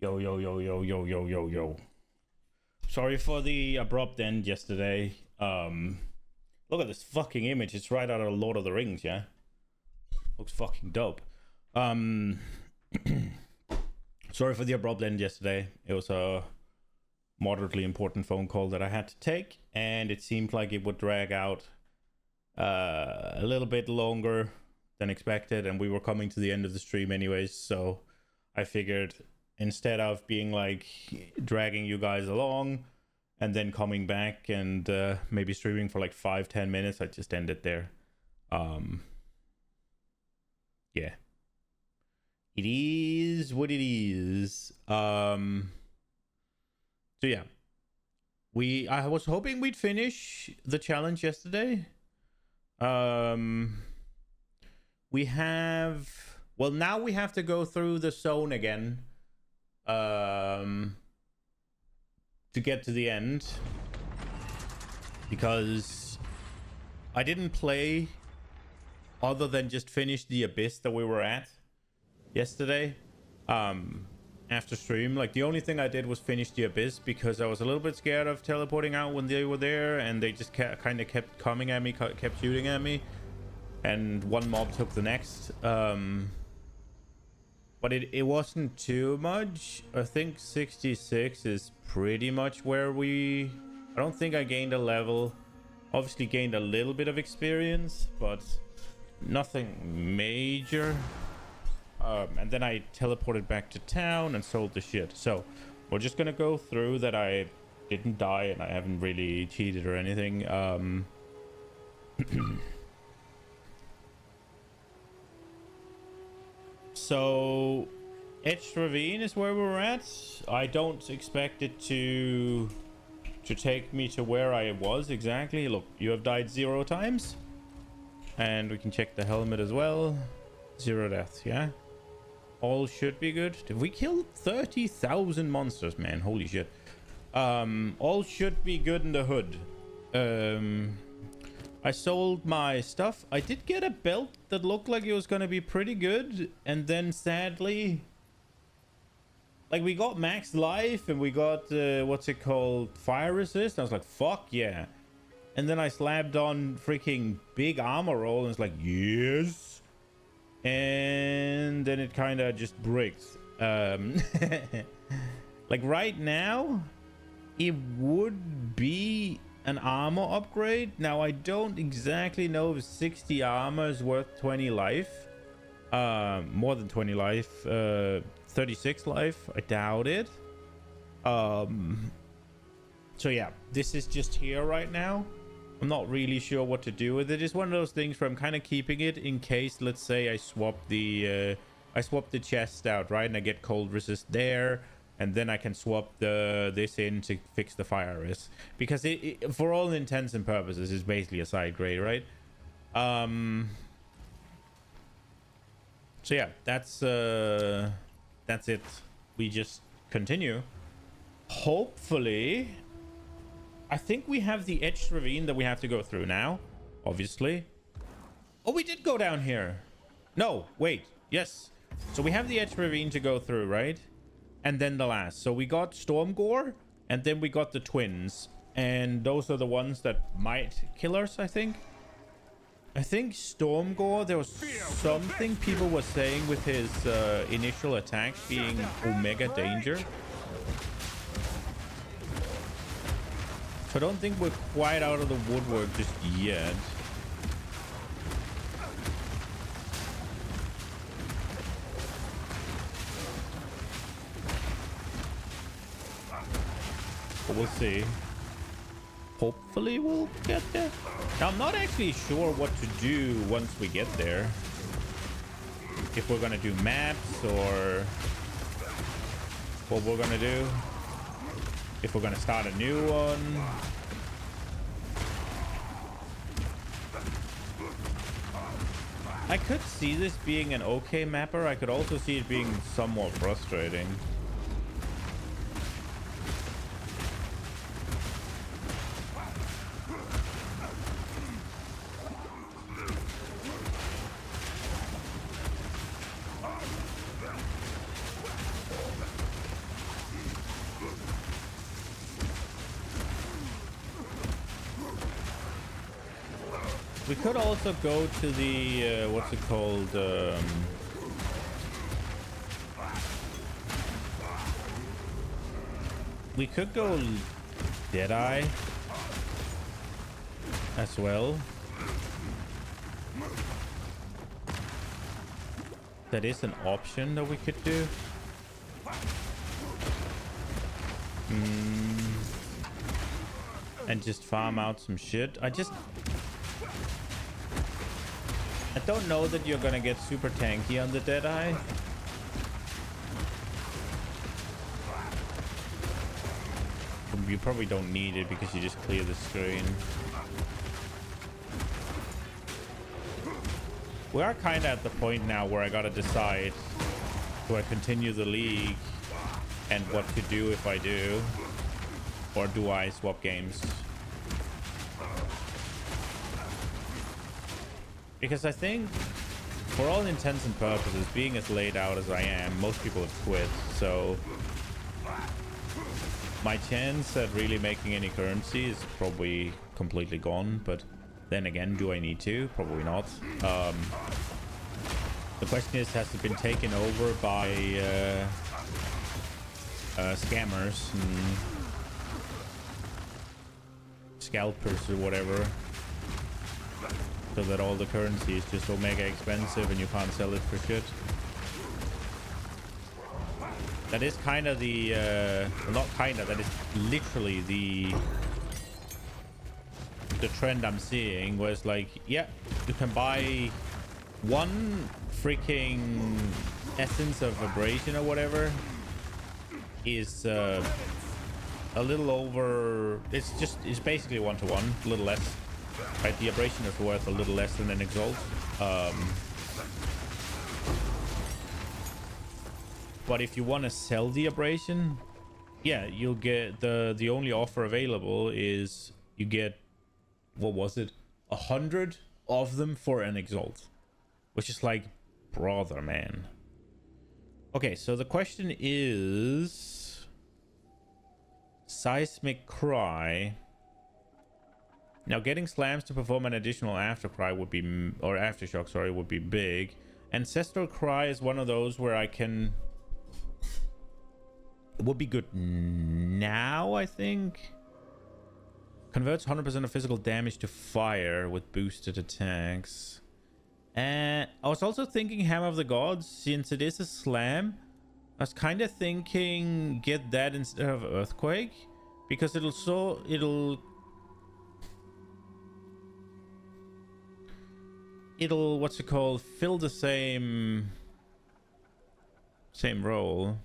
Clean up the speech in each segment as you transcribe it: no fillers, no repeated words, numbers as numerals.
Yo, yo, yo, yo, yo, yo, yo, yo. Sorry for the abrupt end yesterday. Look at this fucking image. It's right out of Lord of the Rings, yeah? Looks fucking dope. Sorry for the abrupt end yesterday. It was a moderately important phone call that I had to take, and it seemed like it would drag out a little bit longer than expected, and we were coming to the end of the stream anyways, so I figured instead of being like dragging you guys along and then coming back and maybe streaming for like 5-10 minutes, I just end it there. Yeah, it is what it is. So yeah, I was hoping we'd finish the challenge yesterday. We have, well, now we have to go through the zone again to get to the end, because I didn't play other than just finish the abyss that we were at yesterday after stream. Like, the only thing I did was finish the abyss because I was a little bit scared of teleporting out when they were there, and they just kind of kept coming at me, kept shooting at me, and one mob took the next. But it wasn't too much. I think 66 is pretty much where I don't think I gained a level. Obviously gained a little bit of experience, but nothing major. And then I teleported back to town and sold the shit. So we're just gonna go through that. I didn't die and I haven't really cheated or anything. So Edge Ravine is where we're at. I don't expect it to take me to where I was exactly. Look, you have died 0 times, and we can check the helmet as well. 0 deaths, yeah, all should be good. Did we kill 30,000 monsters, man? Holy shit. All should be good in the hood. I sold my stuff. I did get a belt that looked like it was gonna be pretty good, and then sadly, like, we got max life and we got what's it called, fire resist. I was like, fuck yeah. And then I slapped on freaking big armor roll and it's like, yes. And then it kind of just breaks. Like, right now it would be an armor upgrade. Now, I don't exactly know if 60 armor is worth 20 life. More than 20 life. 36 life. I doubt it. So yeah, this is just here right now. I'm not really sure what to do with it. It's one of those things where I'm kind of keeping it in case, let's say, I swap the chest out, right? And I get cold resist there. And then I can swap this in to fix the fire risk, because it for all intents and purposes is basically a side grade, right? So yeah, that's it. We just continue. Hopefully, I think we have the Edge Ravine that we have to go through now, obviously. Oh, we did go down here. No, wait. Yes. So we have the Edge Ravine to go through, right? And then the last. So we got Stormgore, and then we got the twins. And those are the ones that might kill us, I think. I think Stormgore, there was something people were saying with his initial attack being Omega Danger. So I don't think we're quite out of the woodwork just yet. But we'll see. Hopefully we'll get there. Now, I'm not actually sure what to do once we get there. If we're gonna do maps or what we're gonna do. If we're gonna start a new one. I could see this being an okay mapper. I could also see it being somewhat frustrating. We could also go to the what's it called? We could go Deadeye as well. That is an option that we could do. And just farm out some shit. I don't know that you're gonna get super tanky on the Deadeye. You probably don't need it because you just clear the screen. We are kind of at the point now where I gotta decide, do I continue the league and what to do if I do, or do I swap games? Because I think, for all intents and purposes, being as laid out as I am, most people have quit, so my chance at really making any currency is probably completely gone. But then again, do I need to? Probably not. The question is, has it been taken over by scammers and scalpers or whatever, so that all the currency is just omega expensive and you can't sell it for shit? That is kind of the not kind of, that is literally the trend I'm seeing, where it's like, yeah, you can buy one freaking essence of abrasion or whatever, is a little over, it's basically 1-to-1, a little less, right? The abrasion is worth a little less than an exalt. But if you want to sell the abrasion, yeah, you'll get the only offer available is you get, what was it, 100 of them for an exalt, which is like, brother, man. Okay, so the question is seismic cry. Now, getting slams to perform an additional aftercry would be, or aftershock, sorry, would be big. Ancestral cry is one of those where I can, it would be good now, I think. Converts 100% of physical damage to fire with boosted attacks. And I was also thinking Hammer of the Gods, since it is a slam. I was kind of thinking get that instead of Earthquake, because it'll what's it called, fill the same role.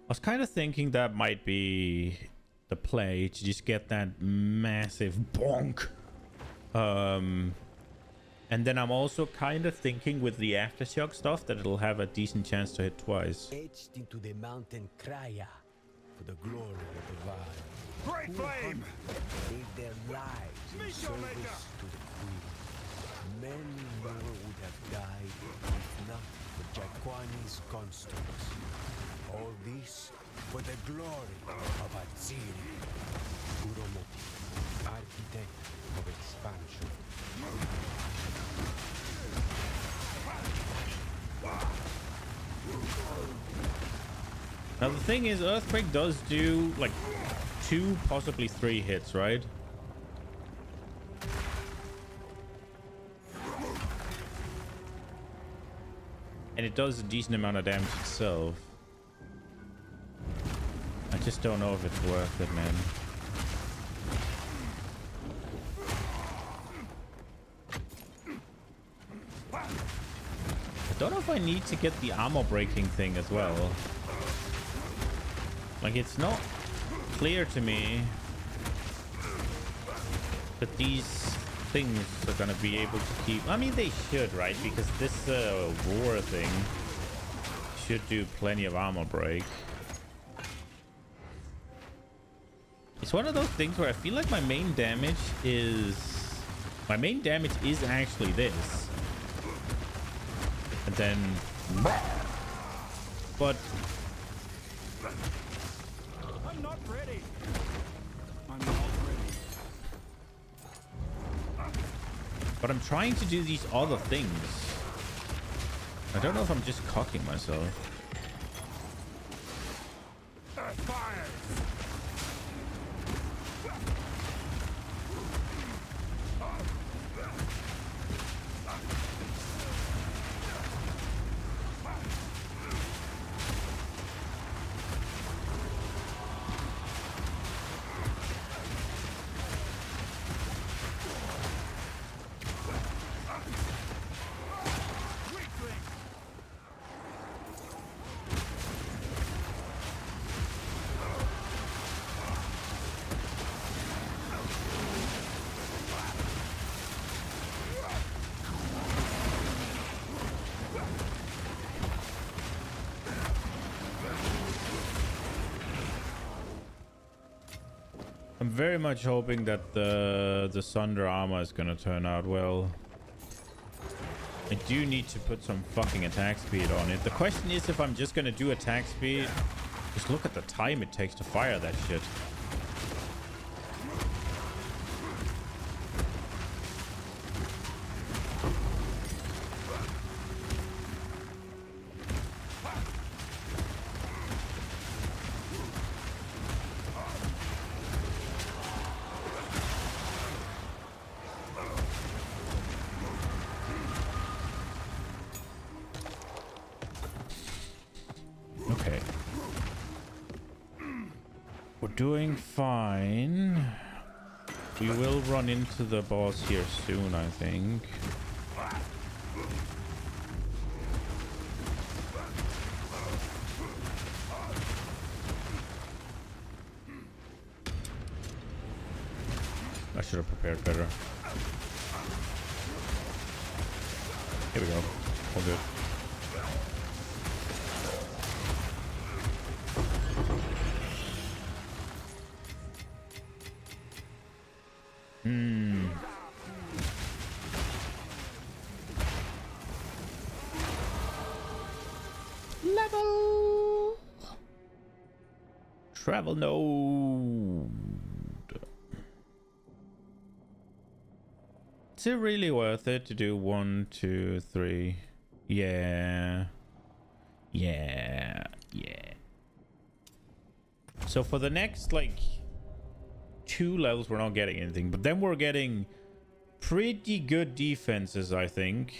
I was kind of thinking that might be the play, to just get that massive bonk. And then I'm also kind of thinking with the aftershock stuff that it'll have a decent chance to hit twice. Etched into the mountain Kraya for the glory of the vine. Great flame! Gave their lives in service to the queen. Many more would have died if not for Jaquani's constructs. All this for the glory of Abyssal, Uromoti, architect of expansion. Now the thing is, Earthquake does do like 2, possibly 3 hits, right? And it does a decent amount of damage itself. I just don't know if it's worth it, man. I don't know if I need to get the armor breaking thing as well. Like, it's not clear to me that these things are gonna be able to keep. I mean, they should, right? Because this war thing should do plenty of armor break. It's one of those things where I feel like my main damage is actually this, and then, but I'm not ready. I'm not ready. But I'm trying to do these other things. I don't know if I'm just cocking myself. Fire! I'm very much hoping that the Sunder armor is gonna turn out well. I do need to put some fucking attack speed on it. The question is if I'm just gonna do attack speed. Just look at the time it takes to fire that shit. Okay. We're doing fine. We will run into the boss here soon, I think. I should have prepared better. Here we go. All good. Level. Travel node. Is it really worth it to do 1, 2, 3? Yeah. So for the next like 2 levels, we're not getting anything, but then we're getting pretty good defenses, I think.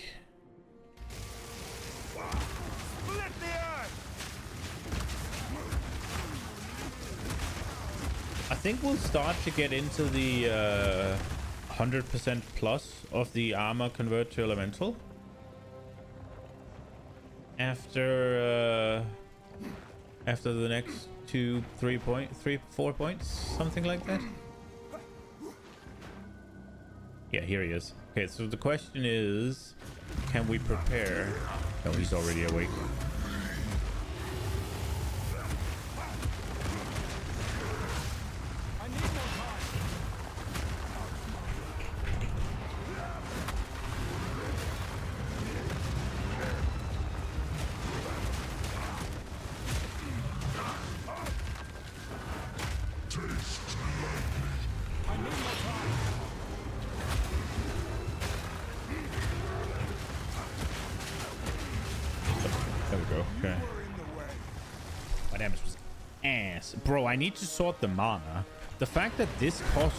I think we'll start to get into the 100% plus of the armor convert to elemental after the next 4 points, something like that. Yeah, here he is. Okay, so the question is, can we prepare? Oh, he's already awake. There we go. Okay. My damage was ass. Bro, I need to sort the mana. The fact that this costs...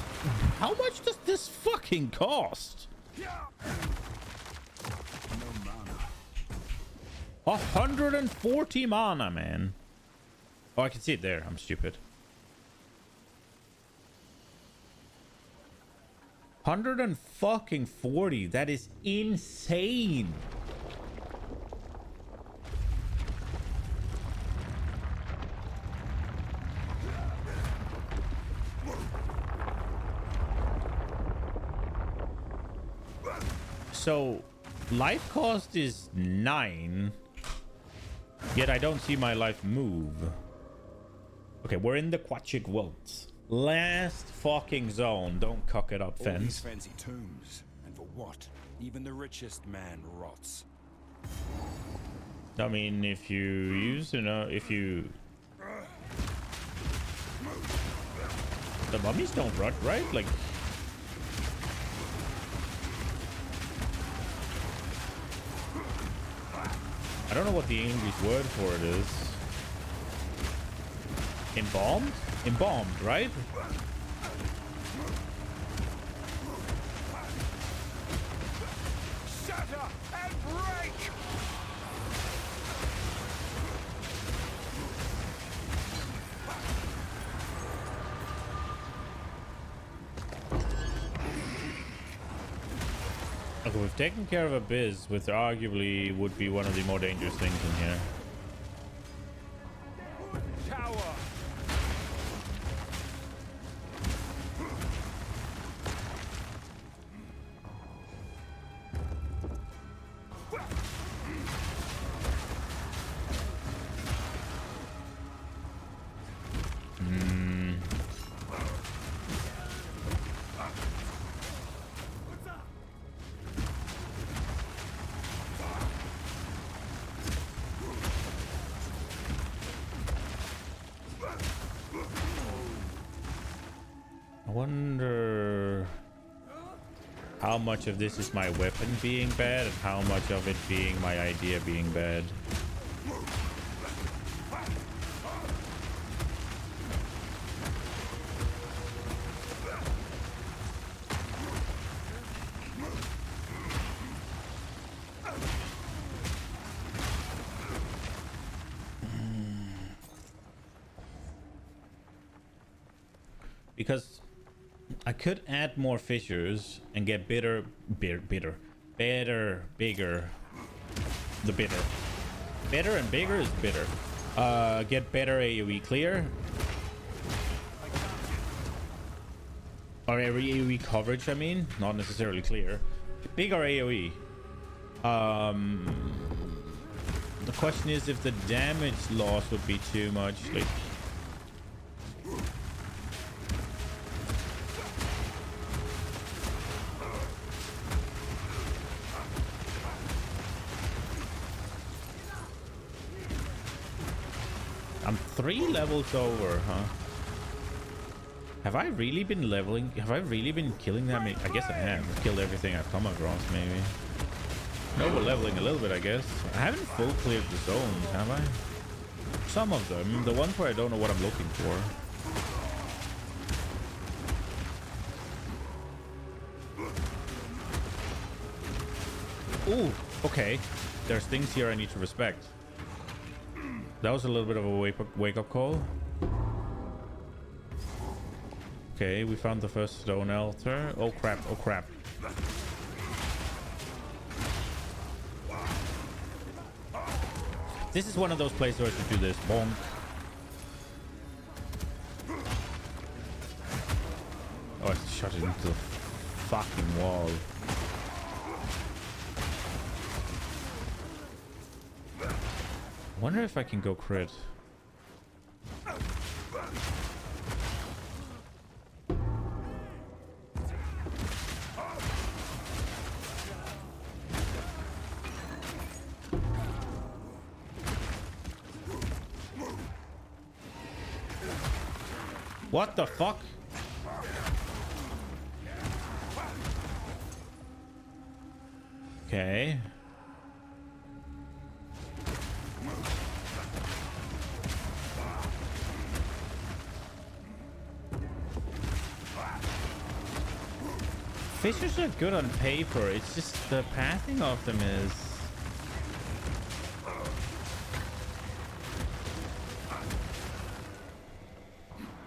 How much does this fucking cost? 140 mana, man. Oh, I can see it there. I'm stupid. 140. That is insane. So life cost is 9. Yet I don't see my life move. Okay, we're in the Quachik Wilts. Last fucking zone. Don't cock it up, All fence. these fancy tombs, and for what? Even the richest man rots. I mean, if you use, if you... The mummies don't rot, right? Like... I don't know what the English word for it is. Embalmed? Embalmed, right? Shatter and break! Okay, we've taken care of Abyss, which arguably would be one of the more dangerous things in here. Tower! I wonder how much of this is my weapon being bad and how much of it being my idea being bad. Because I could add more fissures and get better, bigger. The bitter. Better and bigger is bitter. Get better AoE clear. Or AoE coverage, I mean. Not necessarily clear. Bigger AoE. The question is if the damage loss would be too much. Like, I'm 3 levels over, huh? Have I really been leveling? Have I really been killing them? I guess I have. I've killed everything I've come across, maybe. No, we're leveling a little bit, I guess. I haven't full cleared the zones, have I? Some of them. The ones where I don't know what I'm looking for. Ooh, okay. There's things here I need to respect. That was a little bit of a wake-up call. Okay, we found the first stone altar. Oh crap, oh crap. This is one of those places where I should do this. Bonk. Oh, I shot it into the fucking wall. I wonder if I can go crit. What the fuck? Okay. Fissures are good on paper, it's just the pathing of them is...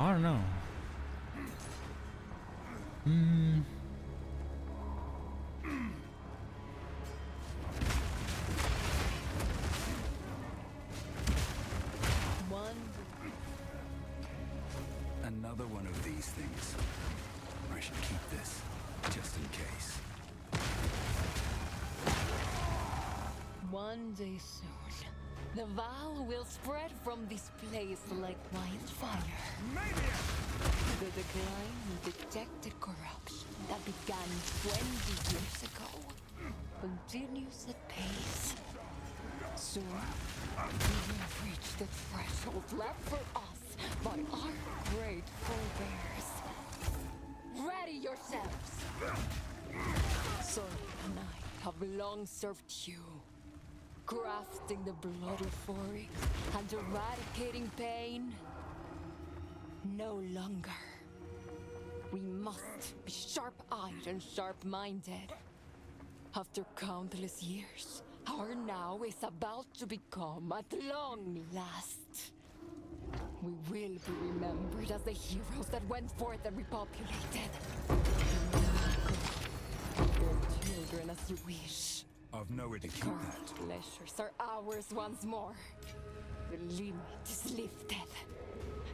I don't know. Another one of these things. I should keep this, just in case. One day soon, the vow will spread from this place like wildfire. The decline in detected corruption that began 20 years ago continues at pace. Soon, we will reach the threshold left for us by our great forebears. Ready yourselves! Sonia and I have long served you, crafting the blood euphoria and eradicating pain. No longer. We must be sharp-eyed and sharp-minded. After countless years, our now is about to become at long last. We will be remembered as the heroes that went forth and repopulated. Your children as you wish. I've nowhere to keep Current that. pleasures are ours once more. The limit is lifted.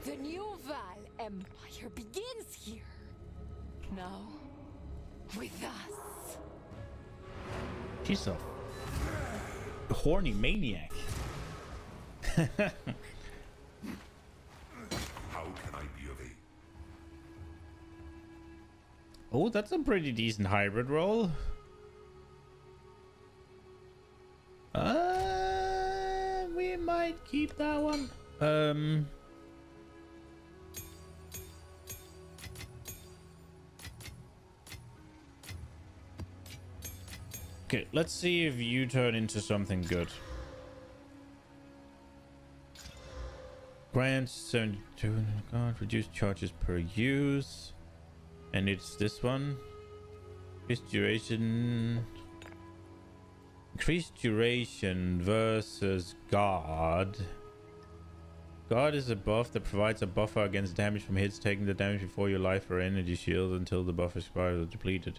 The new Val Empire begins here. Now, with us. She's a horny maniac. How can I be of aid? Oh, that's a pretty decent hybrid roll. We might keep that one. Okay, let's see if you turn into something good. Grants 72 God, reduce charges per use. And it's this one. Increased duration. Increased duration versus God. God is a buff that provides a buffer against damage from hits, taking the damage before your life or energy shield until the buff expires or depleted.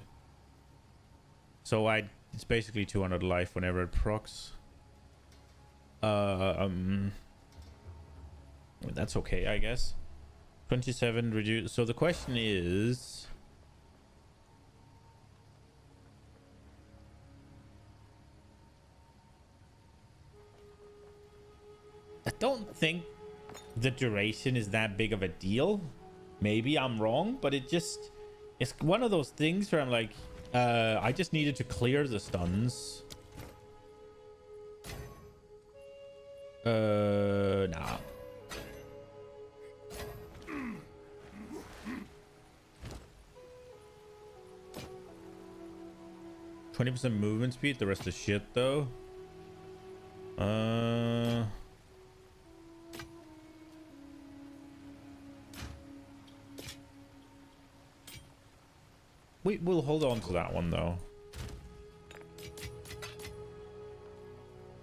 So it's basically 200 life whenever it procs. That's okay, I guess. 27 reduce. So the question is, I don't think the duration is that big of a deal. Maybe I'm wrong, but it's one of those things where I'm like, I just needed to clear the stuns. Nah. 20% movement speed, the rest is shit though. We'll hold on to that one though.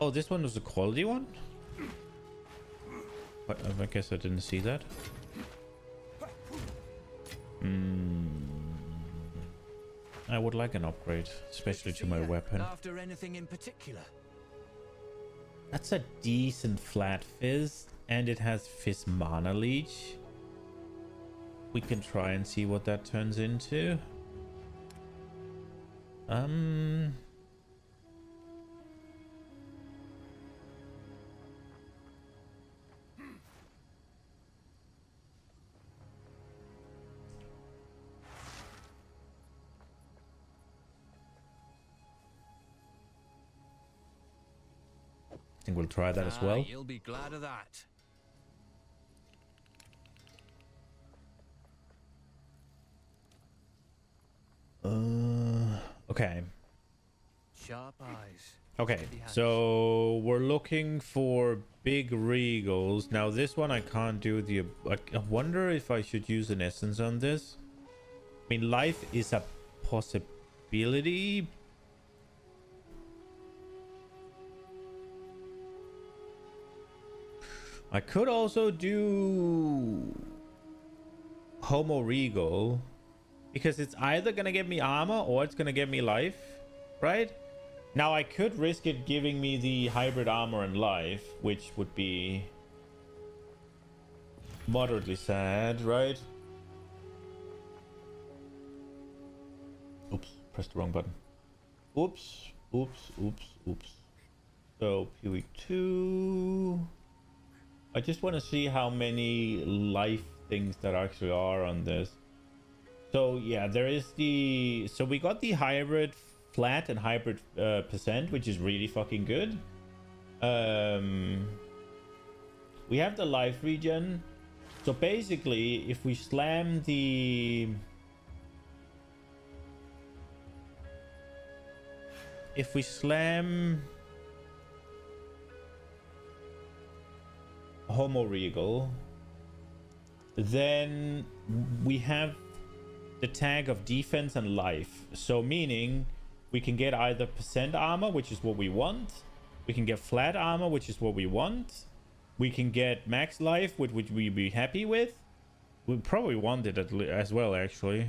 Oh, this one was a quality one? But I guess I didn't see that. I would like an upgrade, especially to my weapon. After anything in particular? That's a decent flat fizz, and it has fizz mana leech. We can try and see what that turns into. I think we'll try that as well. You'll be glad of that. Okay. Sharp eyes. Okay, so we're looking for big regals. Now this one I can't do the... I wonder if I should use an essence on this. I mean, life is a possibility. I could also do Homo Regal, because it's either gonna get me armor or it's gonna get me life, right? Now I could risk it giving me the hybrid armor and life, which would be moderately sad, right? Oops, pressed the wrong button. Oops. So PV2. I just want to see how many life things that actually are on this. So yeah, there is the... So we got the hybrid flat and hybrid percent, which is really fucking good. We have the life regen. So basically, if we slam the... If we slam... Homo Regal, then we have the tag of defense and life. So meaning we can get either percent armor, which is what we want. We can get flat armor, which is what we want. We can get max life, which would we be happy with. We probably want it as well, actually.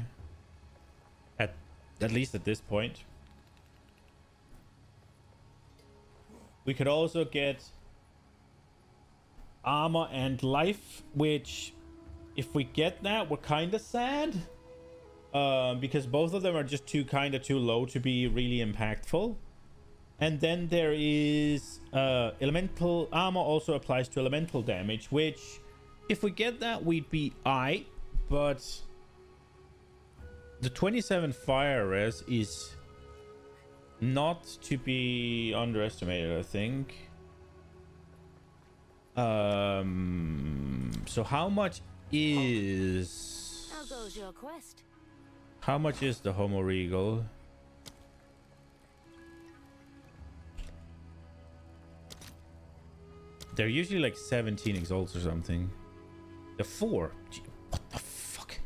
At least at this point. We could also get armor and life, which if we get that, we're kind of sad, because both of them are just too low to be really impactful. And then there is elemental armor also applies to elemental damage, which if we get that, we'd be aight, but the 27 fire res is not to be underestimated, I think. So how much is... How goes your quest? How much is the Homo Regal? They're usually like 17 exalts or something. The 4. Gee, what the fuck?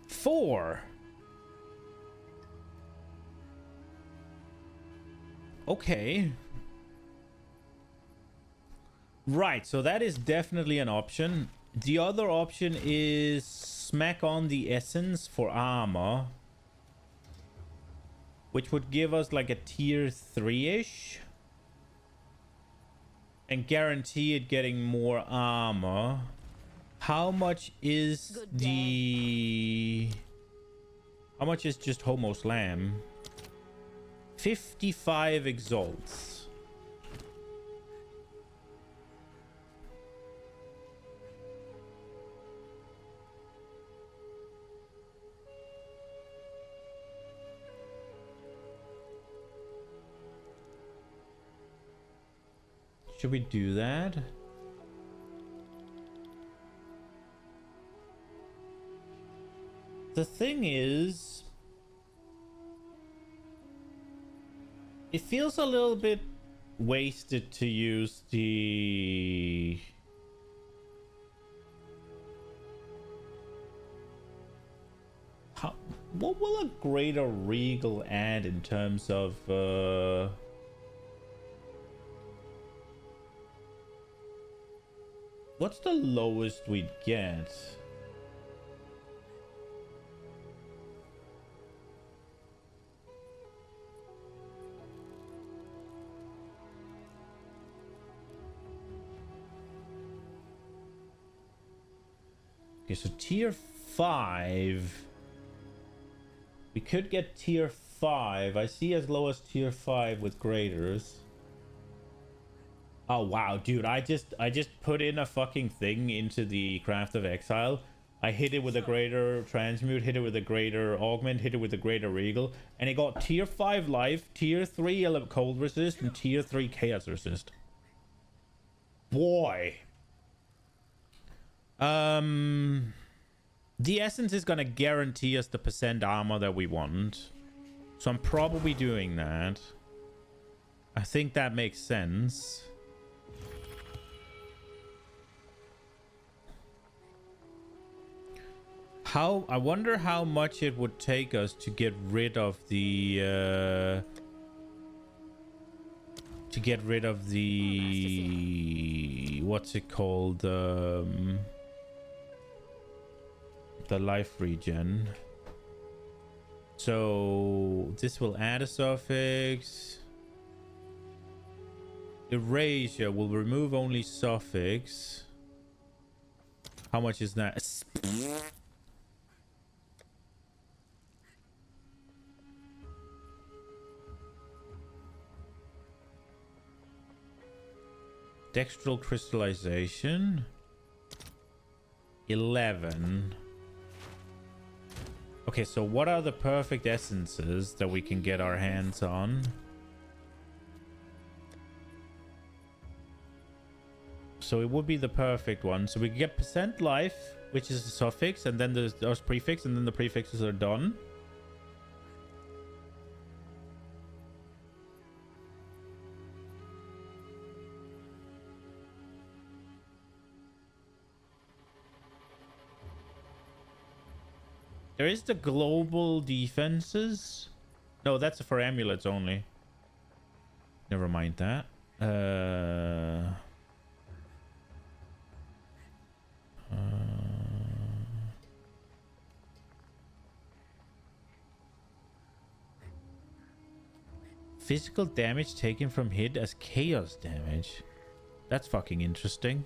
4. Okay. Right, so that is definitely an option. The other option is smack on the essence for armor, which would give us like a tier 3-ish and guarantee it getting more armor. How much is the... How much is just Homo Slam? 55 exalts. Should we do that? The thing is, it feels a little bit wasted to use the... What will a greater regal add in terms of... What's the lowest we'd get? Okay, so tier 5. We could get tier 5. I see as low as tier 5 with graders. Oh wow, dude, I just put in a fucking thing into the Craft of Exile. I hit it with a greater transmute, hit it with a greater augment, hit it with a greater regal, and it got tier 5 life, tier 3 cold resist, and tier 3 chaos resist. Boy. The essence is gonna guarantee us the percent armor that we want, so I'm probably doing that. I think that makes sense. I wonder how much it would take us to get rid of the what's it called, the life regen. So this will add a suffix. Erasure will remove only suffix. How much is that? Dextral crystallization. 11. Okay, so what are the perfect essences that we can get our hands on? So it would be the perfect one. So we can get percent life, which is a suffix, and then there's prefix, and then the prefixes are done. There is the global defenses. No, that's for amulets only. Never mind that. Physical damage taken from hit as chaos damage. That's fucking interesting.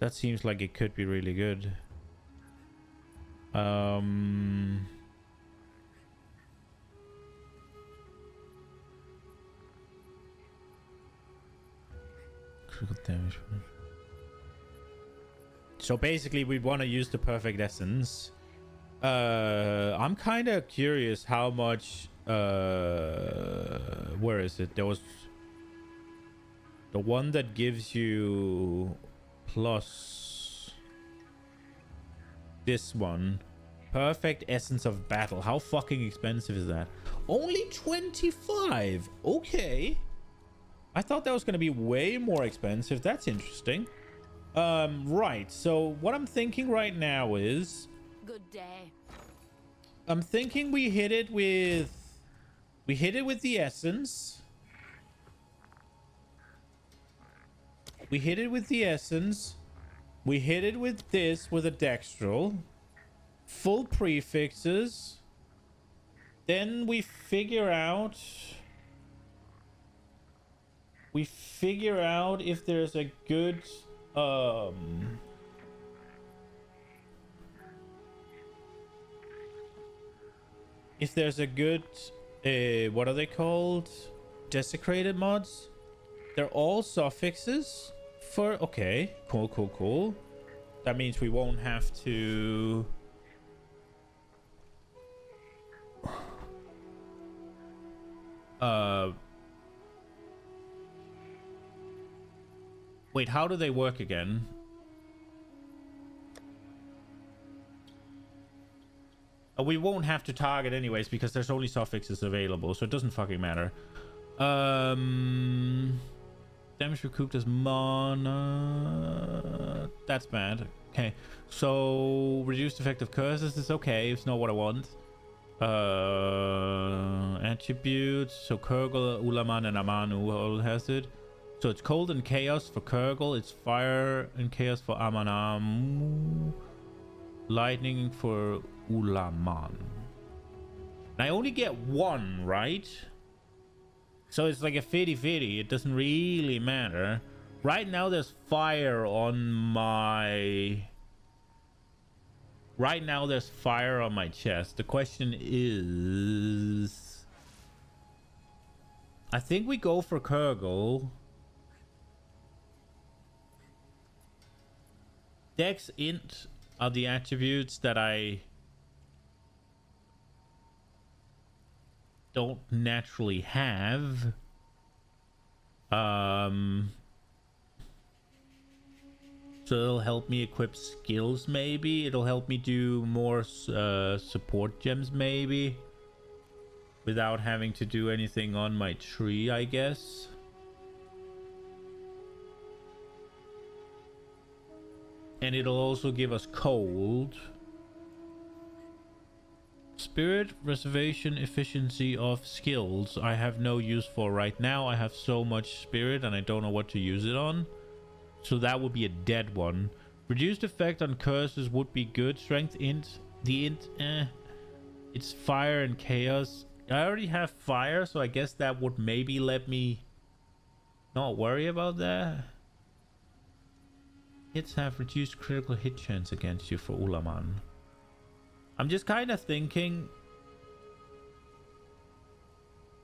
That seems like it could be really good. Critical damage. So basically we want to use the perfect essence. I'm kind of curious how much where is it? There was the one that gives you plus this one. Perfect essence of battle. How fucking expensive is that? Only 25. Okay. I thought that was going to be way more expensive. That's interesting. Right. So what I'm thinking right now is... Good day. I'm thinking we hit it with the essence. We hit it with the essence. We hit it with this with a dextral. Full prefixes. Then we figure out if there's a good if there's a good what are they called? Desecrated mods. They're all suffixes for... Okay, cool. That means we won't have to... Wait, how do they work again? We won't have to target anyways because there's only suffixes available, so it doesn't fucking matter. Damage recouped as mana. That's bad. Okay, so reduced effect of curses is okay. It's not what I want. Attributes. So Kurgle, Ulaman, and Amanu all has it. So it's cold and chaos for Kurgle. It's fire and chaos for Amanamu. Lightning for Ulaman. I only get one, right? So it's like a 50-50. It doesn't really matter. Right now there's fire on my... Right now there's fire on my chest. The question is... I think we go for Kurgle. Dex Int are the attributes that I don't naturally have. So it'll help me equip skills, maybe. It'll help me do more support gems, maybe. Without having to do anything on my tree, I guess. And it'll also give us cold. Spirit, reservation, efficiency of skills. I have no use for right now. I have so much spirit and I don't know what to use it on. So that would be a dead one. Reduced effect on curses would be good. Strength int. The int, it's fire and chaos. I already have fire, so I guess that would maybe let me not worry about that. Hits have reduced critical hit chance against you for Ulaman. I'm just kind of thinking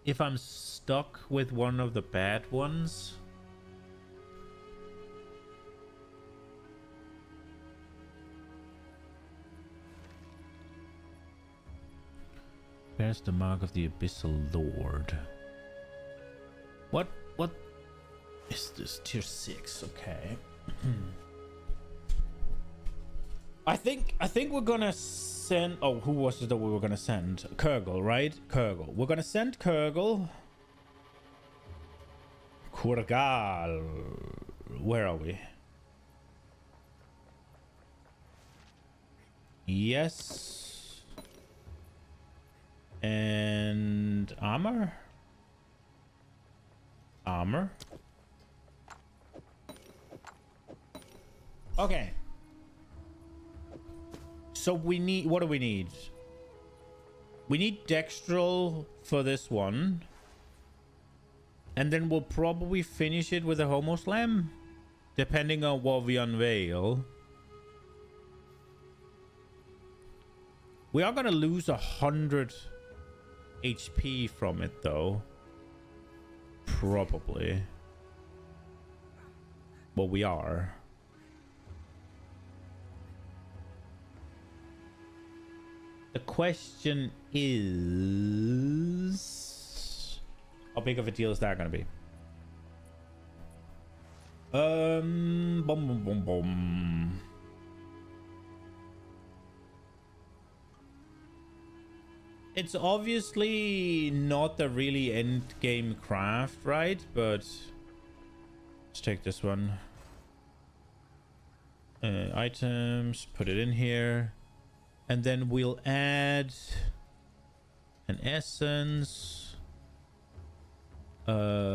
if I'm stuck with one of the bad ones, Bears the mark of the Abyssal Lord. What is this? Tier 6, okay. I think we're gonna send... Oh, who was it that we were gonna send? Kurgle, right? Kurgle. We're gonna send Kurgle. Kurgal. Where are we? Yes. And armor? Armor. Okay. So we need... What do we need? We need Dextral for this one. And then we'll probably finish it with a Homo Slam. Depending on what we unveil. We are gonna lose 100 HP from it though. Probably. Well, we are. The question is... How big of a deal is that gonna be? Boom, boom, boom, boom. It's obviously not a really end game craft, right? But let's take this one. Items, put it in here. And then we'll add an essence. Perfect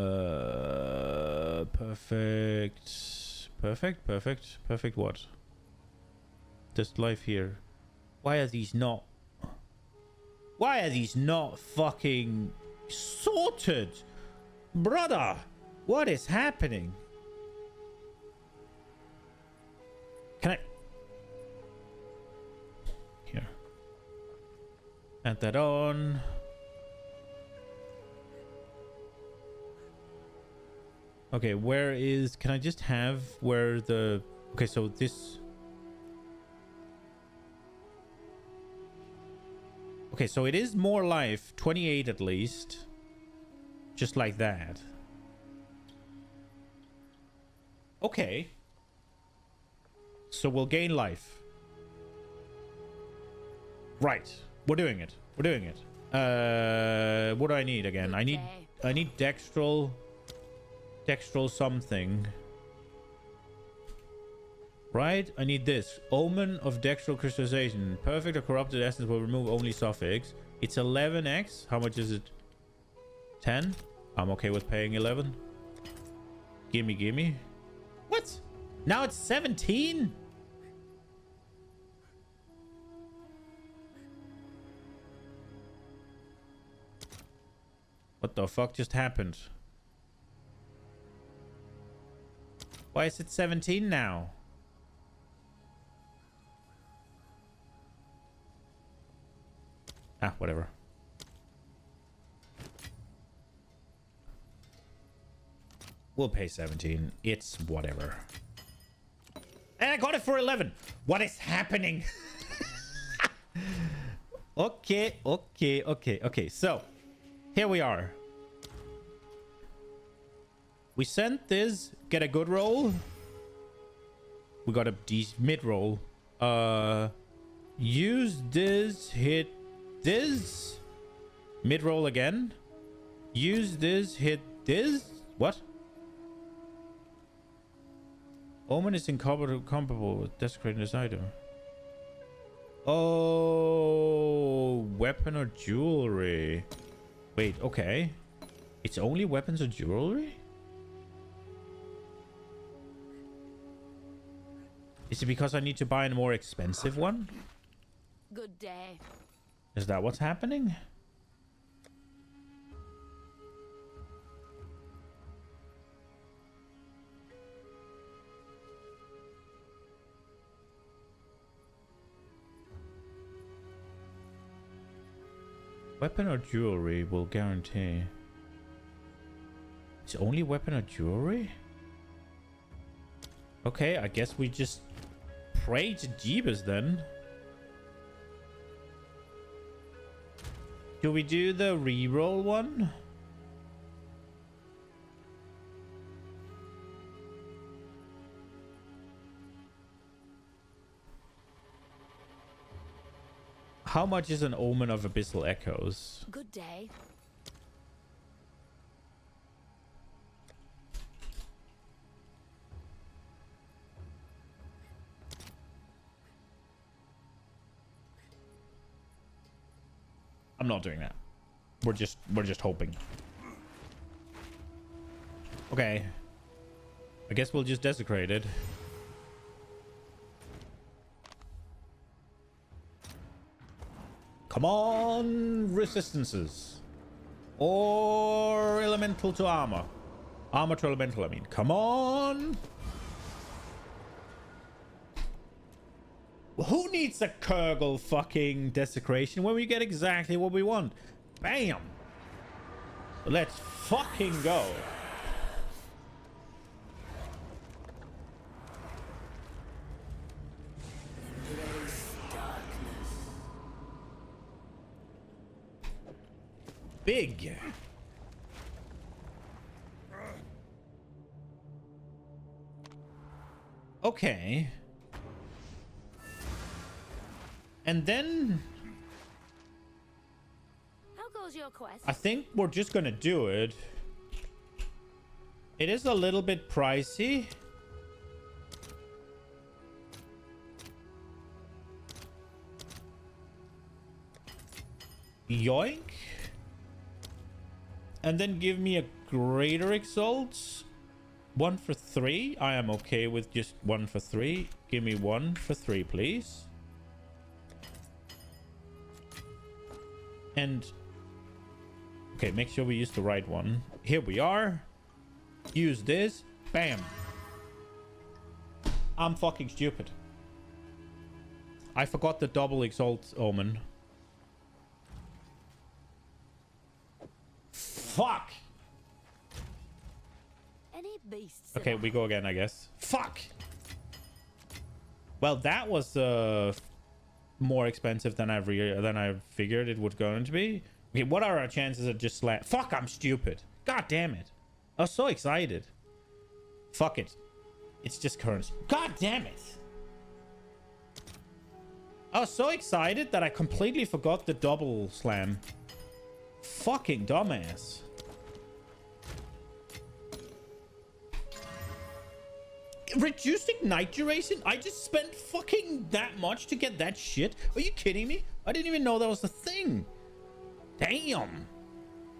what? Just life here. Why are these not fucking sorted? Brother, what is happening? Can I... Here. Add that on. Okay, where is... Can I just have where the... Okay, so this... Okay, so it is more life. 28 at least. Just like that. Okay. So we'll gain life. Right. We're doing it. We're doing it. What do I need again? I need Dextral something. Right? I need this. Omen of Dextral Crystallization. Perfect or corrupted essence will remove only suffix. It's 11x. How much is it? 10? I'm okay with paying 11. Gimme. What? Now it's 17? What the fuck just happened? Why is it 17 now? Ah, whatever. We'll pay 17. It's whatever. And I got it for 11. What is happening? Okay. So, here we are. We sent this. Get a good roll. We got a mid roll. Use this. Hit this. Mid roll again. Use this. Hit this. What? Omen is incomparable with desecrating this item. Oh, weapon or jewelry. Wait, okay. It's only weapons or jewelry? Is it because I need to buy a more expensive one? Good day. Is that what's happening? Weapon or jewelry will guarantee. It's only weapon or jewelry? Okay, I guess we just pray to Jeebus then. Do we do the reroll one? How much is an Omen of Abyssal Echoes? Good day. I'm not doing that. We're just hoping. Okay. I guess we'll just desecrate it. Come on, resistances. Or elemental to armor. Armor to elemental, I mean. Come on. Who needs a Kurgle fucking desecration when we get exactly what we want? Bam! Let's fucking go. Big. Okay. And then How goes your quest? I think we're just gonna do it. It is a little bit pricey. Yoink. And then give me a greater exalt. 1 for 3. I am okay with just 1 for 3. Give me 1 for 3, please. And okay, make sure we use the right one. Here we are. Use this. Bam. I'm fucking stupid. I forgot the double exalt omen. Fuck. Any beasts? Okay, we go again, I guess. Fuck. Well, that was more expensive than I figured it would going to be. Okay, what are our chances of just fuck, I'm stupid. God damn it. I was so excited. Fuck it. It's just currency. God damn it. I was so excited that I completely forgot the double slam. Fucking dumbass. Reduced ignite duration? I just spent fucking that much to get that shit? Are you kidding me? I didn't even know that was the thing. Damn.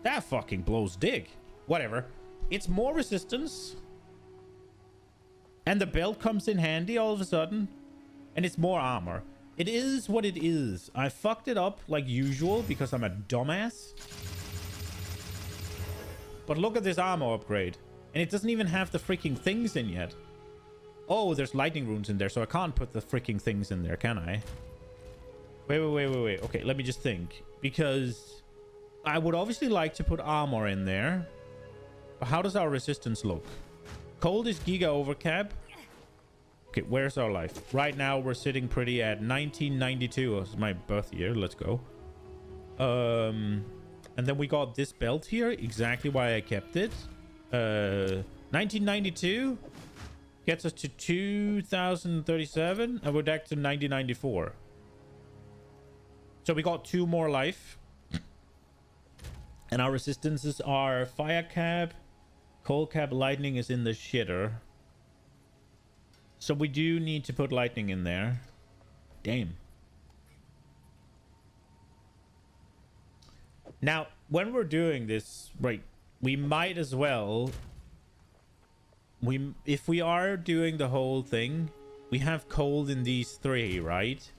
That fucking blows dig. Whatever. It's more resistance. And the belt comes in handy all of a sudden. And it's more armor. It is what it is. I fucked it up like usual because I'm a dumbass. But look at this armor upgrade. And it doesn't even have the freaking things in yet. Oh, there's lightning runes in there, so I can't put the freaking things in there, can I? Wait. Okay, let me just think. Because I would obviously like to put armor in there. But how does our resistance look? Cold is Giga Overcap. Okay, where's our life? Right now, we're sitting pretty at 1992. It's my birth year. Let's go. And then we got this belt here. Exactly why I kept it. 1992 gets us to 2037. And we're back to 1994. So we got 2 more life. And our resistances are Fire Cap. Cold Cap Lightning is in the shitter. So we do need to put lightning in there. Damn. Now, when we're doing this, right, we might as well... If we are doing the whole thing, we have cold in these 3, right?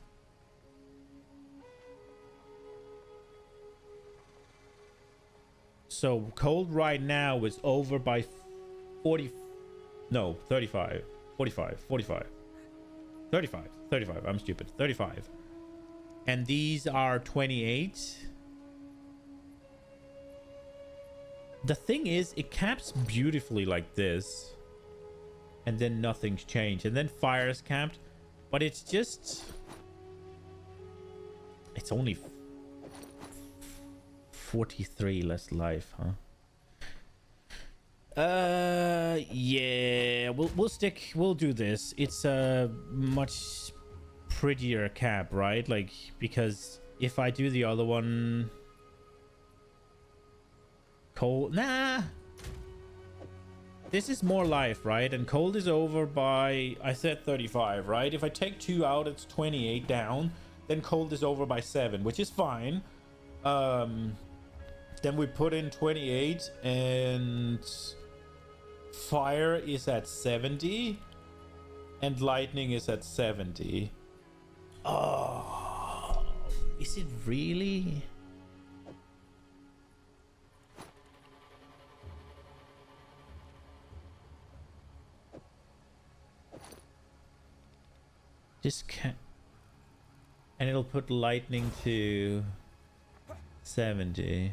So cold right now is over by 40... No, 35. 45. 35. I'm stupid. 35. And these are 28. The thing is, it caps beautifully like this. And then nothing's changed. And then fire is capped. But it's just... It's only 43 less life, huh? Yeah, we'll do this. It's a much prettier cap, right? Like, because if I do the other one, cold, nah, this is more life, right? And cold is over by, I said 35, right? If I take 2 out, it's 28 down. Then cold is over by 7, which is fine. Then we put in 28 and fire is at 70 and lightning is at 70. Oh, is it really? Just can't. And it'll put lightning to 70.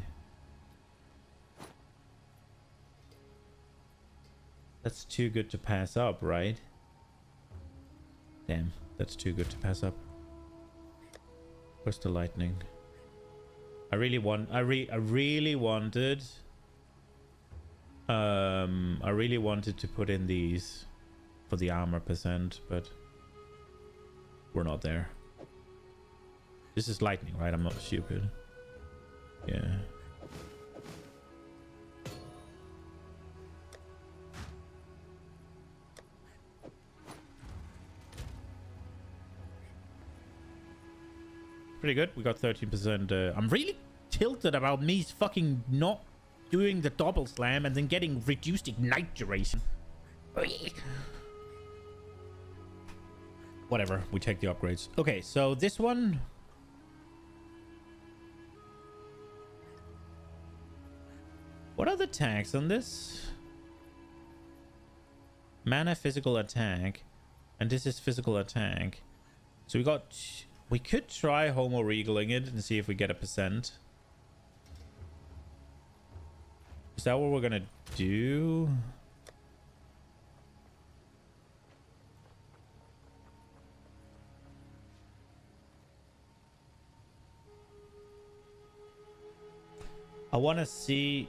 That's too good to pass up, right? Damn, that's too good to pass up. Where's the lightning? I really wanted to put in these for the armor percent, but we're not there. This is lightning, right? I'm not stupid. Yeah. Pretty good. We got 13%. I'm really tilted about me fucking not doing the double slam and then getting reduced ignite duration. Whatever. We take the upgrades. Okay, so this one. What are the tags on this? Mana physical attack. And this is physical attack. So we got... We could try homo regaling it and see if we get a percent. Is that what we're gonna do? I want to see...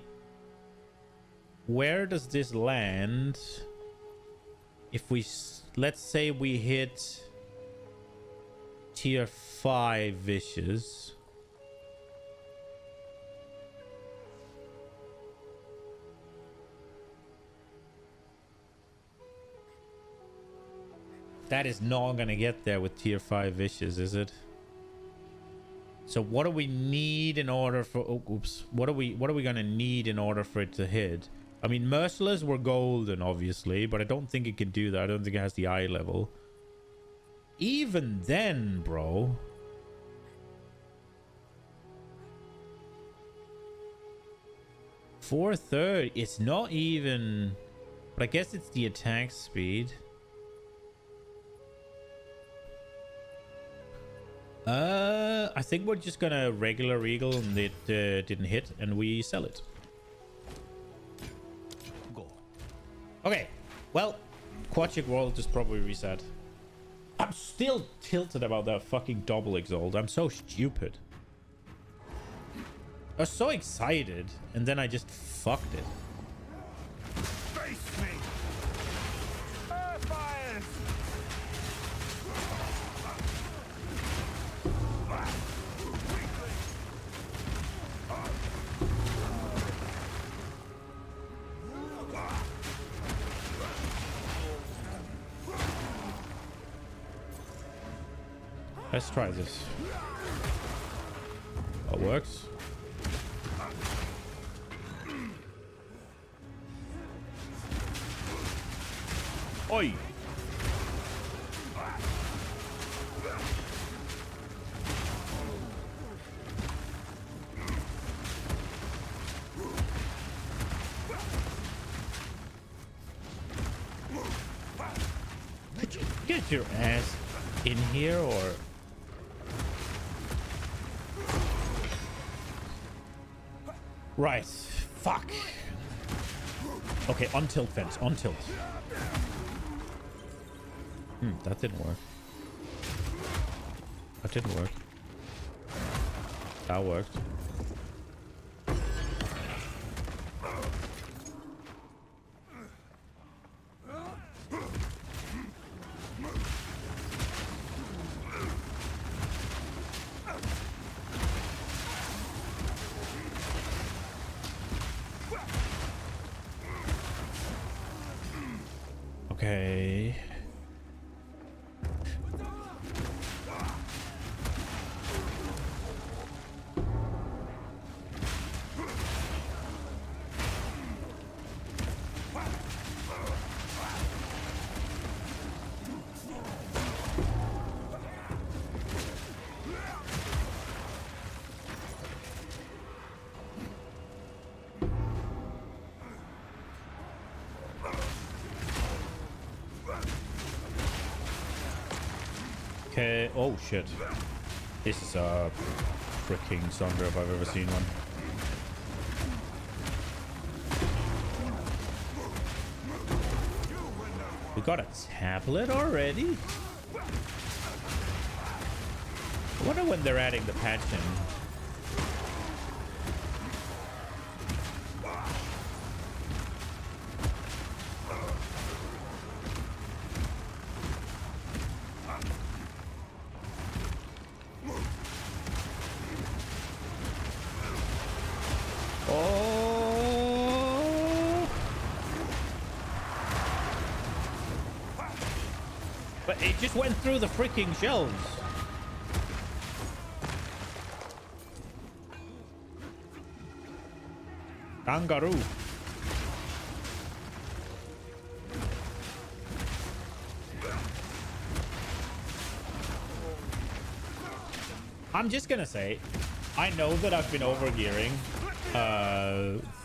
Where does this land if we... Let's say we hit... Tier 5 vicious. That is not gonna get there with tier 5 vicious, is it? So what do we need in order for... Oh, oops. What are we gonna need in order for it to hit? I mean, Merciless were golden, obviously, but I don't think it can do that. I don't think it has the eye level. Even then, bro. $430. It's not even... But I guess it's the attack speed. I think we're just gonna regular regal and it didn't hit and we sell it. Go. Okay. Well, Quachic World just probably reset. I'm still tilted about that fucking double exalt. I'm so stupid. I was so excited, and then I just fucked it. Face me! Fires! Let's try this. That works. Oi! Could you get your ass in here or... Right. Fuck. Okay, on tilt fence. On tilt. That didn't work. That didn't work. That worked. Okay. Okay. Oh shit. This is a freaking Sonder if I've ever seen one. We got a tablet already? I wonder when they're adding the patch in. Oh! But it just went through the freaking shelves. Kangaroo. I'm just gonna say, I know that I've been overgearing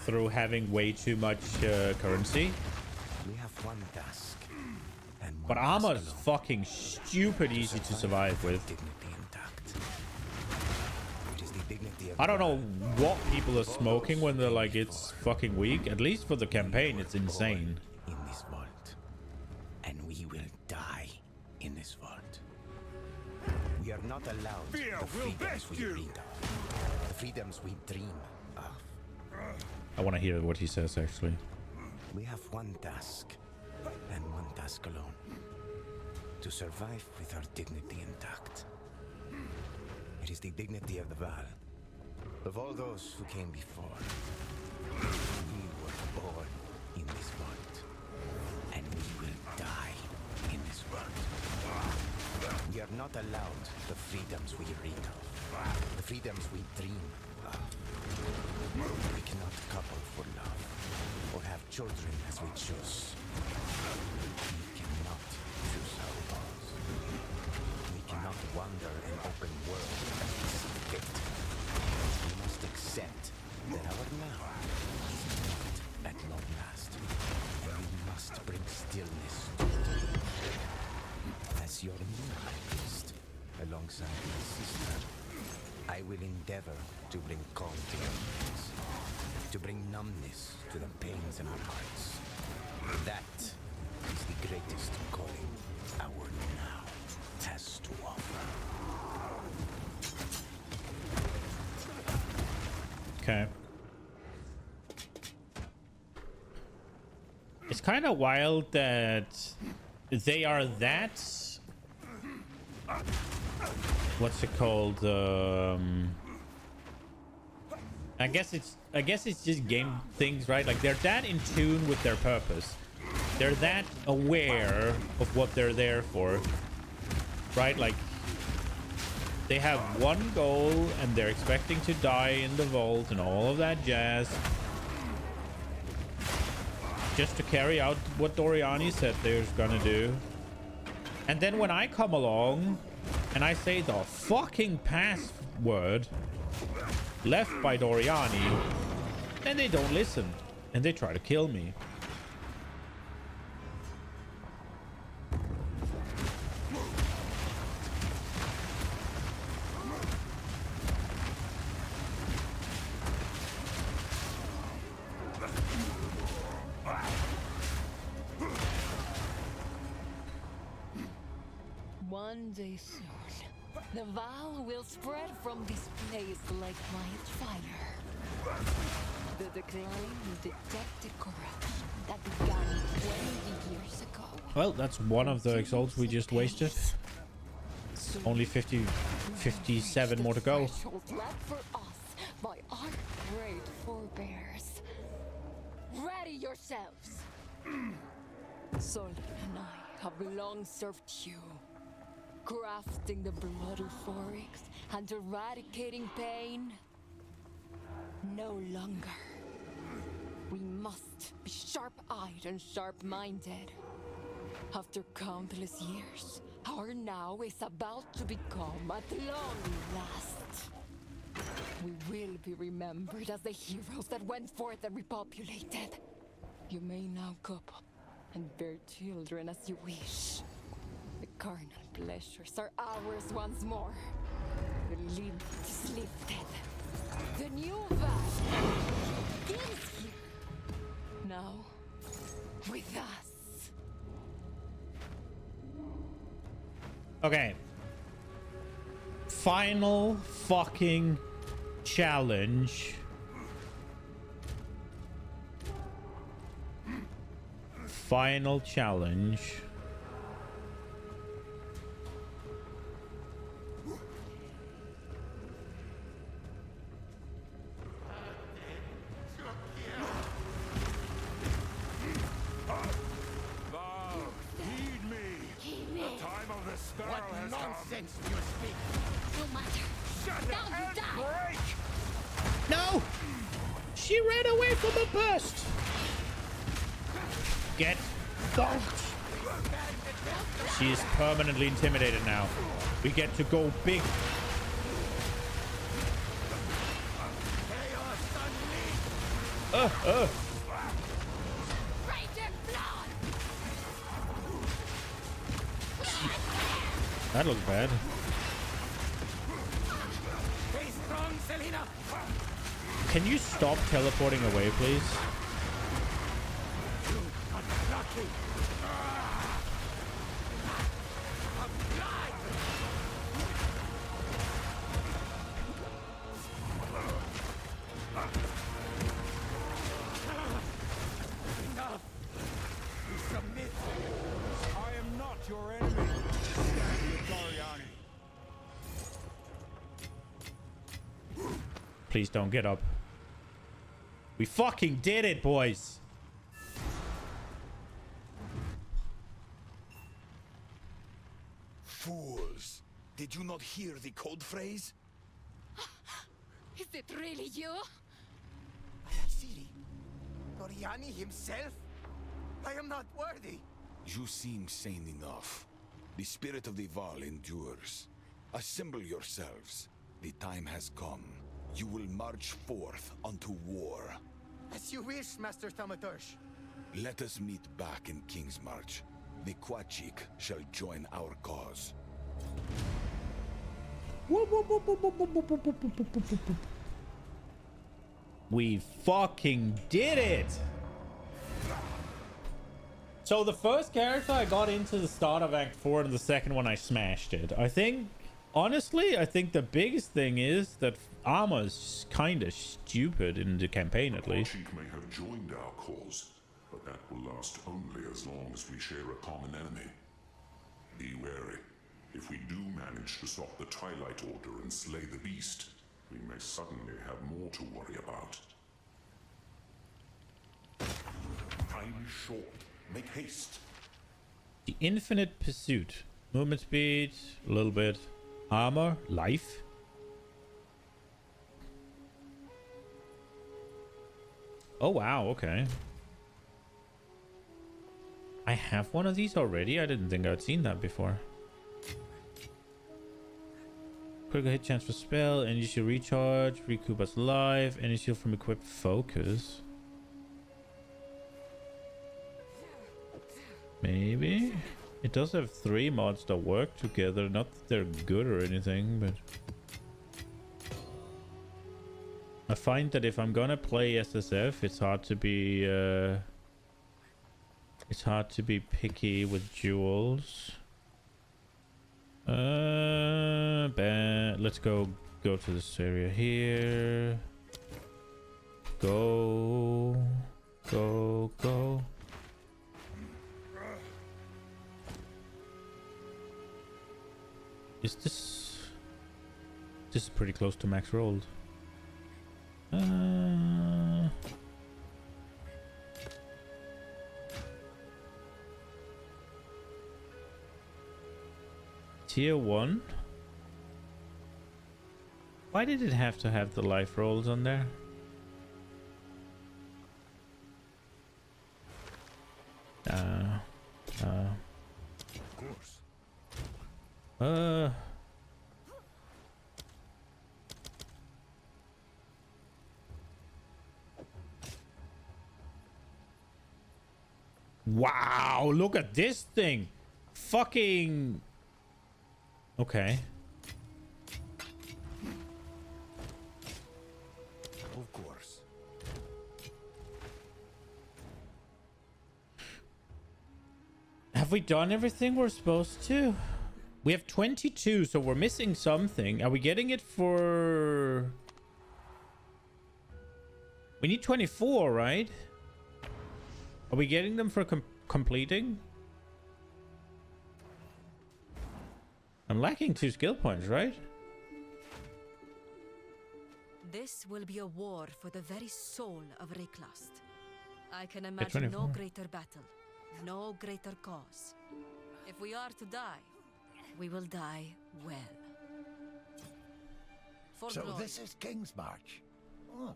through having way too much currency. We have one task, and one But task armor's alone. fucking stupid easy to survive with. Dignity intact. It is the dignity of I don't know man. what people are smoking when they're like, it's fucking weak. At least for the campaign, it's insane. In this vault, and we will die in this vault. We are not allowed Fear the will freedoms best we you. read of, the freedoms we dream of. I want to hear what he says, actually. We have one task, and one task alone. To survive with our dignity intact. It is the dignity of the Val, of all those who came before. We were born in this vault, and we will die in this vault. We are not allowed the freedoms we read of, the freedoms we dream of. We cannot couple for love, or have children as we choose. We cannot choose our laws. We cannot wander an open world as we see fit. We must accept that our now is not at long last, and we must bring stillness to it. As your new high priest, alongside my sister, I will endeavor to bring calm to your minds, to bring numbness to the pains in our hearts. That is the greatest calling our now has to offer. Okay. It's kind of wild that they are that... What's it called? I guess it's just game things, right? Like they're that in tune with their purpose. They're that aware of what they're there for, right? Like they have one goal and they're expecting to die in the vault and all of that jazz, just to carry out what Doriani said they was gonna do. And then when I come along and I say the fucking password left by Doriani, then they don't listen and they try to kill me. One day soon, the Val will spread from this place like wildfire. The decline and detected corruption that began 20 years ago. Well, that's one of the exalts we just wasted. Soon Only 57 more to go. threshold left for us by our great forebears. Ready yourselves. Sol and I have long served you, crafting the blood euphorics and eradicating pain. No longer. We must be sharp-eyed and sharp-minded. After countless years, our now is about to become at long last. We will be remembered as the heroes that went forth and repopulated. You may now couple and bear children as you wish. The carnal pleasures are ours once more. The limit is lifted. The new vow begins here. Now, with us. Okay. Final fucking challenge. Final challenge. No! She ran away from a burst! Get fucked! She is permanently intimidated now. We get to go big. That looks bad. Can you stop teleporting away, please? I am not your enemy. Please don't get up. We fucking did it, boys. Fools! Did you not hear the code phrase? Is it really you? Ayasiri? Oriani himself? I am not worthy. You seem sane enough. The spirit of the Val endures. Assemble yourselves. The time has come. You will march forth unto war. As you wish, Master Thaumaturge. Let us meet back in King's March. The Quachik shall join our cause. We fucking did it. So the first character I got into the start of Act 4 and the second one I smashed it. I think, honestly, I think the biggest thing is that armor's kind of stupid in the campaign, at least. Quachik may have joined our cause, but that will last only as long as we share a common enemy. Be wary. If we do manage to stop the Twilight Order and slay the beast, we may suddenly have more to worry about. Time is short. Make haste. The Infinite Pursuit. Movement speed, a little bit. Armor, life. Oh, wow, okay. I have one of these already? I didn't think I'd seen that before. Critical hit chance for spell, initial recharge, recoup as life, initial from equipped focus. Maybe? It does have 3 mods that work together. Not that they're good or anything, but... I find that if I'm gonna play SSF, it's hard to be picky with jewels. Let's go to this area here. Go. Is this is pretty close to max rolled. tier 1. Why did it have to have the life rolls on there? Of course. Wow, look at this thing. Fucking... Okay. Of course. Have we done everything we're supposed to? We have 22, so we're missing something. Are we getting it for... We need 24, right? Are we getting them for completing? I'm lacking 2 skill points, right? This will be a war for the very soul of Reklast. I can Get imagine no 24. greater battle, no greater cause. If we are to die, we will die well. For So glory. this is King's March. Oh,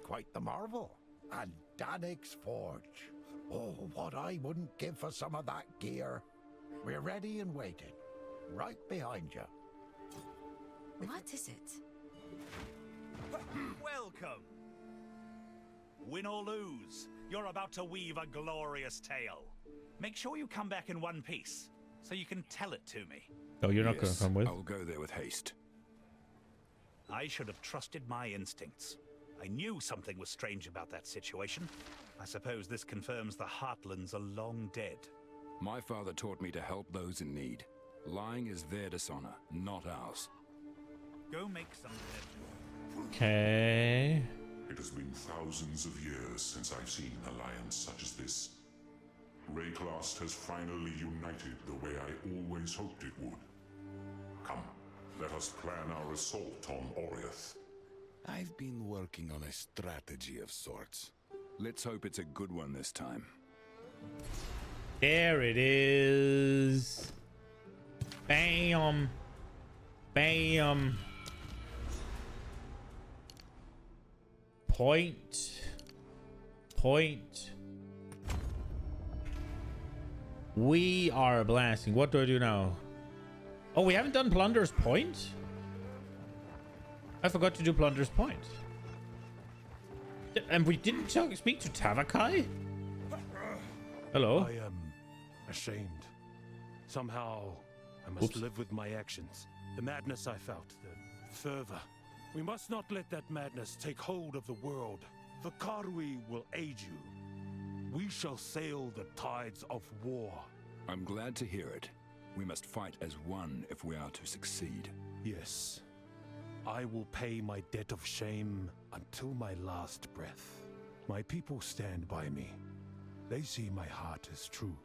quite the marvel. And Danik's Forge. Oh, what I wouldn't give for some of that gear. We're ready and waiting. Right behind you. What is it? Welcome. Win or lose, you're about to weave a glorious tale. Make sure you come back in one piece, so you can tell it to me. Oh, you're not going to come with? I'll go there with haste. I should have trusted my instincts. I knew something was strange about that situation. I suppose this confirms the Heartlands are long dead. My father taught me to help those in need. Lying is their dishonor, not ours. Go make some... Okay. It has been thousands of years since I've seen an alliance such as this. Rayclast has finally united the way I always hoped it would. Come, let us plan our assault on Oriath. I've been working on a strategy of sorts. Let's hope it's a good one this time. There it is. Bam. Bam. Point. Point. We are blasting. What do I do now? Oh, we haven't done Plunder's Point? I forgot to do Plunder's Point. And we didn't speak to Tavakai? Hello? I am ashamed. Somehow, I must Oops. live with my actions. The madness I felt, the fervor. We must not let that madness take hold of the world. The Karui will aid you. We shall sail the tides of war. I'm glad to hear it. We must fight as one if we are to succeed. Yes. I will pay my debt of shame until my last breath. My people stand by me. They see my heart is true.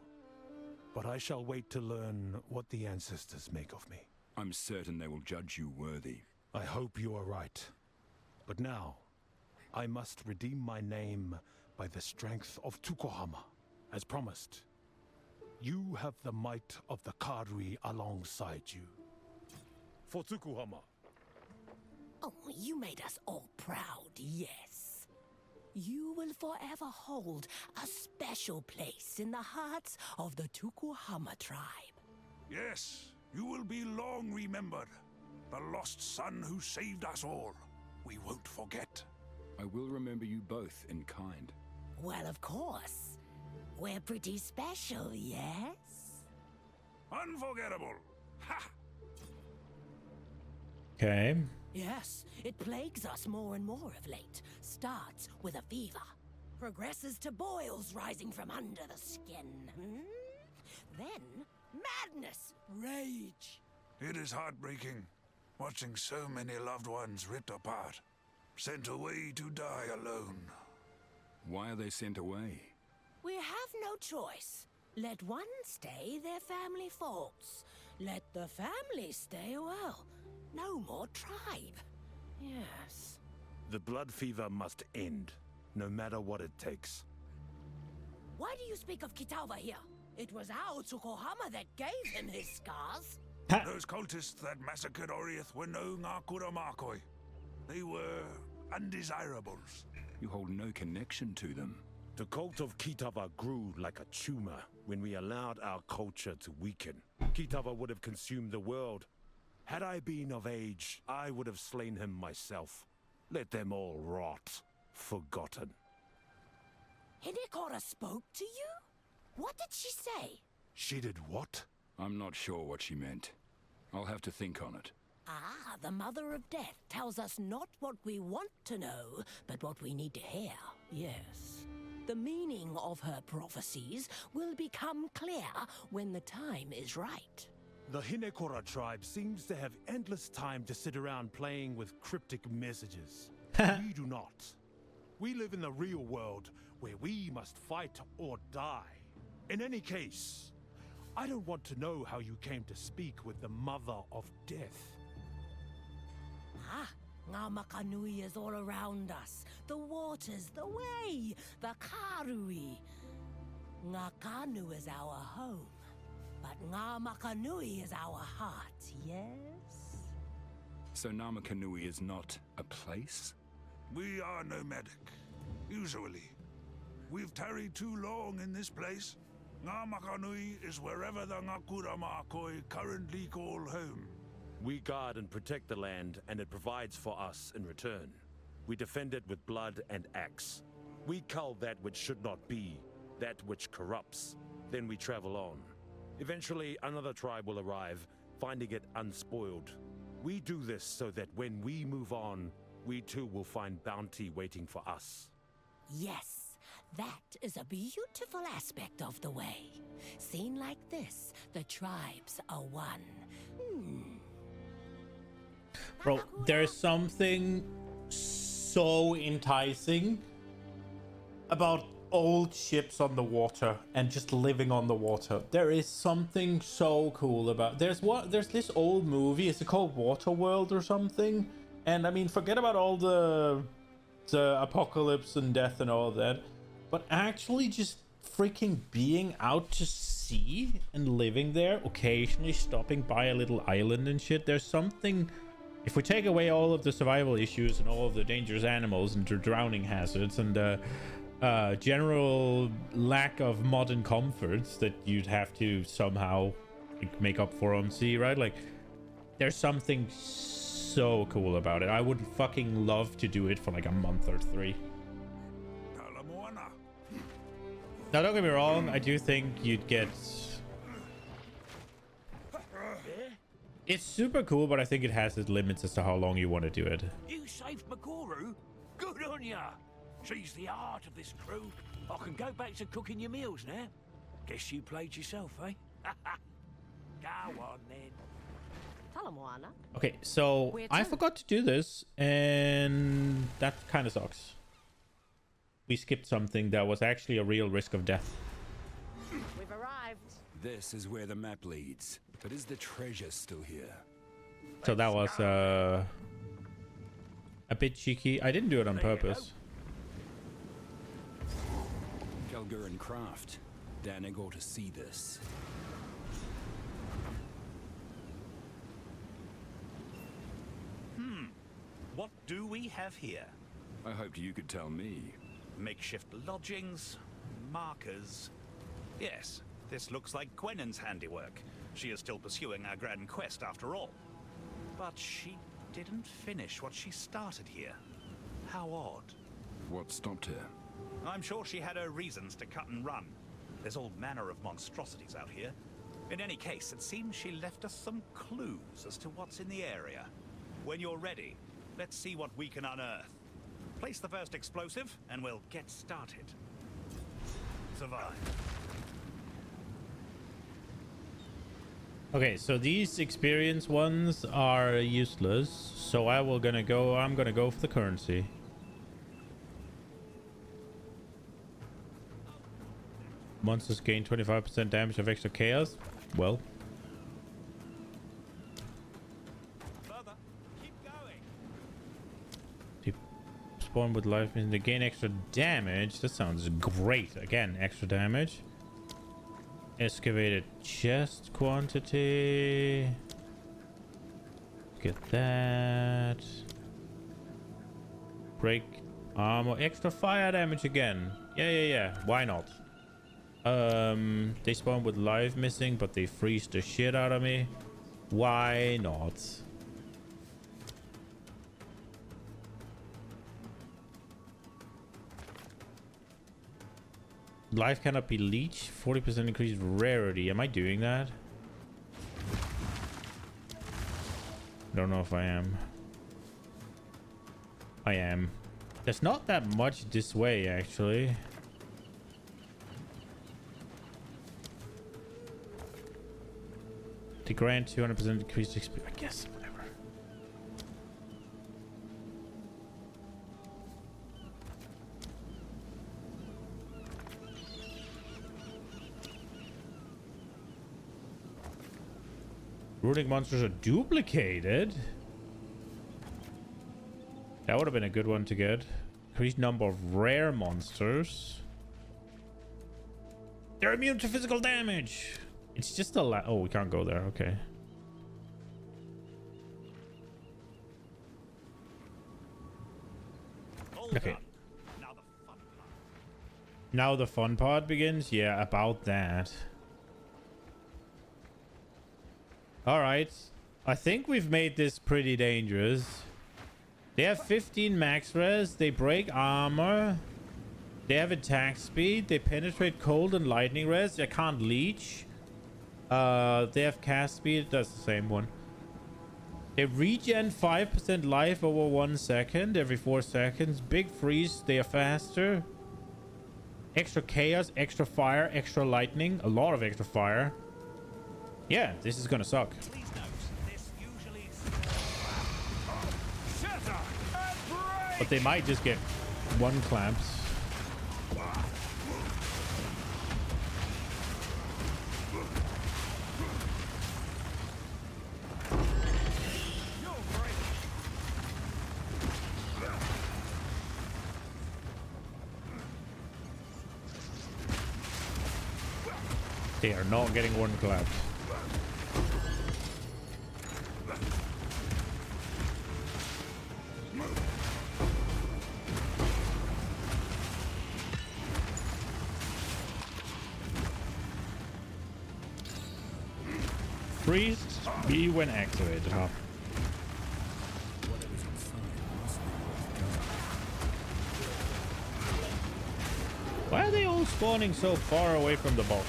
But I shall wait to learn what the ancestors make of me. I'm certain they will judge you worthy. I hope you are right. But now, I must redeem my name by the strength of Tukohama. As promised, you have the might of the Karui alongside you. For Tukohama. Oh, you made us all proud, yes. You will forever hold a special place in the hearts of the Tukohama tribe. Yes, you will be long remembered. The lost son who saved us all. We won't forget. I will remember you both in kind. Well, of course. We're pretty special, yes? Unforgettable. Ha! Okay. Yes, it plagues us more and more of late. Starts with a fever. Progresses to boils rising from under the skin. Then, madness, rage. It is heartbreaking, watching so many loved ones ripped apart, sent away to die alone. Why are they sent away? We have no choice. Let one stay their family faults. Let the family stay, well, no more tribe. Yes. The blood fever must end, no matter what it takes. Why do you speak of Kitauva here? It was our Tukohama that gave him his scars. Those cultists that massacred Oriath were no Ngakura Markoi. They were undesirables. You hold no connection to them. The cult of Kitava grew like a tumor when we allowed our culture to weaken. Kitava would have consumed the world. Had I been of age, I would have slain him myself. Let them all rot, forgotten. Hinekora spoke to you? What did she say? She did what? I'm not sure what she meant. I'll have to think on it. Ah, the Mother of Death tells us not what we want to know, but what we need to hear. Yes. The meaning of her prophecies will become clear when the time is right. The Hinekora tribe seems to have endless time to sit around playing with cryptic messages. We do not. We live in the real world where we must fight or die. In any case, I don't want to know how you came to speak with the Mother of Death. Ah, Ngamakanui is all around us. The waters, the way, the Karui. Ngakanu is our home, but Ngamakanui is our heart, yes? So Namakanui is not a place? We are nomadic, usually. We've tarried too long in this place. Ngamakanui is wherever the Ngakura Markoi currently call home. We guard and protect the land, and it provides for us in return. We defend it with blood and axe. We cull that which should not be, that which corrupts. Then we travel on. Eventually, another tribe will arrive, finding it unspoiled. We do this so that when we move on, we too will find bounty waiting for us. Yes, that is a beautiful aspect of the way. Seen like this, the tribes are one. Bro, there's something so enticing about old ships on the water and just living on the water. There is something so cool about. There's this old movie. Is it called Waterworld or something? And I mean, forget about all the apocalypse and death and all that, but actually just freaking being out to sea and living there, occasionally stopping by a little island and shit. There's something. If we take away all of the survival issues and all of the dangerous animals and the drowning hazards and the general lack of modern comforts that you'd have to somehow make up for on sea, right? Like, there's something so cool about it. I would fucking love to do it for like a month or 3. Now, don't get me wrong. I do think you'd get... It's super cool, but I think it has its limits as to how long you want to do it. You saved Makoru? Good on ya! She's the heart of this crew. I can go back to cooking your meals now. Guess you played yourself, eh? Go on, then. Okay, so I forgot to do this, and that kind of sucks. We skipped something that was actually a real risk of death. We've arrived. This is where the map leads. But is the treasure still here? So that was a bit cheeky. I didn't do it on purpose. Kelger and Kraft. Danig ought to see this. What do we have here? I hoped you could tell me. Makeshift lodgings, markers. Yes, this looks like Gwennon's handiwork. She is still pursuing our grand quest after all. But she didn't finish what she started here. How odd. What stopped her? I'm sure she had her reasons to cut and run. There's all manner of monstrosities out here. In any case, it seems she left us some clues as to what's in the area. When you're ready, let's see what we can unearth. Place the first explosive, and we'll get started. Survive. Okay, so these experience ones are useless. So I'm gonna go for the currency. Monsters gain 25% damage of extra chaos. Well. Further. Keep going. People spawn with life and they gain extra damage. That sounds great. Again, extra damage. Excavated chest quantity. get that. Break armor. Extra fire damage again. Yeah. Why not? They spawn with life missing, but they freeze the shit out of me. Why not? Life cannot be leeched. 40% increased rarity. Am I doing that? Don't know if I am. I am. There's not that much this way, actually. To grant 200% increased experience. I guess, whatever. Runic monsters are duplicated. That would have been a good one to get. Increased number of rare monsters. They're immune to physical damage. It's just a oh, we can't go there. Okay. Okay. Now the fun part begins. Yeah, about that. All right. I think we've made this pretty dangerous. They have 15 max res. They break armor. They have attack speed. They penetrate cold and lightning res. They can't leech. They have cast speed. That's the same one. They regen 5% life over 1 second every 4 seconds. Big freeze. They are faster. Extra chaos, extra fire, extra lightning. A lot of extra fire. Yeah, this is gonna suck. But they might just get one clamps. They are not getting one clamp. Freeze B when activated, huh? Why are they all spawning so far away from the box?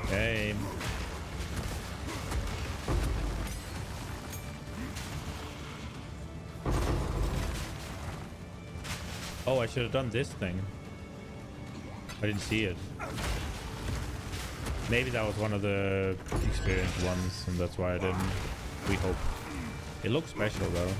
Hey. Oh, I should have done this thing. I didn't see it. Maybe that was one of the experienced ones, and that's why I didn't. We hope. It looks special, though.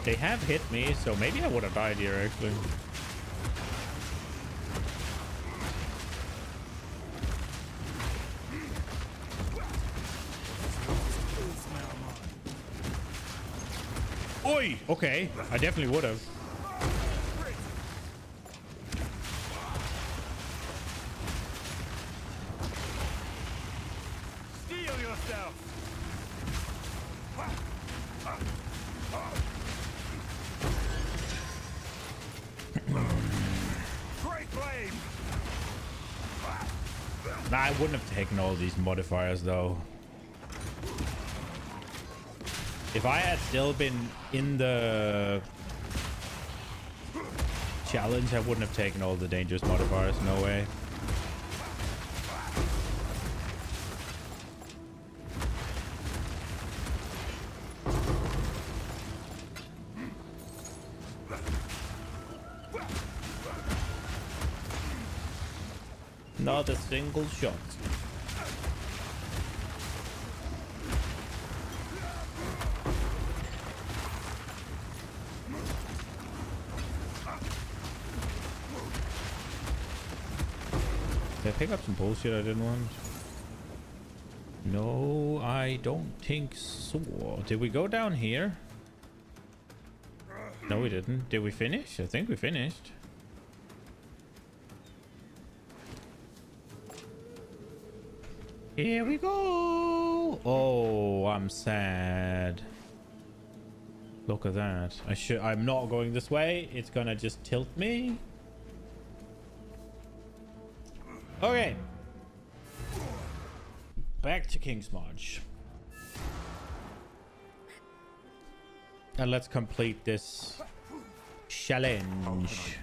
They have hit me, so maybe I would have died here, actually. Oi! Okay, I definitely would have. Steel yourself! Nah, I wouldn't have taken all these modifiers though. If I had still been in the challenge, I wouldn't have taken all the dangerous modifiers. No way. Not a single shot. Did I pick up some bullshit I didn't want? No, I don't think so. Did we go down here? No, we didn't. Did we finish? I think we finished. Here we go. Oh, I'm sad. Look at that. I'm not going this way. It's gonna just tilt me. Okay. Back to King's March. And let's complete this challenge.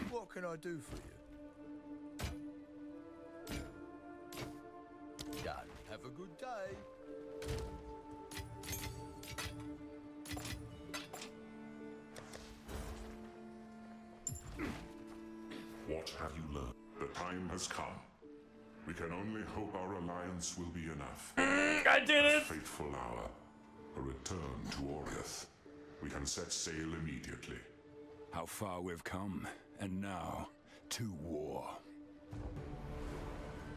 What can I do for you? Done. Have a good day. What have you learned? The time has come. We can only hope our alliance will be enough. I did it! A fateful hour. A return to Oriath. We can set sail immediately. How far we've come, and now to war.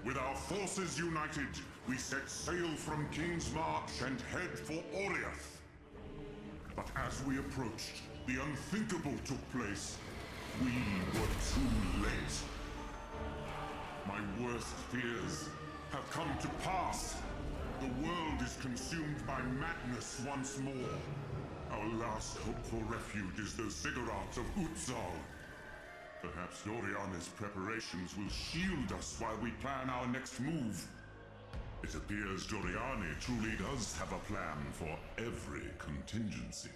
With our forces united, we set sail from King's March and head for Oriath. But as we approached, the unthinkable took place. We were too late. My worst fears have come to pass. The world is consumed by madness once more. Our last hope for refuge is the ziggurats of Exile. Perhaps Doriana's preparations will shield us while we plan our next move. It appears Doriani truly does have a plan for every contingency.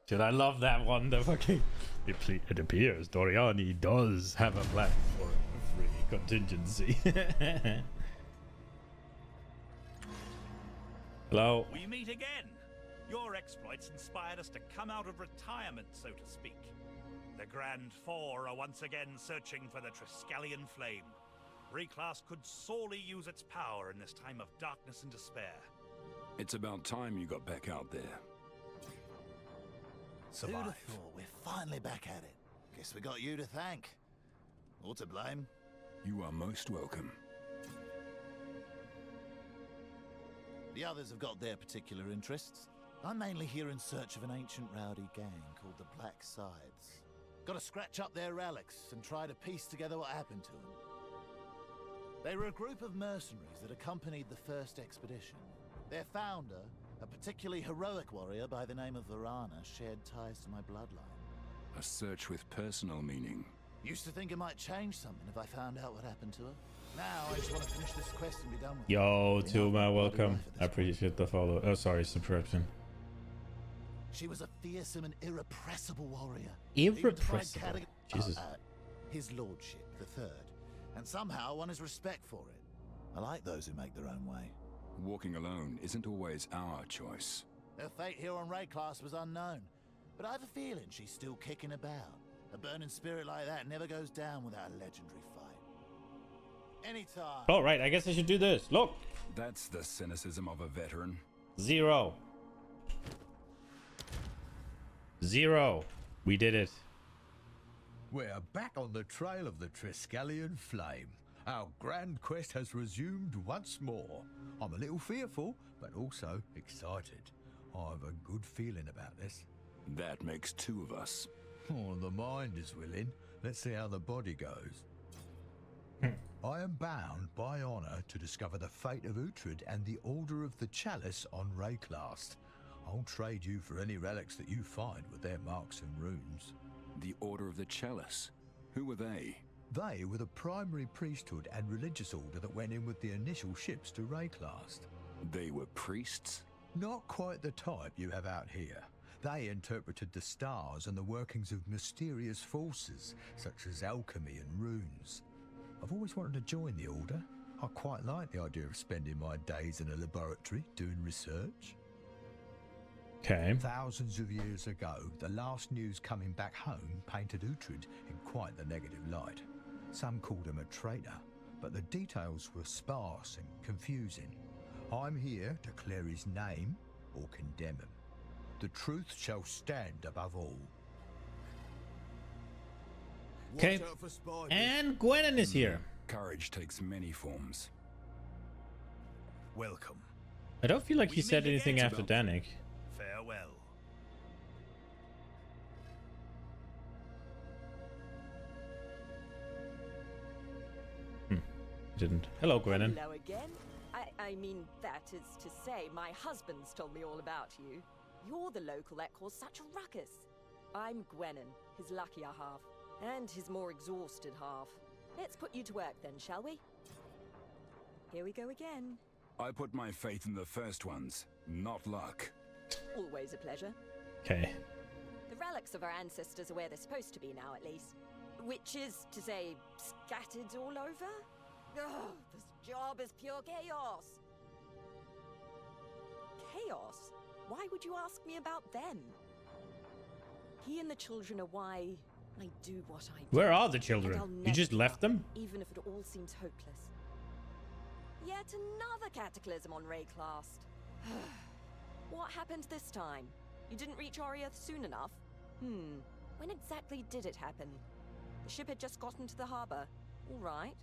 Dude, I love that one. The fucking... It appears Doriani does have a plan for every contingency. Hello. We meet again. Your exploits inspired us to come out of retirement, so to speak. The Grand Four are once again searching for the Triskelion flame. Reclass could sorely use its power in this time of darkness and despair. It's about time you got back out there. Who'd have thought we're finally back at it? Guess we got you to thank. Or to blame. You are most welcome. The others have got their particular interests. I'm mainly here in search of an ancient rowdy gang called the Black Sides. Got to scratch up their relics and try to piece together what happened to them. They were a group of mercenaries that accompanied the first expedition. Their founder, a particularly heroic warrior by the name of Varana, shared ties to my bloodline. A search with personal meaning. Used to think it might change something if I found out what happened to her. Now I just want to finish this quest and be done with it. Yo, Tuma, welcome. I appreciate the follow. Oh, sorry, subscription. She was a fearsome and irrepressible warrior. Irrepressible? Jesus. His lordship, the third. And somehow won his respect for it. I like those who make their own way. Walking alone isn't always our choice. Her fate here on Rayclass was unknown. But I have a feeling she's still kicking about. A burning spirit like that never goes down without a legendary fight. Anytime. All right, I guess I should do this. Look. That's the cynicism of a veteran. 0. 0. We did it. We're back on the trail of the Triskelion flame. Our grand quest has resumed once more. I'm a little fearful, but also excited. I have a good feeling about this. That makes 2 of us. Oh, the mind is willing. Let's see how the body goes. I am bound by honor to discover the fate of Uhtred and the Order of the Chalice on Rayclast. I'll trade you for any relics that you find with their marks and runes. The Order of the Chalice? Who were they? They were the primary priesthood and religious order that went in with the initial ships to Rayclast. They were priests? Not quite the type you have out here. They interpreted the stars and the workings of mysterious forces, such as alchemy and runes. I've always wanted to join the Order. I quite like the idea of spending my days in a laboratory doing research. Okay. Thousands of years ago, the last news coming back home painted Uhtred in quite the negative light. Some called him a traitor, but the details were sparse and confusing. I'm here to clear his name or condemn him. The truth shall stand above all. Okay. And Gwenin is here. Courage takes many forms. Welcome. I don't feel like he said anything after Danik. Farewell. Didn't. Hello, Gwenin. Hello again. I mean, that is to say, my husband's told me all about you. You're the local that caused such a ruckus. I'm Gwenin, his luckier half, and his more exhausted half. Let's put you to work then, shall we? Here we go again. I put my faith in the first ones, not luck. Always a pleasure. Okay. The relics of our ancestors are where they're supposed to be now, at least. Which is to say, scattered all over? Ugh, this job is pure chaos. Chaos? Why would you ask me about them? He and the children are why I do what I do. Where are the children? You just left them? Even if it all seems hopeless. Yet another cataclysm on Rayclast. What happened this time? You didn't reach Oriath soon enough? When exactly did it happen? The ship had just gotten to the harbor. All right.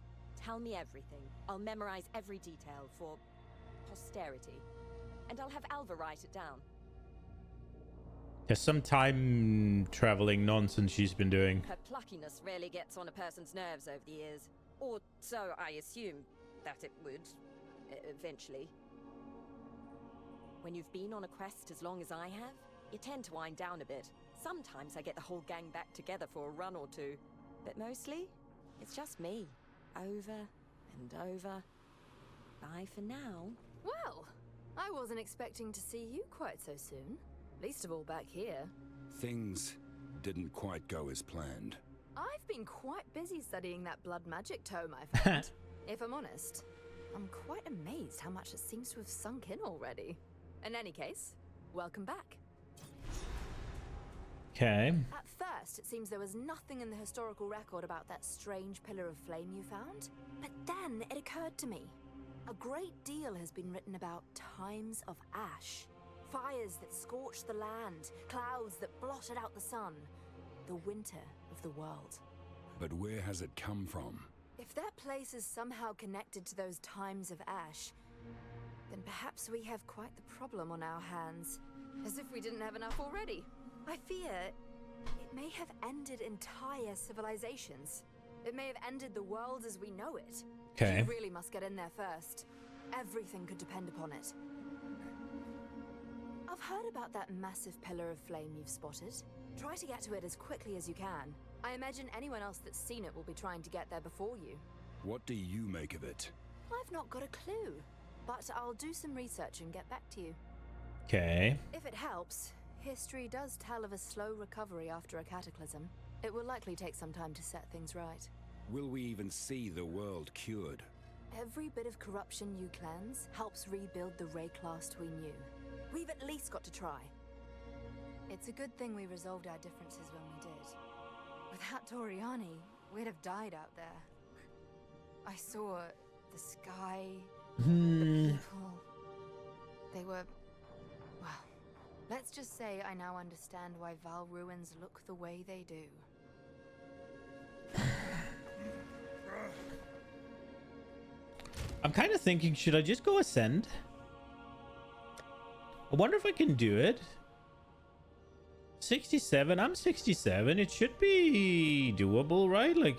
Tell me everything. I'll memorize every detail for posterity. And I'll have Alva write it down. There's some time traveling nonsense she's been doing. Her pluckiness really gets on a person's nerves over the years. Or so I assume that it would, eventually. When you've been on a quest as long as I have, you tend to wind down a bit. Sometimes I get the whole gang back together for a run or two. But mostly, it's just me. Over and over. Bye for now. Well, I wasn't expecting to see you quite so soon. Least of all back here. Things didn't quite go as planned. I've been quite busy studying that blood magic tome I found. If I'm honest, I'm quite amazed how much it seems to have sunk in already. In any case, welcome back. Okay. At first, it seems there was nothing in the historical record about that strange pillar of flame you found. But then it occurred to me. A great deal has been written about times of ash. Fires that scorched the land, clouds that blotted out the sun. The winter of the world. But where has it come from? If that place is somehow connected to those times of ash, then perhaps we have quite the problem on our hands. As if we didn't have enough already. I fear it may have ended entire civilizations. It may have ended the world as we know it. Okay. You really must get in there first. Everything could depend upon it. I've heard about that massive pillar of flame you've spotted. Try to get to it as quickly as you can. I imagine anyone else that's seen it will be trying to get there before you. What do you make of it? I've not got a clue, but I'll do some research and get back to you. Okay. If it helps, history does tell of a slow recovery after a cataclysm. It will likely take some time to set things right. Will we even see the world cured? Every bit of corruption you cleanse helps rebuild the Rayclast we knew. We've at least got to try. It's a good thing we resolved our differences when we did. Without Toriani, we'd have died out there. I saw the sky, the people. They were... well, let's just say I now understand why Val ruins look the way they do. I'm kind of thinking, should I just go ascend? I wonder if I can do it. 67. I'm 67. It should be doable, right? Like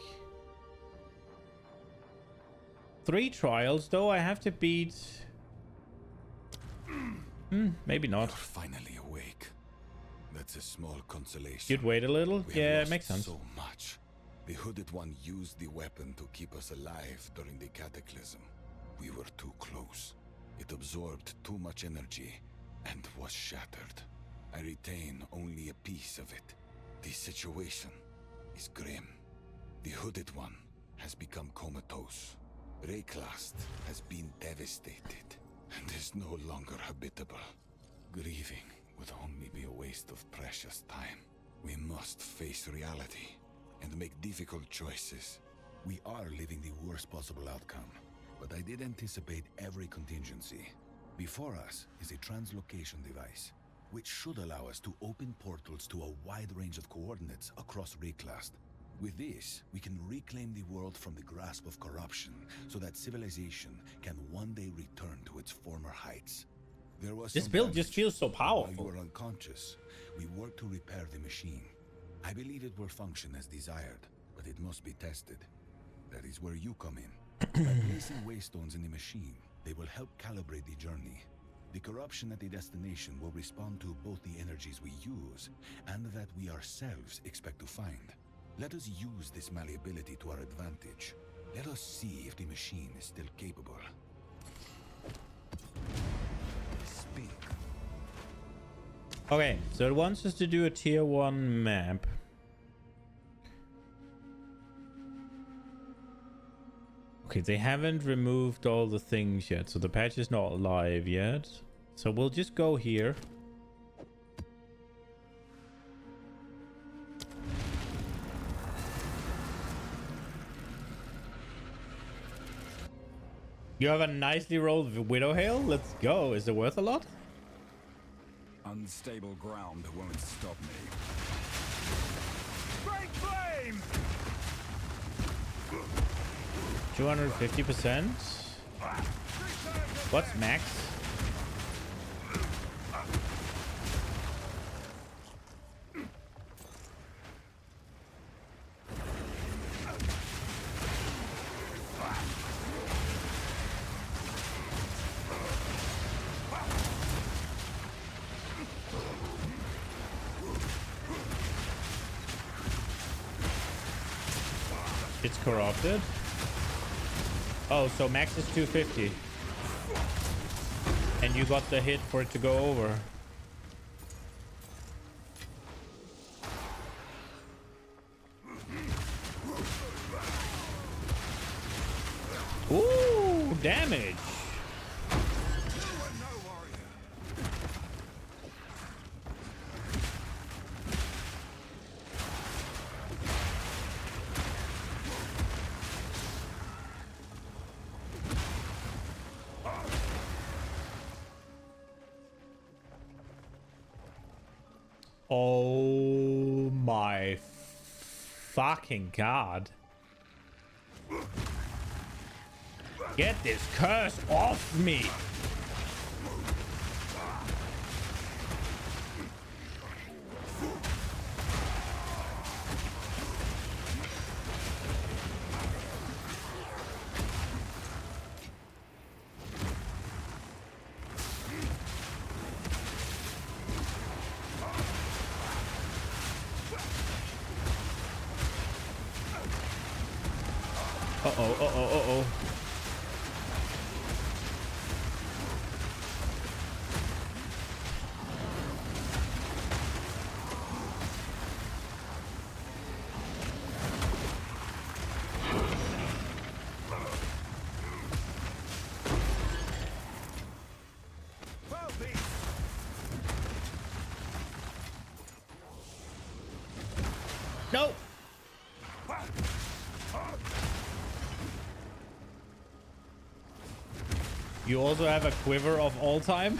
3 trials, though. I have to beat. Maybe not. You're finally awake. That's a small consolation. You'd wait a little. Yeah, it makes sense. So much. The Hooded One used the weapon to keep us alive during the cataclysm. We were too close. It absorbed too much energy and was shattered. I retain only a piece of it. The situation is grim. The Hooded One has become comatose. Rayclast has been devastated and is no longer habitable. Grieving would only be a waste of precious time. We must face reality and make difficult choices. We are living the worst possible outcome, but I did anticipate every contingency. Before us is a translocation device, which should allow us to open portals to a wide range of coordinates across Rayclast. With this, we can reclaim the world from the grasp of corruption so that civilization can one day return to its former heights. There was This build just feels so powerful. While you were unconscious, we worked to repair the machine. I believe it will function as desired, but it must be tested. That is where you come in. By placing waystones in the machine, they will help calibrate the journey. The corruption at the destination will respond to both the energies we use and that we ourselves expect to find. Let us use this malleability to our advantage. Let us see if the machine is still capable. Speak. Okay, so it wants us to do a tier 1 map. Okay, they haven't removed all the things yet, so the patch is not live yet. So we'll just go here. You have a nicely rolled Widow Hail? Let's go. Is it worth a lot? Unstable ground won't stop me. Great flame! 250%. What's max? It's corrupted. Oh, so max is 250. And you got the hit for it to go over. Ooh, damage. Oh my fucking god. Get this curse off me. Uh-oh. Nope. You also have a quiver of all time?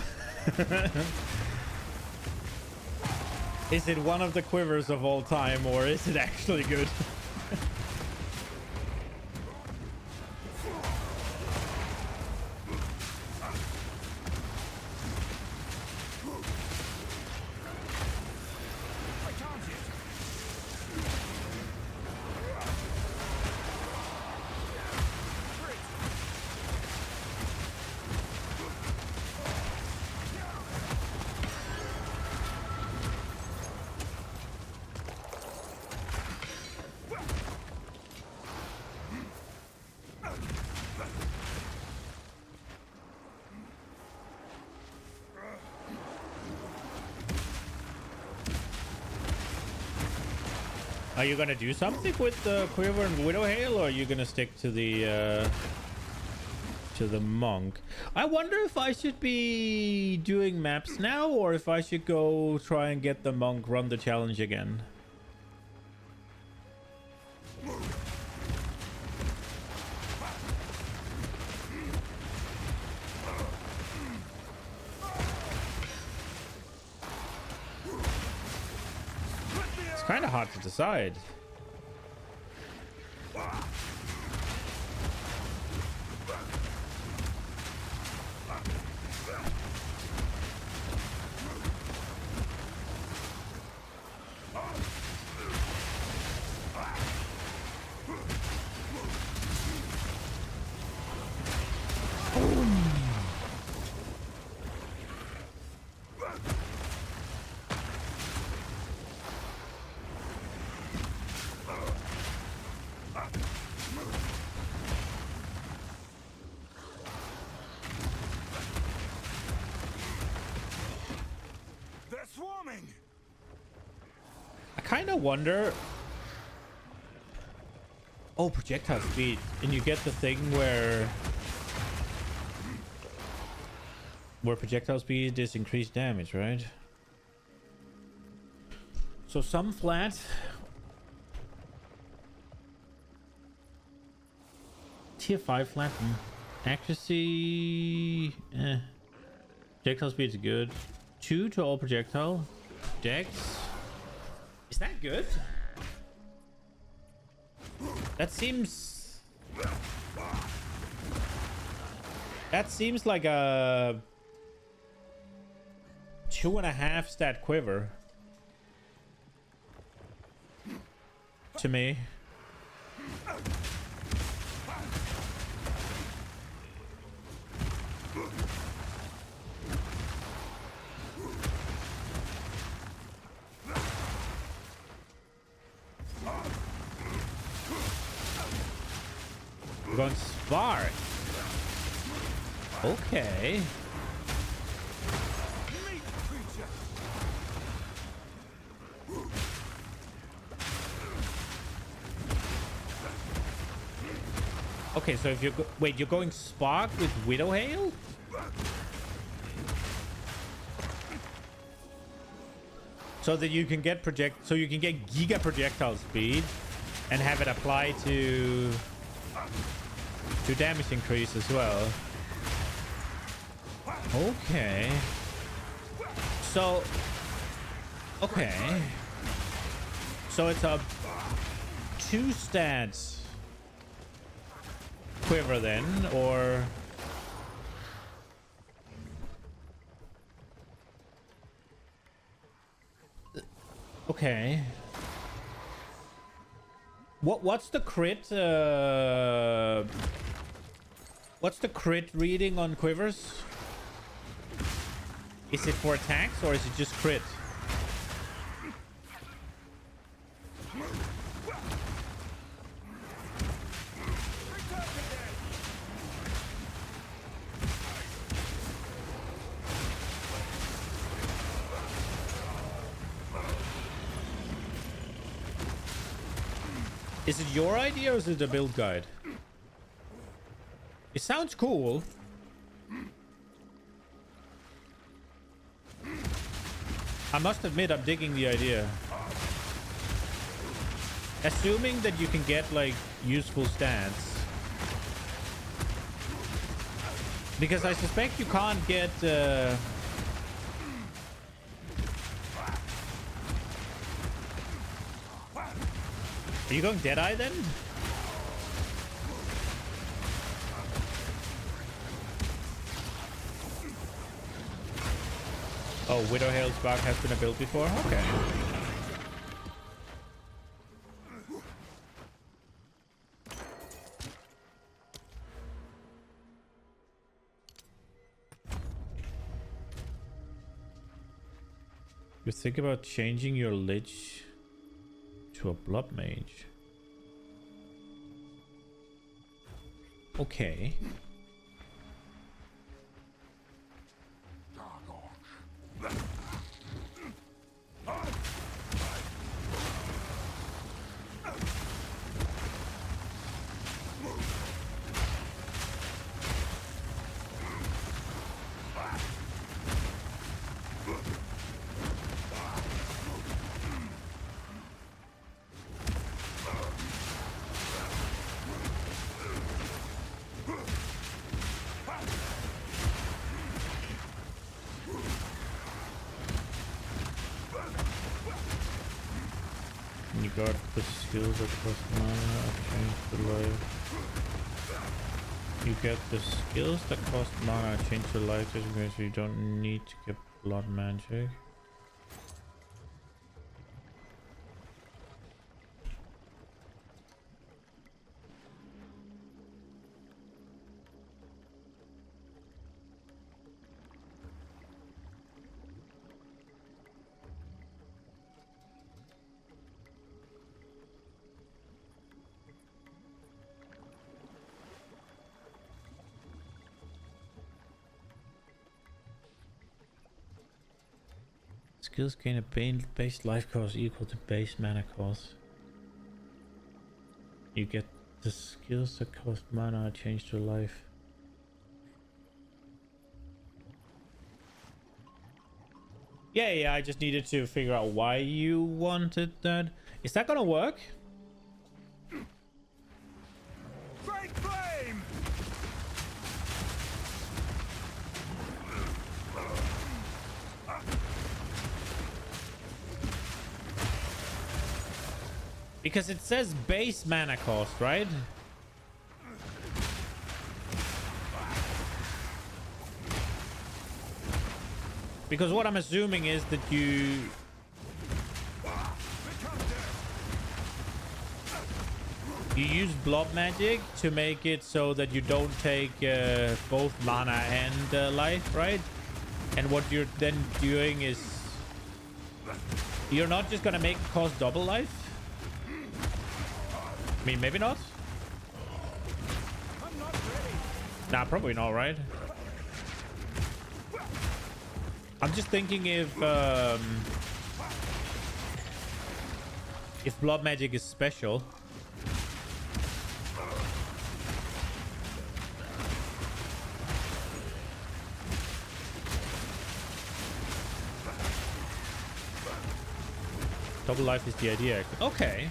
Is it one of the quivers of all time, or is it actually good? Are you gonna do something with the Quiver and Widow Hail, or are you gonna stick to the to the monk. I wonder if I should be doing maps now or if I should go try and get the monk run the challenge again. It's kind of hard to decide. I kind of wonder. Oh, projectile speed, and you get the thing where projectile speed is increased damage, right? So some flat. Tier 5 flat. Accuracy. Projectile speed is good. 2 to all projectile. Dex. Is that good? That seems like a 2.5 stat quiver to me. We're going Spark. Okay. Okay, so if you're wait, you're going Spark with Widow Hail? So that you can get Giga projectile speed and have it apply to damage increase as well. Okay. So okay. So it's a 2 stats quiver then, or okay. What's the crit? What's the crit reading on quivers? Is it for attacks or is it just crit? Is it your idea or is it a build guide? It sounds cool. I must admit, I'm digging the idea. Assuming that you can get, like, useful stats. Because I suspect you can't get... Are you going Deadeye then? Oh, Widow Hail Spark has been a build before? Okay. You think about changing your Lich to a Blood Mage. Okay. you got the skills that cost mana, change the life. You get the skills that cost mana, change your life just because you don't need to get blood magic. Skills gain a base life cost equal to base mana cost. You get the skills that cost mana change to life. Yeah, I just needed to figure out why you wanted that. Is that gonna work? Great flame! Because it says base mana cost, right? Because what I'm assuming is that you use blob magic to make it so that you don't take both mana and life, right? And what you're then doing is you're not just gonna make it cost double life. I mean, maybe not. Nah, probably not, right? I'm just thinking if blood magic is special. Double life is the idea. Okay.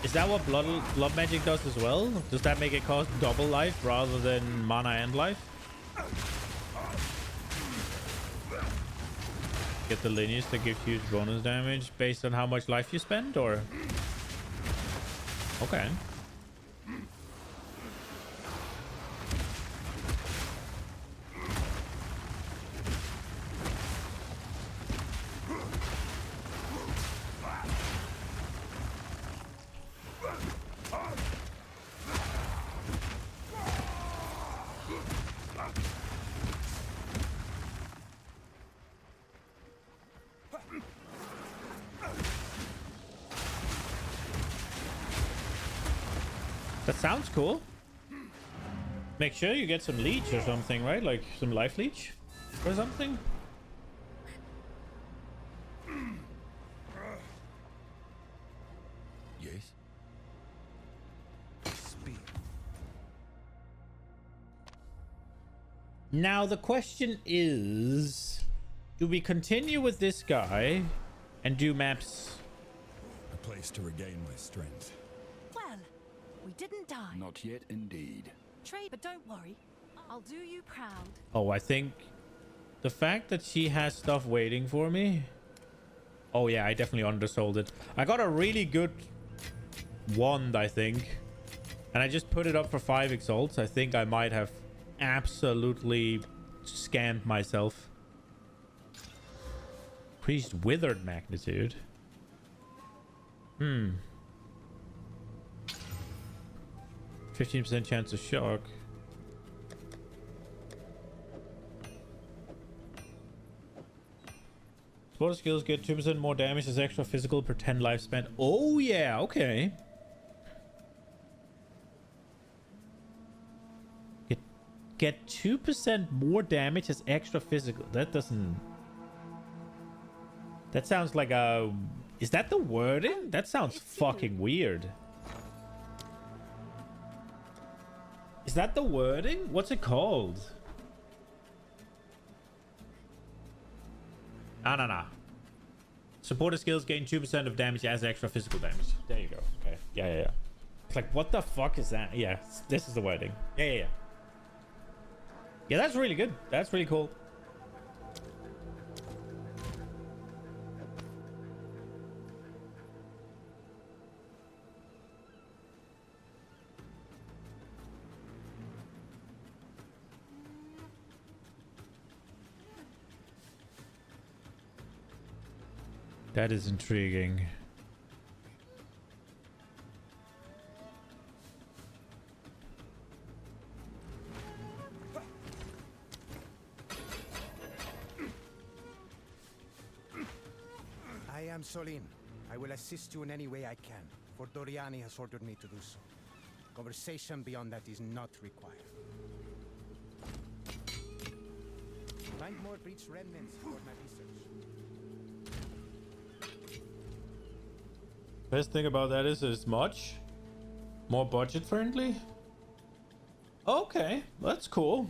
Is that what blood magic does as well? Does that make it cost double life rather than mana and life? Get the lineage that gives huge bonus damage based on how much life you spend, or? Okay. That sounds cool. Make sure you get some leech or something, right? Like some life leech or something. Yes? Speed. Now the question is, do we continue with this guy and do maps? A place to regain my strength. Well, we didn't die. Not yet, indeed. Trey, but don't worry. I'll do you proud. Oh, I think the fact that she has stuff waiting for me. Oh yeah, I definitely undersold it. I got a really good wand, I think. And I just put it up for 5 exalts. I think I might have absolutely scammed myself. Increased withered magnitude. 15% chance of shock. Supporter skills get 2% more damage as extra physical per 10 life spent. Oh yeah, okay. Get 2% more damage as extra physical. That doesn't... That sounds like a... Is that the wording? That sounds fucking weird. Is that the wording? What's it called? No. Supporter skills gain 2% of damage as extra physical damage. There you go. Okay. Yeah. It's like, what the fuck is that? Yeah, this is the wedding. Yeah. Yeah, that's really good. That's really cool. That is intriguing. I am Solin. I will assist you in any way I can, for Doriani has ordered me to do so. Conversation beyond that is not required. Find more breach remnants for my research. Best thing about that is it's much more budget friendly. Okay, that's cool.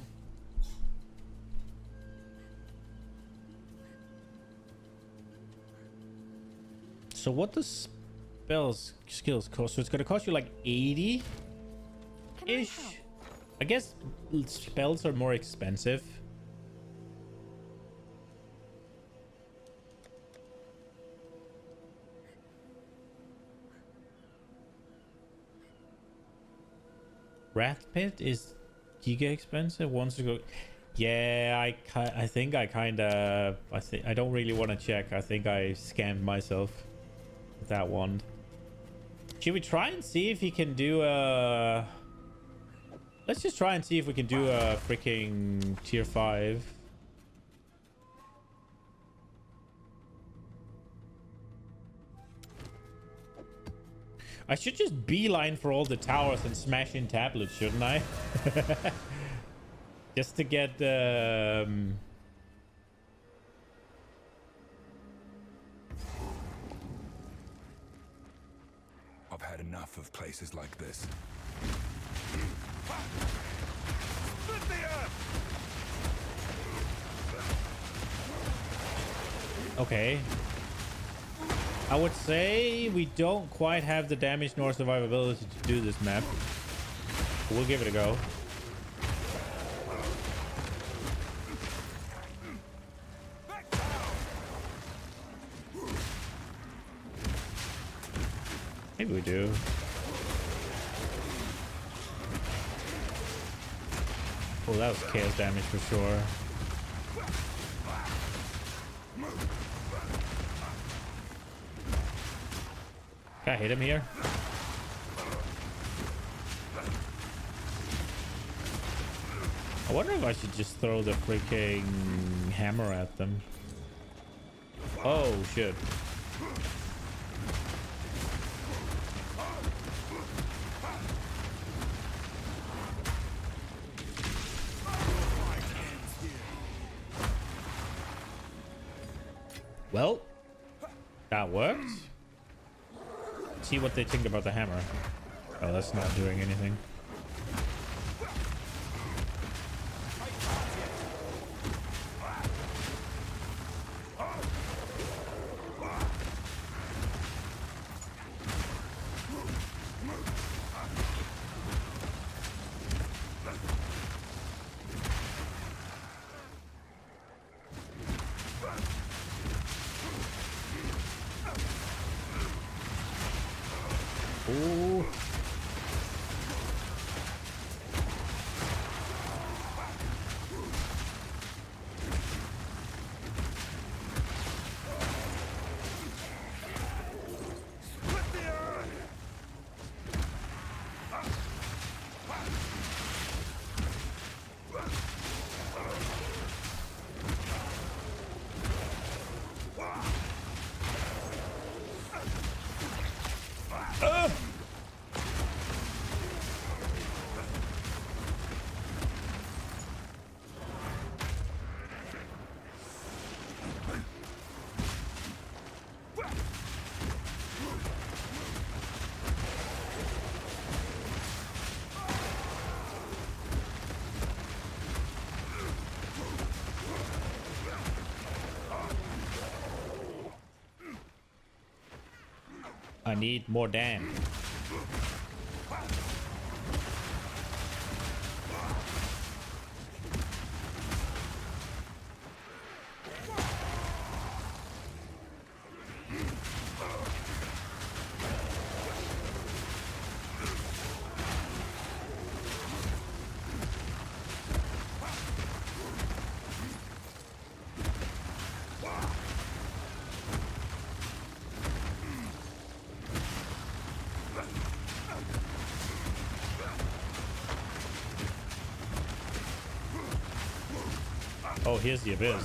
So what does skills cost? So it's gonna cost you like 80 ish. I guess spells are more expensive. Wrath Pit is giga expensive. Once to go, yeah, I think I don't really want to check. I think I scammed myself with that one. Should we try and see if he can do a? Let's just try and see if we can do a freaking tier 5. I should just beeline for all the towers and smash in tablets, shouldn't I? Just to get I've had enough of places like this. Okay. I would say we don't quite have the damage nor survivability to do this map. We'll give it a go. Maybe we do. Oh, that was chaos damage for sure. Can I hit him here? I wonder if I should just throw the freaking hammer at them. Oh, shit. Well, that worked. See what they think about the hammer. Oh, that's not doing anything. Ooh. I need more Dan. Oh, here's the abyss.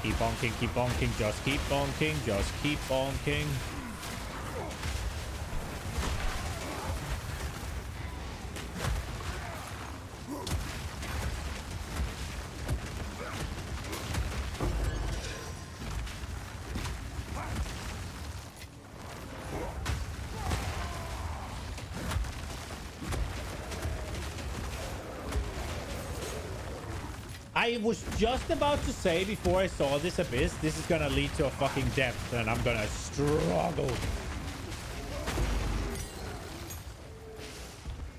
Keep bonking, keep bonking, just keep bonking, just keep bonking. I was just about to say before I saw this abyss, this is gonna lead to a fucking depth and I'm gonna struggle.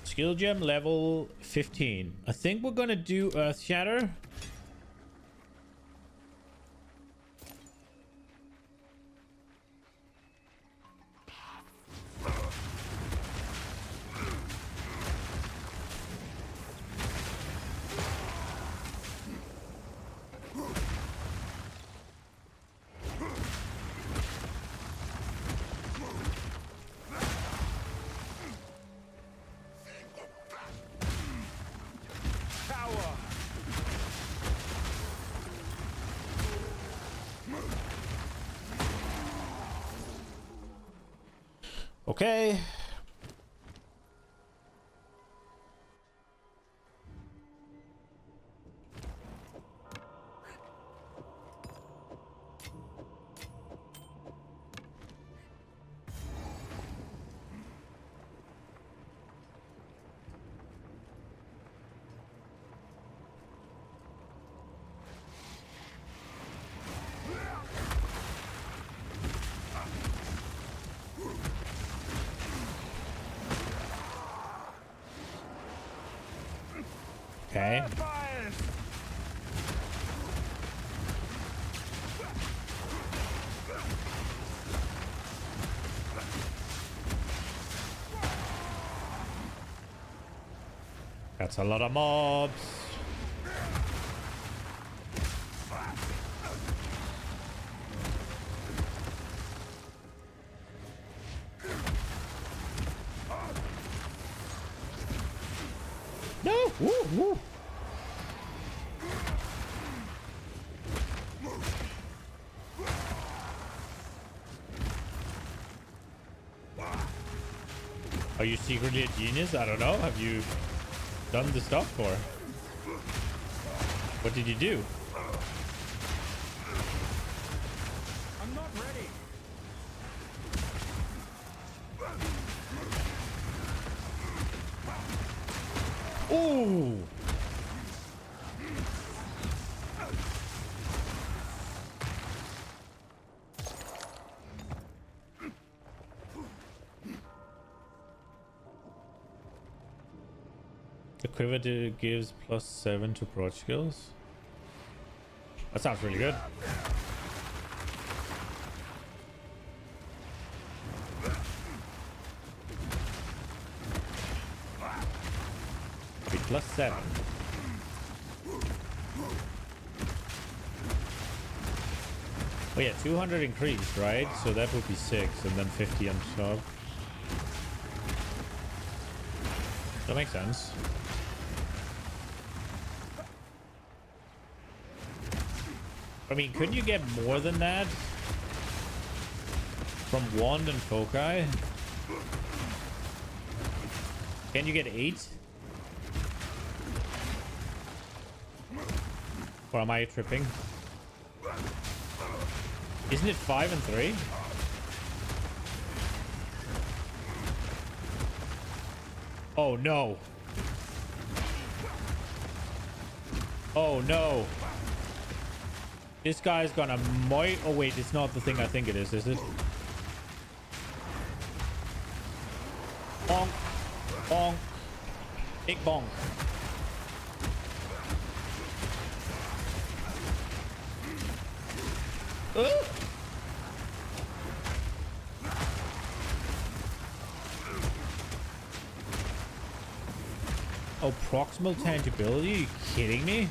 Skill gem level 15. I think we're gonna do Earth Shatter. Okay. Okay. That's a lot of mobs. No! Woo, woo. Are you secretly a genius? I don't know. Have you done the stuff for? What did you do? I'm not ready. Ooh! The quiver gives +7 to approach skills. That sounds really good. Wait, +7. Oh yeah, 200 increased, right? So that would be 6 and then 50 on top. That makes sense. I mean, couldn't you get more than that from wand and foci? Can you get 8? Or am I tripping? Isn't it 5 and 3? Oh no. Oh no. This guy's gonna oh wait, it's not the thing I think it is it? Bonk. Bonk. Big bonk. Oh, proximal tangibility? Are you kidding me?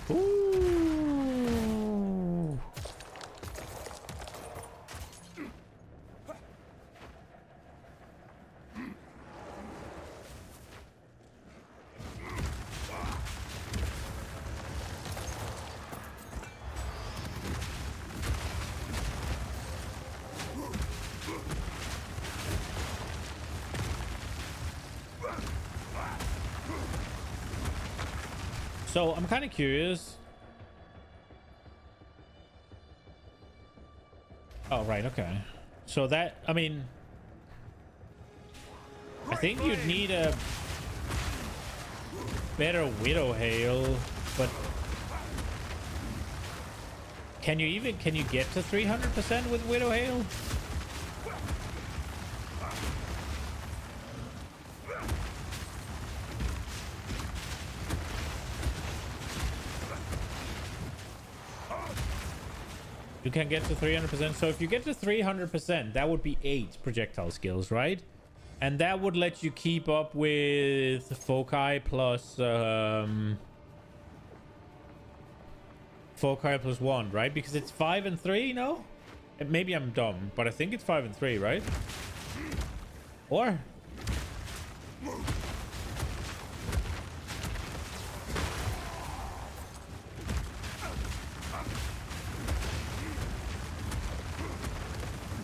Ooh. So I'm kind of curious. Oh, right. Okay. So that, I mean, I think you'd need a better Widow Hail, but can you get to 300% with Widow Hail? You can get to 300%. So if you get to 300%, that would be 8 projectile skills, right? And that would let you keep up with Foci plus Foci plus 1, right? Because it's 5 and 3, no? Maybe I'm dumb, but I think it's 5 and 3, right? Or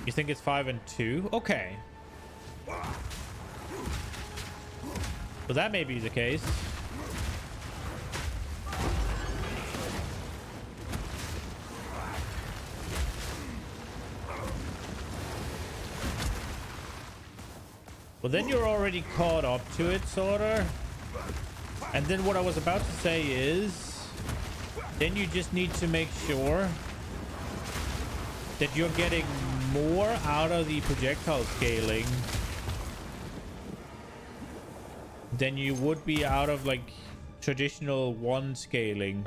you think it's 5 and 2? Okay. So that may be the case. Well, then you're already caught up to it, sorta. And then what I was about to say is, then you just need to make sure that you're getting more out of the projectile scaling than you would be out of like traditional 1 scaling.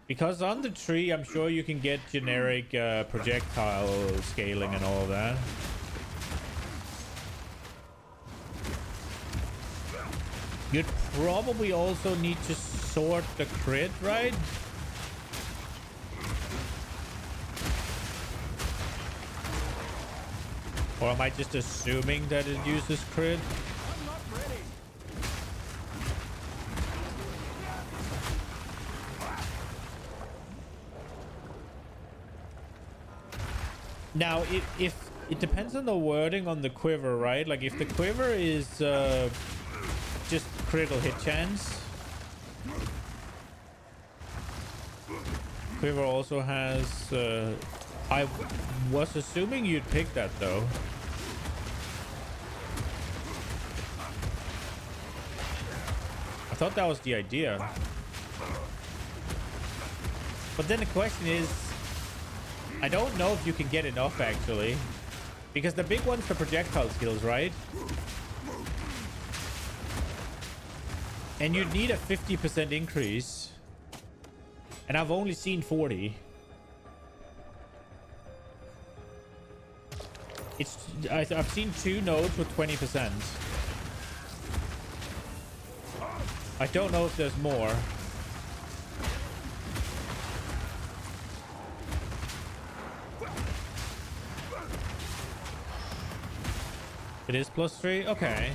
Because on the tree, I'm sure you can get generic projectile scaling and all that. You'd probably also need to sort the crit, right? Or am I just assuming that it uses crit? I'm not ready. Now, if it depends on the wording on the quiver, right? Like if the quiver is just critical hit chance. Quiver also has I was assuming you'd pick that though. I thought that was the idea. But then the question is, I don't know if you can get enough actually. Because the big one's the projectile skills, right? And you'd need a 50% increase. And I've only seen 40. I've seen 2 nodes with 20%. I don't know if there's more. It is +3? Okay.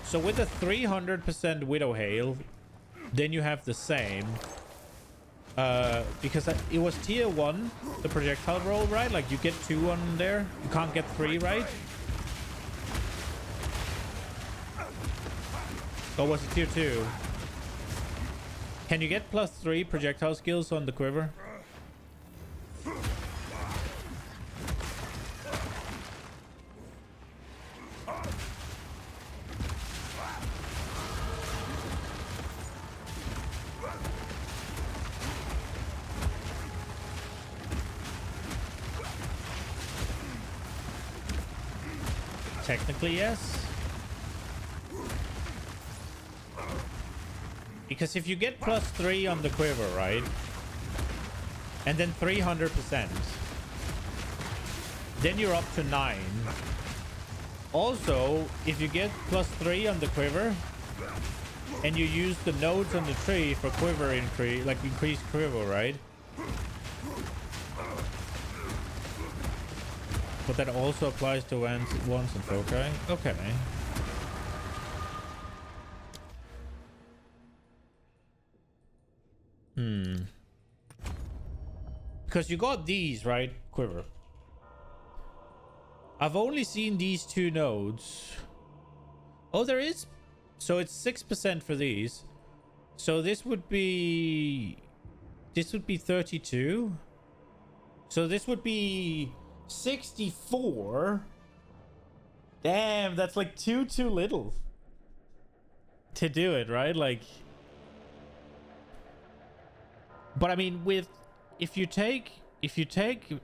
So with a 300% Widow Hail, then you have the same. Because it was tier 1, the projectile roll, right? Like you get 2 on there. You can't get 3, right? Or was it tier 2? Can you get +3 projectile skills on the quiver? technically yes. Because if you get +3 on the quiver, right? And then 300%. Then you're up to 9. Also, if you get +3 on the quiver, and you use the nodes on the tree for quiver increase, like increased quiver, right? But that also applies to wands and foci. Okay. Because you got these, right? Quiver. I've only seen these 2 nodes. Oh, there is. So it's 6% for these. So this would be 32. So this would be 64. Damn, that's like too little to do it, right? Like, but I mean, if you take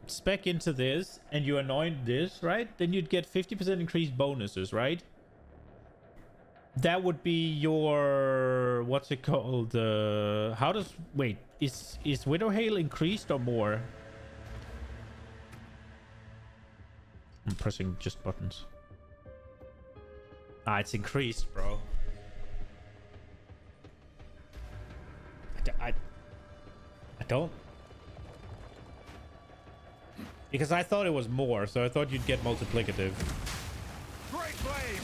spec into this and you anoint this, right? Then you'd get 50% increased bonuses, right? That would be your, what's it called? How does, wait, is Widowhail increased or more? I'm pressing just buttons. Ah, it's increased, bro. I don't. Because I thought it was more, so I thought you'd get multiplicative. Great flame!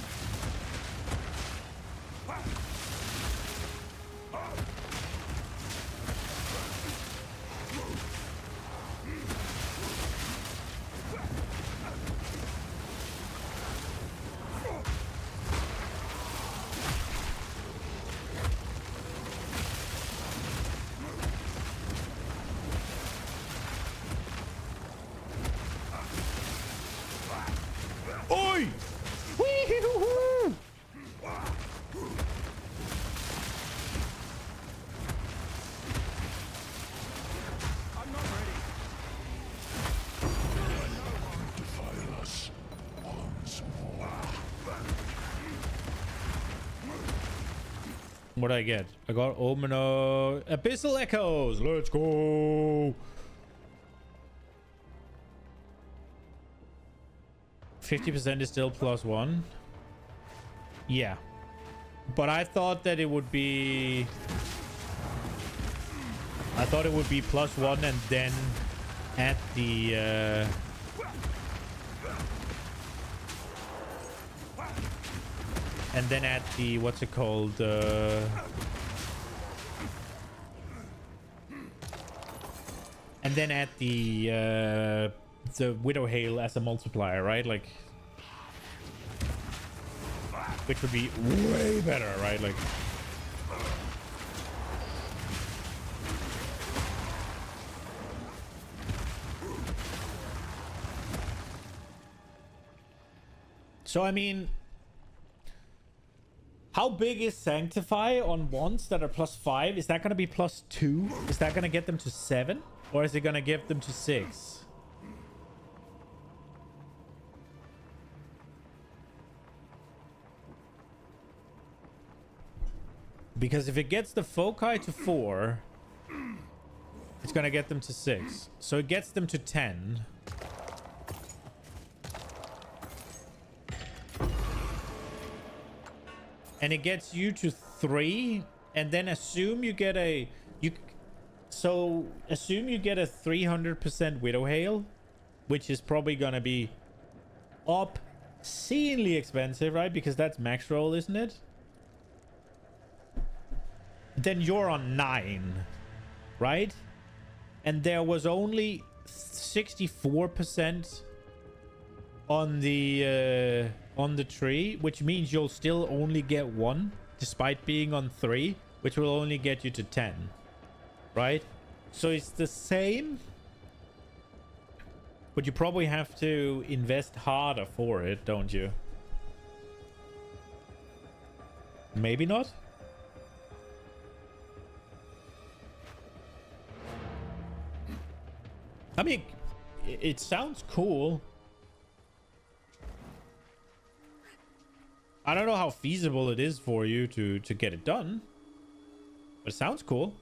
Oi! Wee-hoo-hoo! I'm not ready. Defile us once more. What'd I get? I got Omino Abyssal Echoes. Let's go. 50% is still +1. Yeah. But I thought that it would be... I thought it would be +1 and then at the... and then at the... What's it called? And then at the Widowhail as a multiplier, right? Like, which would be way better, right? Like, so I mean, how big is Sanctify on wands that are +5? Is that going to be +2? Is that going to get them to 7? Or is it going to give them to 6? Because if it gets the foci to 4, it's going to get them to 6. So it gets them to 10. And it gets you to 3. And then assume you get a... So assume you get a 300% Widowhail, which is probably going to be obscenely expensive, right? Because that's max roll, isn't it? Then you're on 9, right? And there was only 64% on the tree, which means you'll still only get 1 despite being on 3, which will only get you to 10, right? So it's the same, but you probably have to invest harder for it, don't you? Maybe not. I mean, it sounds cool. I don't know how feasible it is for you to get it done, but it sounds cool.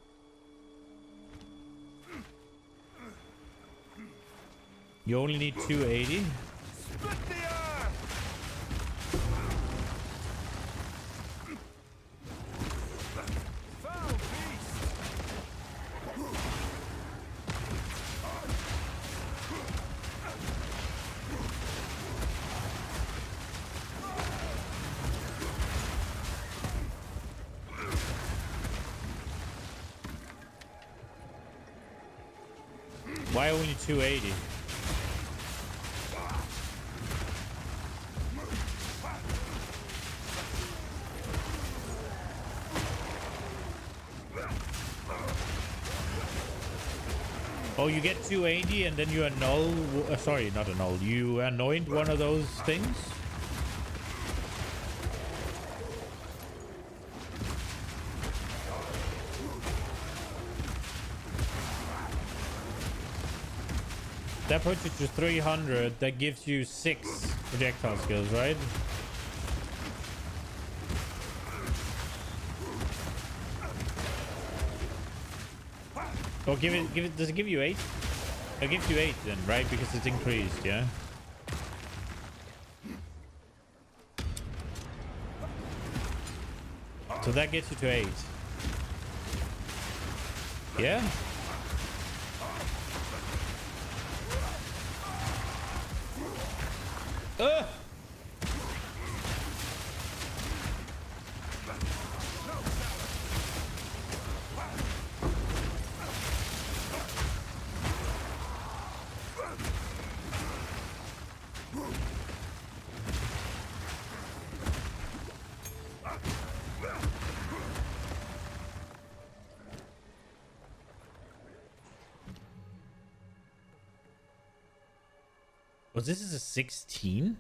You only need 280. Why only 280? Oh, you get 280 and then you annul... sorry, not annul. You anoint one of those things? That puts you to 300. That gives you 6 projectile skills, right? Oh, give it. Does it give you 8? It gives you 8 then, right? Because it's increased, yeah. So that gets you to 8. Yeah. Was this is a 16?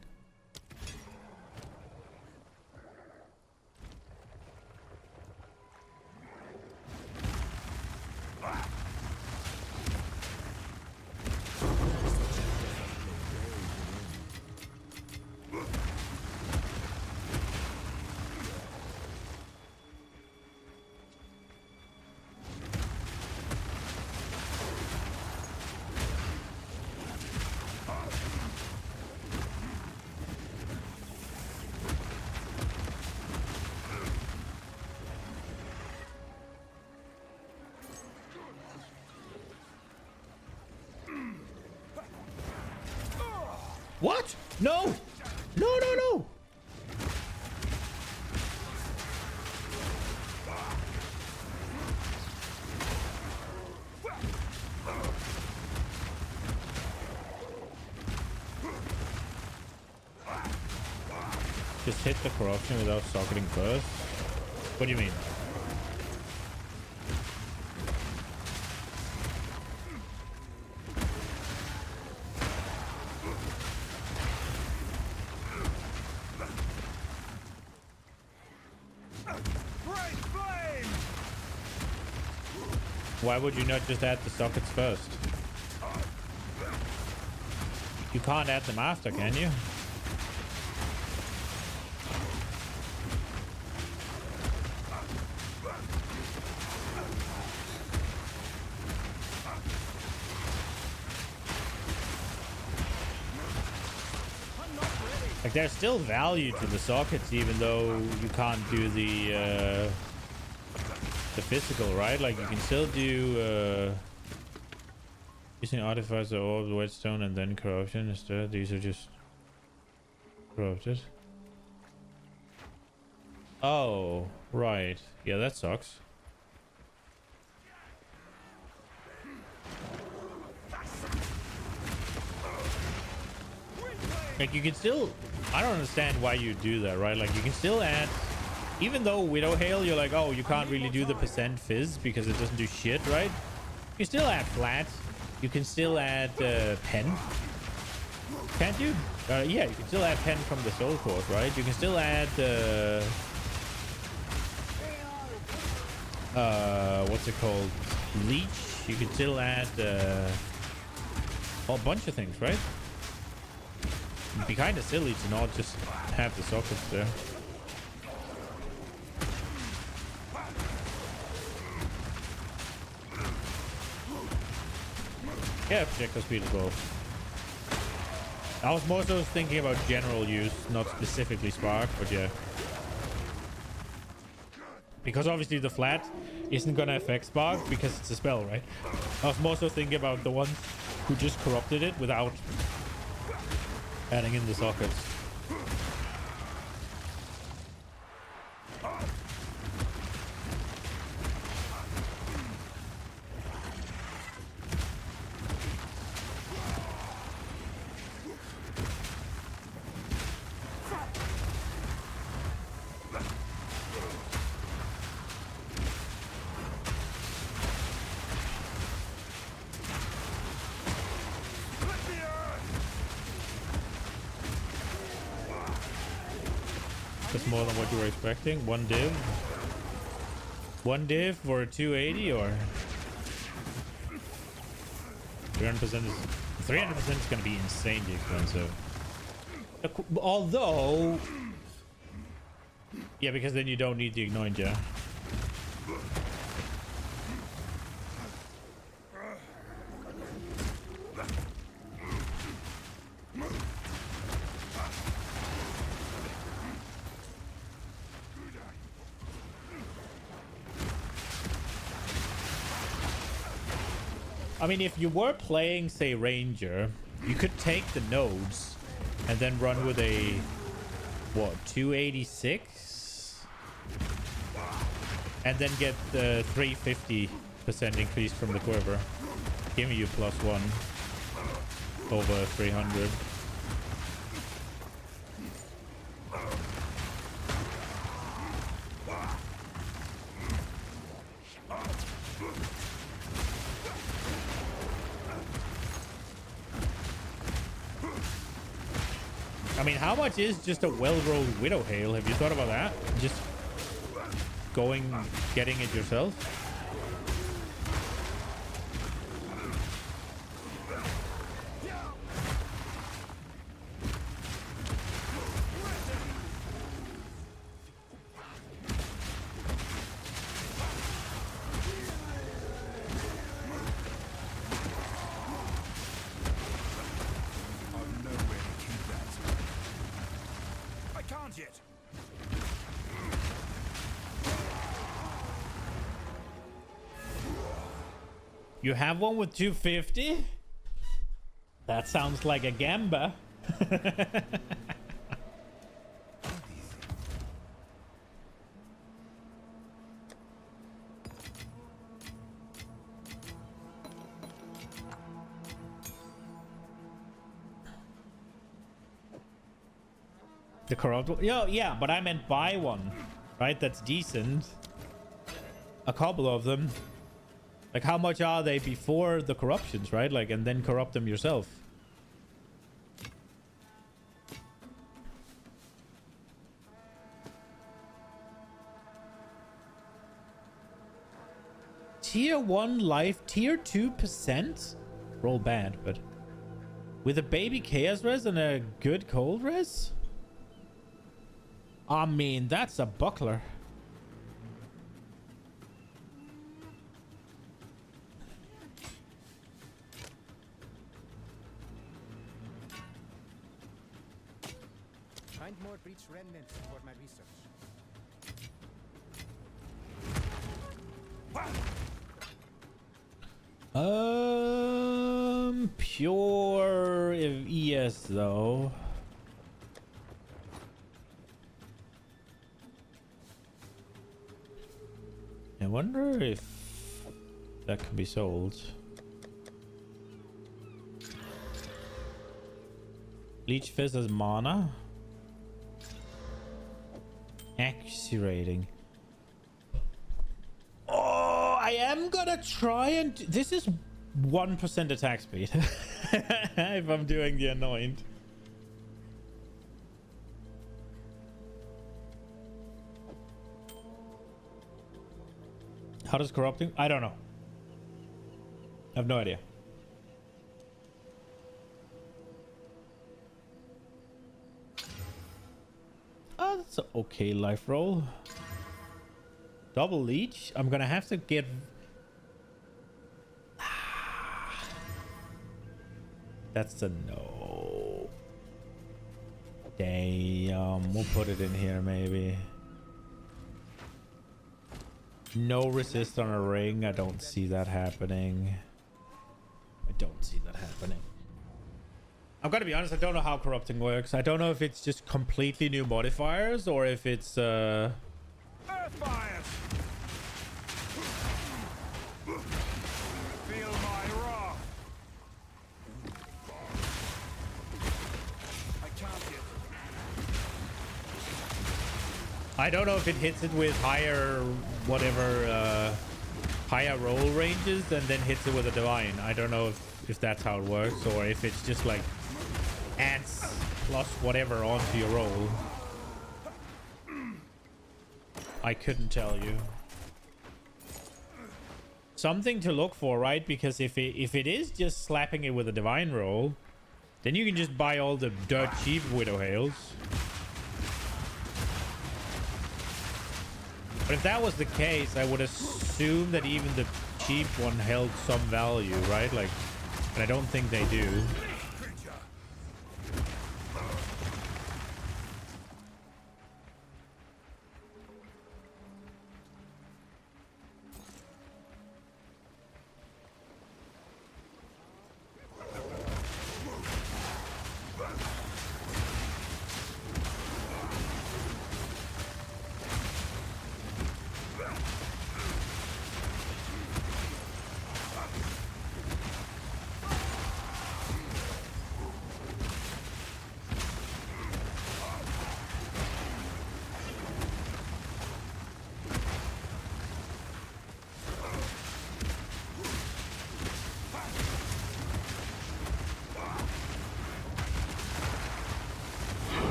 What? No! No, no, no! Just hit the corruption without socketing first? What do you mean? Why would you not just add the sockets first? You can't add them after, can you? Like, there's still value to the sockets, even though you can't do the physical, right? Like, you can still do using artifacts of orbs, whetstone, and then corruption instead. These are just corrupted. Oh, right. Yeah, that sucks. Like, you can still... I don't understand why you do that, right? Like, you can still add... Even though Widow Hail, you're like, oh, you can't really do the percent fizz because it doesn't do shit, right? You can still add flat. You can still add pen. Can't you? Yeah, you can still add pen from the soul course, right? You can still add what's it called? Leech. You can still add a bunch of things, right? It'd be kind of silly to not just have the sockets there. Yeah, projectile speed as well. I was more so thinking about general use, not specifically Spark, but yeah. Because obviously the flat isn't gonna affect Spark because it's a spell, right? I was more so thinking about the ones who just corrupted it without adding in the sockets. That's more than what you were expecting. One div? One div for 280 or 300% is 300% is going to be insanely expensive. Although, yeah, because then you don't need the Ignoint, yeah. I mean, if you were playing, say, Ranger, you could take the nodes and then run with a, what, 286? And then get the 350% increase from the quiver. Giving you +1 over 300. I mean, how much is just a well-rolled Widow Hail? Have you thought about that? Just getting it yourself? You have one with 250? That sounds like a gamba. The corrupt one? Yeah, but I meant buy one, right? That's decent. A couple of them. Like, how much are they before the corruptions, right? Like, and then corrupt them yourself. Tier 1 life, tier 2%? Roll bad, but... with a baby chaos res and a good cold res? I mean, that's a buckler. Find more breach remnants for my research. Pure ES though. I wonder if that can be sold. Leech Fizz as mana. Accuracy rating. Oh, I am gonna try and... this is 1% attack speed. If I'm doing the Anoint. How does corrupting? I don't know. I have no idea. Oh, that's an okay life roll. Double leech. I'm gonna have to get... That's a no. Damn, we'll put it in here maybe. No resist on a ring. I don't see that happening. I don't see that happening. I've got to be honest, I don't know how corrupting works. I don't know if it's just completely new modifiers or if it's Earth fires! Feel my wrath! I can't hit. I don't know if it hits it with higher whatever higher roll ranges and then hits it with a divine. I don't know if that's how it works or if it's just like adds plus whatever onto your roll. I couldn't tell you. Something to look for, right? Because if it is just slapping it with a divine roll, then you can just buy all the dirt cheap Widow Hails. But if that was the case, I would assume that even the cheap one held some value, right? Like, and I don't think they do.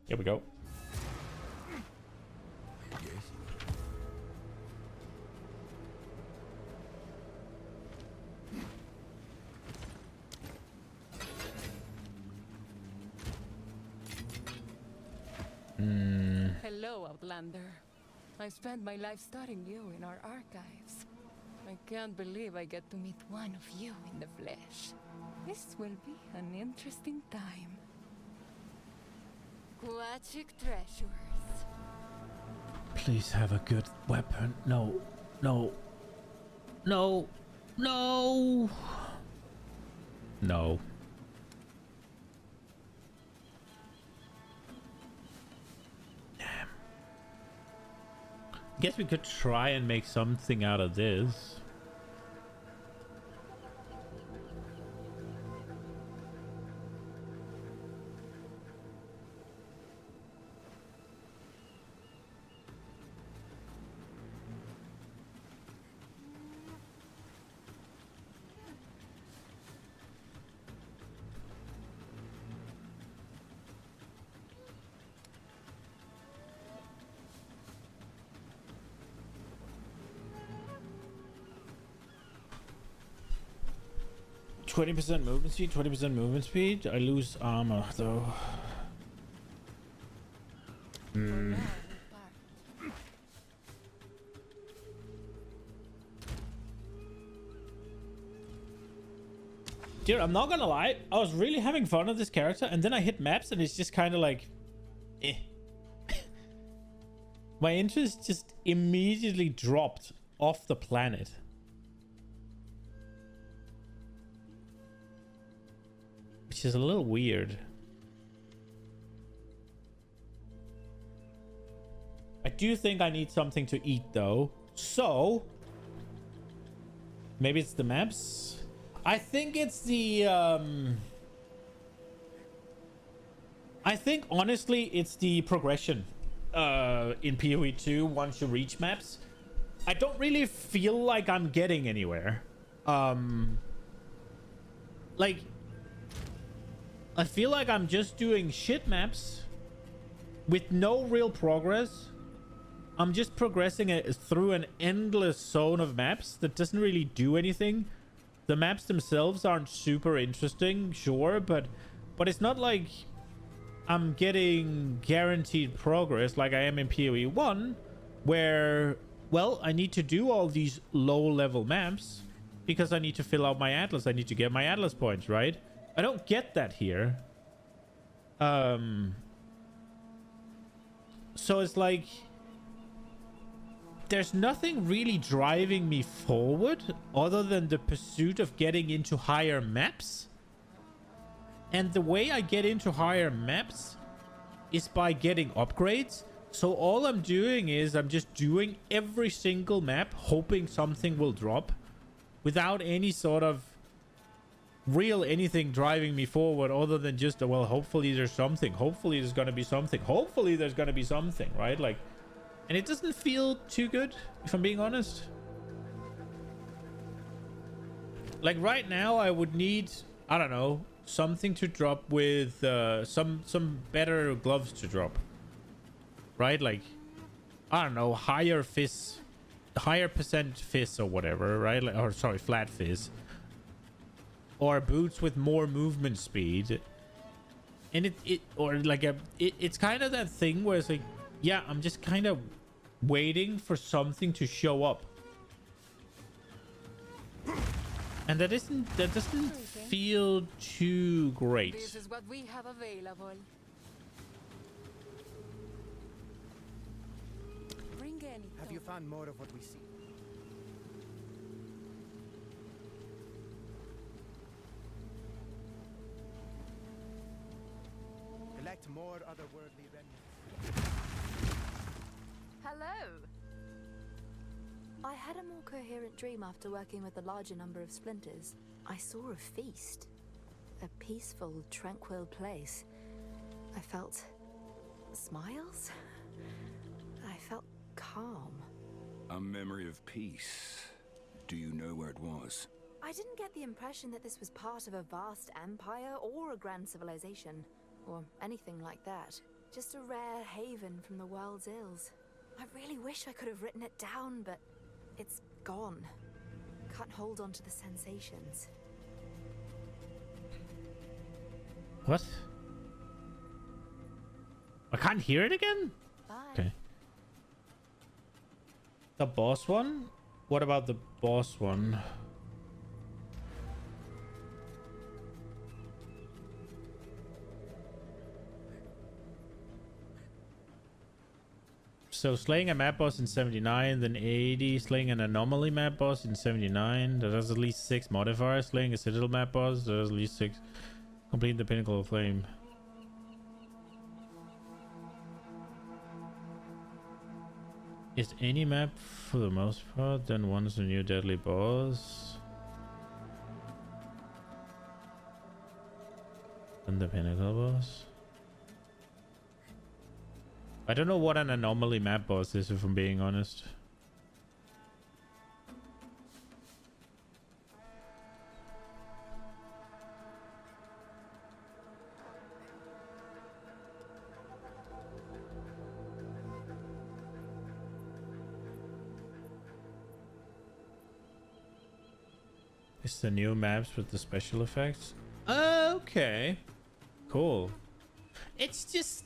Here we go. Hello, Outlander. I spent my life studying you in our archives. I can't believe I get to meet one of you in the flesh. This will be an interesting time. Quachic treasures. Please have a good weapon. No, no, no, no, no. Damn. Guess we could try and make something out of this. %, movement speed, 20% movement speed. I lose armor though. Dude, I'm not gonna lie. I was really having fun with this character, and then I hit maps, and it's just kind of like, eh. My interest just immediately dropped off the planet. Which is a little weird. I do think I need something to eat though. So maybe it's the maps. I think it's the I think honestly it's the progression in PoE 2 once you reach maps. I don't really feel like I'm getting anywhere. Like I feel like I'm just doing shit maps with no real progress. I'm just progressing it through an endless zone of maps that doesn't really do anything. The maps themselves aren't super interesting, sure, but it's not like I'm getting guaranteed progress like I am in PoE 1, where, well, I need to do all these low-level maps because I need to fill out my atlas. I need to get my atlas points, right? I don't get that here. So it's like there's nothing really driving me forward other than the pursuit of getting into higher maps. And the way I get into higher maps is by getting upgrades. So all I'm doing is I'm just doing every single map, hoping something will drop without any sort of real anything driving me forward other than just, well, hopefully there's something. Hopefully there's going to be something. Hopefully there's going to be something, right? Like, and it doesn't feel too good, if I'm being honest. Like right now, I would need, I don't know, something to drop with some better gloves to drop. Right? Like, I don't know, higher fizz, higher percent fizz or whatever, right? Like, or sorry, flat fizz. Or boots with more movement speed. And it's kind of that thing where it's like, yeah, I'm just kind of waiting for something to show up. And that doesn't feel too great. This is what we have available. Bring any. Have you found more of what we see? Collect more otherworldly remnants. Hello. I had a more coherent dream after working with a larger number of splinters. I saw a feast. A peaceful, tranquil place. I felt smiles. I felt calm. A memory of peace. Do you know where it was? I didn't get the impression that this was part of a vast empire or a grand civilization, or anything like that. Just a rare haven from the world's ills. I really wish I could have written it down, but it's gone. Can't hold on to the sensations. What? I can't hear it again? Bye. Okay. The boss one? What about the boss one? So slaying a map boss in 79, then 80, slaying an anomaly map boss in 79. That has at least 6 modifiers. Slaying a citadel map boss, that has at least 6. Complete the pinnacle of flame. Is any map for the most part then once a new deadly boss? And the pinnacle boss? I don't know what an anomaly map boss is, if I'm being honest. It's the new maps with the special effects. Okay. Cool. It's just...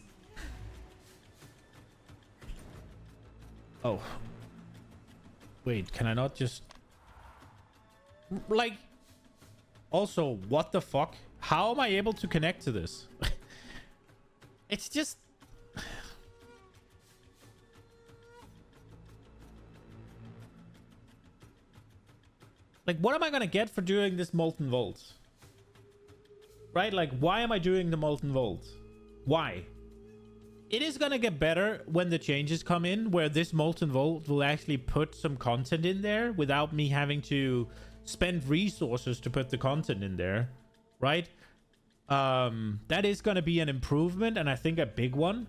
Oh. Wait, can I not just... Like... Also, what the fuck? How am I able to connect to this? It's just... Like, what am I gonna get for doing this Molten Vault? Right? Like, why am I doing the Molten Vault? Why? It is gonna get better when the changes come in, where this Molten Vault will actually put some content in there without me having to spend resources to put the content in there. Right? That is gonna be an improvement, and I think a big one.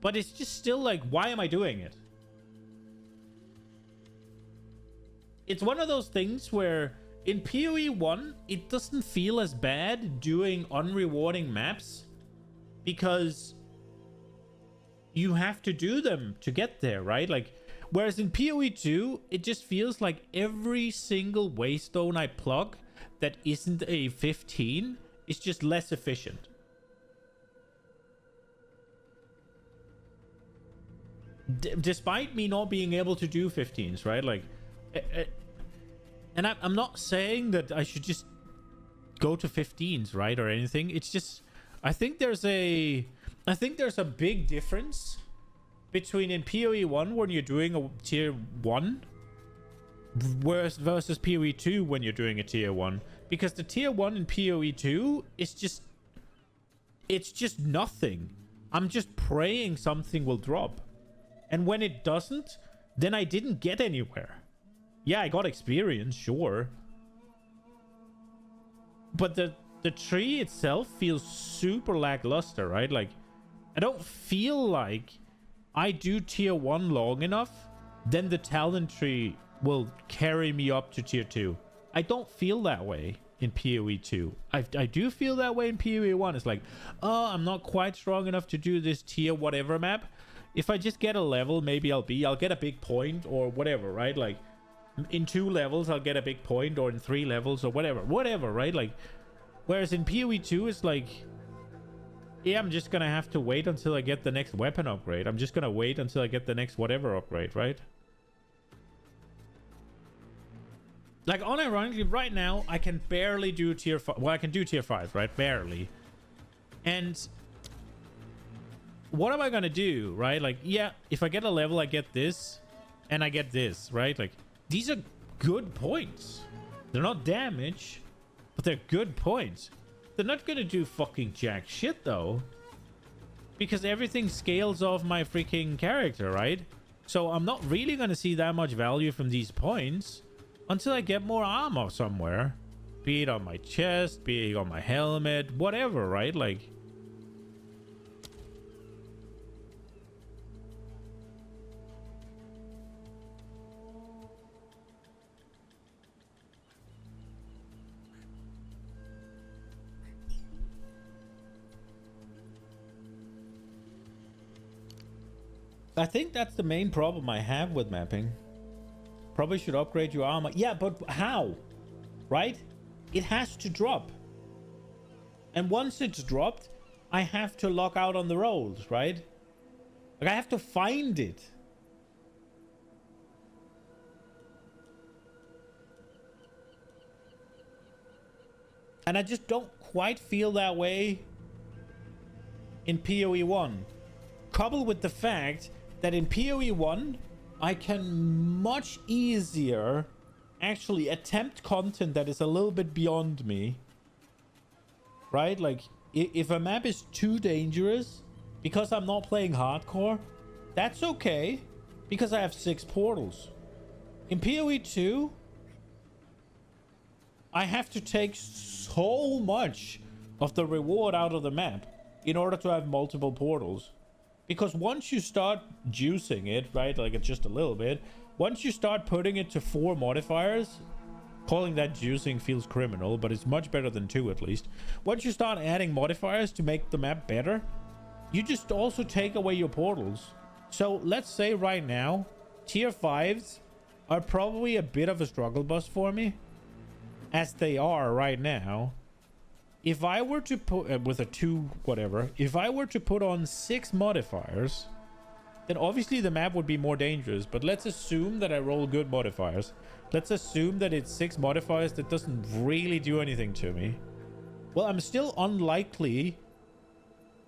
But it's just still like, why am I doing it? It's one of those things where in PoE 1, it doesn't feel as bad doing unrewarding maps because you have to do them to get there, right? Like, whereas in PoE 2, it just feels like every single waystone I plug that isn't a 15 is just less efficient. despite me not being able to do 15s, right? Like, and I'm not saying that I should just go to 15s, right, or anything. It's just, I think there's a big difference between in PoE 1 when you're doing a tier 1 versus PoE 2 when you're doing a tier 1, because the tier 1 in PoE 2 is just, it's just nothing. I'm just praying something will drop, and when it doesn't, then I didn't get anywhere. Yeah, I got experience, sure, but the tree itself feels super lackluster, right? Like, I don't feel like I do tier 1 long enough, then the talent tree will carry me up to tier 2. I don't feel that way in PoE 2. I do feel that way in PoE 1. It's like, oh, I'm not quite strong enough to do this tier whatever map. If I just get a level, maybe I'll get a big point or whatever, right? Like, in 2 levels, I'll get a big point, or in 3 levels or whatever, right? Like, whereas in PoE 2, it's like, yeah, I'm just gonna have to wait until I get the next weapon upgrade. I'm just gonna wait until I get the next whatever upgrade, right? Like, unironically, right now, I can barely do tier 5. Well, I can do tier 5, right? Barely. And what am I gonna do, right? Like, yeah, if I get a level, I get this, and I get this, right? Like, these are good points. They're not damage, but they're good points. They're not gonna do fucking jack shit, though, because everything scales off my freaking character, right? So I'm not really gonna see that much value from these points until I get more armor somewhere, be it on my chest, be it on my helmet, whatever, right? Like, I think that's the main problem I have with mapping. Probably should upgrade your armor. Yeah, but how? Right? It has to drop. And once it's dropped, I have to lock out on the rolls, right? Like, I have to find it. And I just don't quite feel that way in PoE 1. Coupled with the fact that in PoE 1, I can much easier actually attempt content that is a little bit beyond me. Right? Like, if a map is too dangerous, because I'm not playing hardcore, that's okay, because I have 6 portals. In PoE 2, I have to take so much of the reward out of the map in order to have multiple portals. Because once you start juicing it, right, like it's just a little bit, once you start putting it to 4 modifiers, calling that juicing feels criminal, but it's much better than 2 at least. Once you start adding modifiers to make the map better, you just also take away your portals. So let's say right now, tier 5s are probably a bit of a struggle bus for me, as they are right now. If I were to put with a 2 whatever, if I were to put on 6 modifiers, then obviously the map would be more dangerous. But let's assume that I roll good modifiers. Let's assume that it's 6 modifiers that doesn't really do anything to me. Well, I'm still unlikely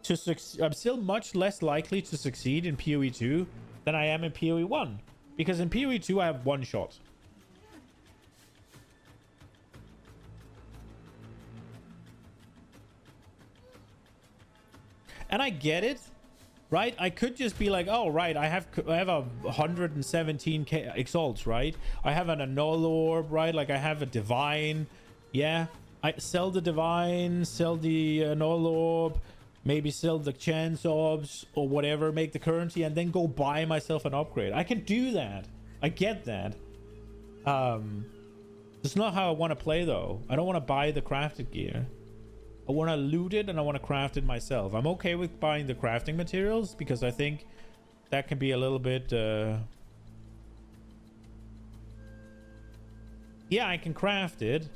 to succeed. I'm still much less likely to succeed in PoE 2 than I am in PoE 1, because in PoE 2 I have 1 shot. And I get it, right? I could just be like, oh, right, I have a 117k exalts, right? I have an annul orb, right? Like, I have a divine. Yeah, I sell the divine, sell the annul orb, maybe sell the chance orbs or whatever, make the currency, and then go buy myself an upgrade. I can do that. I get that. That's not how I want to play, though. I don't want to buy the crafted gear. I want to loot it and I want to craft it myself. I'm okay with buying the crafting materials because I think that can be a little bit... Yeah, I can craft it,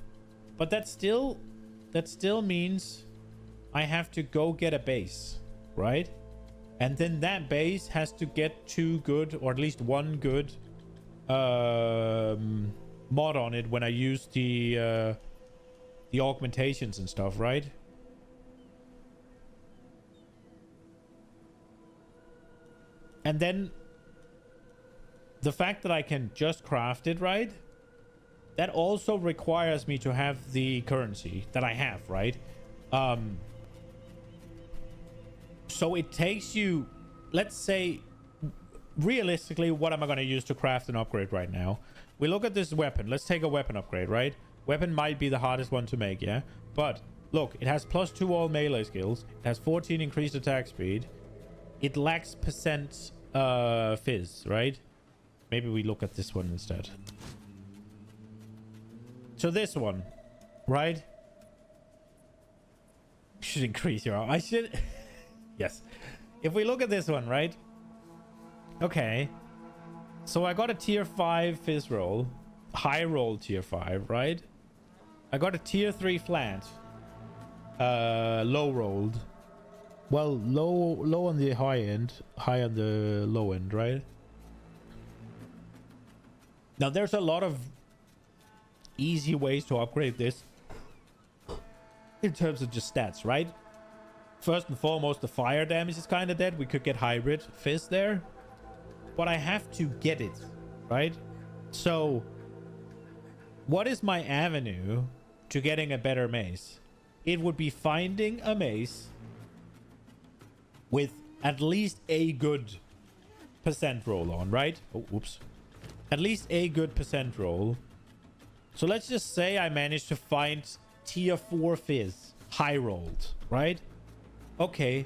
but that still means I have to go get a base, right? And then that base has to get 2 good, or at least 1 good mod on it when I use the augmentations and stuff, right? And then the fact that I can just craft it, right? That also requires me to have the currency that I have, right? So it takes you, let's say, realistically, what am I going to use to craft an upgrade right now? We look at this weapon. Let's take a weapon upgrade, right? Weapon might be the hardest one to make, yeah? But look, it has +2 all melee skills. It has 14 increased attack speed. It lacks percent fizz, right? Maybe we look at this one instead. So this one, right? Should increase your... I should... Yes. If we look at this one, right? Okay. So I got a tier 5 fizz roll. High roll tier 5, right? I got a tier 3 flat. Low rolled. Well, low on the high end. High on the low end, right? Now there's a lot of easy ways to upgrade this. In terms of just stats, right? First and foremost, the fire damage is kind of dead. We could get hybrid fizz there. But I have to get it, right? So, what is my avenue to getting a better mace? It would be finding a mace with at least a good percent roll on, right? Oh, oops. At least a good percent roll. So let's just say I managed to find tier 4 fizz, high rolled, right? Okay,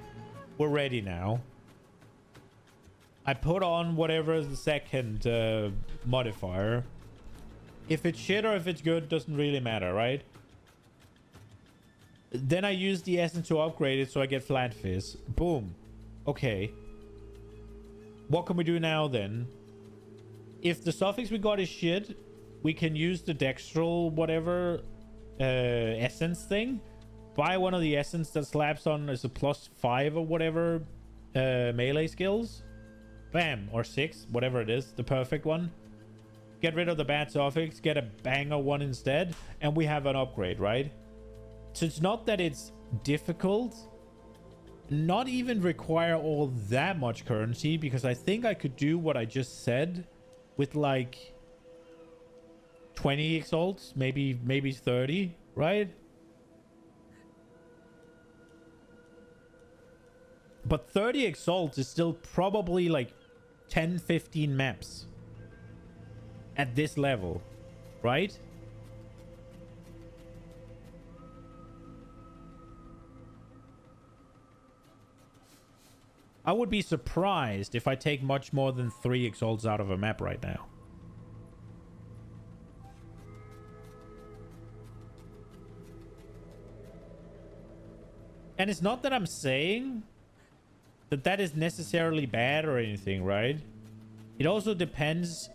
we're ready now. I put on whatever is the second modifier. If it's shit or if it's good, doesn't really matter, right? Then I use the essence to upgrade it so I get flat fizz. Boom. Okay. What can we do now then? If the suffix we got is shit, we can use the dextral whatever essence thing. Buy one of the essence that slaps on as a +5 or whatever melee skills. Bam. Or 6, whatever it is. The perfect one. Get rid of the bad suffix. Get a banger one instead. And we have an upgrade, right? So it's not that it's difficult. Not even require all that much currency. Because I think I could do what I just said. With like 20 exalts. Maybe 30. Right? But 30 exalts is still probably like 10-15 maps at this level, right? I would be surprised if I take much more than 3 exalts out of a map right now. And it's not that I'm saying that is necessarily bad or anything, right? It also depends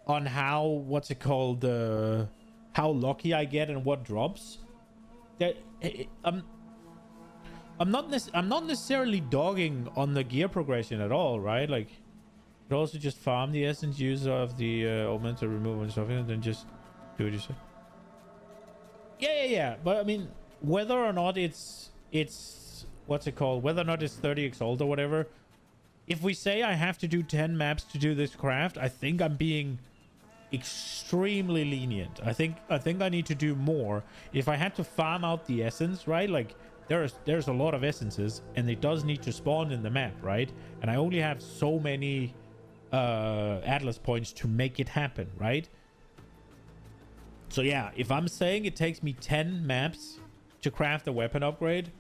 on how, what's it called, how lucky I get and what drops. I'm not necessarily dogging on the gear progression at all, right? Like, you also just farm the essence use of the augmented removal and stuff, and then just do what you say. Yeah. But I mean, whether or not it's what's it called? Whether or not it's 30 exalt or whatever. If we say I have to do 10 maps to do this craft, I think I'm being extremely lenient. I think I need to do more. If I had to farm out the essence, right? Like there's a lot of essences and it does need to spawn in the map, right? And I only have so many Atlas points to make it happen, right? So yeah, if I'm saying it takes me 10 maps to craft a weapon upgrade,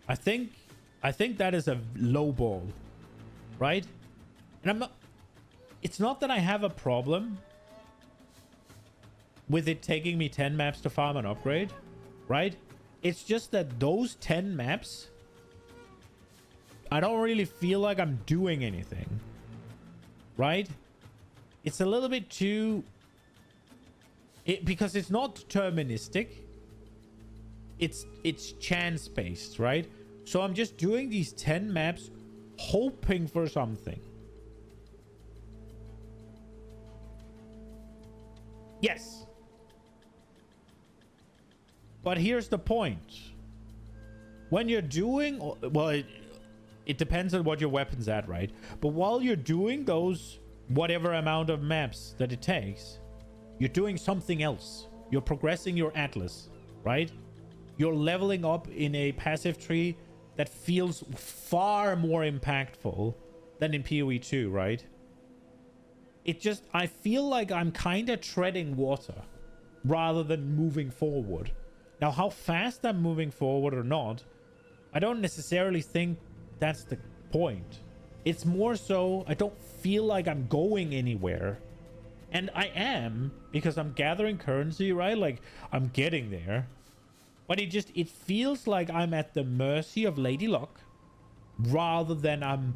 I think that is a low ball, right? And it's not that I have a problem with it taking me 10 maps to farm an upgrade, right? It's just that those 10 maps, I don't really feel like I'm doing anything, right? It's a little bit too... because it's not deterministic. It's chance based, right? So I'm just doing these 10 maps hoping for something. Yes. But here's the point. When you're doing, well, it depends on what your weapon's at, right? But while you're doing those, whatever amount of maps that it takes, you're doing something else. You're progressing your atlas, right? You're leveling up in a passive tree that feels far more impactful than in PoE 2, right? It just, I feel like I'm kind of treading water rather than moving forward. Now, how fast I'm moving forward or not, I don't necessarily think that's the point. It's more so I don't feel like I'm going anywhere. And I am, because I'm gathering currency, right? Like, I'm getting there. But it feels like I'm at the mercy of Lady Luck rather than I'm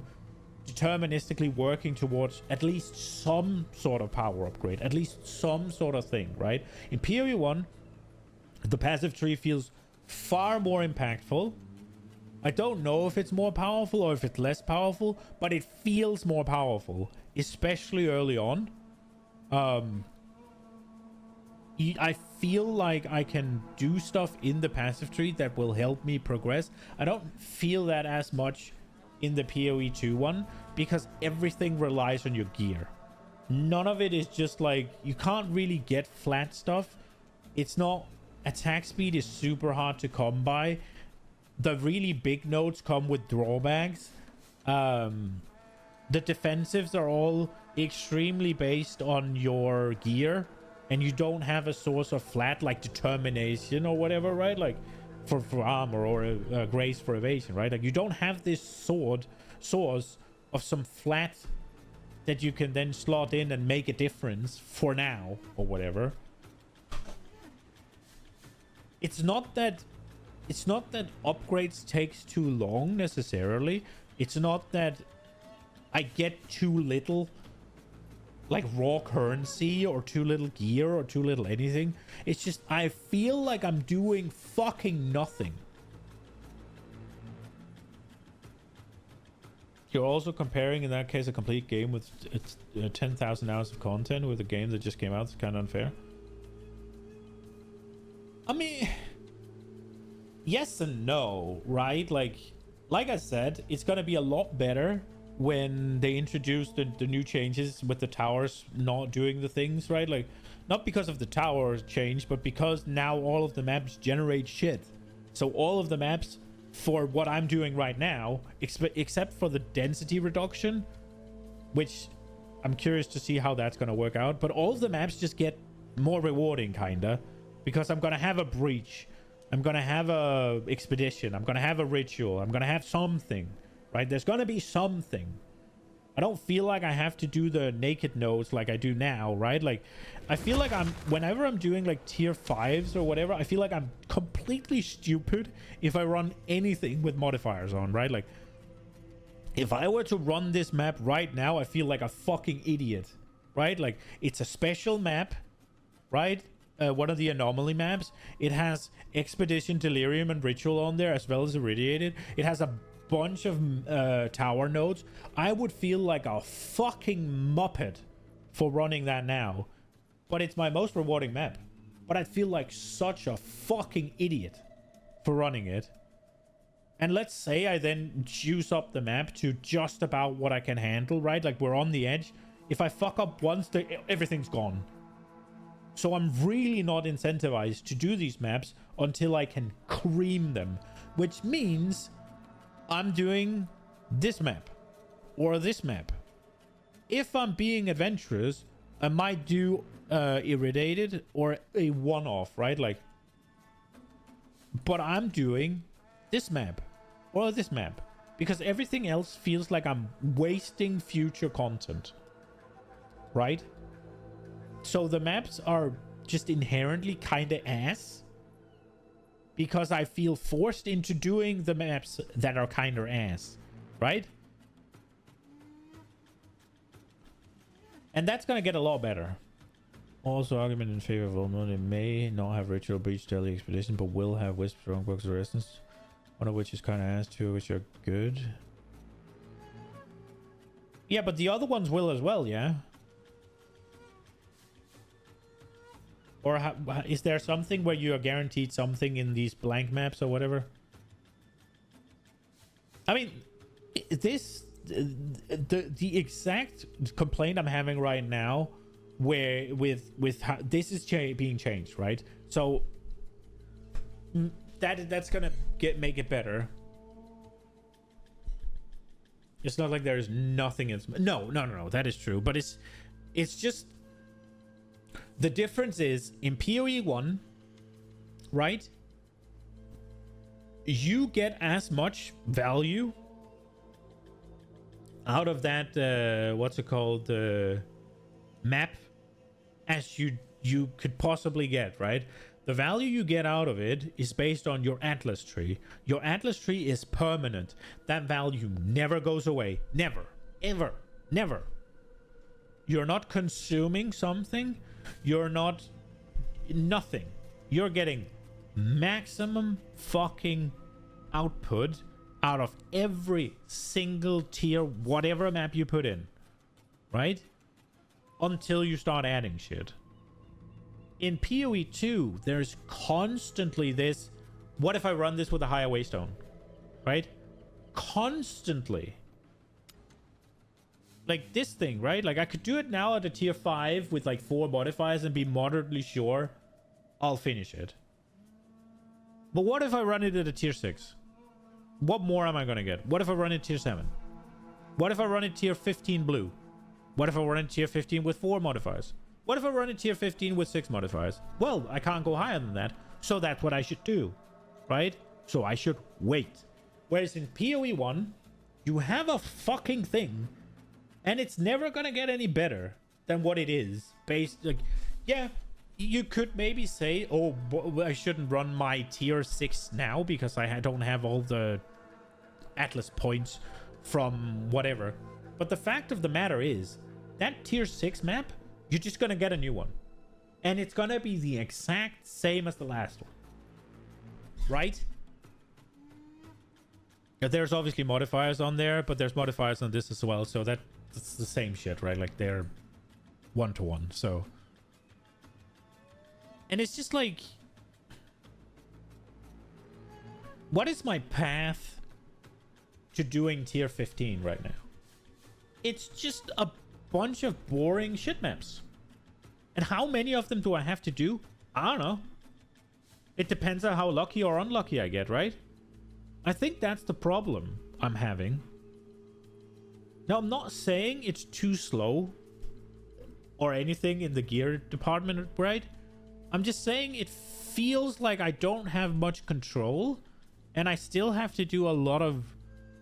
deterministically working towards at least some sort of power upgrade, at least some sort of thing, right? In PoE 1, the passive tree feels far more impactful. I don't know if it's more powerful or if it's less powerful, but it feels more powerful, especially early on. I feel like I can do stuff in the passive tree that will help me progress. I don't feel that as much in the PoE 2 one because everything relies on your gear. None of it is just like, you can't really get flat stuff. It's not, attack speed is super hard to come by. The really big nodes come with drawbacks. The defensives are all extremely based on your gear, and you don't have a source of flat like determination or whatever, right? Like for armor or grace for evasion, right? Like you don't have this source of some flat that you can then slot in and make a difference for now or whatever. It's not that upgrades takes too long necessarily. It's not that I get too little like raw currency or too little gear or too little anything. It's just I feel like I'm doing fucking nothing. You're also comparing in that case a complete game with 10,000 hours of content with a game that just came out. It's kind of unfair. I mean, yes and no, right? Like I said, it's gonna be a lot better when they introduce the new changes with the towers not doing the things, right? Like, not because of the tower change, but because now all of the maps generate shit. So all of the maps for what I'm doing right now, except for the density reduction, which I'm curious to see how that's gonna work out, but all of the maps just get more rewarding, kinda, because I'm gonna have a breach, I'm gonna have a expedition, I'm gonna have a ritual, I'm gonna have something, right? There's gonna be something. I don't feel like I have to do the naked nodes like I do now, right? Like, I feel like whenever I'm doing like tier 5s or whatever, I feel like I'm completely stupid if I run anything with modifiers on, right? Like, if I were to run this map right now, I feel like a fucking idiot, right? Like, it's a special map, right? One of the anomaly maps. It has Expedition, Delirium, and Ritual on there, as well as Irradiated. It has a bunch of tower nodes. I would feel like a fucking muppet for running that now, but it's my most rewarding map. But I'd feel like such a fucking idiot for running it. And let's say I then juice up the map to just about what I can handle, right? Like, we're on the edge. If I fuck up once, everything's gone. So I'm really not incentivized to do these maps until I can cream them, which means I'm doing this map or this map. If I'm being adventurous, I might do Irradiated or a one-off, right? Like, but I'm doing this map or this map because everything else feels like I'm wasting future content, right? So the maps are just inherently kind of ass because I feel forced into doing the maps that are kind of ass, right? And that's gonna get a lot better. Also, argument in favor of Ultimate. It may not have Ritual, Breach, Daily Expedition, but will have Wisp, Strongbox, or Resistance. One of which is kind of ass, two of which are good. Yeah, but the other ones will as well, yeah? Or is there something where you are guaranteed something in these blank maps or whatever? I mean, this... The exact complaint I'm having right now where with how this is being changed, right? So that's gonna make it better. It's not like there's nothing else. No, that is true, but it's just the difference is in PoE 1, right? You get as much value out of that what's it called, map as you could possibly get, right? The value you get out of it is based on your Atlas tree. Your Atlas tree is permanent. That value never goes away. Never. Ever. Never. You're not consuming something. You're not... Nothing. You're getting maximum fucking output out of every single tier, whatever map you put in. Right? Until you start adding shit. In PoE 2, there's constantly this, what if I run this with a higher waystone? Right? Constantly. Like this thing, right? Like I could do it now at a tier 5 with like 4 modifiers and be moderately sure I'll finish it. But what if I run it at a tier 6? What more am I gonna get? What if I run it tier 7? What if I run it tier 15 blue? What if I run it tier 15 with 4 modifiers? What if I run it tier 15 with 6 modifiers? Well, I can't go higher than that. So that's what I should do. Right? So I should wait. Whereas in PoE 1, you have a fucking thing. And it's never gonna get any better than what it is. Based, like, yeah, you could maybe say, oh, I shouldn't run my tier 6 now because I don't have all the Atlas points from whatever. But the fact of the matter is, that tier 6 map, you're just gonna get a new one. And it's gonna be the exact same as the last one. Right? There's obviously modifiers on there, but there's modifiers on this as well, so that's the same shit, right? Like they're 1-to-1, so. And it's just like, what is my path to doing tier 15 right now? It's just a bunch of boring shit maps. And how many of them do I have to do? I don't know. It depends on how lucky or unlucky I get, right? I think that's the problem I'm having. Now, I'm not saying it's too slow or anything in the gear department, right? I'm just saying it feels like I don't have much control and I still have to do a lot of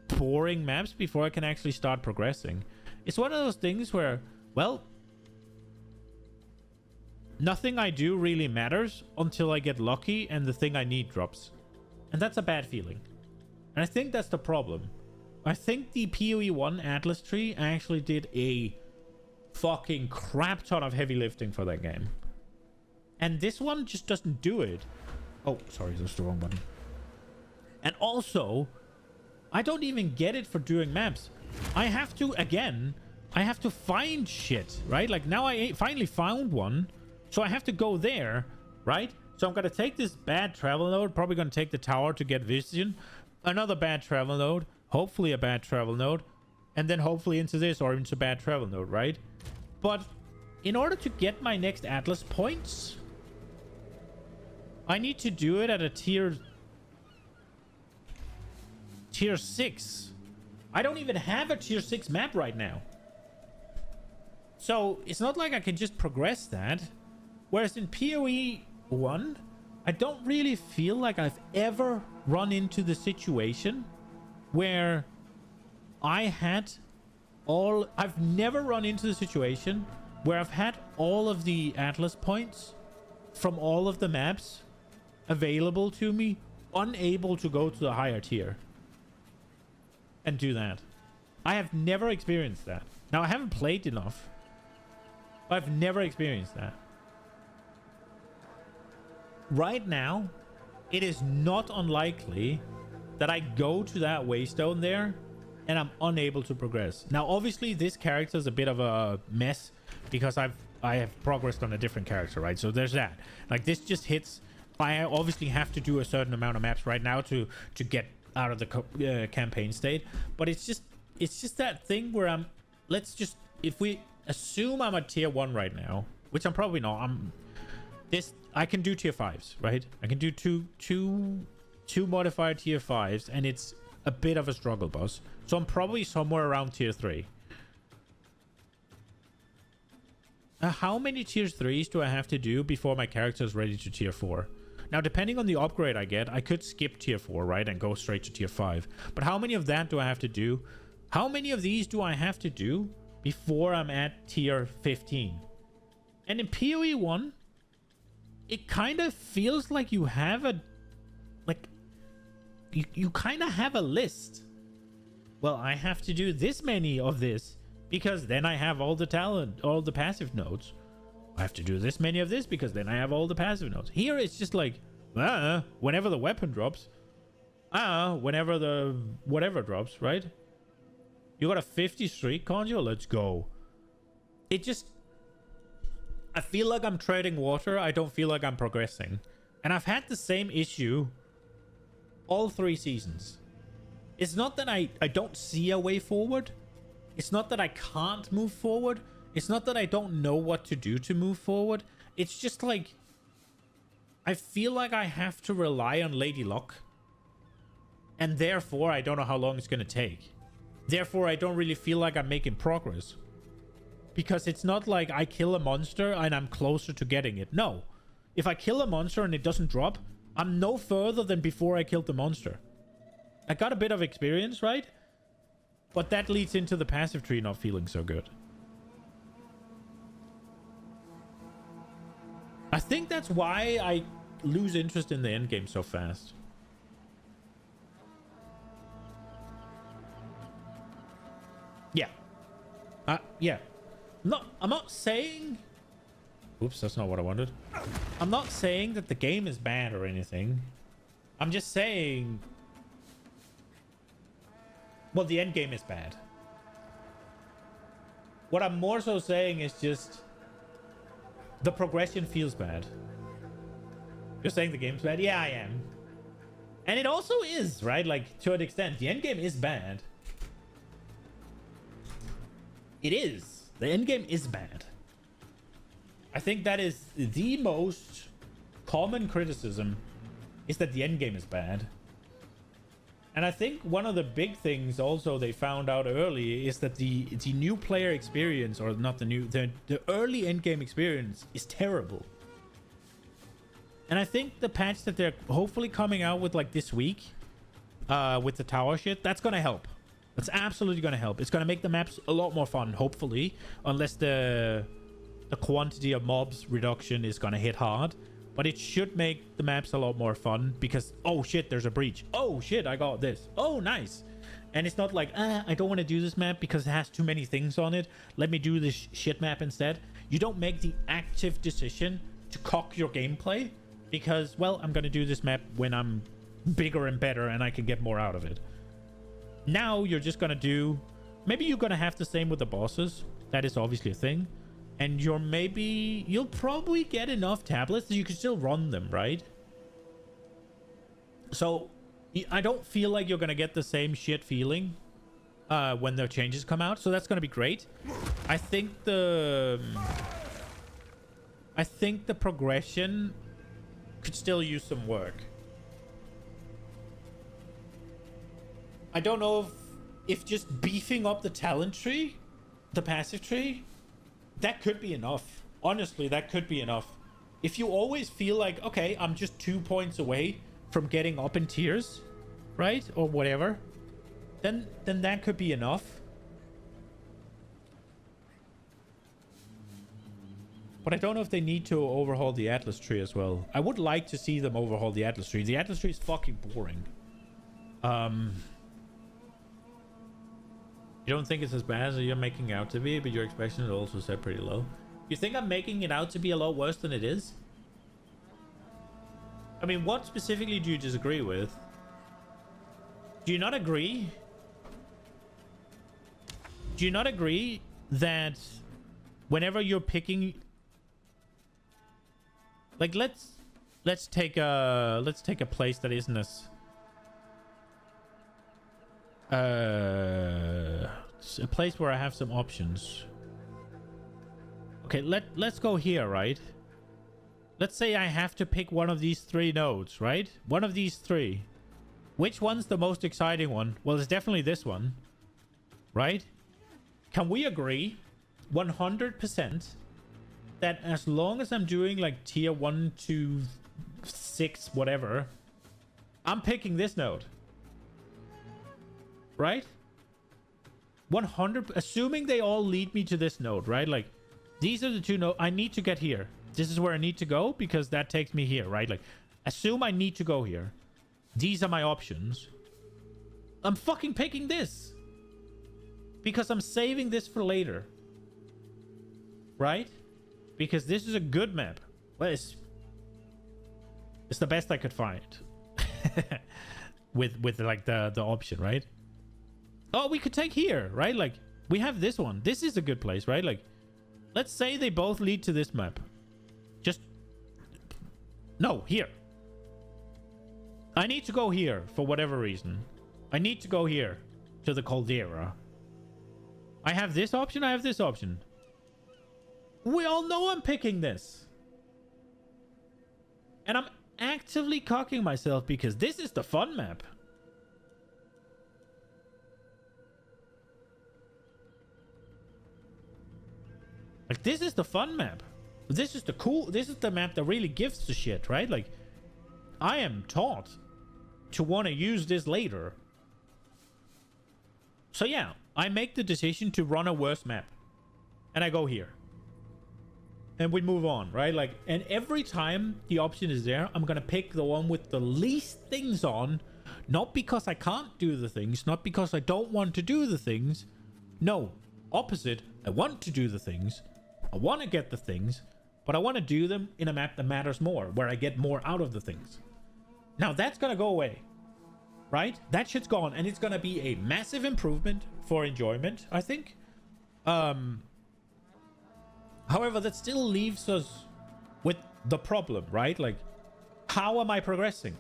boring maps before I can actually start progressing. It's one of those things where, well, nothing I do really matters until I get lucky and the thing I need drops. And that's a bad feeling. And I think that's the problem. I think the PoE 1 Atlas tree actually did a fucking crap ton of heavy lifting for that game. And this one just doesn't do it. Oh, sorry, that's the wrong button. And also, I don't even get it for doing maps. I have to, again, I have to find shit, right? Like now I finally found one. So I have to go there, right? So I'm going to take this bad travel node. Probably going to take the tower to get vision. Another bad travel node. Hopefully a bad travel node. And then hopefully into this or into bad travel node, right? But in order to get my next Atlas points, I need to do it at a tier 6. I don't even have a tier 6 map right now. So it's not like I can just progress that. Whereas in PoE 1, I don't really feel like I've ever run into the situation where I've never run into the situation where I've had all of the Atlas points from all of the maps available to me, unable to go to the higher tier and do that. I have never experienced that. Now, I haven't played enough, but I've never experienced that. Right now, it is not unlikely that I go to that waystone there and I'm unable to progress. Now, obviously, this character is a bit of a mess because I have progressed on a different character, right? So there's that. Like, this just hits. I obviously have to do a certain amount of maps right now to get out of the campaign state. But it's just that thing where if we assume I'm at tier 1 right now, which I'm probably not. I can do tier 5s, right? I can do two modified tier 5s, and it's a bit of a struggle, boss. So I'm probably somewhere around tier 3. How many tier 3s do I have to do before my character is ready to tier 4? Now, depending on the upgrade I get, I could skip tier 4, right? And go straight to tier 5. But how many of that do I have to do? How many of these do I have to do before I'm at tier 15? And in PoE 1, it kind of feels like you have a... Like, you kind of have a list. Well, I have to do this many of this because then I have all the talent, all the passive nodes. I have to do this many of this because then I have all the passive nodes. Here it's just like, whenever the weapon drops, whenever the whatever drops, right? You got a 50 streak, Conjo? Let's go. It just... I feel like I'm treading water. I don't feel like I'm progressing. And I've had the same issue all 3 seasons. It's not that I don't see a way forward. It's not that I can't move forward. It's not that I don't know what to do to move forward. It's just like... I feel like I have to rely on Lady Luck. And therefore, I don't know how long it's going to take. Therefore, I don't really feel like I'm making progress. Because it's not like I kill a monster and I'm closer to getting it. No. If I kill a monster and it doesn't drop, I'm no further than before I killed the monster. I got a bit of experience, right? But that leads into the passive tree not feeling so good. I think that's why I lose interest in the endgame so fast. Yeah. Yeah. I'm not saying... Oops, that's not what I wanted. I'm not saying that the game is bad or anything. I'm just saying... Well, the end game is bad. What I'm more so saying is just... The progression feels bad. You're saying the game's bad? Yeah, I am. And it also is, right? Like, to an extent. The end game is bad. It is. The end game is bad. I think that is the most common criticism, is that the end game is bad. And I think one of the big things also they found out early is that the new player experience, or not the early end game experience is terrible. And I think the patch that they're hopefully coming out with like this week, with the tower shit, that's gonna help. That's absolutely gonna help. It's gonna make the maps a lot more fun, hopefully, unless the quantity of mobs reduction is gonna hit hard. But it should make the maps a lot more fun because, oh shit, there's a breach. Oh shit, I got this. Oh, nice. And it's not like, I don't want to do this map because it has too many things on it. Let me do this shit map instead. You don't make the active decision to cock your gameplay because, well, I'm going to do this map when I'm bigger and better and I can get more out of it. Now you're just going to do... Maybe you're going to have the same with the bosses. That is obviously a thing. And you'll probably get enough tablets that you can still run them, right? So I don't feel like you're going to get the same shit feeling when the changes come out. So that's going to be great. I think the progression could still use some work. I don't know if just beefing up the talent tree, the passive tree, that could be enough. Honestly, that could be enough. If you always feel like, okay, I'm just 2 points away from getting up in tiers, right? Or whatever, then that could be enough. But I don't know if they need to overhaul the Atlas tree as well. I would like to see them overhaul the Atlas tree. The Atlas tree is fucking boring. You don't think it's as bad as you're making out to be, but your expectation is also set pretty low. You think I'm making it out to be a lot worse than it is? I mean, what specifically do you disagree with? Do you not agree Do you not agree that whenever you're picking, like, let's take a place that isn't as it's a place where I have some options. Okay, let's go here, right? Let's say I have to pick one of these 3 nodes, right? One of these 3. Which one's the most exciting one? Well, it's definitely this one, right? Can we agree 100% that as long as I'm doing like tier 1 to 6, whatever, I'm picking this node, right? 100, assuming they all lead me to this node, right? Like, these are the 2 nodes. I need to get here. This is where I need to go because that takes me here, right? Like, assume I need to go here. These are my options. I'm fucking picking this because I'm saving this for later, right? Because this is a good map. Well, it's the best I could find with like the option, right? Oh, we could take here, right? Like, we have this one. This is a good place, right? Like, let's say they both lead to this map. Just no, here. I need to go here for whatever reason. I need to go here to the caldera. I have this option. I have this option. We all know I'm picking this. And I'm actively cocking myself because this is the fun map. Like, this is the fun map. This is the cool... This is the map that really gives the shit, right? Like, I am taught to want to use this later. So yeah, I make the decision to run a worse map. And I go here. And we move on, right? Like, and every time the option is there, I'm gonna pick the one with the least things on. Not because I can't do the things, not because I don't want to do the things. No, opposite. I want to do the things. I want to get the things, but I want to do them in a map that matters more, where I get more out of the things. Now that's gonna go away, right? That shit's gone, and it's gonna be a massive improvement for enjoyment, I think. However, that still leaves us with the problem, right? Like, how am I progressing?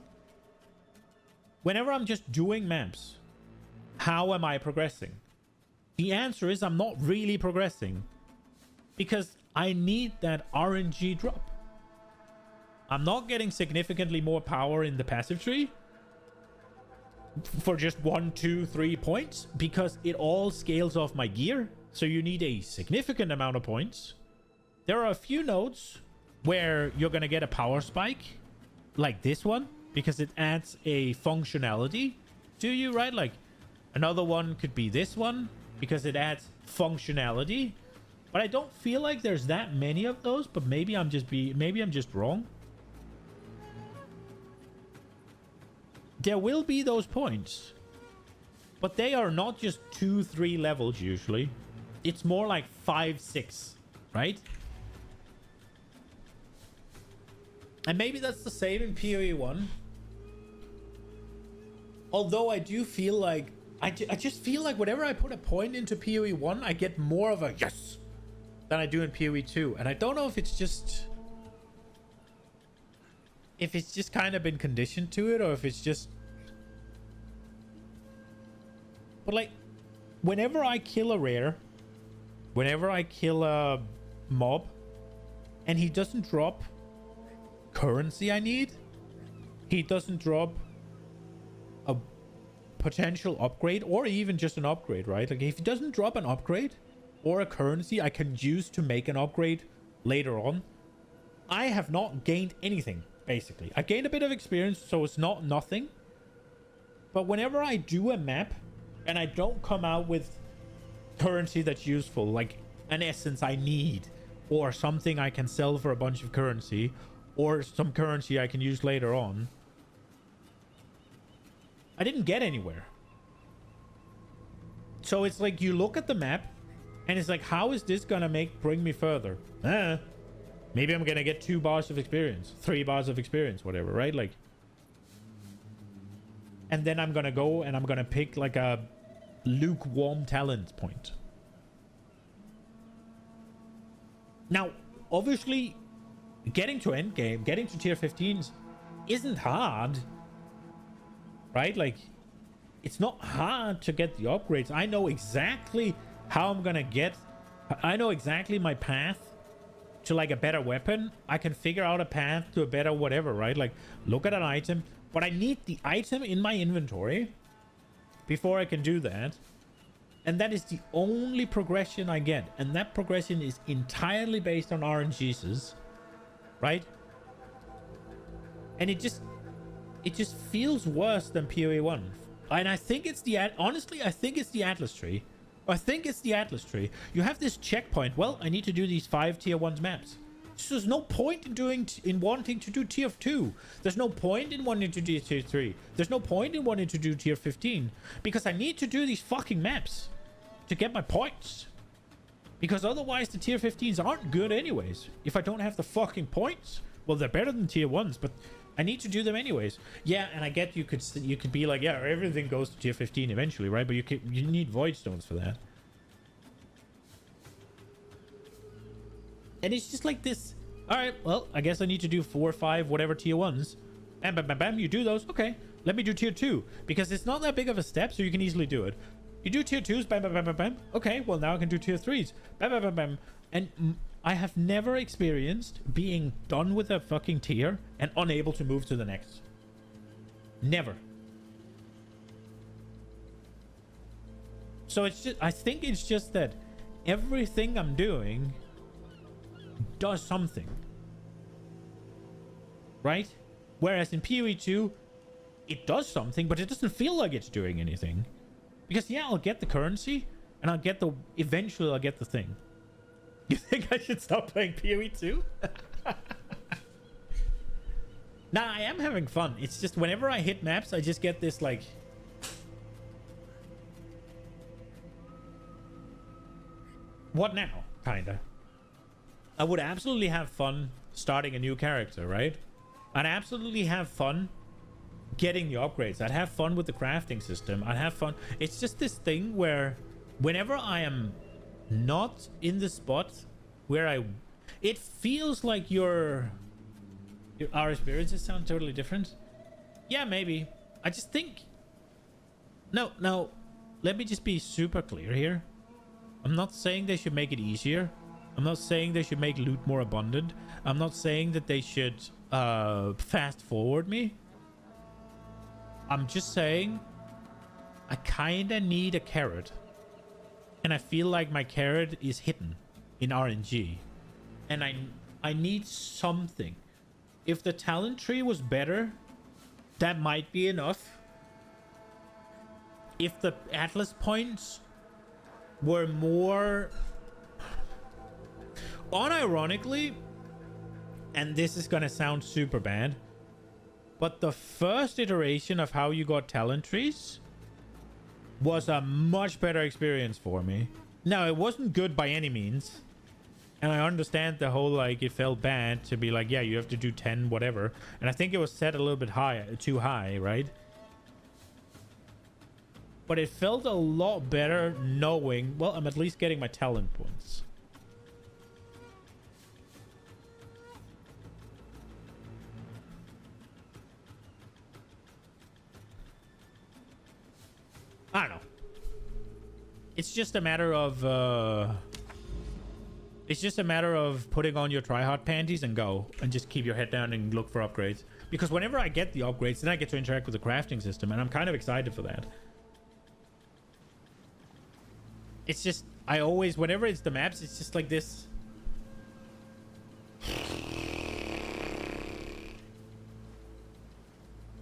Whenever I'm just doing maps, how am I progressing? The answer is I'm not really progressing because I need that RNG drop. I'm not getting significantly more power in the passive tree for just 1, 2, 3 points because it all scales off my gear. So you need a significant amount of points. There are a few nodes where you're going to get a power spike like this one because it adds a functionality to you, right? Like, another one could be this one because it adds functionality. But I don't feel like there's that many of those, but maybe I'm just wrong. There will be those points, but they are not just 2, 3 levels usually. It's more like 5, 6, right? And maybe that's the same in PoE 1. Although I do feel like I just feel like whenever I put a point into PoE 1, I get more of a yes than I do in PoE 2. And I don't know if it's just kind of been conditioned to it, or if it's just... But like, whenever I kill a rare, whenever I kill a mob, and he doesn't drop currency I need, he doesn't drop a potential upgrade or even just an upgrade, right? Like, if he doesn't drop an upgrade or a currency I can use to make an upgrade later on, I have not gained anything. Basically, I gained a bit of experience, so it's not nothing. But whenever I do a map and I don't come out with currency that's useful, like an essence I need, or something I can sell for a bunch of currency, or some currency I can use later on, I didn't get anywhere. So it's like, you look at the map and it's like, how is this gonna bring me further? Maybe I'm gonna get 2 bars of experience, 3 bars of experience, whatever, right? Like, and then I'm gonna go and I'm gonna pick like a lukewarm talent point. Now, obviously, getting to endgame, getting to tier 15s isn't hard, right? Like, it's not hard to get the upgrades. I know exactly how I'm gonna get. I know exactly my path to like a better weapon. I can figure out a path to a better whatever, right? Like, look at an item, but I need the item in my inventory before I can do that. And that is the only progression I get. And that progression is entirely based on RNGs, right? And it just feels worse than PoE 1. And I think it's the, honestly, I think it's the Atlas tree. I think it's the Atlas tree. You have this checkpoint. Well, I need to do these 5 tier 1s maps. So there's no point in wanting to do tier 2. There's no point in wanting to do tier 3. There's no point in wanting to do tier 15. Because I need to do these fucking maps to get my points. Because otherwise the tier 15s aren't good anyways. If I don't have the fucking points. Well, they're better than tier 1s, but I need to do them anyways. Yeah, and I get you could be like, yeah, everything goes to tier 15 eventually, right? But you need void stones for that. And it's just like this. All right, well, I guess I need to do 4 or 5 whatever tier 1s. Bam, bam, bam, bam. You do those. Okay, let me do tier 2 because it's not that big of a step, so you can easily do it. You do tier 2s. Bam, bam, bam, bam, bam. Okay, well now I can do tier 3s. Bam, bam, bam, bam. And I have never experienced being done with a fucking tier and unable to move to the next. Never. So it's just, I think it's just that everything I'm doing does something. Right? Whereas in PoE 2, it does something, but it doesn't feel like it's doing anything. Because yeah, I'll get the currency and I'll get the, eventually I'll get the thing. You think I should stop playing PoE 2? Nah, I am having fun. It's just whenever I hit maps, I just get this like... What now? Kinda. I would absolutely have fun starting a new character, right? I'd absolutely have fun getting the upgrades. I'd have fun with the crafting system. I'd have fun. It's just this thing where whenever I am not in the spot where it feels like our experiences sound totally different. Yeah, maybe. I just think no, let me just be super clear here. I'm not saying they should make it easier. I'm not saying they should make loot more abundant. I'm not saying that they should fast forward me. I'm just saying I kinda need a carrot. And I feel like my carrot is hidden in RNG. And I need something. If the talent tree was better, that might be enough. If the Atlas points were more... Unironically, and this is gonna sound super bad, but the first iteration of how you got talent trees was a much better experience for me. Now, it wasn't good by any means. And I understand the whole, like, it felt bad to be like, yeah, you have to do 10, whatever. And I think it was set a little bit high, too high, right? But it felt a lot better knowing, well, I'm at least getting my talent points. I don't know. It's just a matter of it's just a matter of putting on your tryhard panties and go and just keep your head down and look for upgrades. Because whenever I get the upgrades, then I get to interact with the crafting system, and I'm kind of excited for that. It's just I always, whenever it's the maps, it's just like this.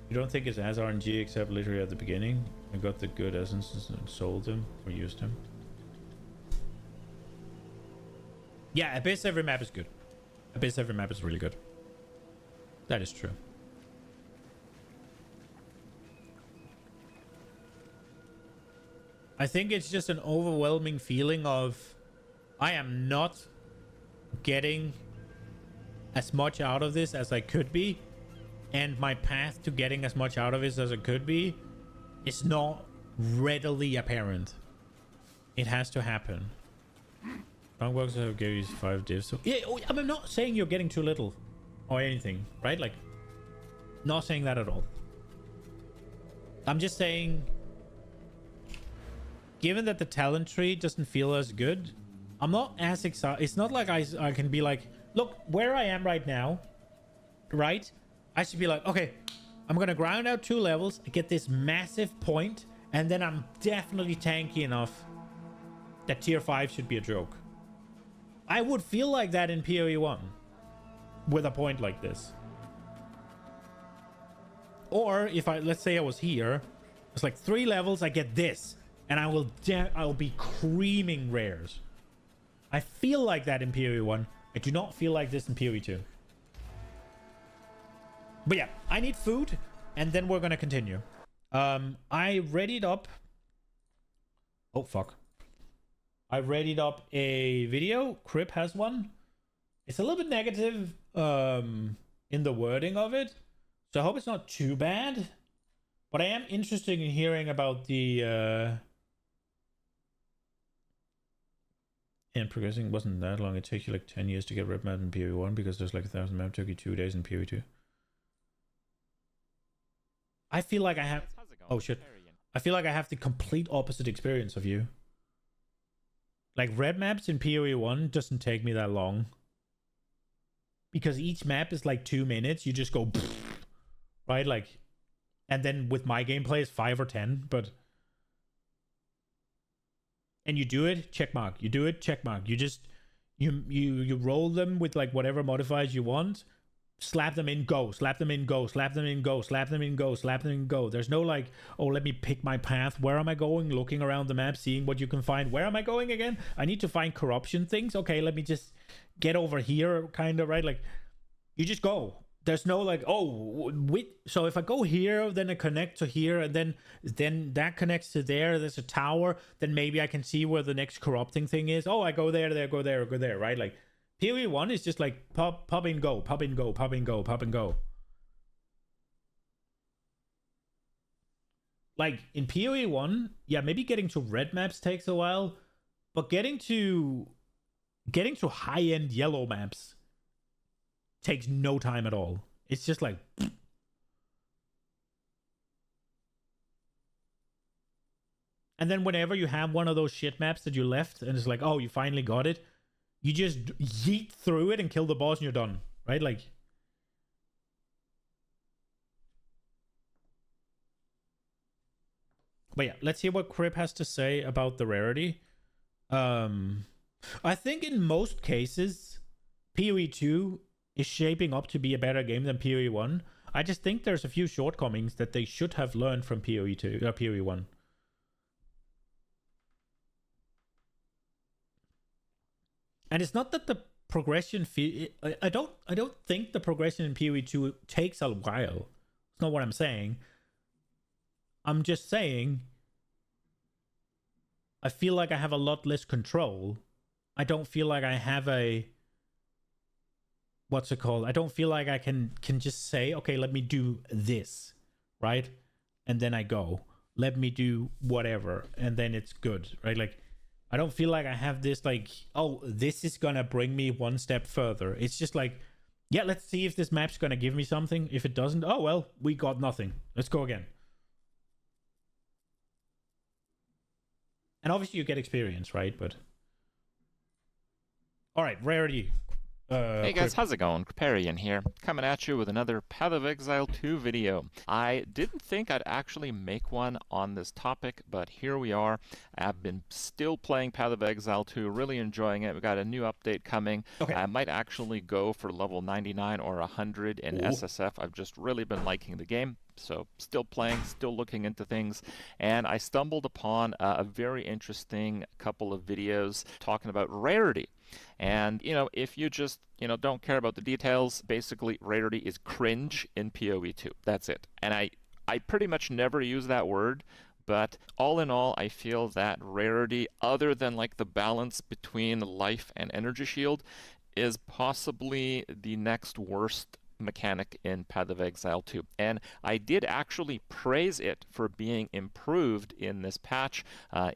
You don't think it's as RNG except literally at the beginning? I got the good essences and sold them or used them. Yeah, Abyss every map is good. Abyss every map is really good. That is true. I think it's just an overwhelming feeling of I am not getting as much out of this as I could be. And my path to getting as much out of it as it could be is not readily apparent. It has to happen. Longbox have gave you 5 divs. So yeah, I'm not saying you're getting too little or anything, right? Like, not saying that at all. I'm just saying, given that the talent tree doesn't feel as good, I'm not as excited. It's not like I can be like, look, where I am right now, right? I should be like, okay, I'm gonna grind out 2 levels, get this massive point, and then I'm definitely tanky enough that tier 5 should be a joke. I would feel like that in PoE 1 with a point like this. Or if let's say I was here, it's like 3 levels, I get this, and I'll be creaming rares. I feel like that in PoE 1. I do not feel like this in PoE 2. But yeah, I need food, and then we're gonna continue. I readied up. Oh fuck. I readied up a video. Crip has one. It's a little bit negative in the wording of it, so I hope it's not too bad. But I am interested in hearing about the and progressing wasn't that long. It takes you like 10 years to get rep map in PoE 1 because there's like 1,000 map. It took you 2 days in PoE 2. I feel like I have. Oh shit! I feel like I have the complete opposite experience of you. Like red maps in PoE 1 doesn't take me that long. Because each map is like 2 minutes. You just go, right? Like, and then with my gameplay it's 5 or 10, but. And you do it, check mark. You do it, check mark. You just, you roll them with like whatever modifiers you want. Slap them in, go. Slap them in, go. Slap them in, go. Slap them in, go. Slap them in, go. There's no like, oh, let me pick my path. Where am I going? Looking around the map, seeing what you can find. Where am I going again? I need to find corruption things. Okay, let me just get over here, kind of, right? Like, you just go. There's no like, oh, so if I go here, then I connect to here, and then that connects to there. There's a tower. Then maybe I can see where the next corrupting thing is. Oh, I go there, go there, go there, right? Like, PoE 1 is just like pop and go, pop and go, pop and go, pop and go. Like in PoE 1, yeah, maybe getting to red maps takes a while, but getting to high-end yellow maps takes no time at all. It's just like and then whenever you have one of those shit maps that you left and it's like, oh, you finally got it, you just yeet through it and kill the boss and you're done, right? Like, but yeah, let's hear what Crip has to say about the rarity. I think in most cases, PoE 2 is shaping up to be a better game than PoE 1. I just think there's a few shortcomings that they should have learned from PoE 2 or PoE 1. And it's not that the progression I don't think the progression in PoE 2 takes a while. It's not what I'm saying. I'm just saying I feel like I have a lot less control. I don't feel like I have a what's it called? I don't feel like I can just say, okay, let me do this, right? And then I go. Let me do whatever, and then it's good, right? Like, I don't feel like I have this like, oh, this is gonna bring me one step further. It's just like, yeah, let's see if this map's gonna give me something. If it doesn't, oh well, we got nothing. Let's go again. And obviously you get experience, right? But all right, rarity. Hey guys, how's it going? Kriparian here, coming at you with another Path of Exile 2 video. I didn't think I'd actually make one on this topic, but here we are. I've been still playing Path of Exile 2, really enjoying it. We've got a new update coming. Okay. I might actually go for level 99 or 100 in SSF. I've just really been liking the game. So still playing, still looking into things, and I stumbled upon a very interesting couple of videos talking about rarity. And, you know, if you just, you know, don't care about the details, basically rarity is cringe in PoE 2. That's it. And I pretty much never use that word, but all in all, I feel that rarity, other than like the balance between life and energy shield, is possibly the next worst mechanic in Path of Exile 2. And I did actually praise it for being improved in this patch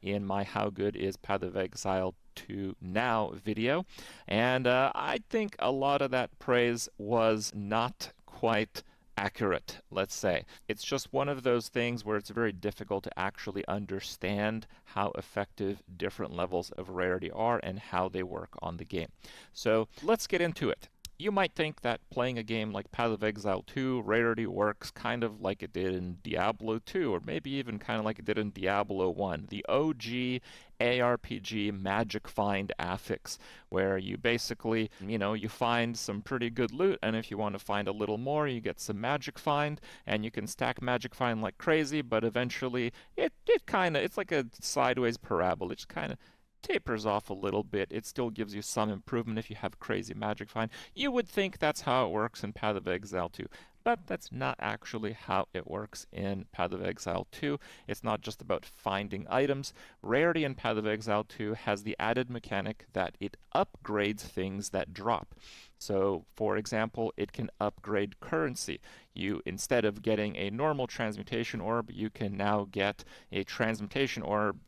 in my How Good is Path of Exile 2 Now video. And I think a lot of that praise was not quite accurate, let's say. It's just one of those things where it's very difficult to actually understand how effective different levels of rarity are and how they work on the game. So let's get into it. You might think that playing a game like Path of Exile 2, rarity works kind of like it did in Diablo 2, or maybe even kind of like it did in Diablo 1, the OG ARPG magic find affix, where you basically, you find some pretty good loot, and if you want to find a little more, you get some magic find, and you can stack magic find like crazy, but eventually it's like a sideways parabola. It just kind of tapers off a little bit. It still gives you some improvement if you have crazy magic find. You would think that's how it works in Path of Exile 2, but that's not actually how it works in Path of Exile 2. It's not just about finding items. Rarity in Path of Exile 2 has the added mechanic that it upgrades things that drop. So, for example, it can upgrade currency. You, instead of getting a normal transmutation orb, you can now get a transmutation orb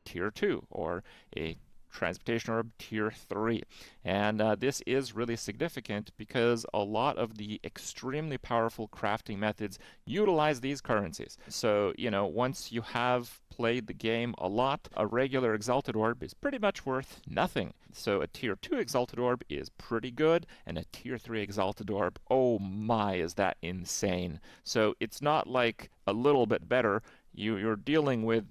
Tier 2 or a transmutation orb Tier 3. And this is really significant because a lot of the extremely powerful crafting methods utilize these currencies. So, once you have played the game a lot, a regular Exalted Orb is pretty much worth nothing. So a Tier 2 Exalted Orb is pretty good, and a Tier 3 Exalted Orb, oh my, is that insane. So it's not like a little bit better. You're dealing with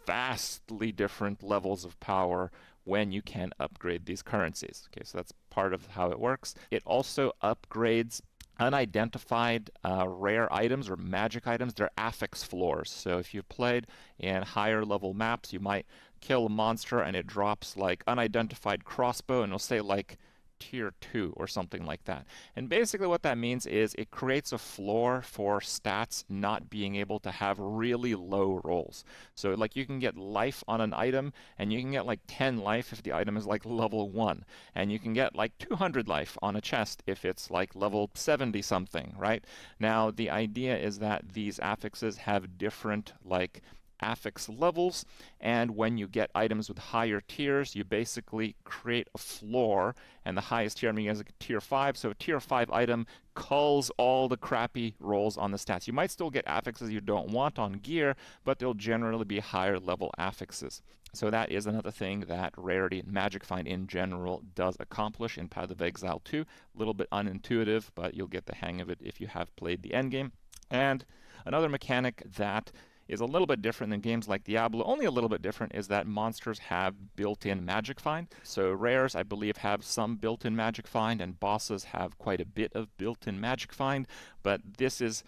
vastly different levels of power when you can upgrade these currencies. Okay, so that's part of how it works. It also upgrades unidentified rare items or magic items. They're affix floors. So if you've played in higher level maps, you might kill a monster and it drops like unidentified crossbow, and it'll say like Tier 2 or something like that. And basically what that means is it creates a floor for stats not being able to have really low rolls. So like you can get life on an item, and you can get like 10 life if the item is like level 1. And you can get like 200 life on a chest if it's like level 70 something, right? Now the idea is that these affixes have different like affix levels, and when you get items with higher tiers, you basically create a floor, and the highest tier, is like Tier 5, so a Tier 5 item culls all the crappy rolls on the stats. You might still get affixes you don't want on gear, but they'll generally be higher level affixes. So that is another thing that Rarity and Magic Find in general does accomplish in Path of Exile 2. A little bit unintuitive, but you'll get the hang of it if you have played the endgame. And another mechanic that is a little bit different than games like Diablo, only a little bit different, is that monsters have built-in magic find. So rares, I believe, have some built-in magic find, and bosses have quite a bit of built-in magic find, but this is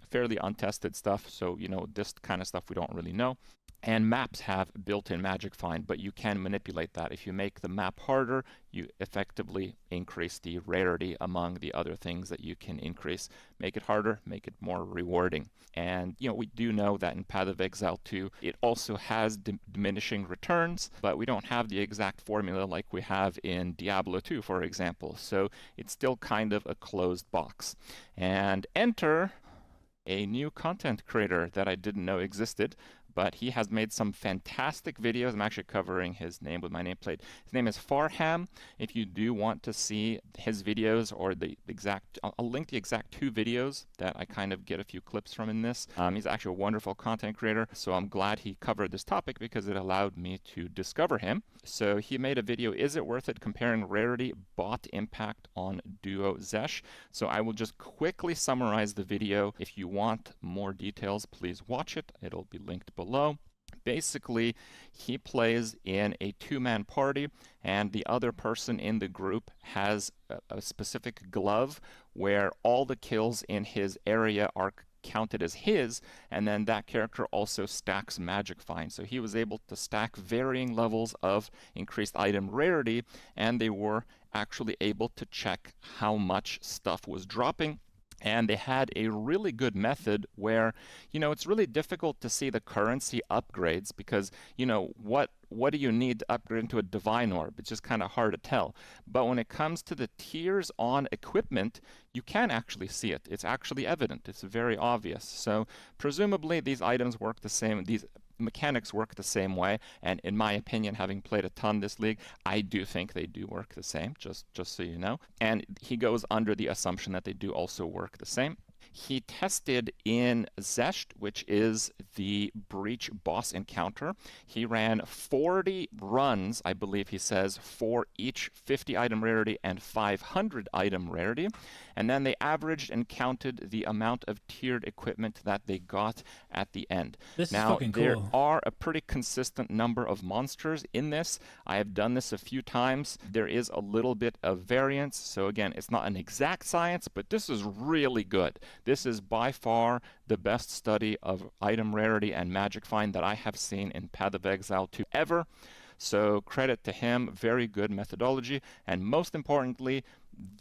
fairly untested stuff, so, this kind of stuff we don't really know. And maps have built-in magic find, but you can manipulate that. If you make the map harder, you effectively increase the rarity among the other things that you can increase. Make it harder, make it more rewarding. And, we do know that in Path of Exile 2, it also has diminishing returns, but we don't have the exact formula like we have in Diablo 2, for example. So it's still kind of a closed box. And enter a new content creator that I didn't know existed, but he has made some fantastic videos. I'm actually covering his name with my nameplate. His name is Farham. If you do want to see his videos, or I'll link the exact 2 videos that I kind of get a few clips from in this. He's actually a wonderful content creator, so I'm glad he covered this topic because it allowed me to discover him. So he made a video, Is It Worth It? Comparing Rarity Bot Impact on Duo Zesh. So I will just quickly summarize the video. If you want more details, please watch it. It'll be linked below. Basically, he plays in a 2-man party, and the other person in the group has a specific glove where all the kills in his area are counted as his, and then that character also stacks magic find. So he was able to stack varying levels of increased item rarity, and they were actually able to check how much stuff was dropping. And they had a really good method where, it's really difficult to see the currency upgrades because, what do you need to upgrade into a divine orb? It's just kind of hard to tell. But when it comes to the tiers on equipment, you can actually see it. It's actually evident. It's very obvious. So presumably these items work the same. These mechanics work the same way, and in my opinion, having played a ton this league, I do think they do work the same, just so you know. And he goes under the assumption that they do also work the same. He tested in Zesht, which is the Breach boss encounter. He ran 40 runs, I believe he says, for each 50 item rarity and 500 item rarity. And then they averaged and counted the amount of tiered equipment that they got at the end. This is now, fucking there cool. are a pretty consistent number of monsters in this. I have done this a few times. There is a little bit of variance. So again, it's not an exact science, but this is really good. This is by far the best study of item rarity and magic find that I have seen in Path of Exile 2 ever. So credit to him, very good methodology. And most importantly,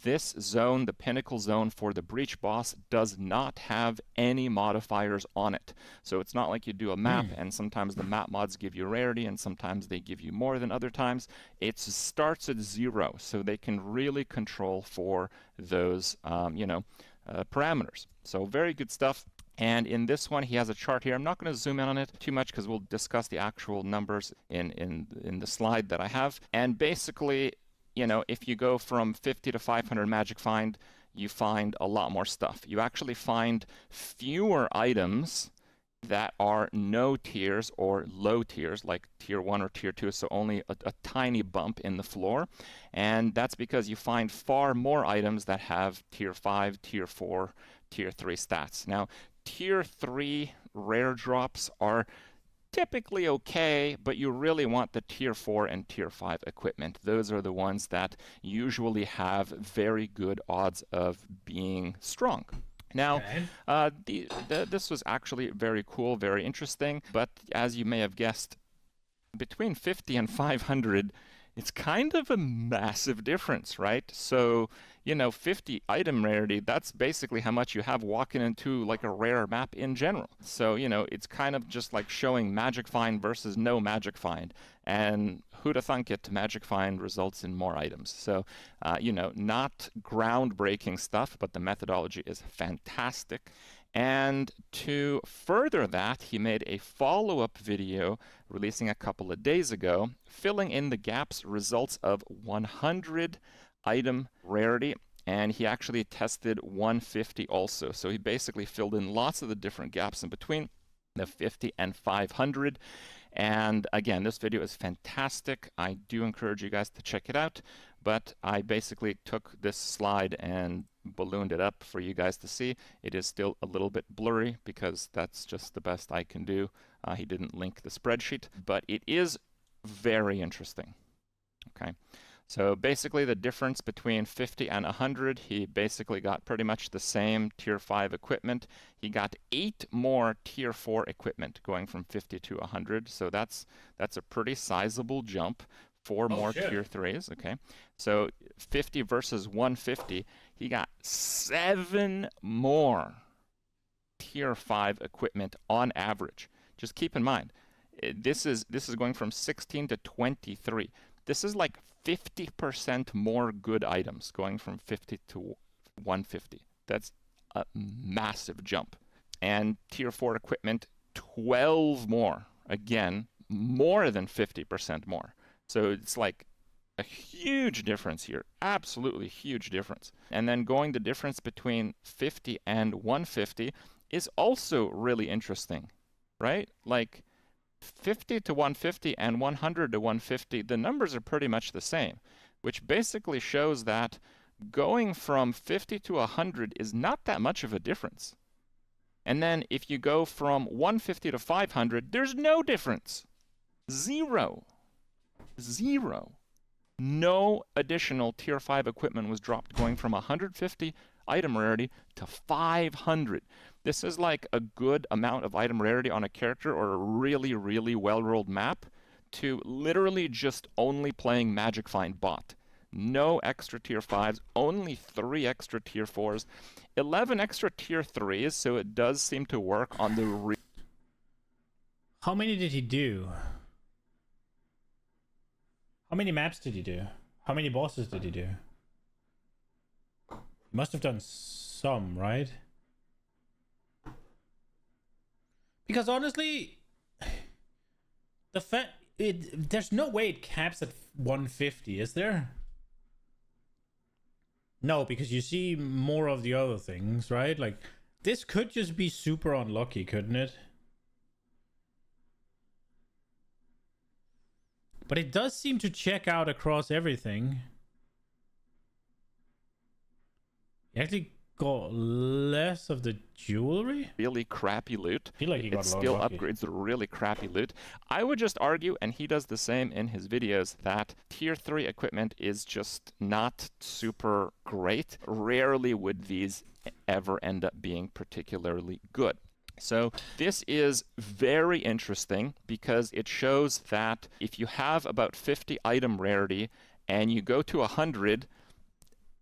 this zone, the pinnacle zone for the Breach boss, does not have any modifiers on it. So it's not like you do a map and sometimes the map mods give you rarity and sometimes they give you more than other times. It starts at 0, so they can really control for those, parameters. So very good stuff. And in this one, he has a chart here. I'm not going to zoom in on it too much because we'll discuss the actual numbers in the slide that I have. And basically, if you go from 50 to 500 magic find, you find a lot more stuff. You actually find fewer items that are no tiers or low tiers, like tier 1 or tier 2, so only a tiny bump in the floor. And that's because you find far more items that have tier 5, tier 4, tier 3 stats. Now, tier 3 rare drops are typically okay, but you really want the tier 4 and tier 5 equipment. Those are the ones that usually have very good odds of being strong. Now, this was actually very cool, very interesting, but as you may have guessed, between 50 and 500, it's kind of a massive difference, right? So, 50 item rarity, that's basically how much you have walking into like a rare map in general. So, it's kind of just like showing magic find versus no magic find. And who'd have thunk it, magic find results in more items. So, not groundbreaking stuff, but the methodology is fantastic. And to further that, he made a follow-up video releasing a couple of days ago, filling in the gaps results of 100 item rarity, and he actually tested 150 also. So he basically filled in lots of the different gaps in between the 50 and 500. And again, this video is fantastic. I do encourage you guys to check it out, but I basically took this slide and ballooned it up for you guys to see. It is still a little bit blurry because that's just the best I can do. He didn't link the spreadsheet, but it is very interesting. Okay. So basically the difference between 50 and 100, he basically got pretty much the same tier 5 equipment. He got 8 more tier 4 equipment going from 50 to 100. So that's a pretty sizable jump. 4 more tier 3s, okay? So 50 versus 150, he got 7 more tier 5 equipment on average. Just keep in mind, this is going from 16 to 23. This is like 50% more good items going from 50 to 150. That's a massive jump. And tier 4 equipment, 12 more. Again, more than 50% more. So it's like a huge difference here. Absolutely huge difference. And then going the difference between 50 and 150 is also really interesting, right? Like 50 to 150 and 100 to 150, the numbers are pretty much the same, which basically shows that going from 50 to 100 is not that much of a difference. And then if you go from 150 to 500, there's no difference. Zero. No additional tier 5 equipment was dropped going from 150 item rarity to 500. This is like a good amount of item rarity on a character or a really, really well-rolled map to literally just only playing Magic Find bot. no extra tier 5s, only 3 extra tier 4s, 11 extra tier 3s, so it does seem to work on the How many did he do? How many maps did he do? How many bosses did he do? He must have done some, right? Because honestly, there's no way it caps at 150, is there? No, because you see more of the other things, right? Like, this could just be super unlucky, couldn't it? But it does seem to check out across everything. You actually got less of the jewelry? really crappy loot. I feel like he got it a lot still lucky. upgrades the really crappy loot. I would just argue, and he does the same in his videos, that tier 3 equipment is just not super great. Rarely would these ever end up being particularly good. So this is very interesting because it shows that if you have about 50 item rarity and you go to 100,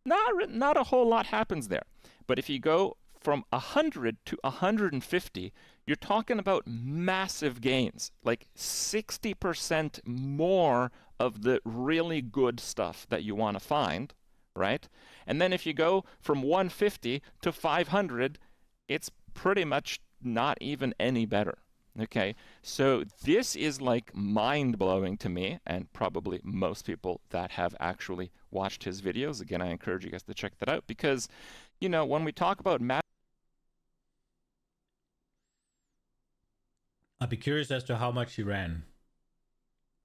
not a whole lot happens there. But if you go from 100 to 150, you're talking about massive gains, like 60% more of the really good stuff that you want to find, right? And then if you go from 150 to 500, it's pretty much not even any better. Okay, so this is like mind-blowing to me, and probably most people that have actually watched his videos. Again, I encourage you guys to check that out because, you know, when we talk about I'd be curious as to how much he ran.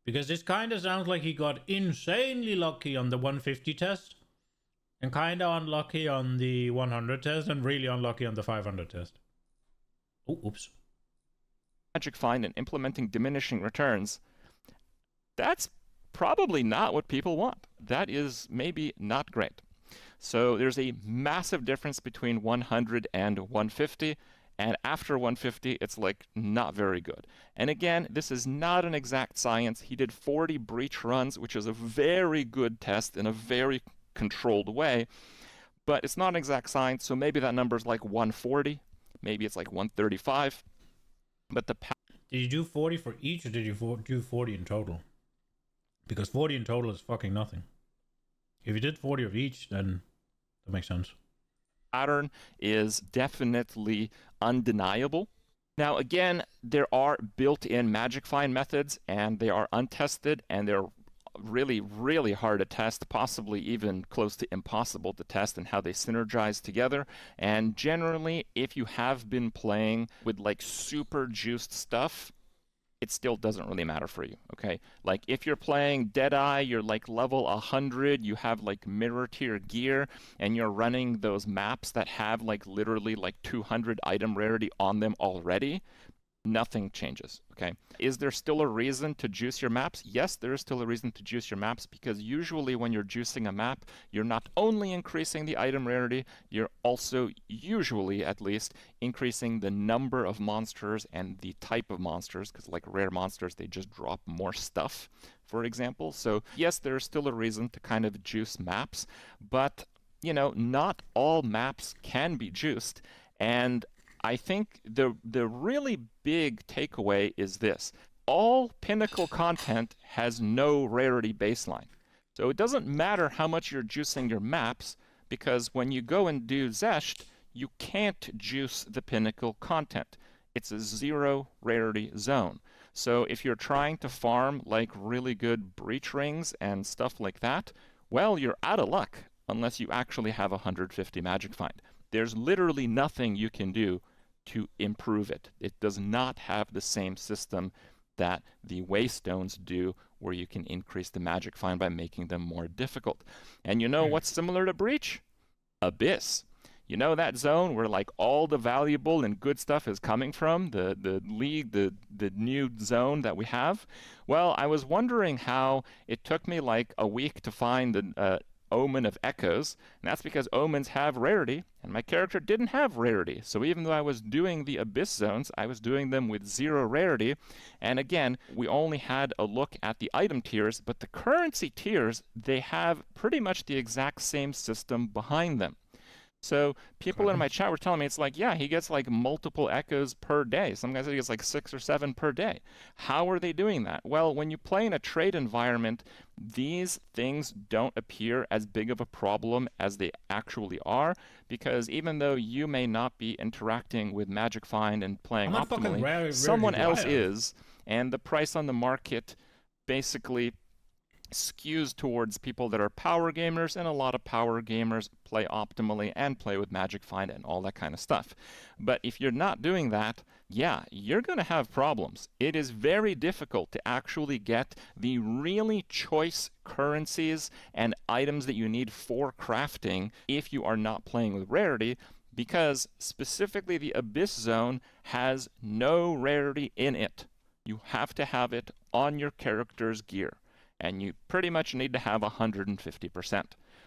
Because this kind of sounds like he got insanely lucky on the 150 test, and kind of unlucky on the 100 test, and really unlucky on the 500 test. Oh, oops. Magic Find and implementing diminishing returns, that's probably not what people want. That is maybe not great. So there's a massive difference between 100 and 150, and after 150, it's like not very good. And again, this is not an exact science. He did 40 breach runs, which is a very good test in a very controlled way, but it's not an exact science, so maybe that number is like 140, maybe it's like 135. But did you do 40 for each, or did you do 40 in total? Because 40 in total is fucking nothing. If you did 40 of each, then that makes sense. Pattern is definitely undeniable. Now again, there are built-in magic find methods, and they are untested, and they're really, really hard to test, possibly even close to impossible to test, and how they synergize together. And generally, if you have been playing with like super juiced stuff, it still doesn't really matter for you, okay? Like if you're playing Deadeye, you're like level 100, you have like mirror tier gear, and you're running those maps that have like literally like 200 item rarity on them already, nothing changes, okay? Is there still a reason to juice your maps? Yes, there is still a reason to juice your maps, because usually when you're juicing a map, you're not only increasing the item rarity, you're also, usually at least, increasing the number of monsters and the type of monsters, because like rare monsters, they just drop more stuff, for example. So yes, there is still a reason to kind of juice maps, but, you know, not all maps can be juiced, and I think the really big takeaway is this. All Pinnacle content has no rarity baseline. So it doesn't matter how much you're juicing your maps, because when you go and do Zesht, you can't juice the Pinnacle content. It's a 0 rarity zone. So if you're trying to farm like really good breach rings and stuff like that, well, you're out of luck unless you actually have 150 magic find. There's literally nothing you can do to improve it. It does not have the same system that the Waystones do, where you can increase the magic find by making them more difficult. And you know what's similar to Breach? Abyss. You know that zone where like all the valuable and good stuff is coming from, the league, the new zone that we have? Well, I was wondering how it took me like a week to find Omen of Echoes, and that's because Omens have rarity, and my character didn't have rarity. So even though I was doing the Abyss zones, I was doing them with 0 rarity, and again, we only had a look at the item tiers, but the currency tiers, they have pretty much the exact same system behind them. So people in my chat were telling me, it's like, yeah, he gets like multiple echoes per day. Some guys say he gets like 6 or 7 per day. How are they doing that? Well, when you play in a trade environment, these things don't appear as big of a problem as they actually are, because even though you may not be interacting with Magic Find and playing optimally, someone else is, and the price on the market basically skews towards people that are power gamers, and a lot of power gamers play optimally and play with Magic Find and all that kind of stuff. But if you're not doing that, yeah, you're going to have problems. It is very difficult to actually get the really choice currencies and items that you need for crafting if you are not playing with rarity, because specifically the Abyss Zone has no rarity in it. You have to have it on your character's gear, and you pretty much need to have 150%.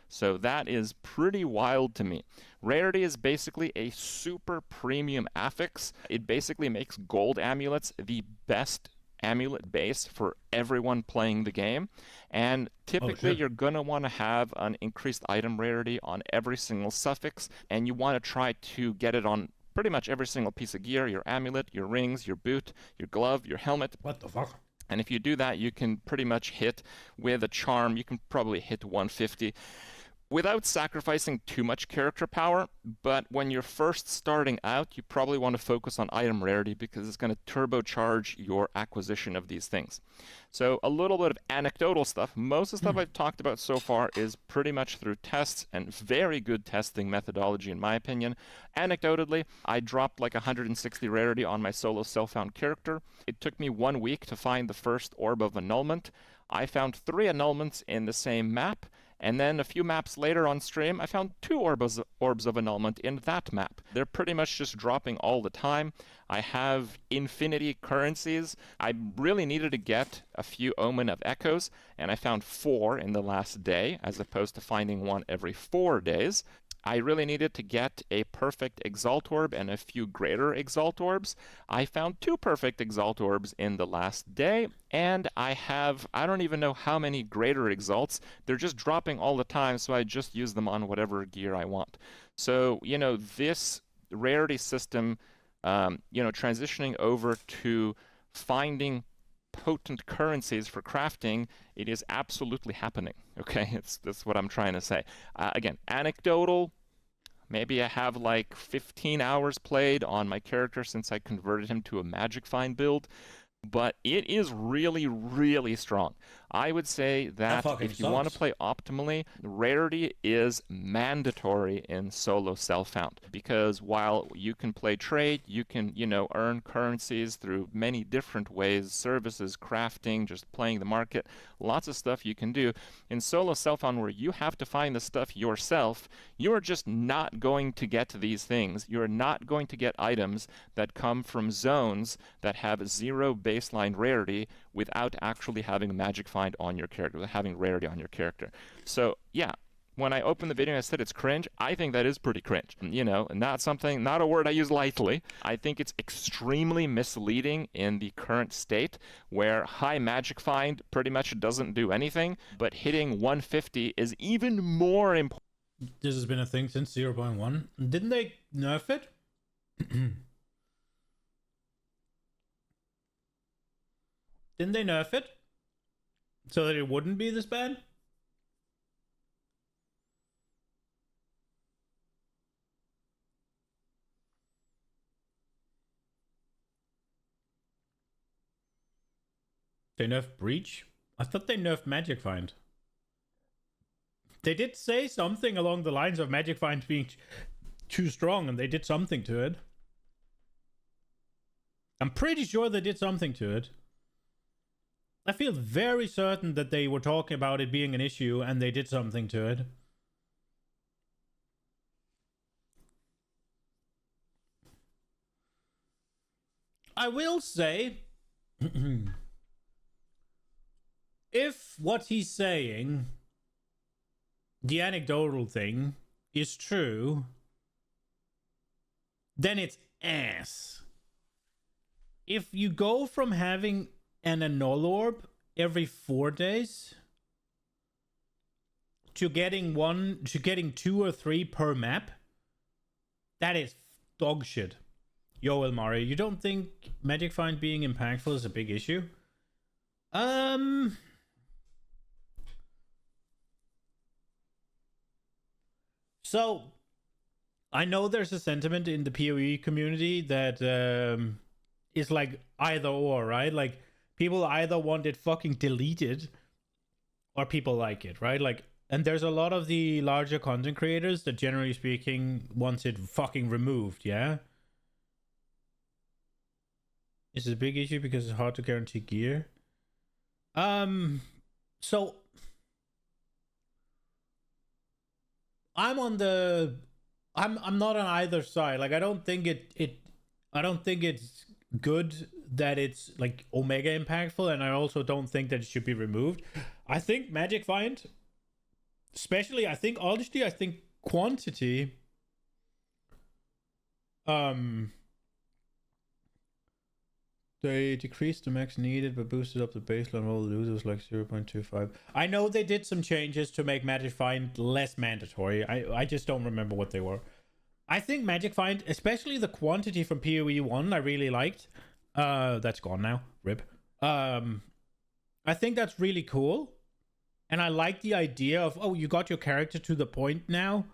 So that is pretty wild to me. Rarity is basically a super premium affix. It basically makes gold amulets the best amulet base for everyone playing the game. And typically you're going to want to have an increased item rarity on every single suffix, and you want to try to get it on pretty much every single piece of gear: your amulet, your rings, your boot, your glove, your helmet. What the fuck? And if you do that, you can pretty much hit with a charm, you can probably hit 150 without sacrificing too much character power. But when you're first starting out, you probably want to focus on item rarity, because it's going to turbocharge your acquisition of these things. So a little bit of anecdotal stuff. Most of the stuff I've talked about so far is pretty much through tests, and very good testing methodology in my opinion. Anecdotally, I dropped like 160 rarity on my solo self-found character. It took me 1 week to find the first orb of annulment. I found 3 annulments in the same map. And then a few maps later on stream, I found 2 orbs of annulment in that map. They're pretty much just dropping all the time. I have infinity currencies. I really needed to get a few Omen of Echoes, and I found 4 in the last day, as opposed to finding 1 every 4 days. I really needed to get a perfect Exalt Orb and a few greater Exalt Orbs. I found 2 perfect Exalt Orbs in the last day, and I don't even know how many greater Exalts. They're just dropping all the time, so I just use them on whatever gear I want. So, you know, this rarity system, transitioning over to finding potent currencies for crafting, it is absolutely happening. Okay, that's what I'm trying to say. Again, anecdotal. Maybe I have like 15 hours played on my character since I converted him to a Magic Find build, but it is really, really strong. I would say that if you want to play optimally, rarity is mandatory in solo self-found, because while you can play trade, you can, earn currencies through many different ways: services, crafting, just playing the market, lots of stuff you can do. In solo self-found, where you have to find the stuff yourself, you are just not going to get these things. You're not going to get items that come from zones that have 0 baseline rarity without actually having a Magic Find on your character, without having rarity on your character. So yeah, when I opened the video and I said it's cringe, I think that is pretty cringe. Not a word I use lightly. I think it's extremely misleading in the current state, where high Magic Find pretty much doesn't do anything, but hitting 150 is even more important. This has been a thing since 0.1. Didn't they nerf it? Didn't they nerf it so that it wouldn't be this bad? They nerfed Breach? I thought they nerfed Magic Find. They did say something along the lines of Magic Find being too strong, and they did something to it. I'm pretty sure they did something to it. I feel very certain that they were talking about it being an issue and they did something to it. I will say, if what he's saying the anecdotal thing is true, then it's ass. If you go from having an Annul Orb every 4 days to getting 2 or 3 per map, that is dog shit. Yo, Elmari, you don't think Magic Find being impactful is a big issue? So I know there's a sentiment in the PoE community that is like either or, right? Like people either want it fucking deleted or people like it, right? Like, and there's a lot of the larger content creators that generally speaking wants it fucking removed, yeah? Is it a big issue because it's hard to guarantee gear? So I'm on the I'm not on either side. Like I don't think it's good that it's like Omega impactful, and I also don't think that it should be removed. I think Magic Find, especially I think quantity they decreased the max needed but boosted up the baseline while the loser was like 0.25. I know they did some changes to make Magic Find less mandatory. I just don't remember what they were. I think Magic Find, especially the quantity from PoE 1, I really liked. That's gone now. RIP. I think that's really cool. And I like the idea of, oh, you got your character to the point now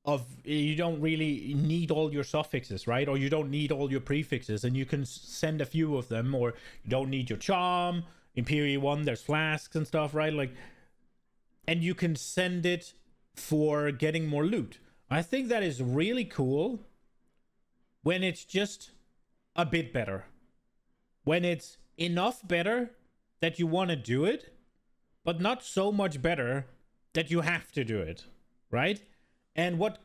of you don't really need all your suffixes, right? Or you don't need all your prefixes, and you can send a few of them, or you don't need your charm. In PoE 1, there's flasks and stuff, right? Like, and you can send it for getting more loot. I think that is really cool when it's just a bit better. When it's enough better that you want to do it, but not so much better that you have to do it, right? And what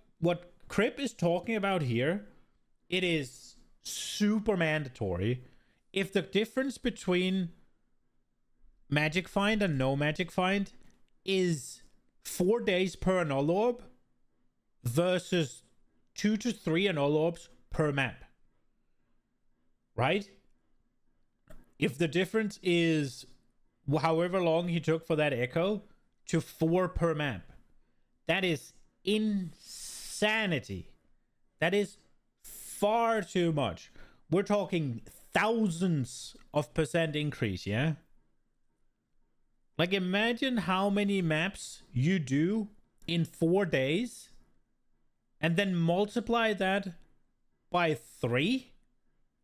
Crip is talking about here, it is super mandatory. If the difference between Magic Find and no Magic Find is 4 days per Annul Orb versus 2 to 3 Annul Orbs per map, right? If the difference is however long he took for that echo to 4 per map, that is insanity. That is far too much. We're talking thousands of % increase, yeah? Like imagine how many maps you do in 4 days and then multiply that by 3,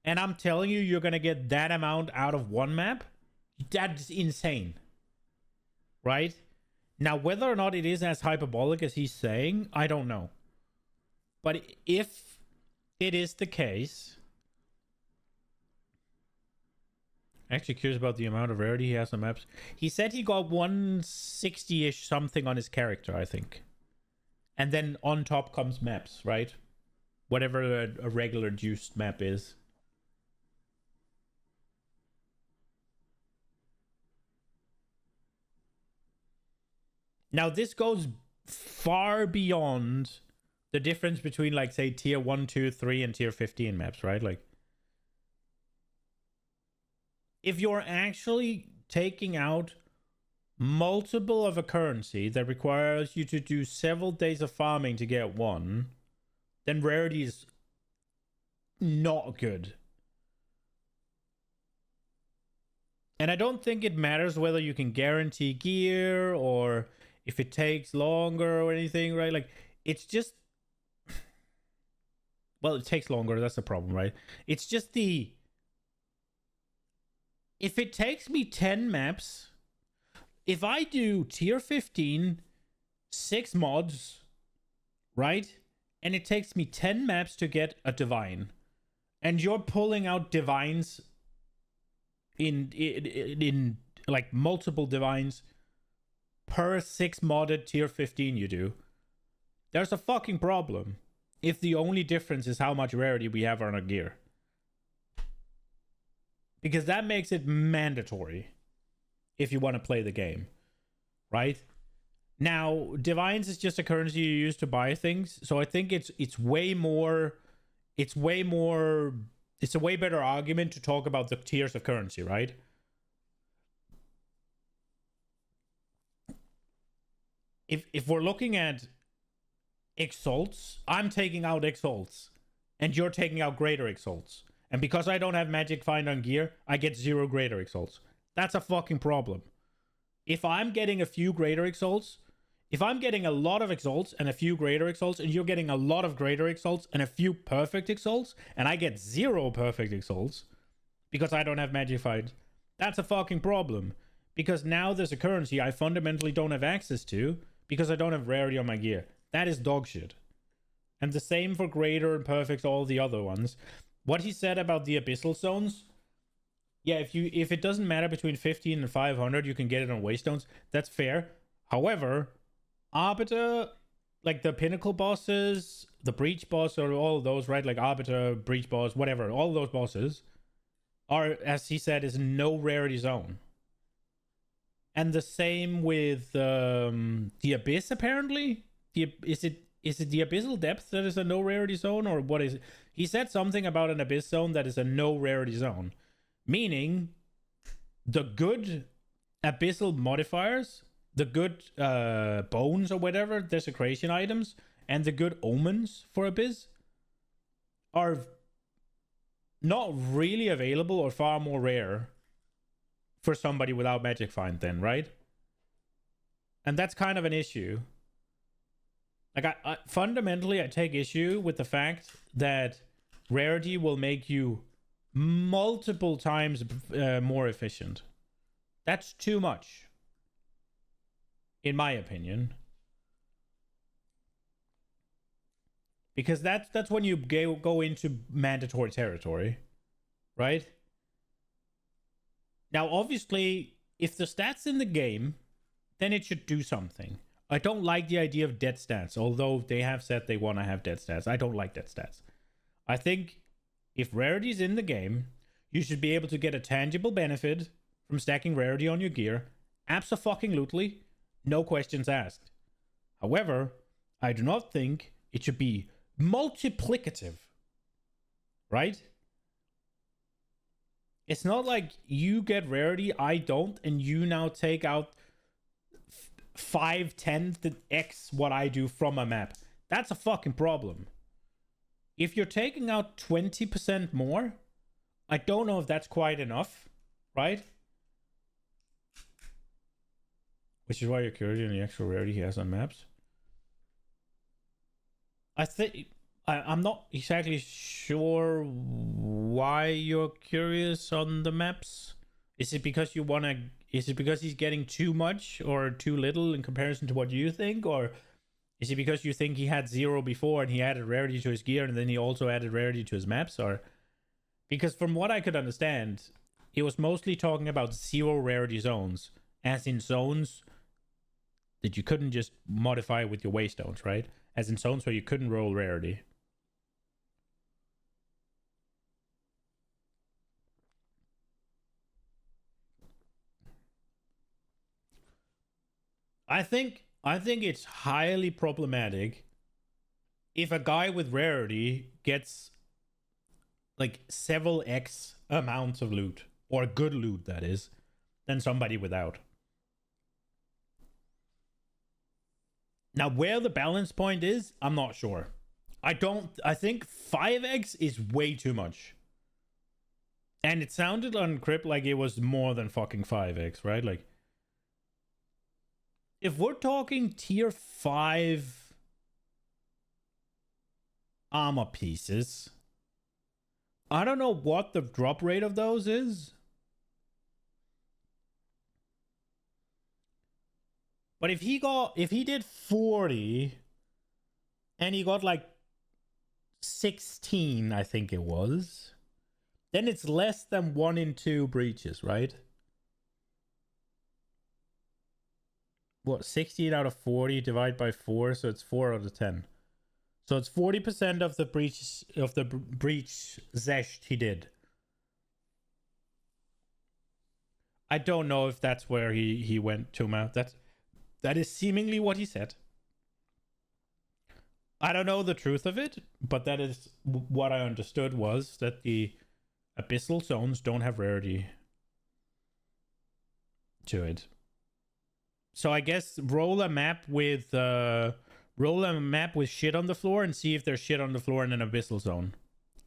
and I'm telling you, you're gonna get that amount out of one map. That's insane, right? Now, whether or not it is as hyperbolic as he's saying, I don't know. But if it is the case, actually curious about the amount of rarity he has on maps. He said he got 160-ish something on his character, I think. And then on top comes maps, right? Whatever a regular juiced map is. Now, this goes far beyond the difference between, like, say, tier 1, 2, 3, and tier 15 maps, right? Like, if you're actually taking out multiple of a currency that requires you to do several days of farming to get one, then rarity is not good. And I don't think it matters whether you can guarantee gear or if it takes longer or anything, right? Like, it's just... Well, it takes longer, that's the problem, right? It's just the... If it takes me 10 maps, if I do tier 15, 6 mods, right? And it takes me 10 maps to get a divine, and you're pulling out divines in like multiple divines per 6 modded tier 15 you do, there's a fucking problem if the only difference is how much rarity we have on our gear. Because that makes it mandatory if you want to play the game, right? Now, divines is just a currency you use to buy things, so I think it's a way better argument to talk about the tiers of currency, right? If we're looking at exalts, I'm taking out exalts, and you're taking out greater exalts. And because I don't have magic find on gear, I get 0 greater exalts. That's a fucking problem. If I'm getting a few greater exalts, if I'm getting a lot of exalts and a few greater exalts, and you're getting a lot of greater exalts and a few perfect exalts, and I get 0 perfect exalts because I don't have magic find, that's a fucking problem. Because now there's a currency I fundamentally don't have access to because I don't have rarity on my gear. That is dog shit. And the same for greater and perfect, all the other ones. What he said about the abyssal zones, yeah, if it doesn't matter between 15 and 500, you can get it on waystones. That's fair. However, Arbiter, like the pinnacle bosses, the breach boss, or all of those, right? Like Arbiter, breach boss, whatever, all those bosses are, as he said, is no rarity zone. And the same with the Abyss, apparently. Is it the Abyssal Depth that is a no rarity zone, or what is it? He said something about an Abyss zone that is a no rarity zone. Meaning, the good Abyssal modifiers, the good bones or whatever, desecration items, and the good omens for Abyss are not really available or far more rare for somebody without magic find then, right? And that's kind of an issue. Like, I fundamentally, I take issue with the fact that rarity will make you multiple times more efficient. That's too much, in my opinion. Because that's when you go into mandatory territory, right? Now, obviously, if the stats in the game, then it should do something. I don't like the idea of dead stats, although they have said they want to have dead stats. I don't like dead stats. I think if rarity is in the game, you should be able to get a tangible benefit from stacking rarity on your gear. Abso-fucking-lutely, no questions asked. However, I do not think it should be multiplicative, right? It's not like you get rarity, I don't, and you now take out 5/10 what I do from a map. That's a fucking problem. If you're taking out 20% more, I don't know if that's quite enough, right? Which is why you're curious on the extra rarity he has on maps. I think I'm not exactly sure why you're curious on the maps. Is it because you want to? Is it because he's getting too much or too little in comparison to what you think, or is it because you think he had 0 before and he added rarity to his gear and then he also added rarity to his maps? Or because from what I could understand, he was mostly talking about 0 rarity zones, as in zones that you couldn't just modify with your waystones, right? As in zones where you couldn't roll rarity. I think it's highly problematic if a guy with rarity gets like several X amounts of loot, or good loot that is, than somebody without. Now, where the balance point is, I'm not sure. I think 5x is way too much. And it sounded on Crypt like it was more than fucking 5x, right? Like, if we're talking tier 5 armor pieces, I don't know what the drop rate of those is. But if he did 40 and he got like 16, I think it was, then it's less than 1 in 2 breaches, right? What, 16 out of 40 divided by 4, so it's 4 out of 10. So it's 40% of the breach zesht he did. I don't know if that's where he went to, man. That's That is seemingly what he said. I don't know the truth of it, but that is what I understood, was that the Abyssal zones don't have rarity to it. So I guess roll a map with shit on the floor and see if there's shit on the floor in an Abyssal zone.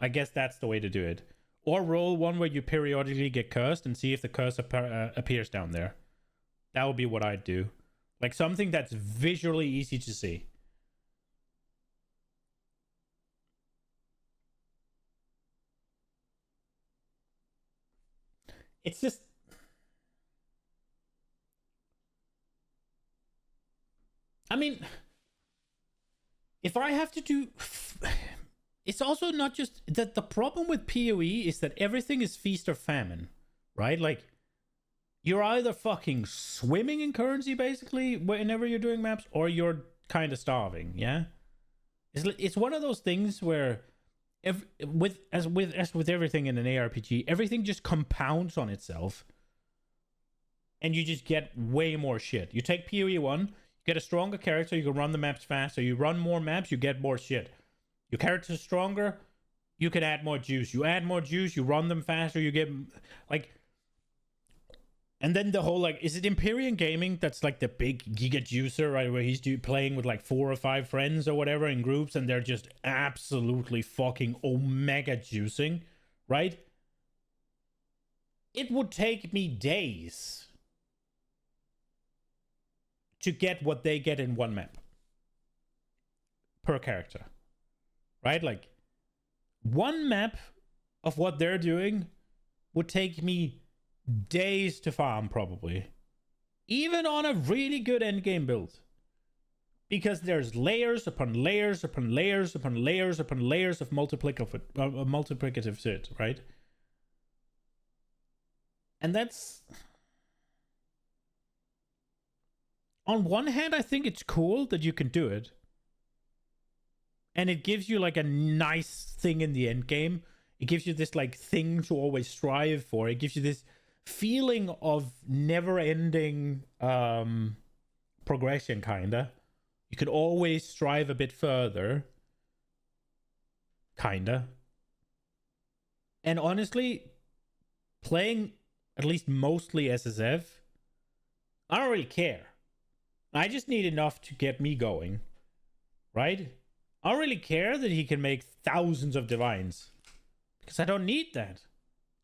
I guess that's the way to do it. Or roll one where you periodically get cursed and see if the curse appears down there. That would be what I'd do. Like something that's visually easy to see. It's just... I mean, if I have to do... It's also not just... that the problem with PoE is that everything is feast or famine, right? Like, you're either fucking swimming in currency, basically, whenever you're doing maps, or you're kind of starving, yeah? It's one of those things where... as with everything in an ARPG, everything just compounds on itself, and you just get way more shit. You take PoE 1, you get a stronger character, you can run the maps faster. You run more maps, you get more shit. Your character's stronger, you can add more juice. You add more juice, you run them faster, you get like... And then the whole, like, is it Empyrean Gaming that's like the big giga juicer, right? Where he's playing with like 4 or 5 friends or whatever in groups, and they're just absolutely fucking omega juicing, right? It would take me days to get what they get in one map per character, right? Like, one map of what they're doing would take me days to farm, probably, even on a really good endgame build, because there's layers upon layers upon layers upon layers upon layers of multiplicative shit, right? And that's, on one hand, I think it's cool that you can do it, and it gives you like a nice thing in the end game. It gives you this like thing to always strive for. It gives you this feeling of never-ending progression, kinda. You can always strive a bit further, kinda. And honestly, playing at least mostly SSF, I don't really care. I just need enough to get me going, right? I don't really care that he can make thousands of divines, because I don't need that.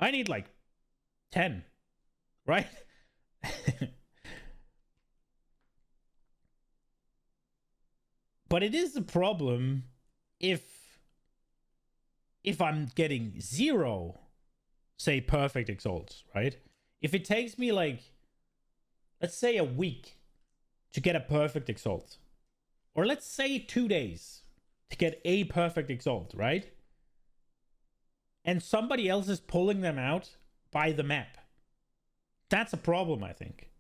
I need like 10, right? But it is a problem if I'm getting 0, say, perfect exalts, right? If it takes me like, let's say, a week to get a perfect exalt, or let's say 2 days to get a perfect exalt, right? And somebody else is pulling them out by the map. That's a problem, I think.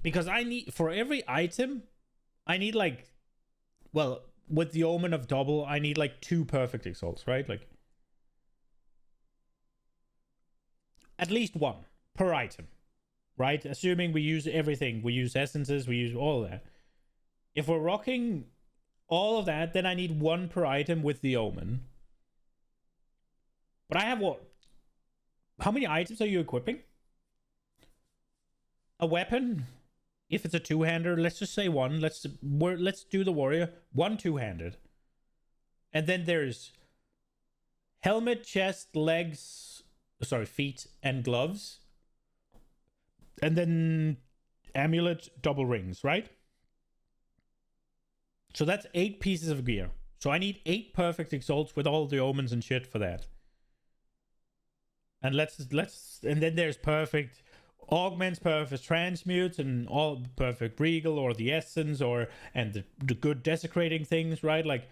Because I need, for every item, I need like, well, with the Omen of Double, I need like 2 perfect exalts, right? Like, at least 1 per item, right? Assuming we use everything. We use essences, we use all of that. If we're rocking all of that, then I need 1 per item with the Omen. But I have what? How many items are you equipping? A weapon? If it's a 2-hander, let's just say 1. Let's do the warrior. 1 2-handed. And then there's helmet, chest, legs, sorry, feet, and gloves. And then amulet, double rings, right? So that's 8 pieces of gear. So I need 8 perfect exalts with all the omens and shit for that. And and then there's perfect augments, perfect transmutes, and all perfect regal, or the essence, and the good desecrating things, right? Like,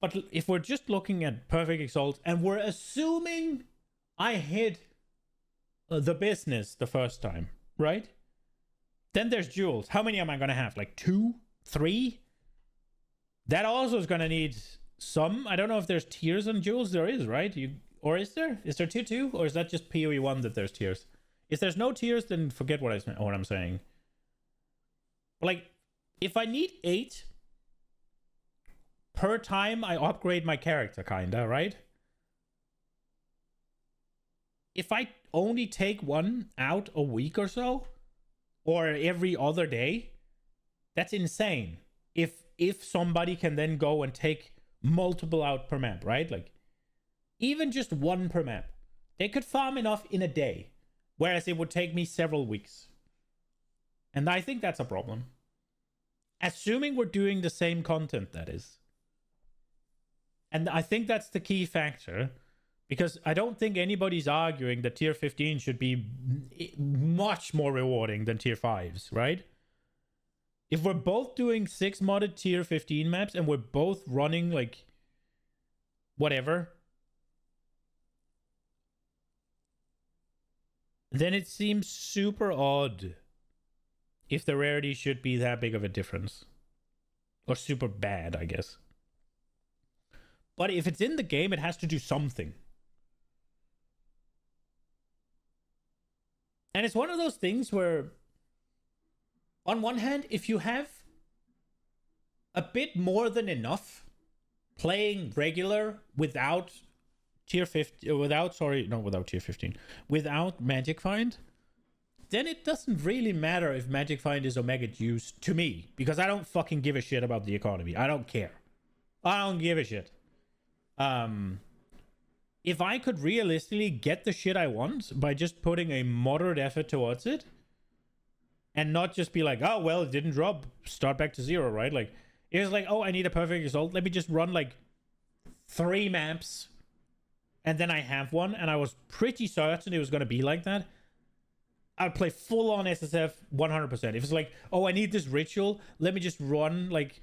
but if we're just looking at perfect exalts and we're assuming I hit the business the first time, right? Then there's jewels. How many am I gonna have? Like 2, 3? That also is gonna need some. I don't know if there's tiers on jewels. There is, right? Or is there? Is there tier 2? Or is that just PoE 1 that there's tiers? If there's no tiers, then forget what I'm saying. Like, if I need 8 per time I upgrade my character, kinda, right? If I only take 1 out a week or so, or every other day, that's insane. If somebody can then go and take multiple out per map, right? Like, even just 1 per map, they could farm enough in a day, whereas it would take me several weeks. And I think that's a problem. Assuming we're doing the same content, that is. And I think that's the key factor, because I don't think anybody's arguing that tier 15 should be much more rewarding than tier 5s, right? If we're both doing 6 modded tier 15 maps and we're both running, like, whatever, then it seems super odd if the rarity should be that big of a difference. Or super bad, I guess. But if it's in the game, it has to do something. And it's one of those things where, on one hand, if you have a bit more than enough playing regular without tier 15, without tier 15, without Magic Find, then it doesn't really matter if Magic Find is Omega juice to me, because I don't fucking give a shit about the economy. I don't care. I don't give a shit. If I could realistically get the shit I want by just putting a moderate effort towards it, and not just be like, oh, well, it didn't drop, start back to 0, right? Like, it was like, oh, I need a perfect result. Let me just run like 3 maps, and then I have one, and I was pretty certain it was going to be like that. I'd play full on SSF 100%. If it's like, oh, I need this ritual, let me just run like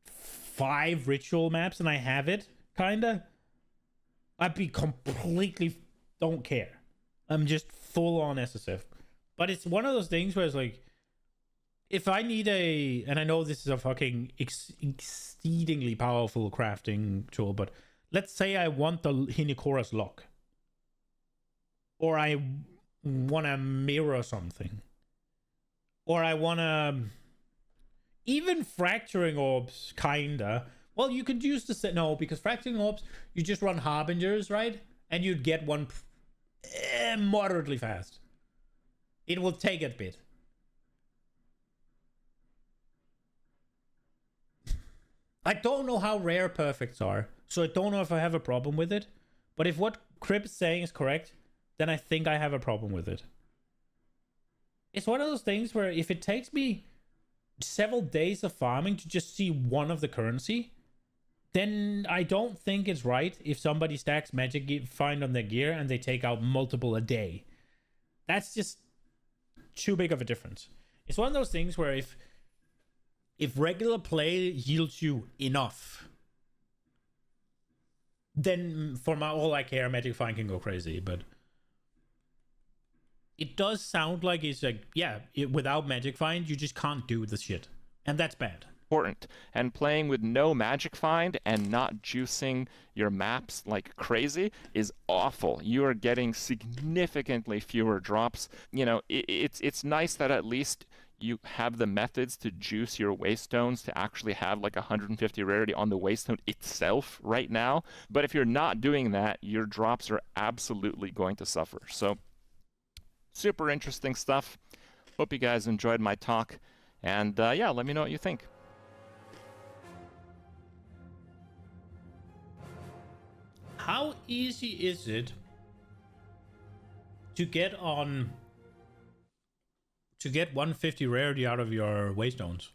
5 ritual maps and I have it, kinda. I'd be completely don't care. I'm just full on SSF. But it's one of those things where it's like, if I need and I know this is a fucking exceedingly powerful crafting tool, but let's say I want the Hinikora's lock. Or I want to mirror something. Or I want to... Even fracturing orbs, kinda. Well, you could use the... No, because fracturing orbs, you just run harbingers, right? And you'd get one moderately fast. It will take a bit. I don't know how rare perfects are, so I don't know if I have a problem with it. But if what Crip is saying is correct, then I think I have a problem with it. It's one of those things where if it takes me several days of farming to just see one of the currency, then I don't think it's right if somebody stacks Magic Find on their gear and they take out multiple a day. That's just too big of a difference. It's one of those things where if regular play yields you enough, then for all I care, Magic Find can go crazy. But it does sound like it's like, yeah, without Magic Find, you just can't do the shit. And that's bad. Important. And playing with no Magic Find and not juicing your maps like crazy is awful. You are getting significantly fewer drops. You know, it's nice that at least you have the methods to juice your waystones to actually have like 150 rarity on the waystone itself right now. But if you're not doing that, your drops are absolutely going to suffer. So super interesting stuff. Hope you guys enjoyed my talk. And yeah, let me know what you think. How easy is it to get 150 rarity out of your waystones?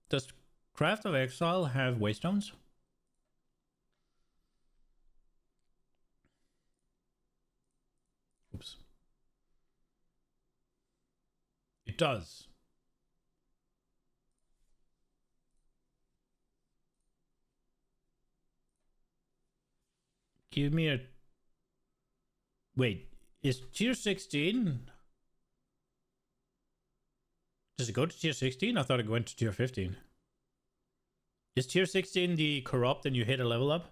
Does Craft of Exile have waystones? Oops. It does. Give me a... Wait, is tier 16? Does it go to tier 16? I thought it went to tier 15. Is tier 16 the corrupt and you hit a level up?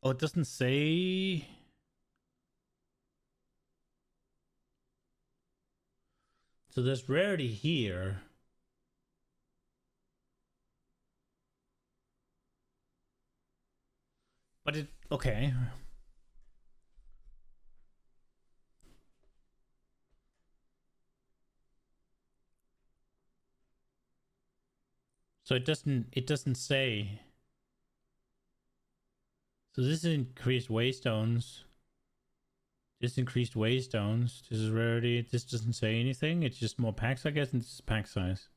Oh, it doesn't say. So there's rarity here. But it, okay. So it doesn't say. So this is increased waystones. This increased waystones. This is rarity. This doesn't say anything. It's just more packs, I guess, and this is pack size.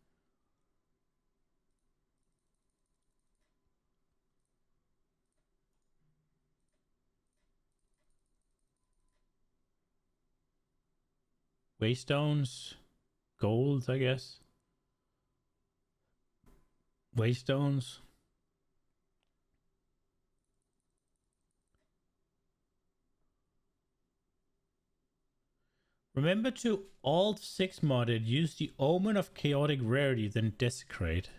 Waystones. Gold, I guess. Waystones. Remember to Alt-6 mod it. Use the Omen of Chaotic Rarity, then Desecrate.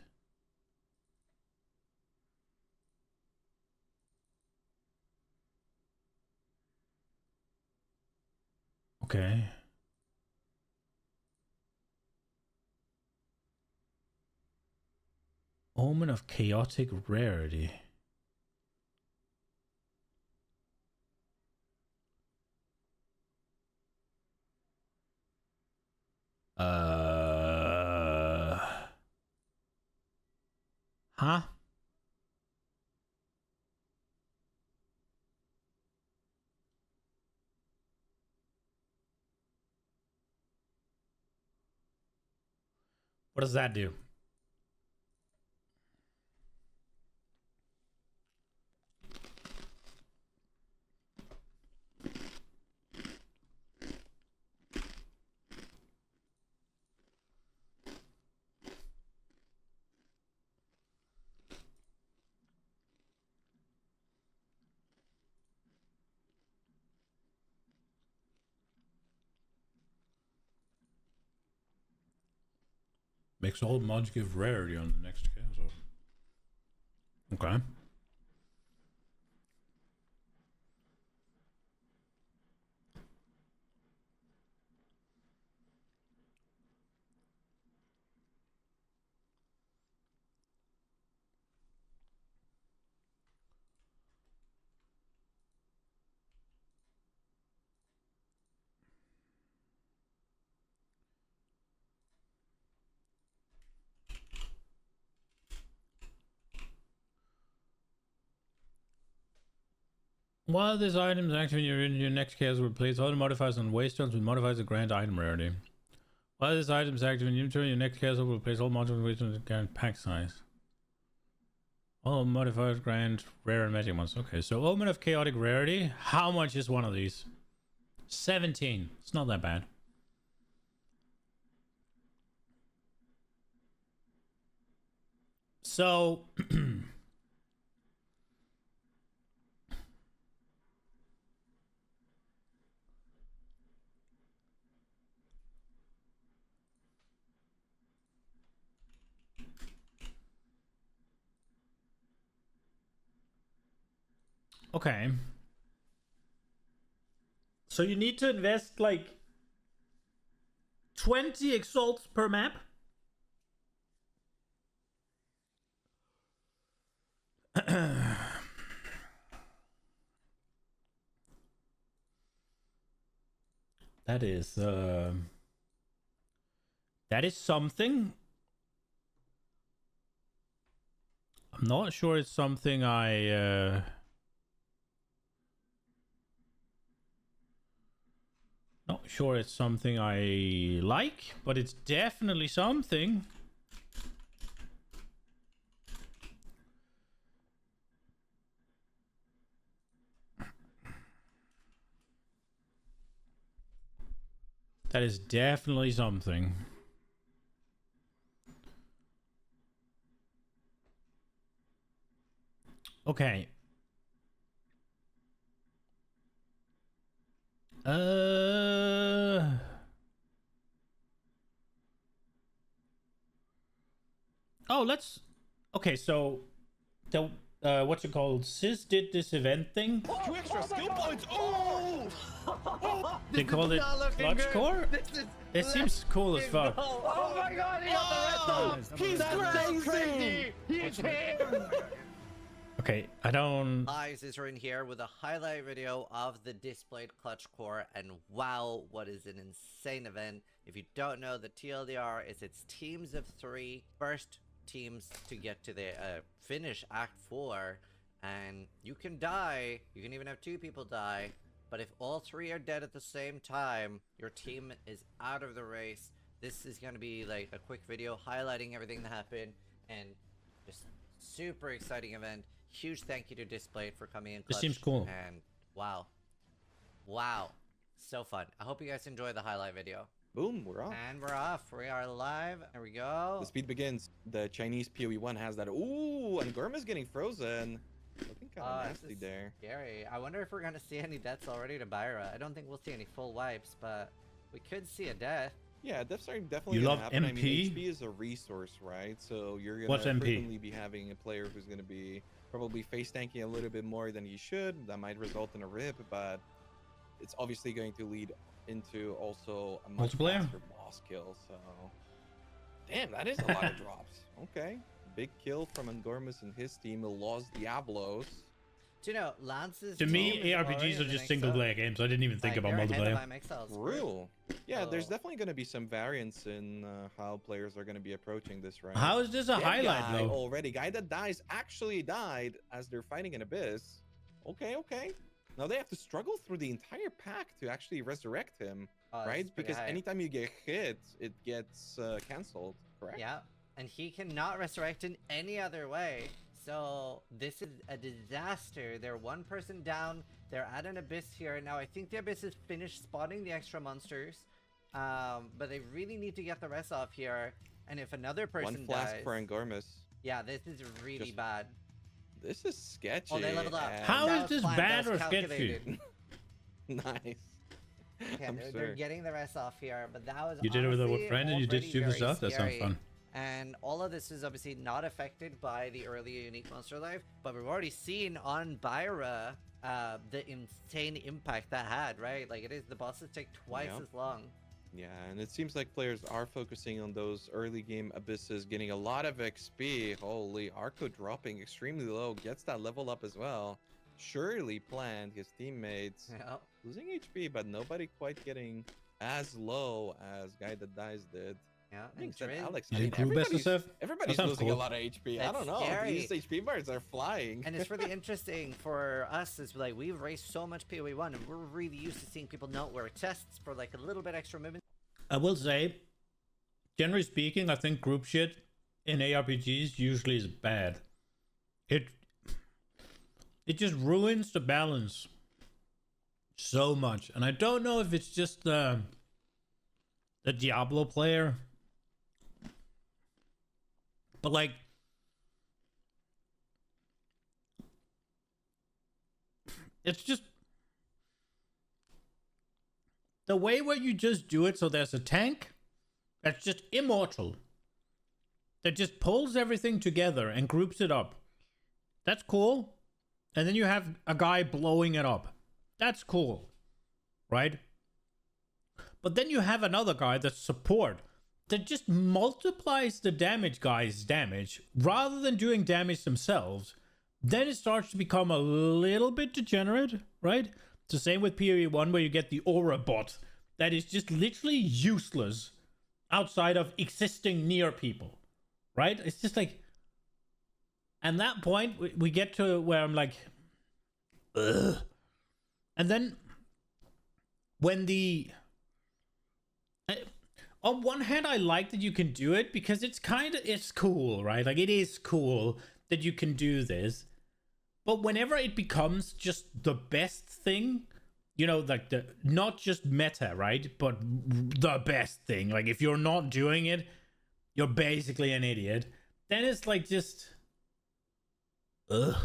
Okay. Omen of Chaotic Rarity. Huh? What does that do? Makes all mods give rarity on the next chaos order. Okay. While this item is active in your next chaos, replace all the modifiers on waystones with modifiers that grant item rarity. While this item is active in your inventory, your next chaos will replace all modifiers with waystones that grant pack size. All modifiers grant rare and magic ones. Okay, so Omen of Chaotic Rarity. How much is one of these? 17. It's not that bad. So okay. So you need to invest like 20 exalts per map? That is something. I'm not sure it's something I not sure it's something I like, but it's definitely something. That is definitely something. Okay. Oh, let's. Okay, so what's it called? Sis did this event thing. 2 extra skill points. Oh! They called it Clutch Core. It seems cool as fuck. Oh my god, he got the rest of them. He's crazy. He's him. Okay, I don't. Eyes is in here with a highlight video of the displayed Clutch Core, and wow, what is an insane event. If you don't know, the TLDR is it's teams of 3, first teams to get to the finish Act 4, and you can die, you can even have 2 people die, but if all 3 are dead at the same time, your team is out of the race. This is going to be like a quick video highlighting everything that happened, and just super exciting event. Huge thank you to Displayed for coming in clutch. This seems cool. And wow. Wow. So fun. I hope you guys enjoy the highlight video. Boom, we're off. And we're off. We are live. There we go. The speed begins. The Chinese PoE1 has that. Ooh, and Gorma's getting frozen. Looking kind of nasty there. Scary. I wonder if we're going to see any deaths already to Byra. I don't think we'll see any full wipes, but we could see a death. Yeah, deaths are definitely You gonna love happen. MP? I mean, HP is a resource, right? So you're going What's to MP? frequently be having a player who's going to be probably face tanking a little bit more than he should. That might result in a rip, but it's obviously going to lead into also a much Multiplayer? faster boss kill. So, damn, that is a lot of drops. Okay, big kill from Angormus and his team. Los Diablos. Do you know, Lance's To me, ARPGs are just single player games. I didn't even think about multiplayer. Real. Yeah, there's definitely going to be some variance in how players are going to be approaching this round. How is this a Dead highlight, guy though? Already, guy that dies actually died as they're fighting an Abyss. Okay, okay. Now they have to struggle through the entire pack to actually resurrect him, right? Because anytime you get hit, it gets cancelled, correct? Yeah, and he cannot resurrect in any other way. So this is a disaster. They're 1 person down. They're at an Abyss here. Now I think the Abyss is finished spawning the extra monsters. But they really need to get the rest off here. And if another person One flask dies, for Angormus. yeah, this is really bad. This is sketchy. Oh, they leveled up. How That is was this planned. bad That was or sketchy? calculated. Nice. Okay, I'm they're sure. getting the rest off here, but that was You did it with a honestly friend and you did already stupid very stuff? That sounds scary. fun. And all of this is obviously not affected by the early Unique Monster Life, but we've already seen on Byra the insane impact that had, right? Like it is, the bosses take twice Yep. as long. Yeah, and it seems like players are focusing on those early game Abysses, getting a lot of XP. Holy, Arco dropping extremely low, gets that level up as well. Surely planned, his teammates losing HP, but nobody quite getting as low as Guy That Dies did. Yeah, I think and Drin- Alex. You I did mean, crew best everybody's, stuff? everybody's That sounds losing cool. a lot of HP. I That's don't know. scary. These HP bars are flying. And it's really interesting for us is like we've raced so much PoE1 and we're really used to seeing people not wear chests for like a little bit extra movement. I will say, generally speaking, I think group shit in ARPGs usually is bad. It just ruins the balance so much, and I don't know if it's just the Diablo player, but like it's just the way where you just do it. So there's a tank that's just immortal, that just pulls everything together and groups it up. That's cool. And then you have a guy blowing it up. That's cool, right? But then you have another guy that's support that just multiplies the guy's damage rather than doing damage themselves. Then it starts to become a little bit degenerate, right? It's the same with PoE1 where you get the aura bot that is just literally useless outside of existing near people, right? It's just like, at that point, we get to where I'm like, ugh. And then when on one hand, I like that you can do it because it's cool, right? Like it is cool that you can do this. But whenever it becomes just the best thing, you know, like the not just meta, right? But the best thing. Like if you're not doing it, you're basically an idiot. Then it's like just ugh.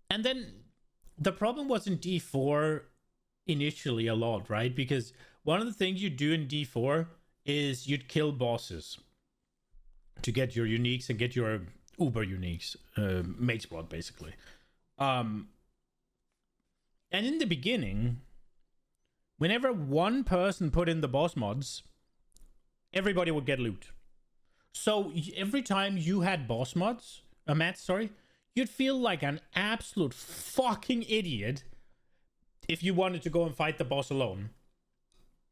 And then the problem was in D4 initially a lot, right? Because one of the things you do in D4 is you'd kill bosses to get your uniques and get your uber uniques, mage squad basically. And in the beginning, whenever one person put in the boss mods, everybody would get loot. So every time you had boss mods, mats, sorry, you'd feel like an absolute fucking idiot if you wanted to go and fight the boss alone.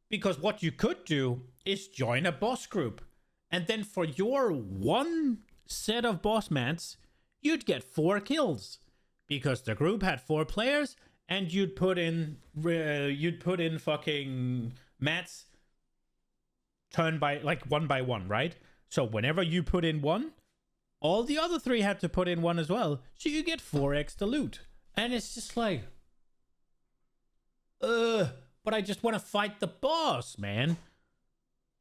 Because what you could do is join a boss group. And then for your one set of boss mats, you'd get 4 kills. Because the group had 4 players, and you'd put in fucking mats turn by, like, one by one, right? So whenever you put in one, all the other 3 had to put in one as well. So you get 4 extra loot. And it's just like, but I just want to fight the boss, man.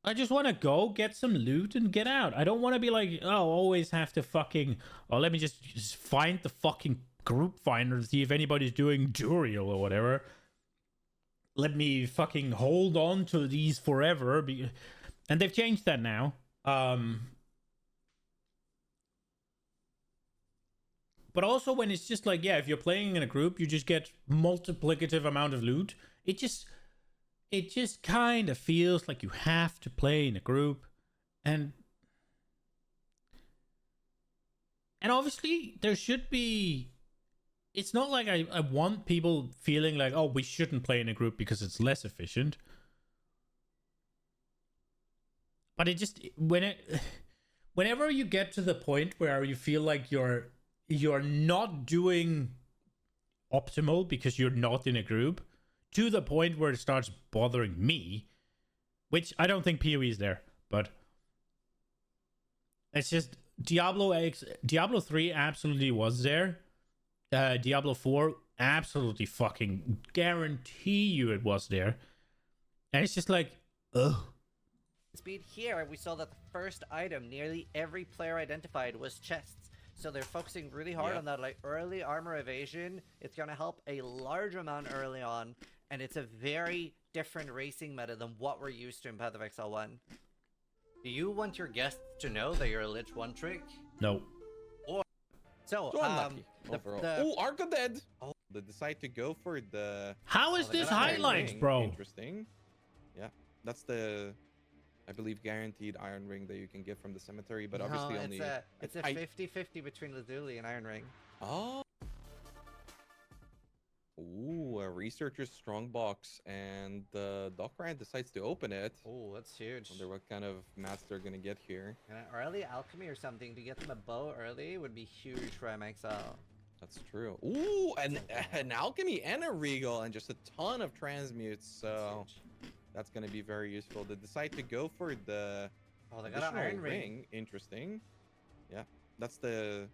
I just want to go get some loot and get out. I don't want to be like, oh, always have to fucking, oh, let me just find the fucking group finder to see if anybody's doing Duriel or whatever. Let me fucking hold on to these forever. And they've changed that now. But also when it's just like, yeah, if you're playing in a group, you just get multiplicative amount of loot. It just kind of feels like you have to play in a group. And obviously there should be, it's not like I want people feeling like, oh, we shouldn't play in a group because it's less efficient. But it just, whenever you get to the point where you feel like you're not doing optimal because you're not in a group, to the point where it starts bothering me, which I don't think PoE is there, but it's just Diablo 3 absolutely was there. Diablo 4 absolutely fucking guarantee you it was there. And it's just like, ugh. Speed here, we saw that the first item nearly every player identified was chests. So they're focusing really hard on that, like early armor evasion. It's going to help a large amount early on, and it's a very different racing meta than what we're used to in Path of Exile 1. Do you want your guests to know that you're a Lich one trick? No. Or so unlucky overall. Arca dead. Oh, they decide to go for the. How is this highlights, bro? Interesting. Yeah, that's the, I believe, guaranteed Iron Ring that you can get from the cemetery, but obviously only... It's a 50-50 between Lazuli and Iron Ring. Oh. Ooh, a Researcher's Strongbox, and the Dockrand decides to open it. Oh, that's huge. Wonder what kind of mats they're gonna get here. And an early alchemy or something to get them a bow early would be huge for Exile. That's true. Ooh, an alchemy and a regal, and just a ton of transmutes, so... That's going to be very useful. They decide to go for the they got an Iron Ring. Interesting. Yeah, that's the,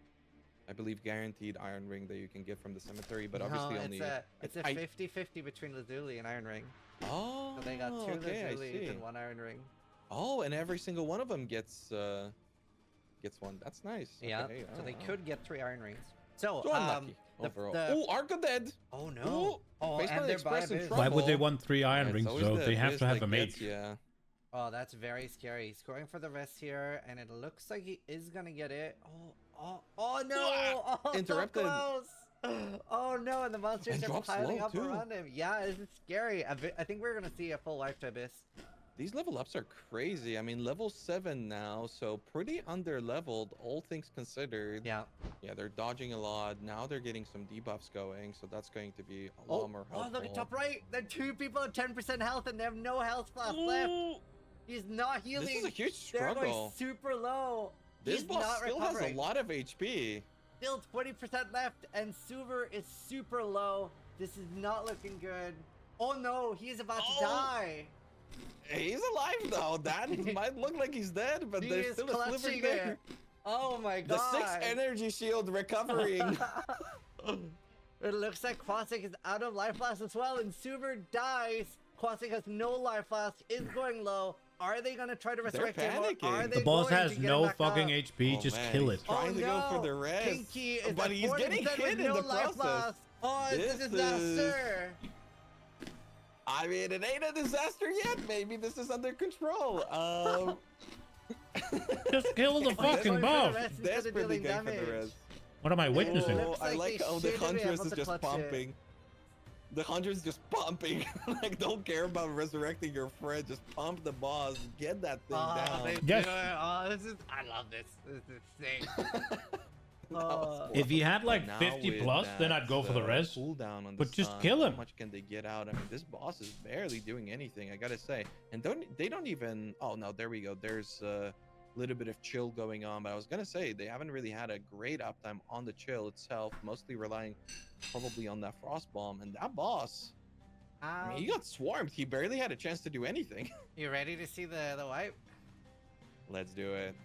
I believe, guaranteed Iron Ring that you can get from the cemetery, but obviously only... It's a 50-50 between Lazuli and Iron Ring. Oh, so they got 2 Lazulis and 1 Iron Ring. Oh, and every single one of them gets one. That's nice. Yeah, okay, so they could get 3 Iron Rings. So, unlucky overall. Oh, Arca dead. Oh no. And they're Why would they want 3 Iron Rings though? They have to have a mage. Yeah. Oh, that's very scary. He's going for the rest here, and it looks like he is gonna get it. Oh no! Oh, interrupted. So close. Oh no! And the monsters are piling up around him. Yeah, this is scary. I think we're gonna see a full life to Abyss. These level ups are crazy. I mean, level 7 now, so pretty under-leveled, all things considered. Yeah. Yeah, they're dodging a lot. Now they're getting some debuffs going, so that's going to be a lot more helpful. Oh, look at top right. There are 2 people at 10% health, and they have no health flask left. He's not healing. This is a huge struggle. They're going super low. This boss still has a lot of HP. Still 20% left, and Suver is super low. This is not looking good. Oh no, he's about to die. He's alive though. That might look like he's dead, but there's still a sliver there. Oh my god. The 6 energy shield recovering. It looks like Quasic is out of life flask as well, and Suver dies. Quasic has no life flask, is going low. Are they gonna try to resurrect him? The boss has no fucking HP, just kill it. Trying to go for the rest. Pinky is but he's getting hit in the process. Oh, it's a disaster. I mean, it ain't a disaster yet. Maybe this is under control. Just kill the fucking boss. That's pretty good for the rest. What am I witnessing? Oh, I like how the Huntress is just pumping. The Huntress is just pumping. Like, don't care about resurrecting your friend. Just pump the boss. Get that thing down. Yes. I love this. This is sick. If he had like 50 plus, then I'd go for the res. Cooldown on the But just sun, kill him. How much can they get out? I mean, this boss is barely doing anything, I gotta say. And they don't even. Oh no, there we go. There's a little bit of chill going on, but I was gonna say they haven't really had a great uptime on the chill itself, mostly relying probably on that frost bomb. And that boss, I mean, he got swarmed. He barely had a chance to do anything. You ready to see the wipe? Let's do it.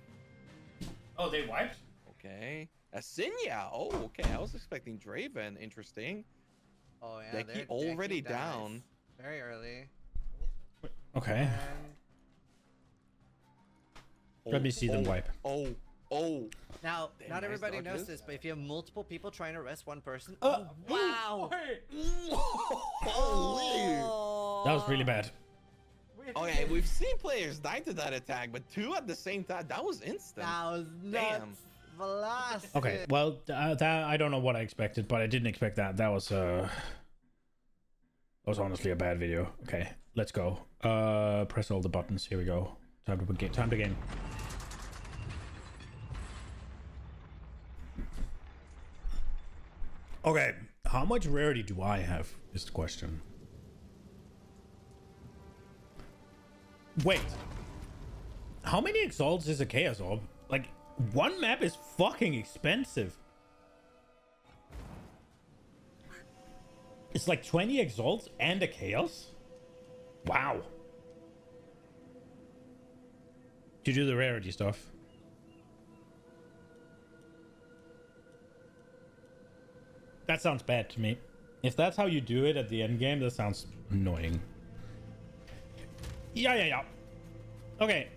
Oh, they wiped? Okay. Asinya. Oh, okay. I was expecting Draven. Interesting. Oh yeah, Like, he they're already decking down. dice very early. Okay. And Let me see them wipe. Oh. now, Damn, not nice everybody knows dodges. this, but if you have multiple people trying to arrest one person, oh wow! That was really bad. Okay, we've seen players die to that attack, but 2 at the same time. That was instant. That was nuts. Damn. Velocity. Okay, well, that I don't know what I expected, but I didn't expect that. That was honestly a bad video. Okay, let's go. Press all the buttons. Here we go. Time to begin. Time to begin. Okay, how much rarity do I have? Is the question. Wait, how many exalts is a chaos orb? Like, one map is fucking expensive. It's like 20 exalts and a chaos? Wow. To do the rarity stuff. That sounds bad to me. If that's how you do it at the end game, that sounds annoying. Yeah. Okay,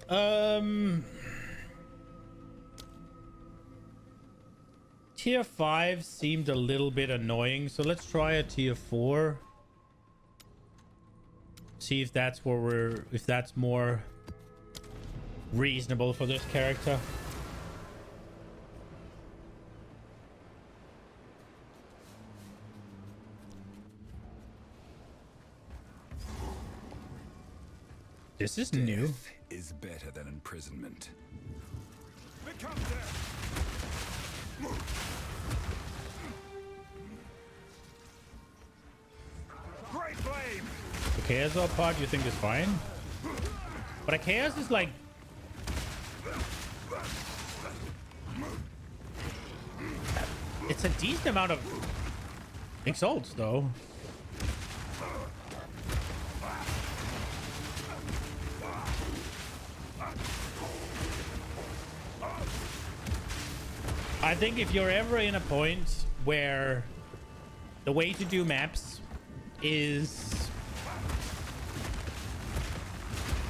Tier 5 seemed a little bit annoying, so let's try a tier 4. See if that's where if that's more reasonable for this character. This is new. Is better than imprisonment. Become death. Great flame. The chaos orb part you think is fine? But a chaos is like... It's a decent amount of exalts though. I think if you're ever in a point where the way to do maps is...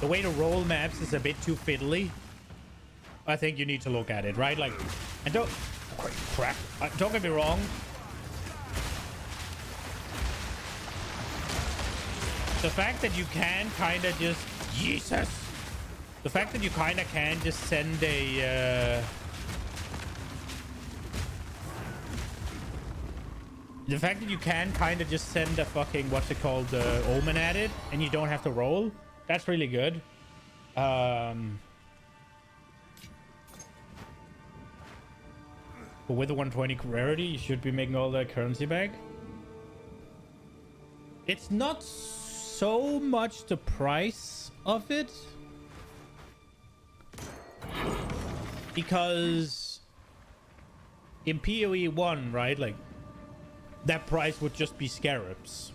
the way to roll maps is a bit too fiddly, I think you need to look at it, right? Like, and don't... crap. Don't get me wrong. The fact that you can kind of just... Jesus! The fact that you kind of can just send a... the fact that you can kind of just send a fucking, what's it called, omen at it, and you don't have to roll, that's really good. But with the 120 rarity, you should be making all the currency back. It's not so much the price of it, because in PoE 1, right, like, that price would just be scarabs.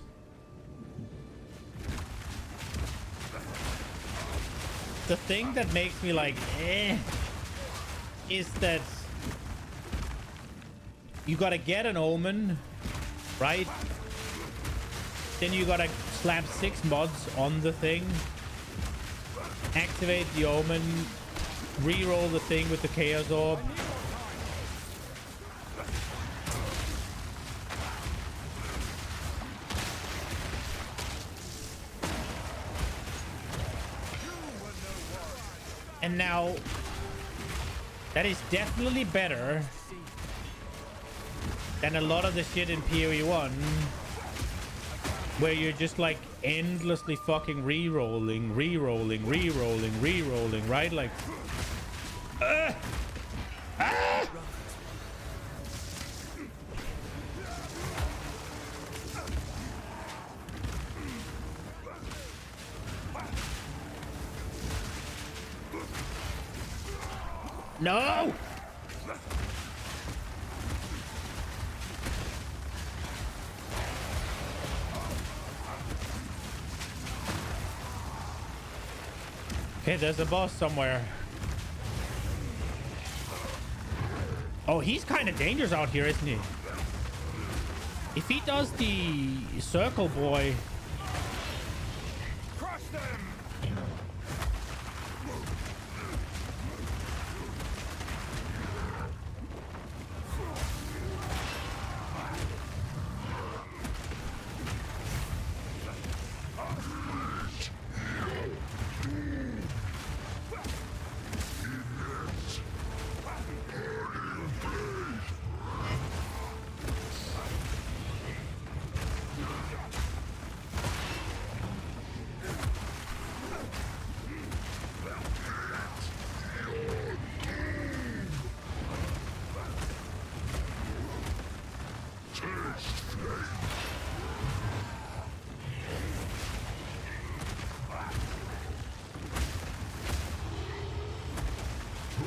The thing that makes me like, is that you gotta get an omen, right? Then you gotta slap 6 mods on the thing, activate the omen, re-roll the thing with the chaos orb. And And now that is definitely better than a lot of the shit in PoE 1 where you're just like endlessly fucking re-rolling, right? Like no! Okay, there's a boss somewhere. Oh, he's kind of dangerous out here, isn't he? If he does the circle boy... Crush them!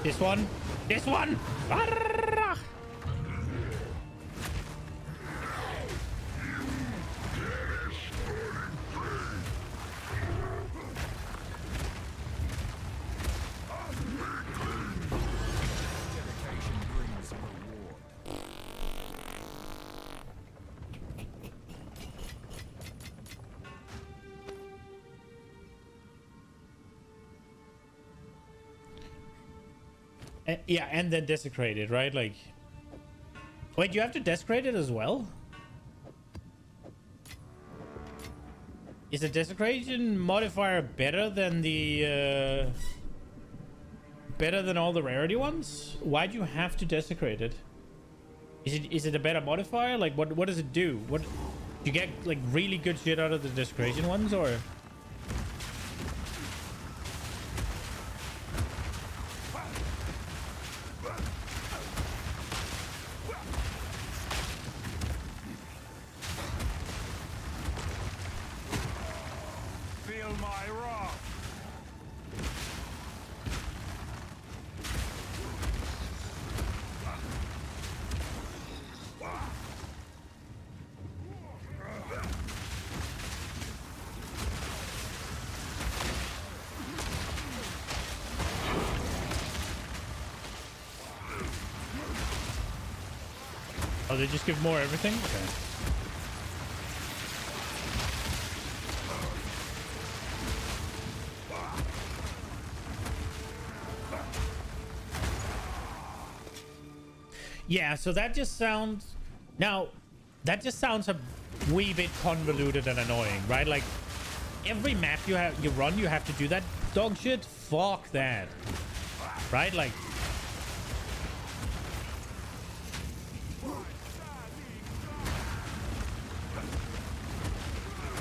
This one. This one. Arrgh. Yeah, and then desecrated, right? Like, wait, you have to desecrate it as well? Is the desecration modifier better than the better than all the rarity ones? Why do you have to desecrate it? Is it a better modifier? Like, what does it do? What do you get, like really good shit out of the desecration ones, or? Feel my wrath! Oh, they just give more everything? Okay. Yeah, so that just sounds... Now, that just sounds a wee bit convoluted and annoying, right? Like, every map you run, you have to do that dog shit? Fuck that. Right? Like...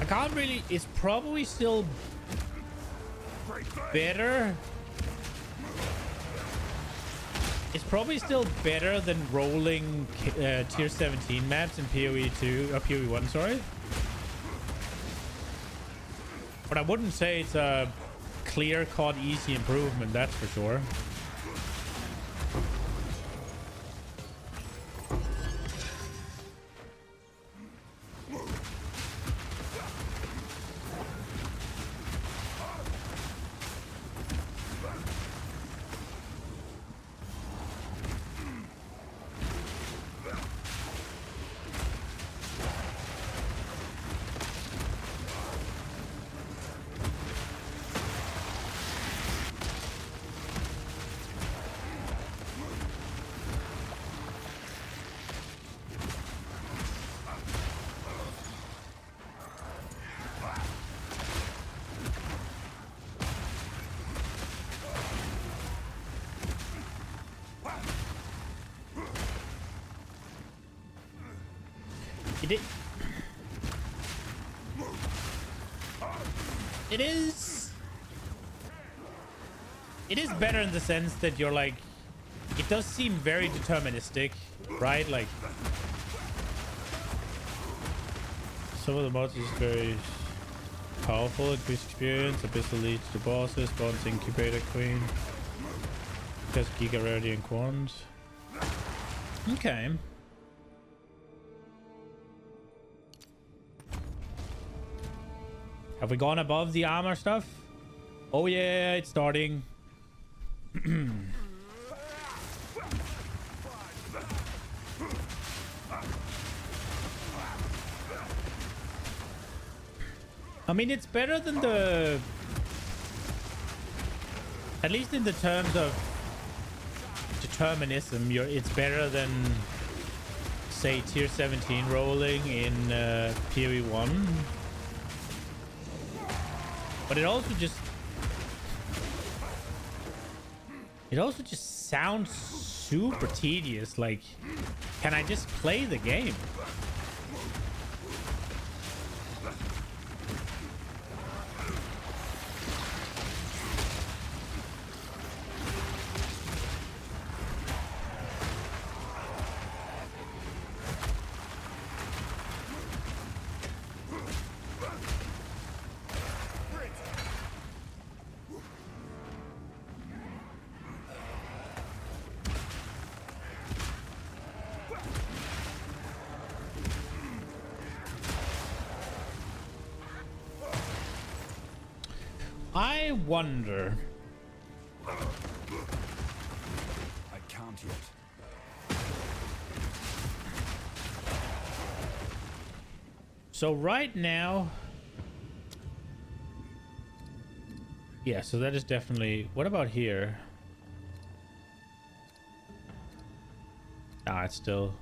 I can't really... It's probably still better... It's probably still better than rolling tier 17 maps in PoE 2 or PoE 1, sorry. But I wouldn't say it's a clear-cut easy improvement, that's for sure. It is better in the sense that you're like, it does seem very deterministic, right? Like some of the mods is very powerful, increased experience, Abyssal leads to bosses, spawns incubator queen, because giga rarity and quant. Okay. Have we gone above the armor stuff? Oh yeah, it's starting. I mean, it's better than the... At least in the terms of determinism, it's better than, say, tier 17 rolling in PoE 1. But it also just sounds super tedious. Like, can I just play the game? I wonder. I can't yet. So right now, yeah, so that is definitely... What about here? Ah, it's still...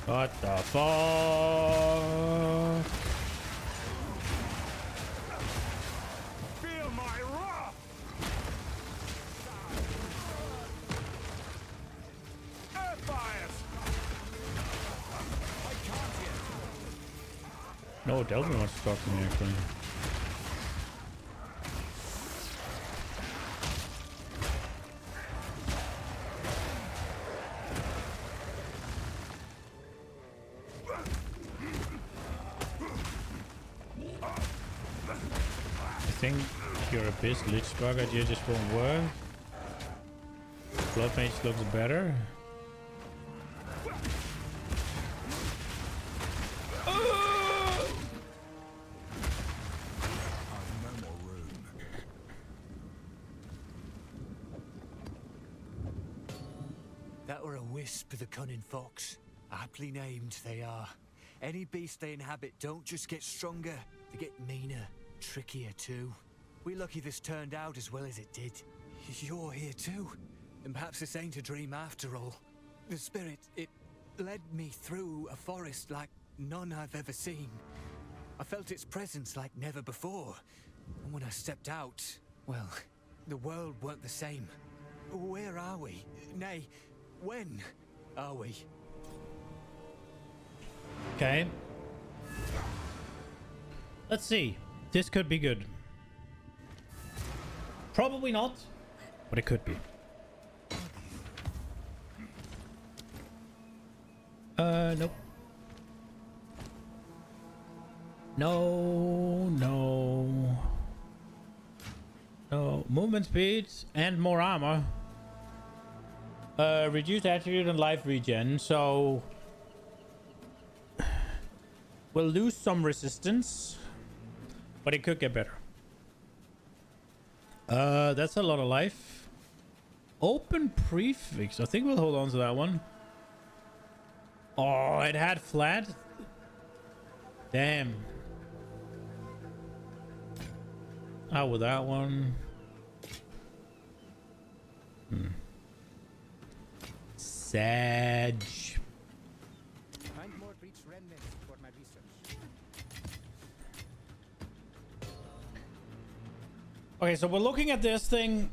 What the fuck? Feel my wrath! Air fires! I can't yet. No, Delvin wants to talk to me actually. I think your Abyss Lich Bug idea just won't work. Blood Mage looks better. That were a wisp of the cunning fox. Aptly named they are. Any beast they inhabit don't just get stronger, they get meaner, trickier too. We're lucky this turned out as well as it did. You're here too. And perhaps this ain't a dream after all. The spirit, it led me through a forest like none I've ever seen. I felt its presence like never before. And when I stepped out, well, the world weren't the same. Where are we? Nay, when are we? Okay. Let's see. This could be good. Probably not, but it could be. Nope. No. Movement speed and more armor. Reduced attribute and life regen, so we'll lose some resistance, but it could get better. That's a lot of life. Open prefix. I think we'll hold on to that one. Oh, it had flat. Damn. Out with that one. Sag. Find more short-reach remnants for my research. Okay, so we're looking at this thing.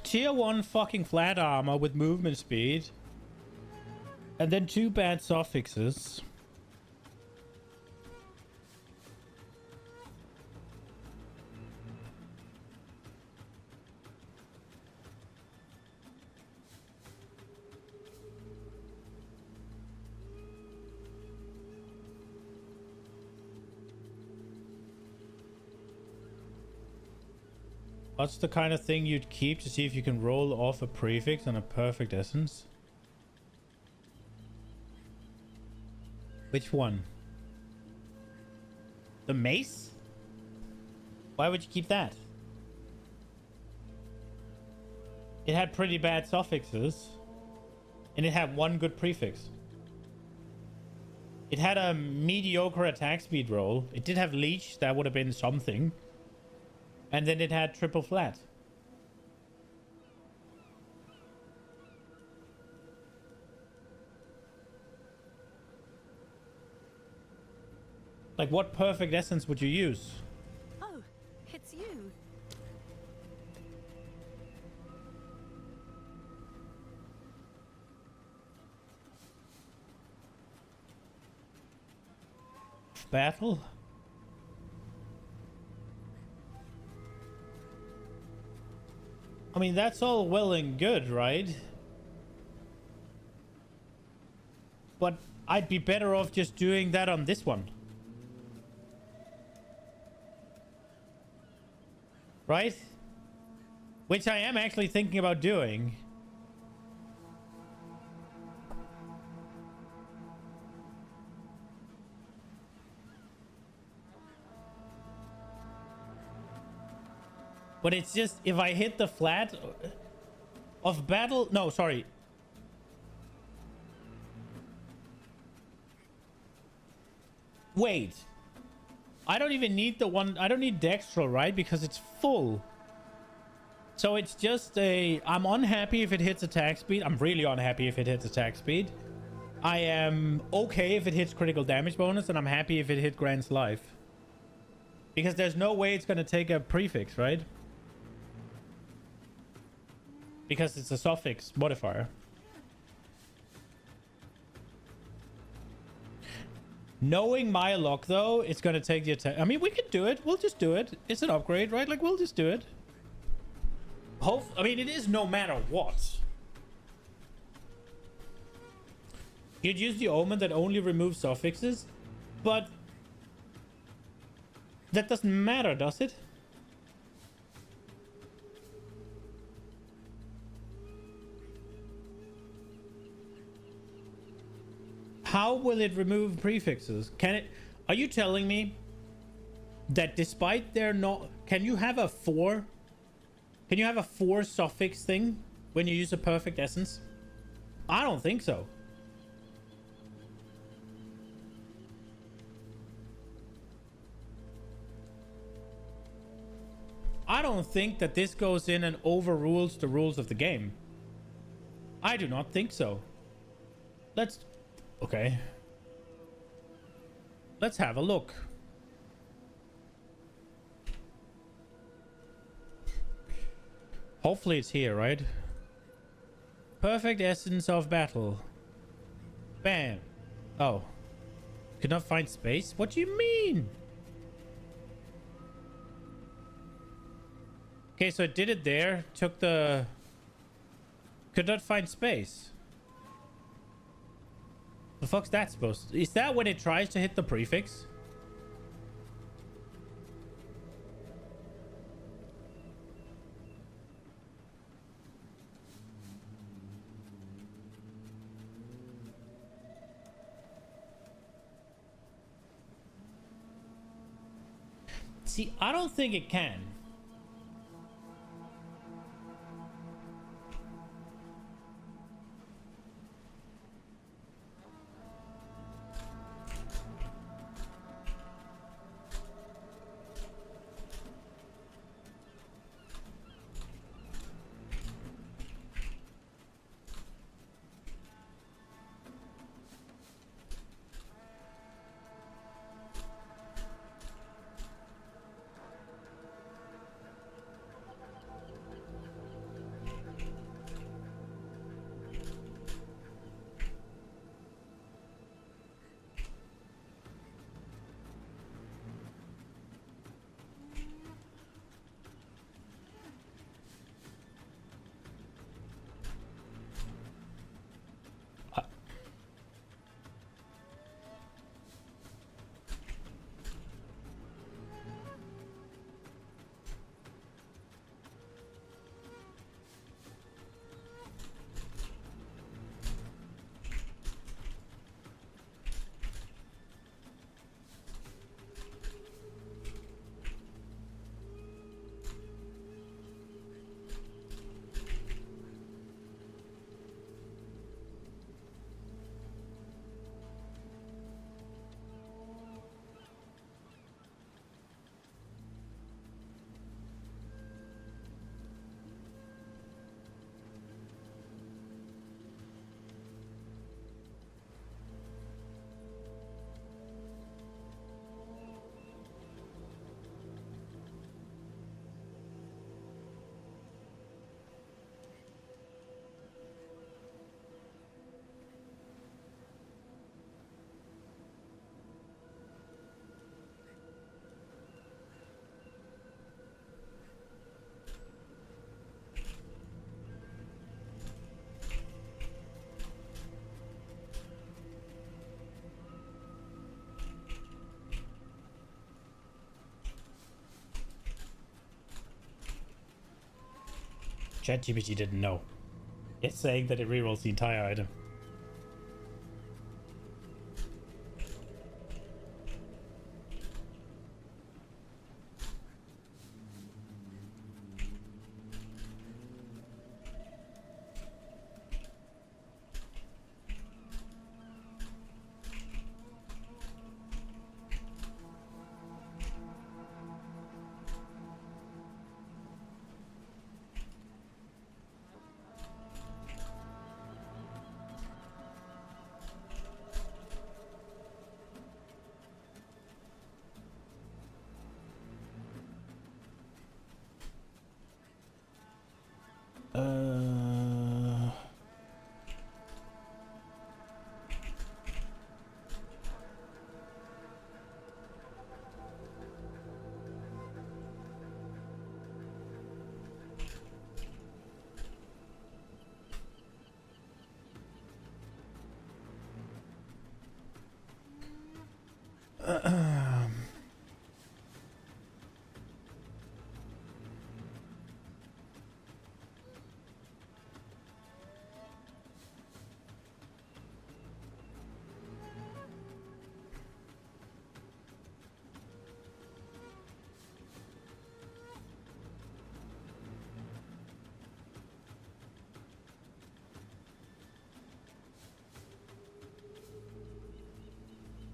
Tier 1 fucking flat armor with movement speed. And then 2 bad suffixes. What's the kind of thing you'd keep to see if you can roll off a prefix on a perfect essence? Which one? The mace? Why would you keep that? It had pretty bad suffixes. And it had 1 good prefix. It had a mediocre attack speed roll. It did have leech. That would have been something. And then it had triple flat. Like, what perfect essence would you use? Oh, it's you. Battle? I mean, that's all well and good, right? But I'd be better off just doing that on this one. Right? Which I am actually thinking about doing. But it's just, if I hit the flat of battle... No, sorry. Wait. I don't even need the one... I don't need Dextral, right? Because it's full. So it's just a... I'm unhappy if it hits attack speed. I'm really unhappy if it hits attack speed. I am okay if it hits critical damage bonus. And I'm happy if it hit Grant's life. Because there's no way it's going to take a prefix, right? Because it's a suffix modifier. Knowing my luck, though, it's going to take the attack. I mean, we could do it. We'll just do it. It's an upgrade, right? Like, we'll just do it. I mean, it is no matter what. You'd use the omen that only removes suffixes. But that doesn't matter, does it? How will it remove prefixes? Can it... Are you telling me that despite their not... Can you have a 4? Can you have a 4 suffix thing when you use a perfect essence? I don't think so. I don't think that this goes in and overrules the rules of the game. I do not think so. Let's... Okay. Let's have a look. Hopefully it's here, right? Perfect essence of battle. Bam. Oh. Could not find space? What do you mean? Okay, so it did it there. Took the... Could not find space. The fuck's that supposed to... Is that when it tries to hit the prefix? See, I don't think it can. ChatGPT didn't know. It's saying that it rerolls the entire item.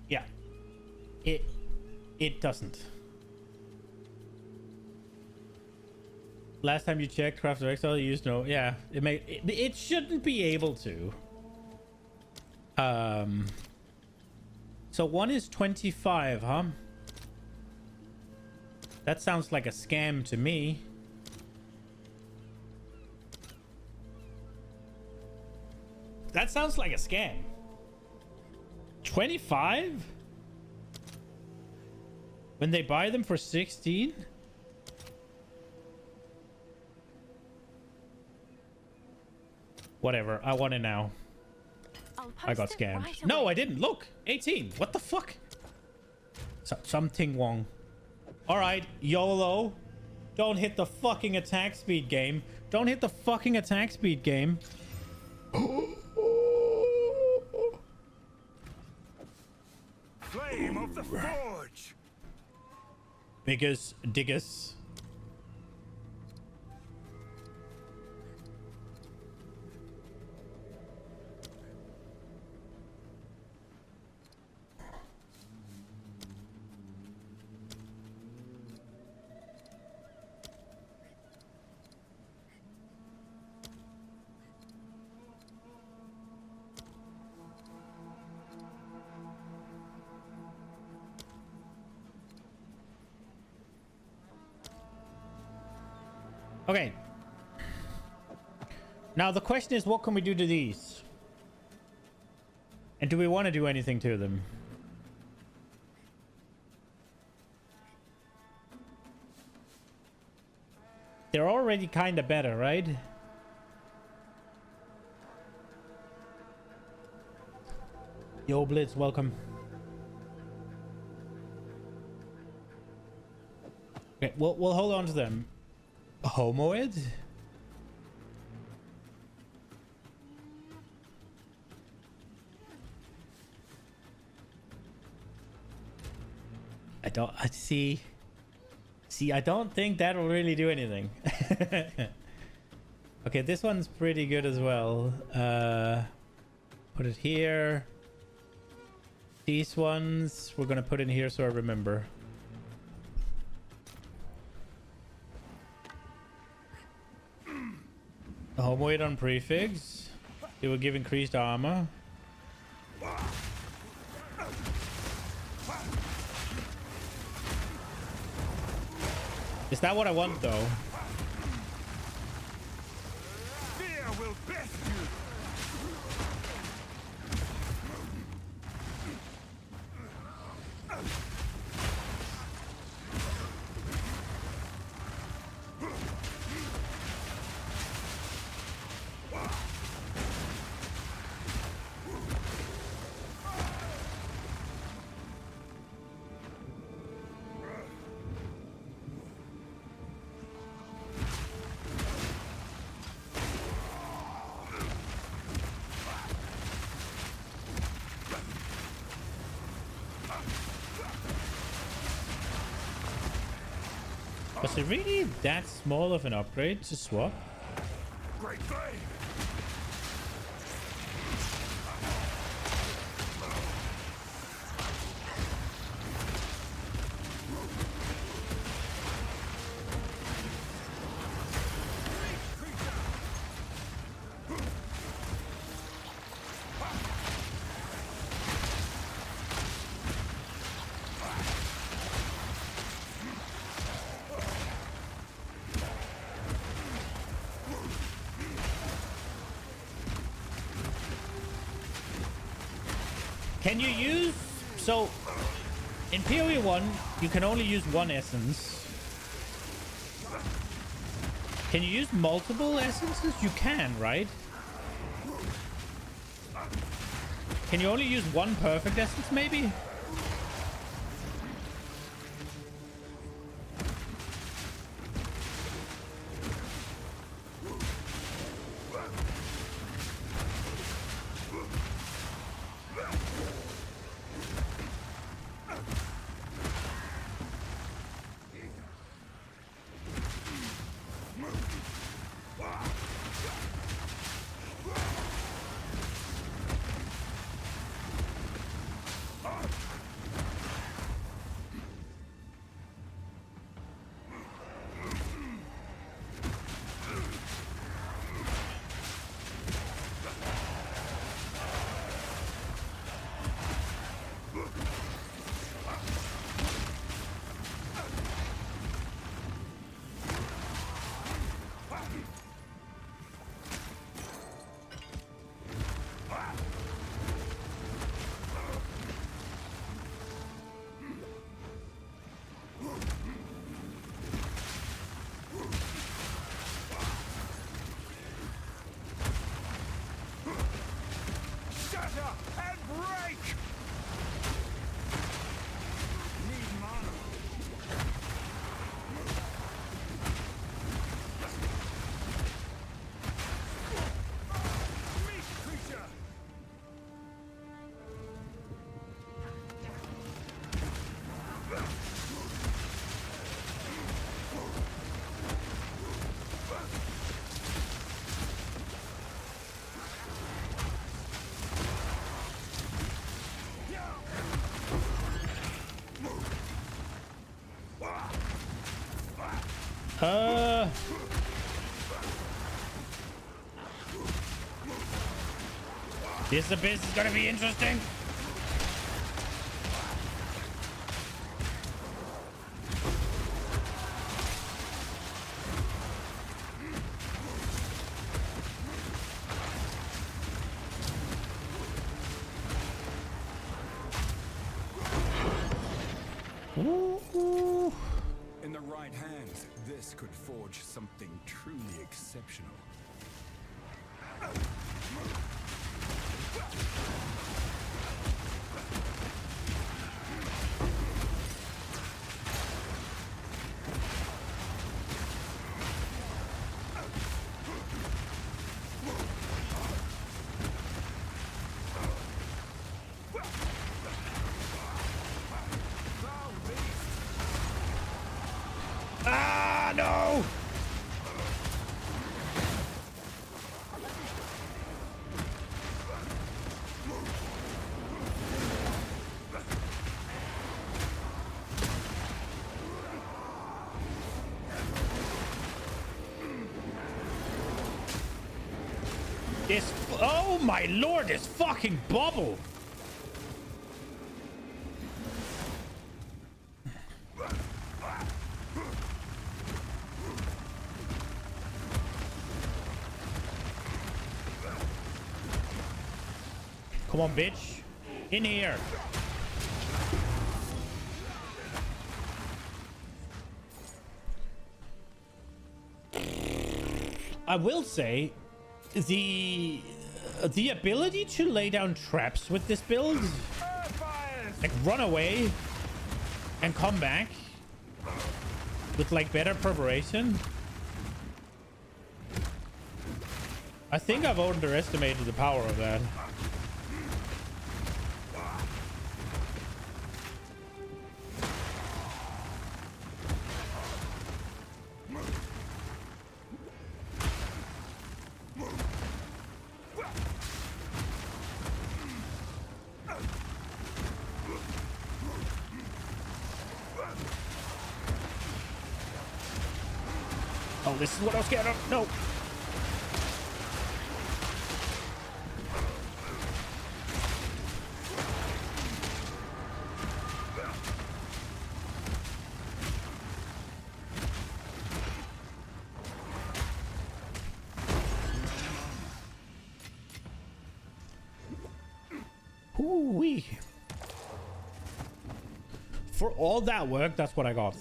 Yeah. It doesn't. Last time you checked Craft of Exile, you used no. Yeah, it shouldn't be able to. So one is 25, huh? That sounds like a scam to me. That sounds like a scam. 25? When they buy them for 16? Whatever, I want it now. I got scammed. Right, no, I didn't. Look, 18. What the fuck? Something wrong. All right, YOLO. Don't hit the fucking attack speed game. Don't hit the fucking attack speed game. Flame of the Forge. Biggest diggers. Okay. Now the question is, what can we do to these? And do we want to do anything to them? They're already kind of better, right? Yo, Blitz, welcome. Okay, we'll hold on to them. Homoid? I see, I don't think that'll really do anything. Okay, this one's pretty good as well. Put it here. These ones we're gonna put in here so I remember. Homoid on prefix. It will give increased armor. Is that what I want though? Fear will best you. Was it really that small of an upgrade to swap? Great thing! Can you use... So, in PoE 1, you can only use one essence. Can you use multiple essences? You can, right? Can you only use one perfect essence, maybe? This abyss is gonna be interesting. In the right hands, this could forge something truly exceptional. Ah, no! This... Oh my lord, this fucking bubble! Come on, bitch. In here. I will say, the ability to lay down traps with this build, like run away and come back with like better preparation. I think I've underestimated the power of that. Oh, this is what I was scared of. No. Ooh-wee. For all that work, that's what I got.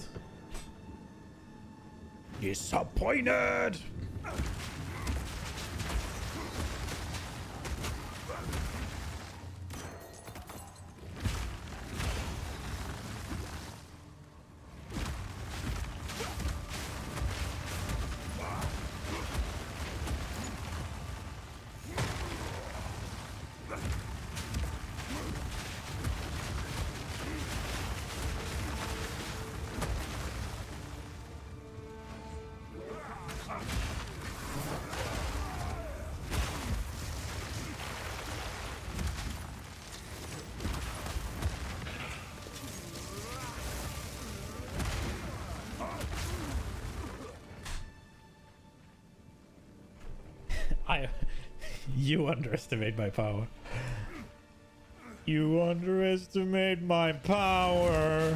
Disappointed. You underestimate my power. You underestimate my power.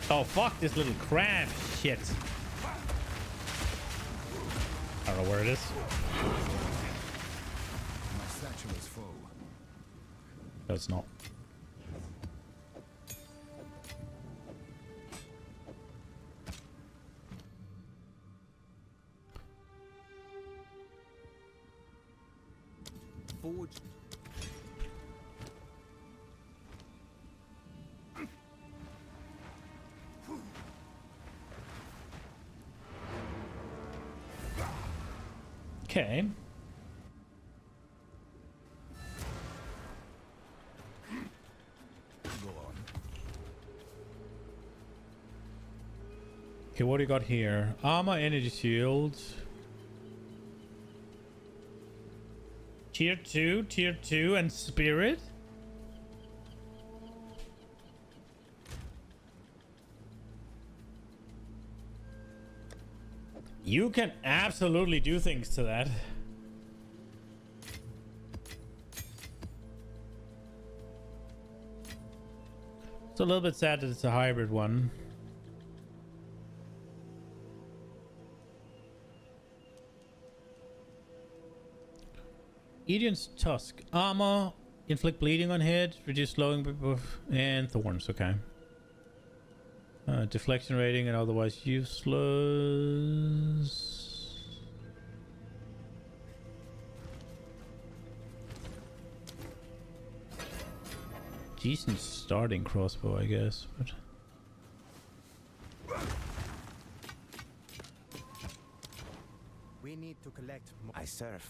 Oh, fuck this little crab shit. I don't know where it is. My satchel is full. No, it's not. Forge. Okay. Go on. Okay, what do you got here? Armor, energy shields. Tier 2, and spirit? You can absolutely do things to that. It's a little bit sad that it's a hybrid one. Edion's Tusk. Armor. Inflict bleeding on hit. Reduce slowing and thorns. Okay. Deflection rating and otherwise useless. Decent starting crossbow, I guess. But we need to collect more. I serve.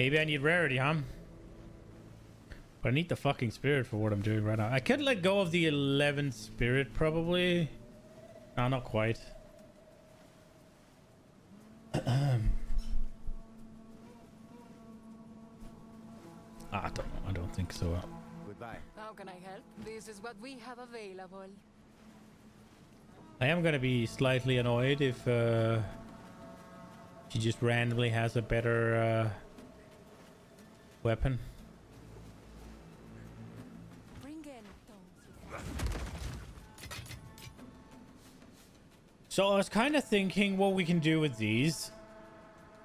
maybe I need rarity, huh? But I need the fucking spirit for what I'm doing right now. I could let go of the 11 spirit, probably. No, not quite. I don't know. I don't think so. Goodbye. How can I help? This is what we have available. I am gonna be slightly annoyed if she just randomly has a better weapon. So I was kind of thinking what we can do with these.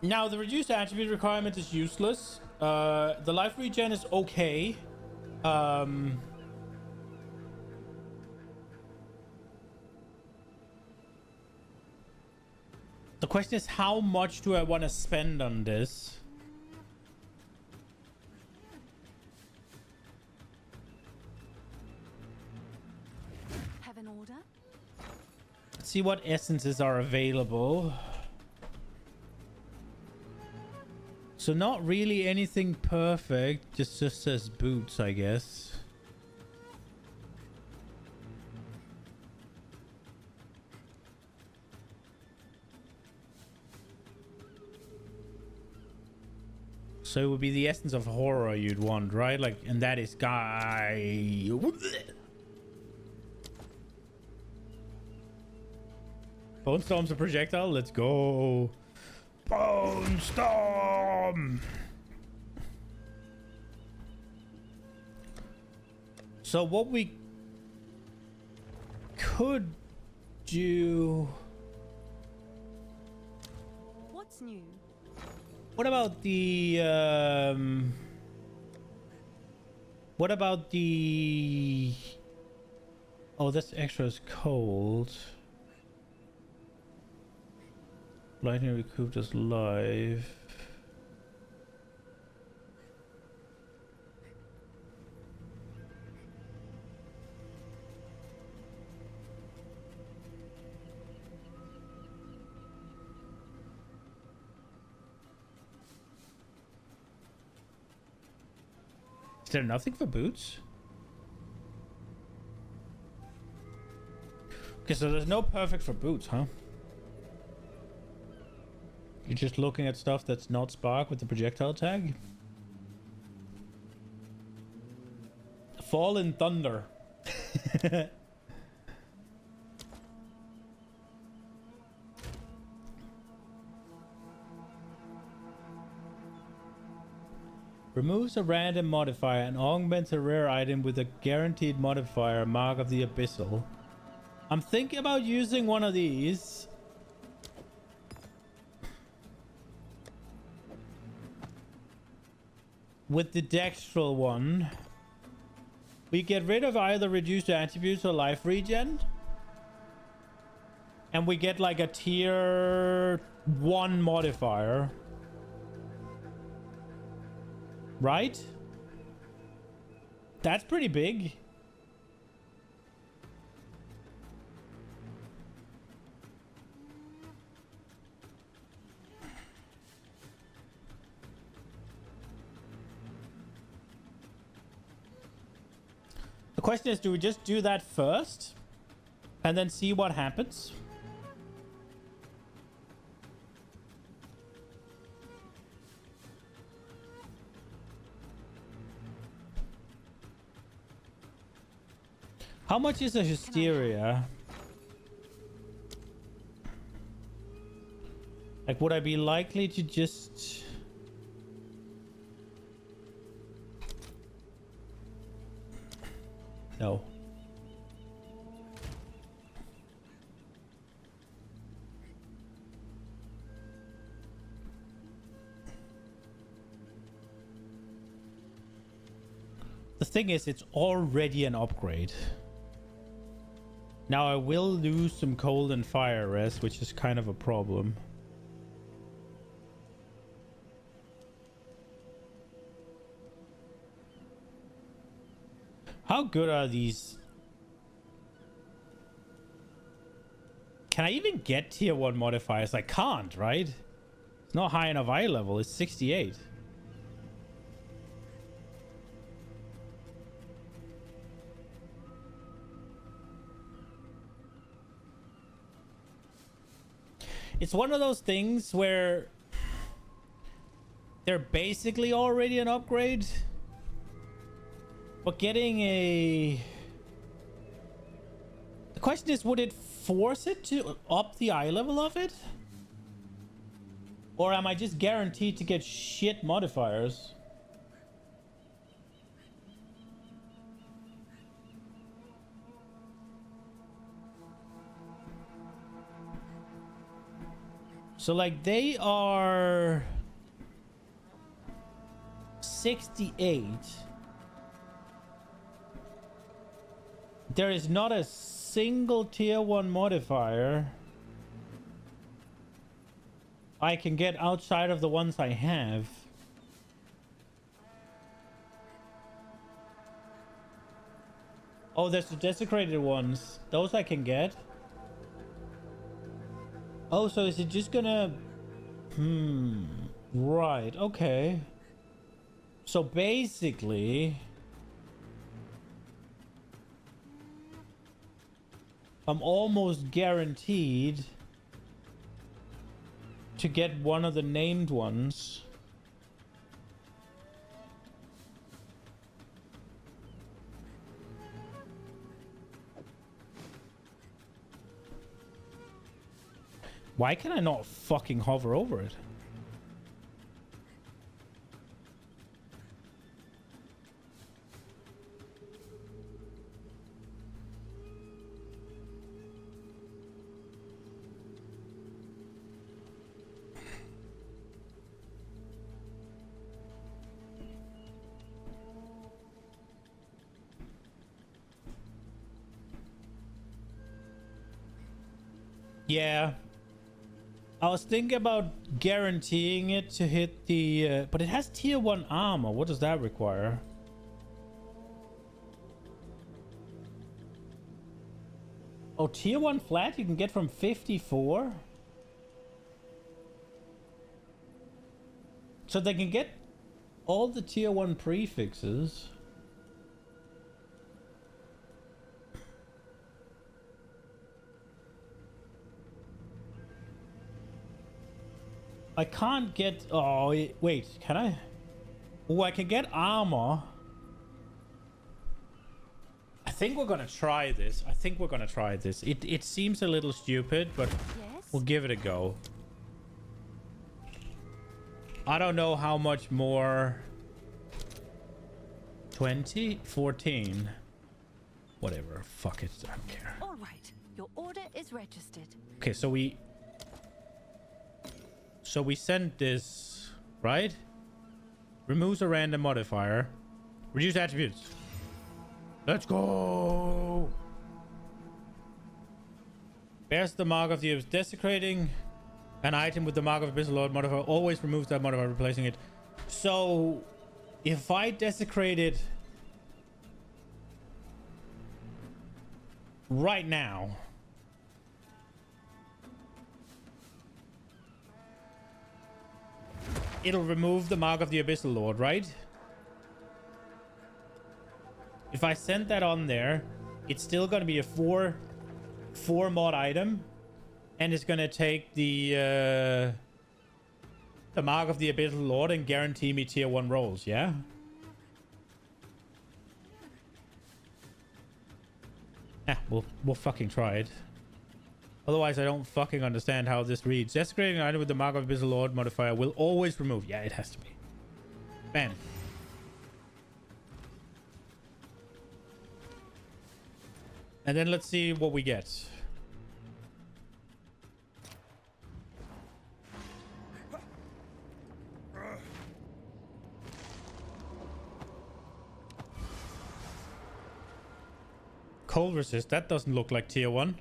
Now the reduced attribute requirement is useless. The life regen is okay. The question is, how much do I want to spend on this? Have an order? Let's see what essences are available. So not really anything perfect, just says boots, I guess. So it would be the essence of horror you'd want, right? Like, and that is guy. Bone Storm's a projectile. Let's go. Bone Storm. So what we could do. What's new? What about the what about the oh, that's extra is cold. Lightning recouped as live. Is there nothing for boots? Okay, so there's no perfect for boots, huh? You're just looking at stuff that's not spark with the projectile tag? Fallen Thunder. Removes a random modifier and augments a rare item with a guaranteed modifier, Mark of the Abyssal. I'm thinking about using one of these. With the Dextral one. We get rid of either reduced attributes or life regen. And we get like a tier 1 modifier. Right? That's pretty big. The question is, do we just do that first and then see what happens? How much is a hysteria? Like, would I be likely to just... No. The thing is, it's already an upgrade. Now I will lose some cold and fire rest, which is kind of a problem. How good are these? Can I even get tier 1 modifiers? I can't, right? It's not high enough eye level. It's 68. It's one of those things where they're basically already an upgrade, but getting a... The question is, would it force it to up the eye level of it? Or am I just guaranteed to get shit modifiers? So like they are 68. There is not a single tier 1 modifier I can get outside of the ones I have. Oh, there's the desecrated ones. Those I can get. Oh, so is it just gonna... Right, okay. So basically... I'm almost guaranteed to get one of the named ones. Why can I not fucking hover over it? Yeah. I was thinking about guaranteeing it to hit the... but it has tier 1 armor. What does that require? Oh, tier 1 flat you can get from 54? So they can get all the tier 1 prefixes. I can't get... oh, wait. Can I? Oh, I can get armor. I think we're gonna try this. It seems a little stupid, but we'll give it a go. I don't know how much more... 20? 14? Whatever. Fuck it. I don't care. All right. Your order is registered. Okay, so we sent this, right? Removes a random modifier. Reduce attributes. Let's go. Bears the mark of the desecrating. An item with the mark of Abyssal Lord modifier always removes that modifier, replacing it. So if I desecrate it right now, it'll remove the mark of the Abyssal Lord, right? If I send that on there, it's still going to be a 4 mod item, and it's going to take the mark of the Abyssal Lord and guarantee me tier 1 rolls, yeah? Yeah, we'll fucking try it. Otherwise, I don't fucking understand how this reads. Desecrating an item with the mark of Abyssal Lord modifier will always remove. Yeah, it has to be. Bam. And then let's see what we get. Cold resist. That doesn't look like tier 1.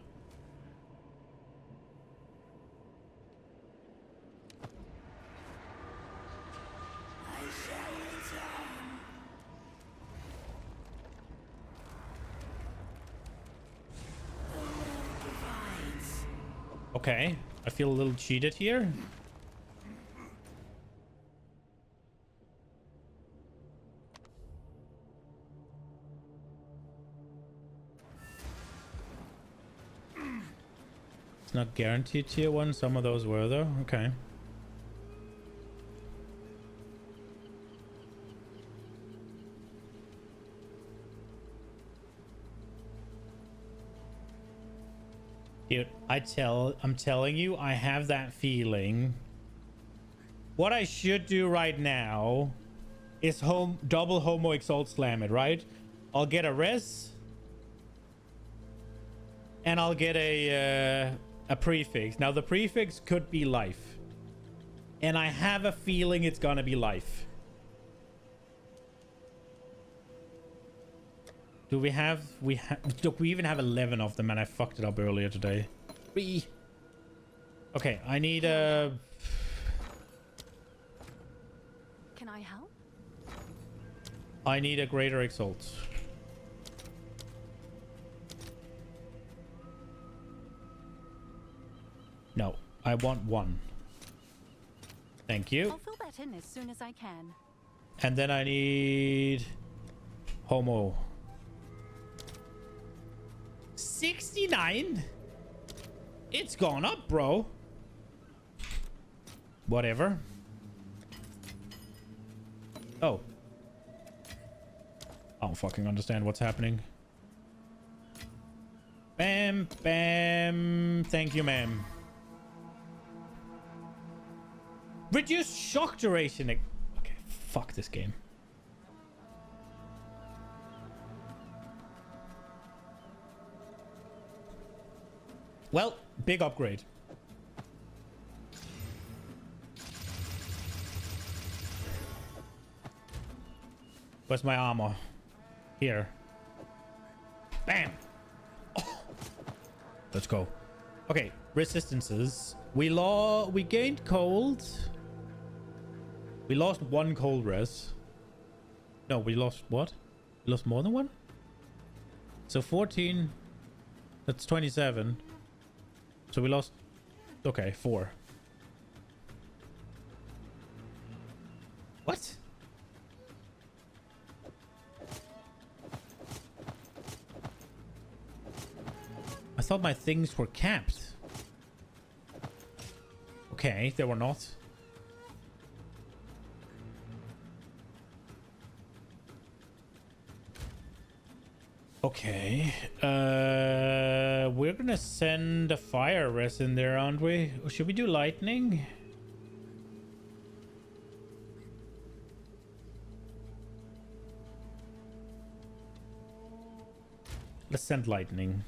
Okay, I feel a little cheated here. It's not guaranteed tier 1. Some of those were though. Okay. Dude, I'm telling you, I have that feeling. What I should do right now is double Homo Exalt Slam it, right? I'll get a res. And I'll get a prefix. Now, the prefix could be life. And I have a feeling it's gonna be life. Do we have... Look, we even have 11 of them, and I fucked it up earlier today. 3. Okay, I need a... Can I help? I need a greater exalt. No, I want 1. Thank you. I'll fill that in as soon as I can. And then I need... Homo. 69? It's gone up, bro. Whatever. Oh. I don't fucking understand what's happening. Bam, bam. Thank you, ma'am. Reduce shock duration. Okay, fuck this game. Well, big upgrade. Where's my armor? Here. Bam! Oh. Let's go. Okay, resistances. We gained cold. We lost 1 cold res. No, we lost what? We lost more than 1? So 14. That's 27. So we lost... Okay, 4. What? I thought my things were capped. Okay, they were not. Okay. We're gonna send a fire res in there, aren't we? Or should we do lightning? Let's send lightning.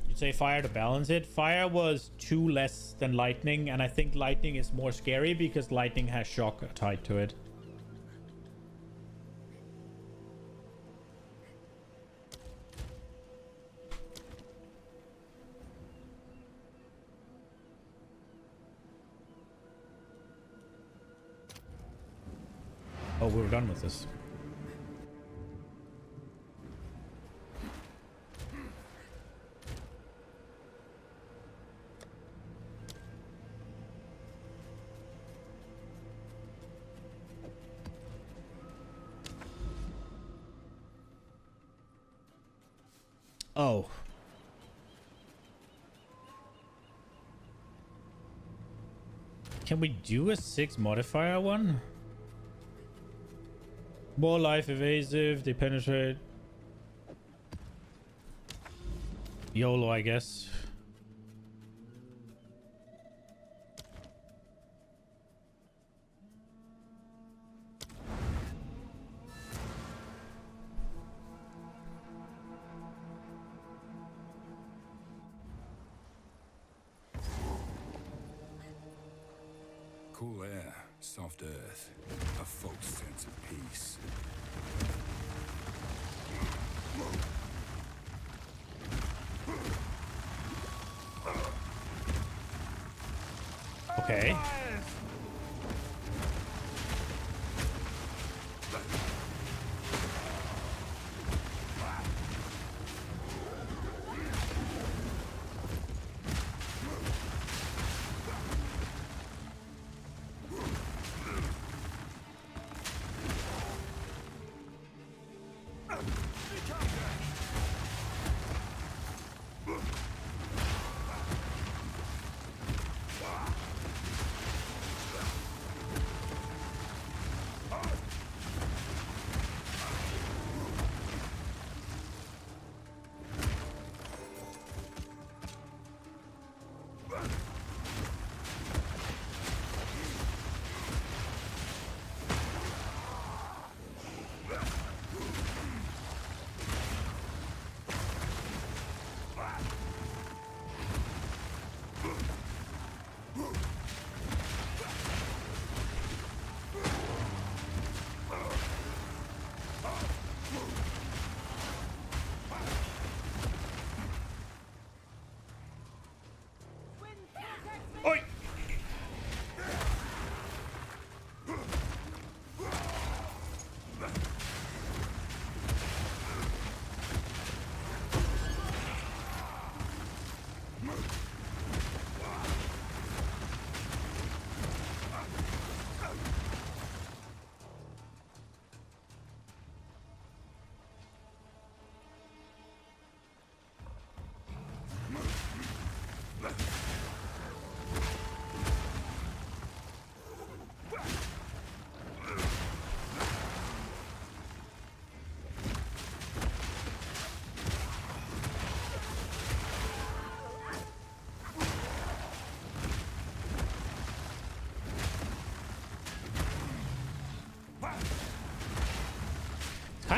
You'd say fire to balance it. Fire was 2 less than lightning, and I think lightning is more scary because lightning has shock tied to it. Oh, we were done with this. Oh. Can we do a 6 modifier one? More life evasive, they penetrate. YOLO, I guess. Cool air, soft earth, a false sense of peace. Okay.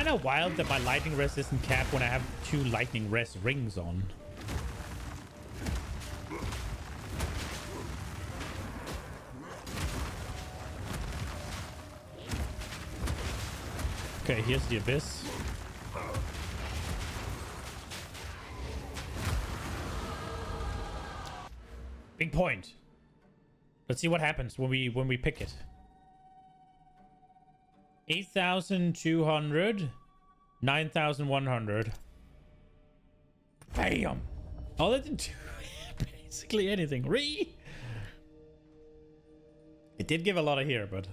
kind of wild that my lightning rest isn't capped when I have 2 lightning rest rings on. Okay, here's the Abyss. Big point. Let's see what happens when we pick it. 8,200, 9,100. Bam! Oh, that didn't do basically anything. It did give a lot of here, but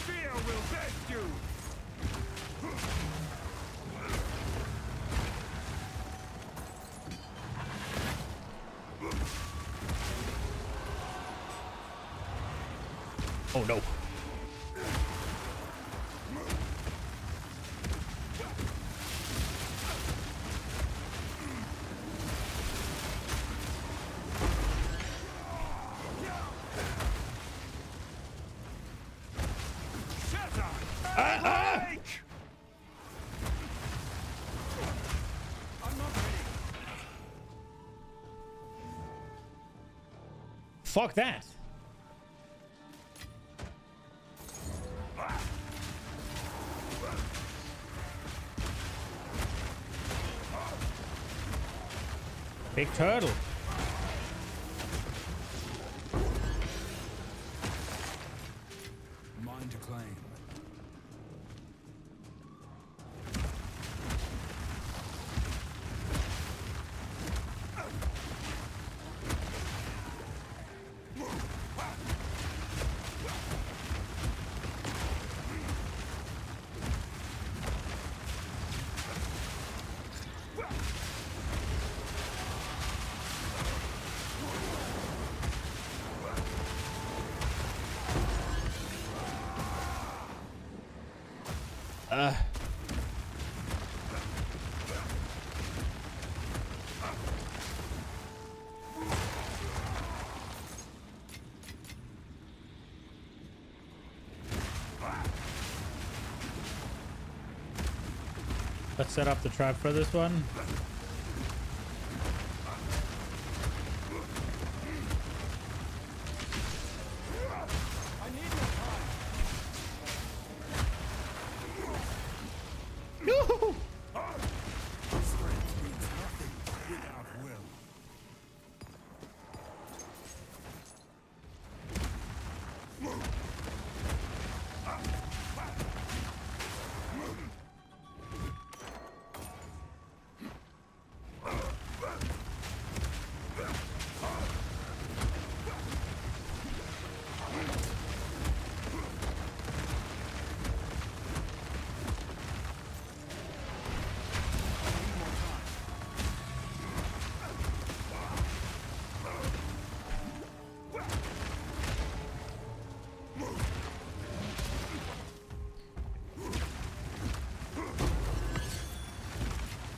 Fear will best you! oh no. Fuck that. Big turtle. Mine to claim. Let's set up the trap for this one. No!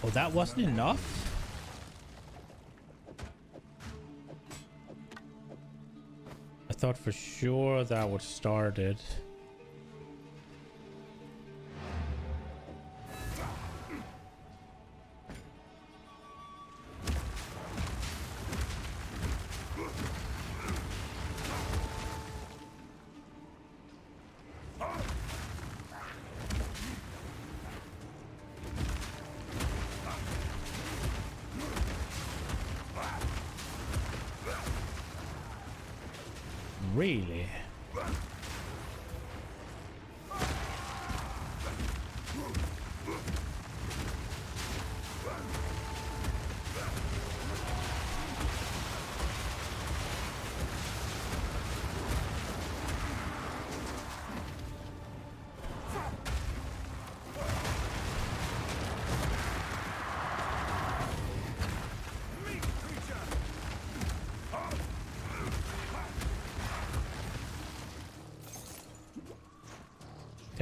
Oh, that wasn't enough? I thought for sure that would start it. Really?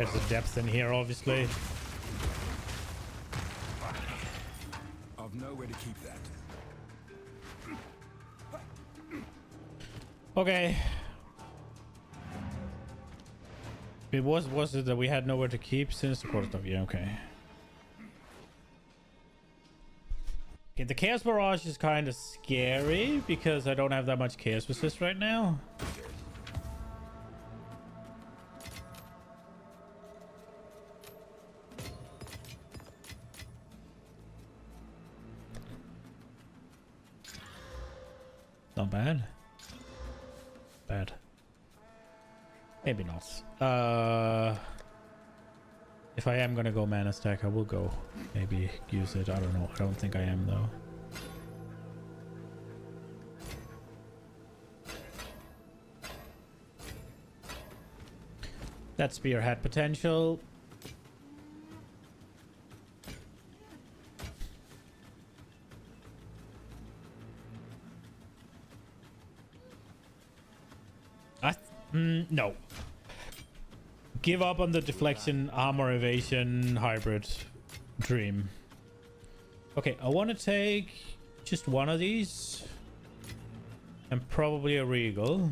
There's a depth in here, obviously. I've nowhere to keep that. Okay. It was it that we had nowhere to keep since the core stuff? Yeah, okay. Okay, the Chaos Barrage is kind of scary because I don't have that much Chaos Resist right now. Not bad. Bad. Maybe not. If I am gonna go mana stack, I will go. Maybe use it. I don't know. I don't think I am though. That spear had potential. No. Give up on the deflection, armor evasion, hybrid dream. Okay, I want to take just one of these. And probably a regal.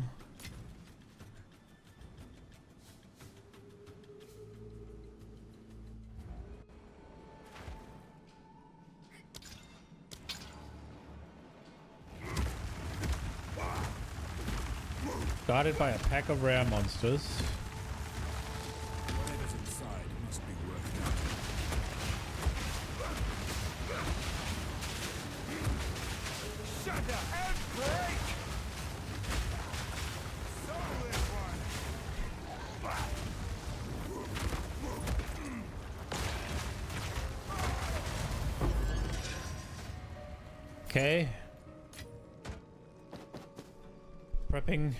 Guarded by a pack of rare monsters. Whatever's inside must be worth it. Shatter and break! Solve this one! Okay. Prepping.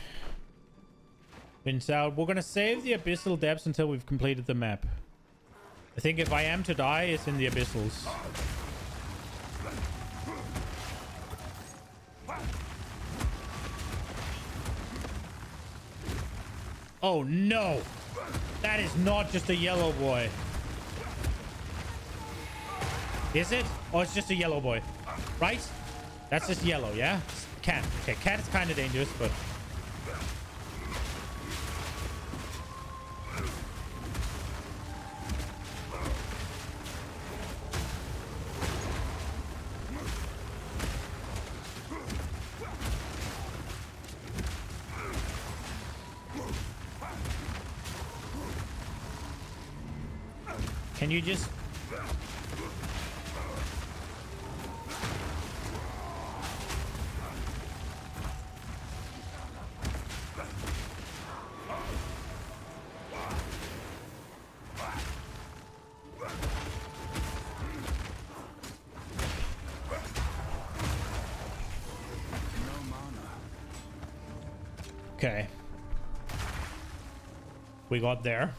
Rinse out. We're gonna save the Abyssal depths until we've completed the map. I think if I am to die, it's in the Abyssals. Oh no! That is not just a yellow boy. Is it? Oh, it's just a yellow boy. Right? That's just yellow, yeah? Cat. Okay, cat is kind of dangerous, but... Can you just... Okay. We got there.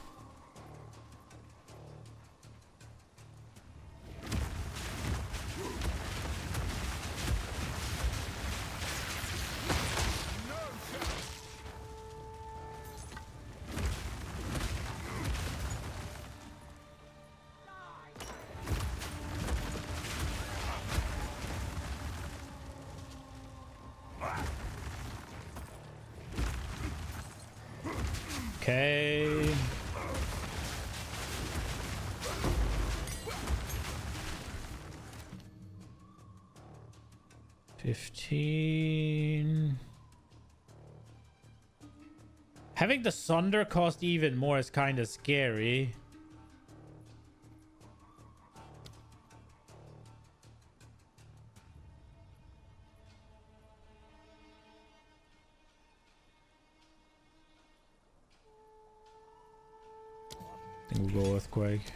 Okay. $15. Having the Sunder cost even more is kind of scary. I think we'll go Earthquake.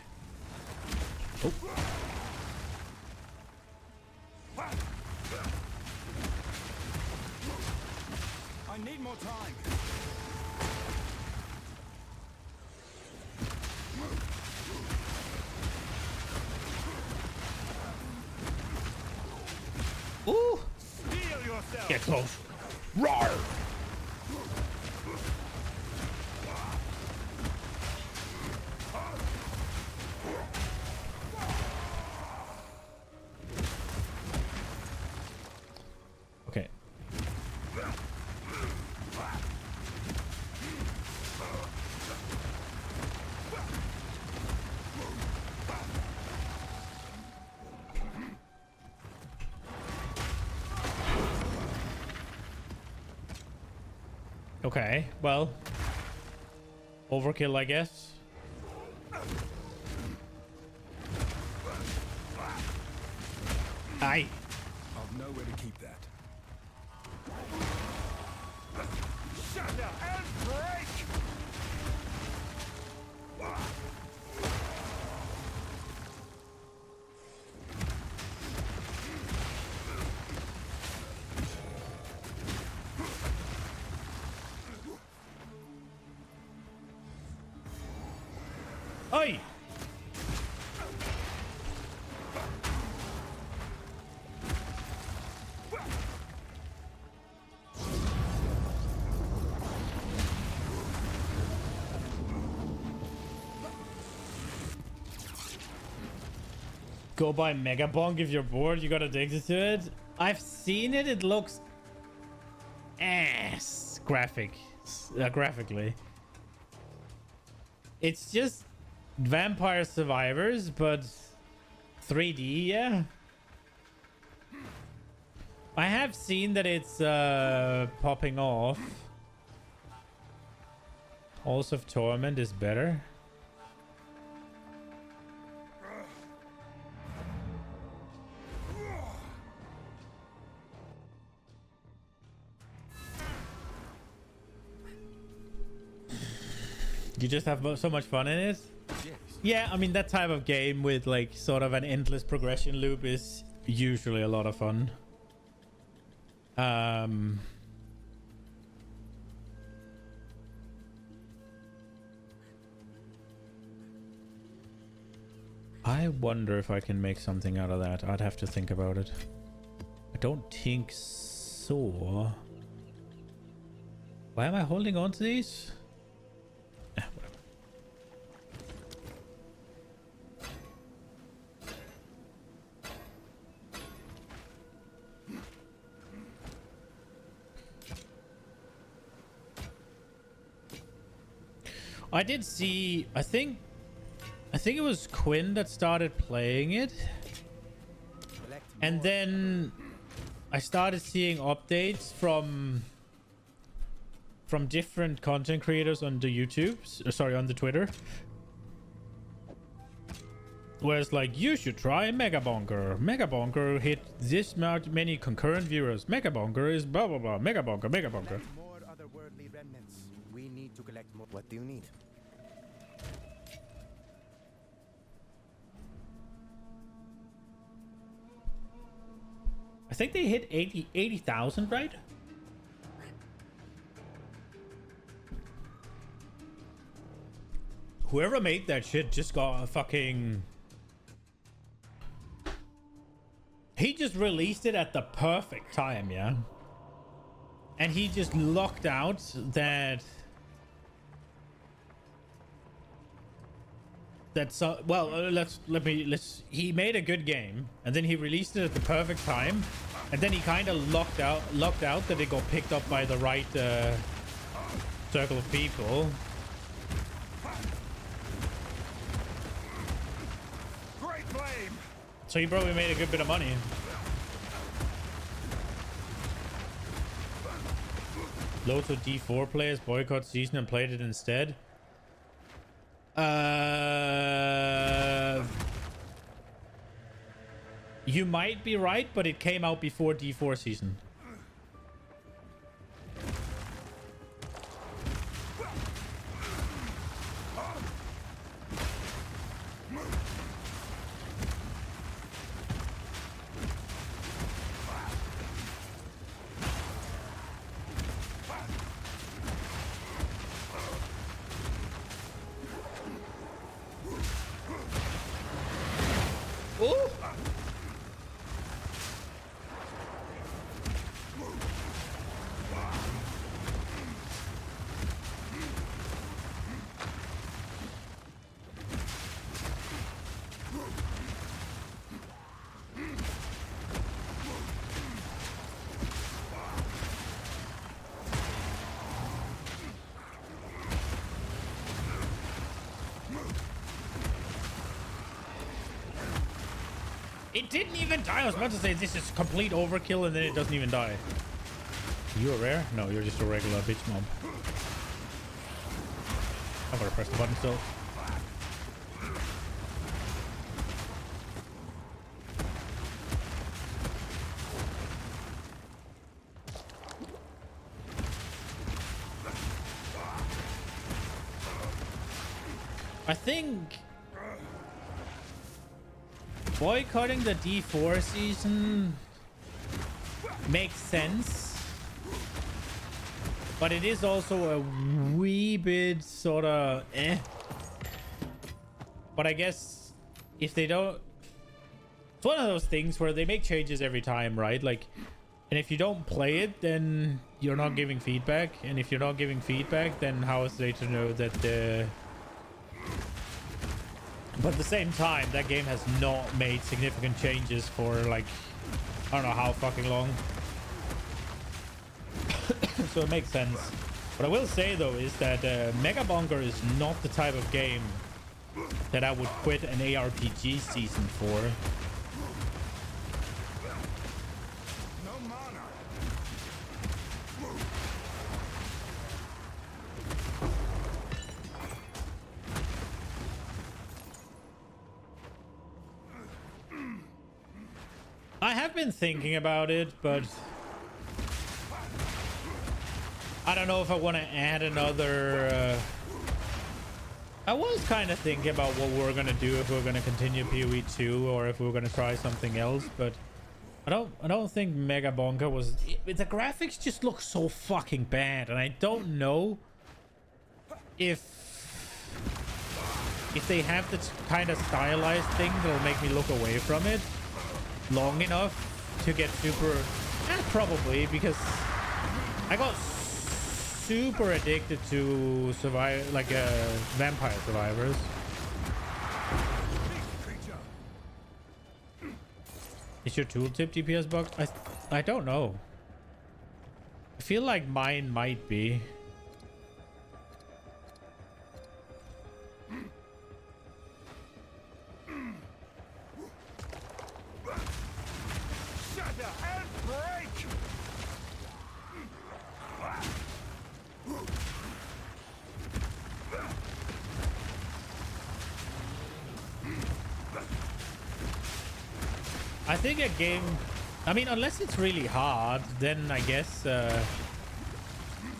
Oh. I need more time. Ooh! Steel yourself. Get close. Roar! Okay, well, overkill, I guess. Aye. I've nowhere to keep that. Shatter and break! Oi! Go buy Mega Bonk if you're bored. You got addicted to it. I've seen it. It looks ass graphically. It's just Vampire Survivors, but 3D, yeah. I have seen that it's popping off. Halls of Torment is better. You just have so much fun in it? Yeah, I mean, that type of game with like sort of an endless progression loop is usually a lot of fun. I wonder if I can make something out of that. I'd have to think about it. I don't think so. Why am I holding on to these? I did see, I think it was Quinn that started playing it. And then I started seeing updates from different content creators on the YouTube, sorry, on the Twitter. Where it's like, you should try Mega Bonker. Mega Bonker hit this many concurrent viewers. Mega Bonker is blah blah blah. Mega Bonker, Mega Bonker. More otherworldly remnants. We need to collect more. What do you need? I think they hit 80,000, right? Whoever made that shit just got a fucking... He just released it at the perfect time, yeah? And he just locked out that... So, well, he made a good game, and then he released it at the perfect time, and then he kind of locked out that it got picked up by the right circle of people. Great flame. So he probably made a good bit of money. Loads of D4 players boycott season and played it instead. You might be right, but it came out before D4 season. It didn't even die. I was about to say this is complete overkill and then it doesn't even die. You a rare? No, you're just a regular bitch mob. I'm gonna press the button still. I think boycotting the D4 season makes sense, but it is also a wee bit sort of eh. But I guess if they don't, it's one of those things where they make changes every time, right? Like, and if you don't play it, then you're not giving feedback, and if you're not giving feedback, then how is they to know that the... But at the same time, that game has not made significant changes for, like, I don't know how fucking long. So it makes sense. What I will say, though, is that Mega Bunker is not the type of game that I would quit an ARPG season for. I have been thinking about it, but I don't know if I want to add another... I was kind of thinking about what we're going to do if we're going to continue PoE 2 or if we're going to try something else, but I don't think Mega Bonka was... The graphics just look so fucking bad, and I don't know if they have the kind of stylized thing that'll make me look away from it long enough to get super... probably, because I got super addicted to Vampire Survivors. Is your tooltip DPS bug? I don't know. I feel like mine might be. I think a game, I mean, unless it's really hard, then I guess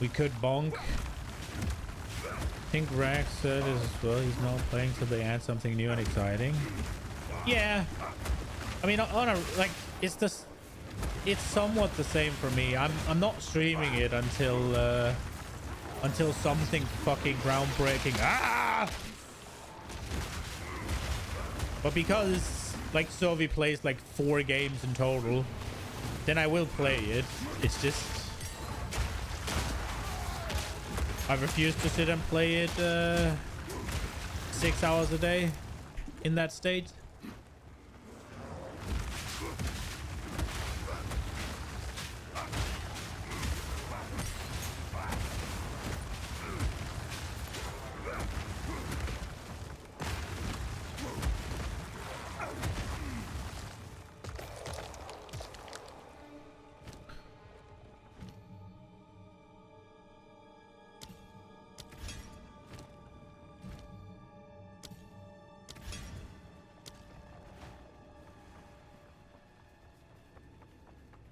we could bonk. I think Rax said as well, he's not playing till they add something new and exciting. Yeah, I mean, on a, like, it's somewhat the same for me. I'm not streaming it until something fucking groundbreaking. But because like Sovi plays like 4 games in total, then I will play it. It's just I refuse to sit and play it 6 hours a day in that state.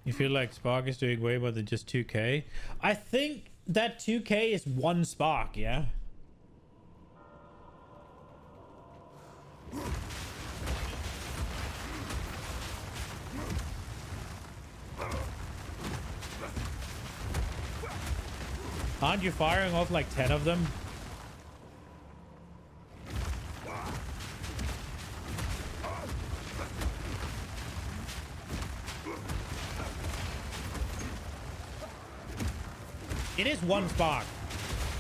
You feel like Spark is doing way more than just 2k? I think that 2k is 1 Spark, yeah? Aren't you firing off like 10 of them? It is 1 Spark,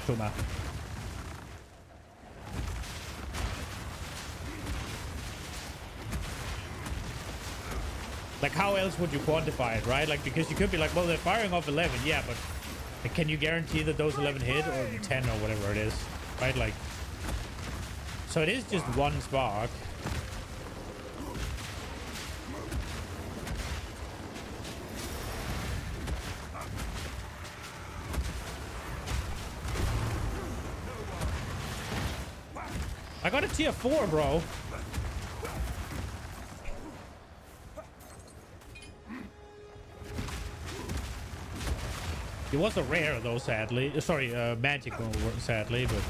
Tuma. Like, how else would you quantify it, right? Like, because you could be like, well, they're firing off 11, yeah, but like, can you guarantee that those 11 hit, or 10 or whatever it is, right? Like, so it is just 1 Spark. I got a tier 4, bro. It was a rare though, sadly. Sorry, magical, sadly, but.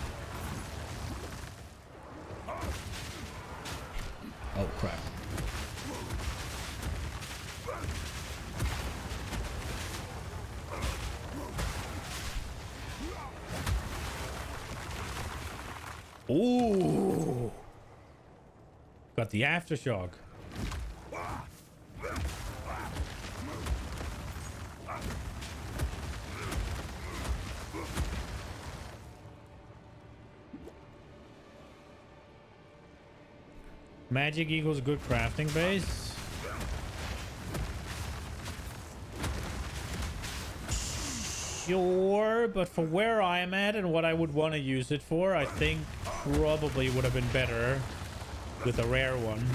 Oh crap. Ooh. Got the aftershock. Magic equals good crafting base. Sure, but for where I'm at and what I would want to use it for, I think probably would have been better with a rare one.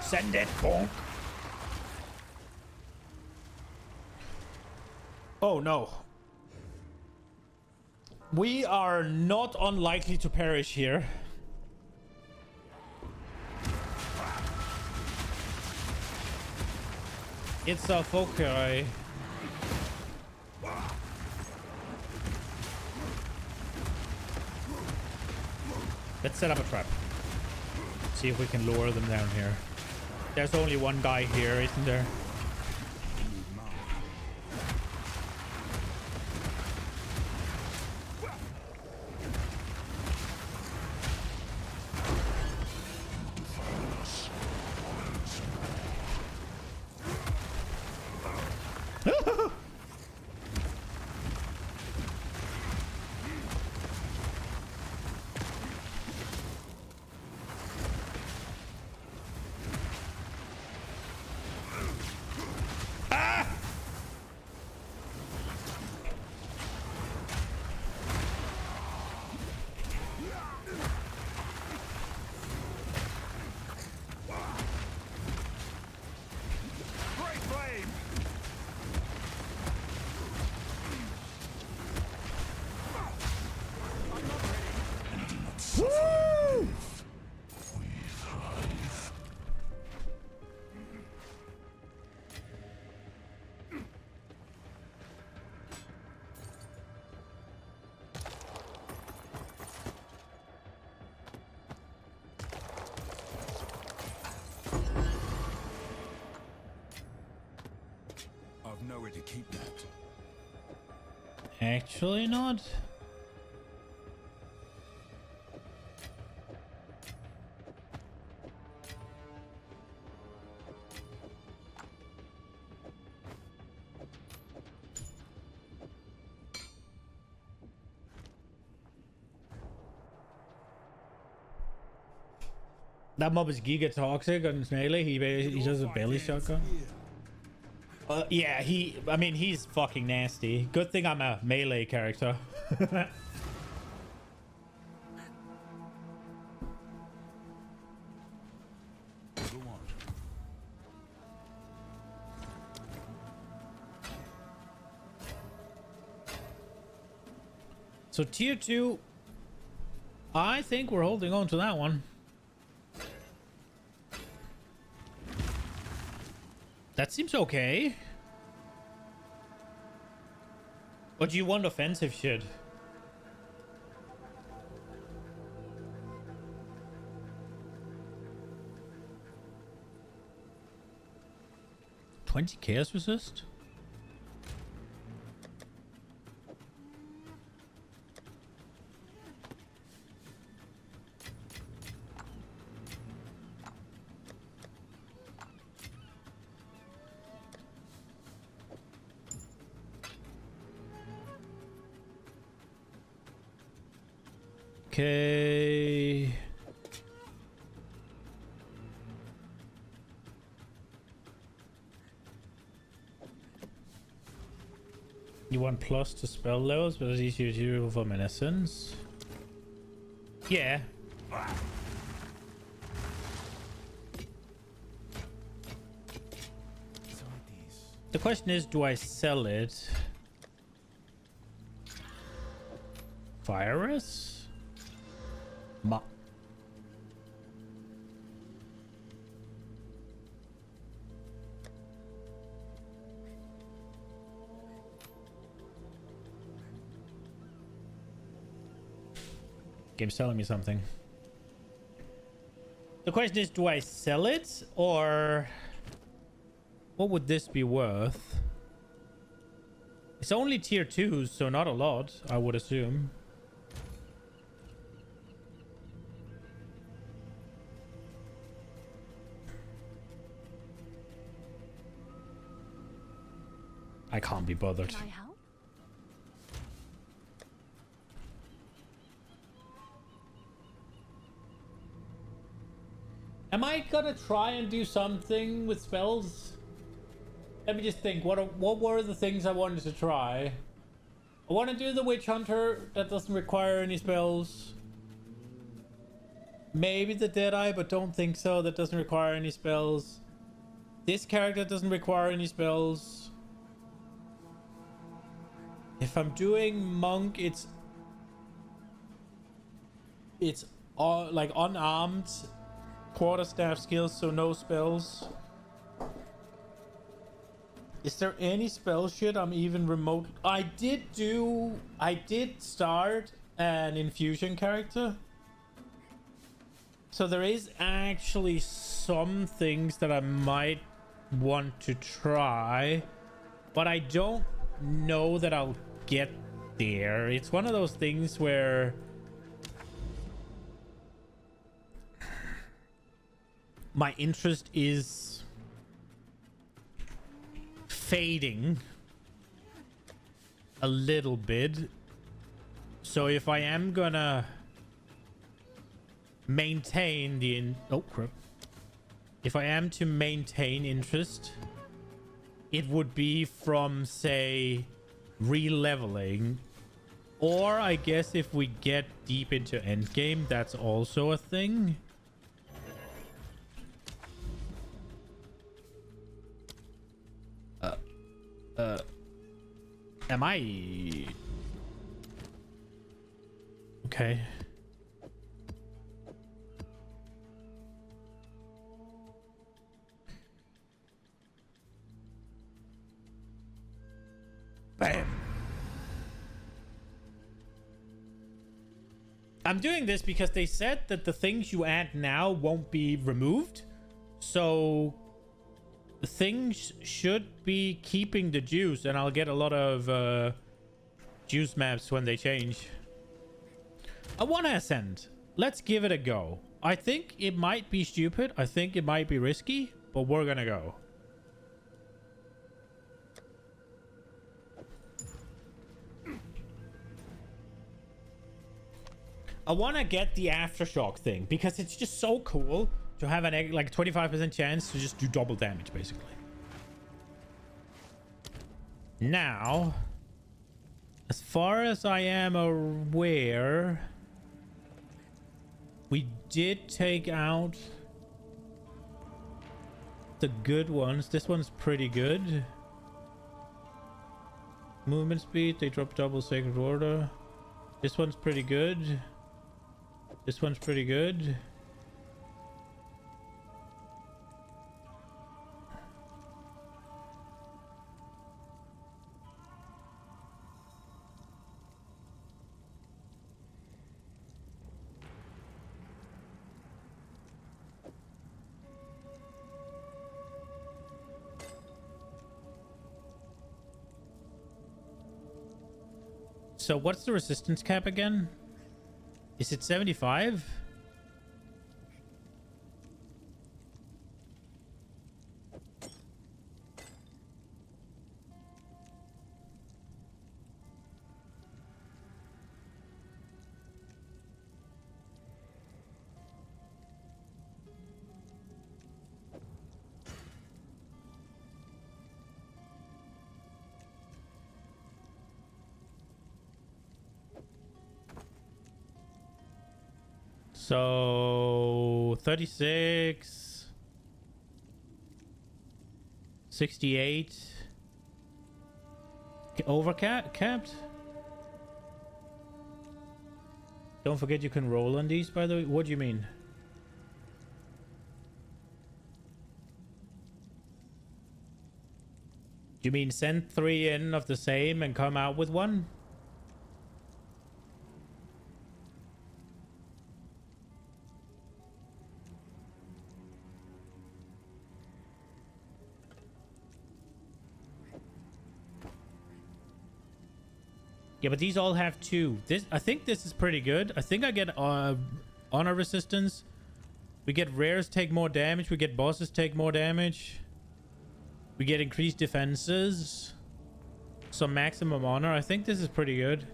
Send it, bonk. Oh no. We are not unlikely to perish here. It's a Fokai. Let's set up a trap. See if we can lure them down here. There's only one guy here, isn't there? Nowhere to keep that. Actually not. That mob is giga toxic on his melee. He does a belly shotgun. Yeah, I mean, he's fucking nasty. Good thing I'm a melee character. So tier 2, I think we're holding on to that one. That seems okay. But you want offensive shit. $20 chaos resist? Okay. You want plus to spell levels, but it's easier to do for medicines. Yeah. The question is, do I sell it? Virus? Game's telling me something. The question is, do I sell it, or what would this be worth? It's only tier 2, so not a lot, I would assume. I can't be bothered. Can I help? Am I gonna try and do something with spells? Let me just think. What were the things I wanted to try? I want to do the Witch Hunter. That doesn't require any spells. Maybe the Deadeye, but don't think so. That doesn't require any spells. This character doesn't require any spells. If I'm doing Monk, it's like unarmed quarterstaff skills, so no spells. Is there any spell shit I'm even remote? I did start an infusion character. So there is actually some things that I might want to try, but I don't know that I'll get there. It's one of those things where my interest is fading a little bit. So if I am gonna maintain the if I am to maintain interest, it would be from, say, re-leveling, or I guess if we get deep into endgame, that's also a thing. Am I okay? Bam. I'm doing this because they said that the things you add now won't be removed, so things should be keeping the juice, and I'll get a lot of juice maps when they change. I want to ascend. Let's give it a go. I think it might be stupid. I think it might be risky, but we're gonna go. I want to get the aftershock thing because it's just so cool to have an like 25% chance to just do double damage, basically. Now, as far as I am aware, we did take out the good ones. This one's pretty good. Movement speed, they drop double sacred order. This one's pretty good. This one's pretty good. So what's the resistance cap again? Is it 75? So 36, 68, Capped? Don't forget you can roll on these, by the way. What do you mean? Do you mean send 3 in of the same and come out with 1? Yeah, but these all have 2. I think this is pretty good. I think I get honor resistance. We get rares take more damage. We get bosses take more damage. We get increased defenses. Some maximum honor. I think this is pretty good.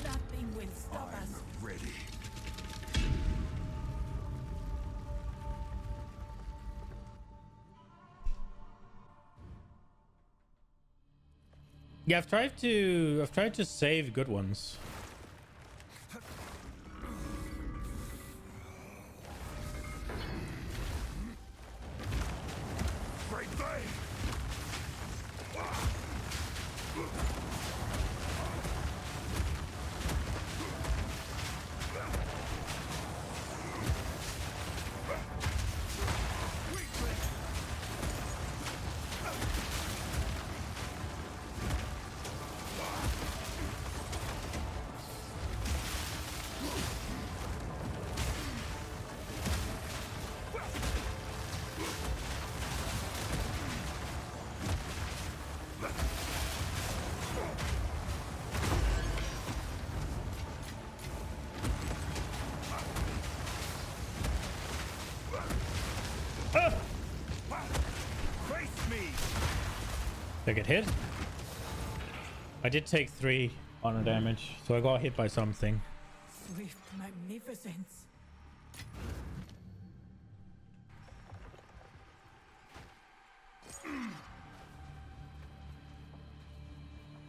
Nothing will stop us. Ready. Yeah, I've tried to save good ones. Right there. Did I get hit? I did take 3 honor damage, so I got hit by something. Swift magnificence.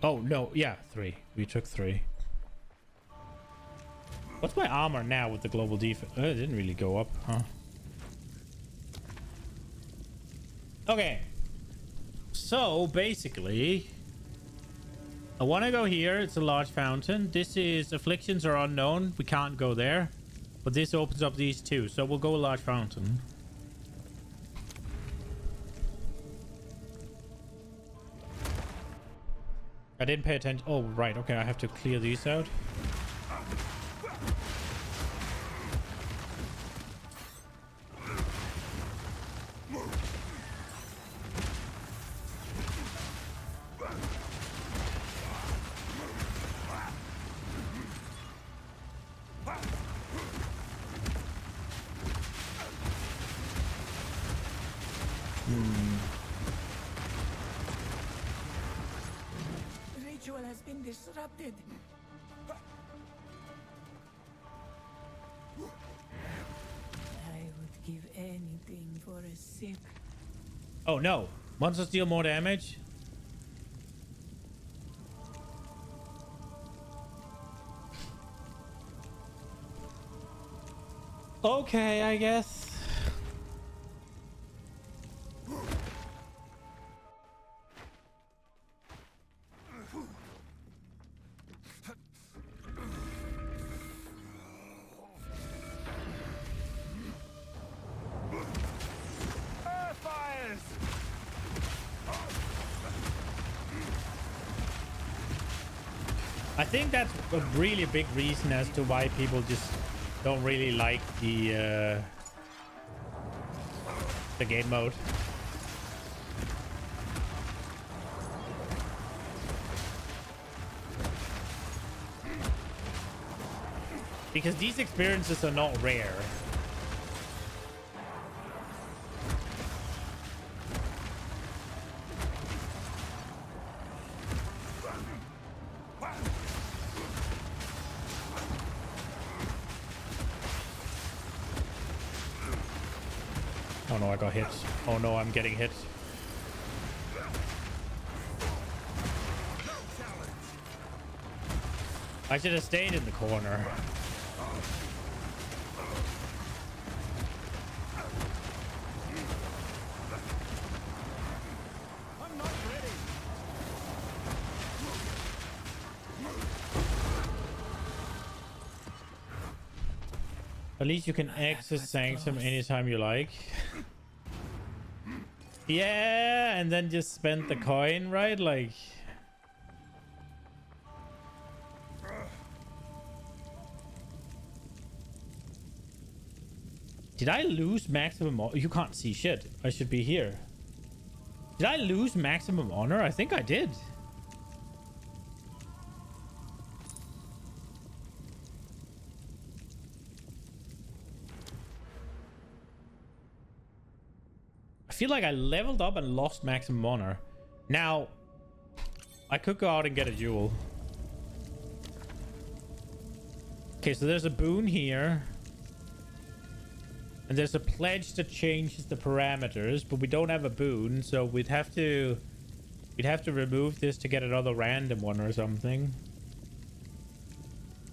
Oh, no. Yeah, 3. We took 3. What's my armor now with the global defense? It didn't really go up, huh? Okay. So, basically, I want to go here. It's a large fountain. This is afflictions are unknown. We can't go there. But this opens up these 2. So we'll go a large fountain. I didn't pay attention. Oh, right. Okay, I have to clear these out. The ritual has been disrupted. I would give anything for a sip. Oh, no. Monsters deal more damage. Okay, I guess. I think that's a really big reason as to why people just don't really like the game mode. Because these experiences are not rare. Oh no, I got hit. Oh no, I'm getting hit. I should have stayed in the corner. I'm not ready. At least you can access Sanctum anytime you like. Yeah, and then just spend the coin, right? Like... Did I lose maximum honor? You can't see shit. I should be here. Did I lose maximum honor? I think I did. I feel like I leveled up and lost maximum honor. Now, I could go out and get a jewel. Okay, so there's a boon here. And there's a pledge that changes the parameters, but we don't have a boon, so we'd have to remove this to get another random one or something.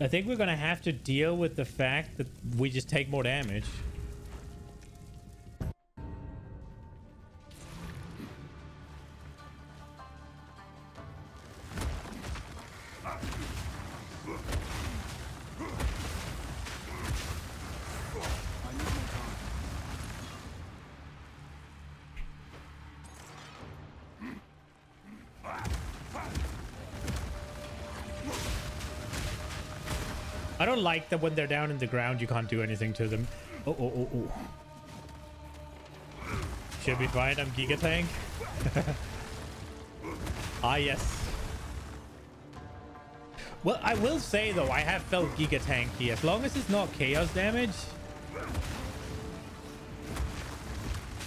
I think we're gonna have to deal with the fact that we just take more damage. I don't like that when they're down in the ground, you can't do anything to them. Oh. Should be fine. I'm Giga Tank. Ah, yes. Well, I will say, though, I have felt Giga Tanky. As long as it's not chaos damage.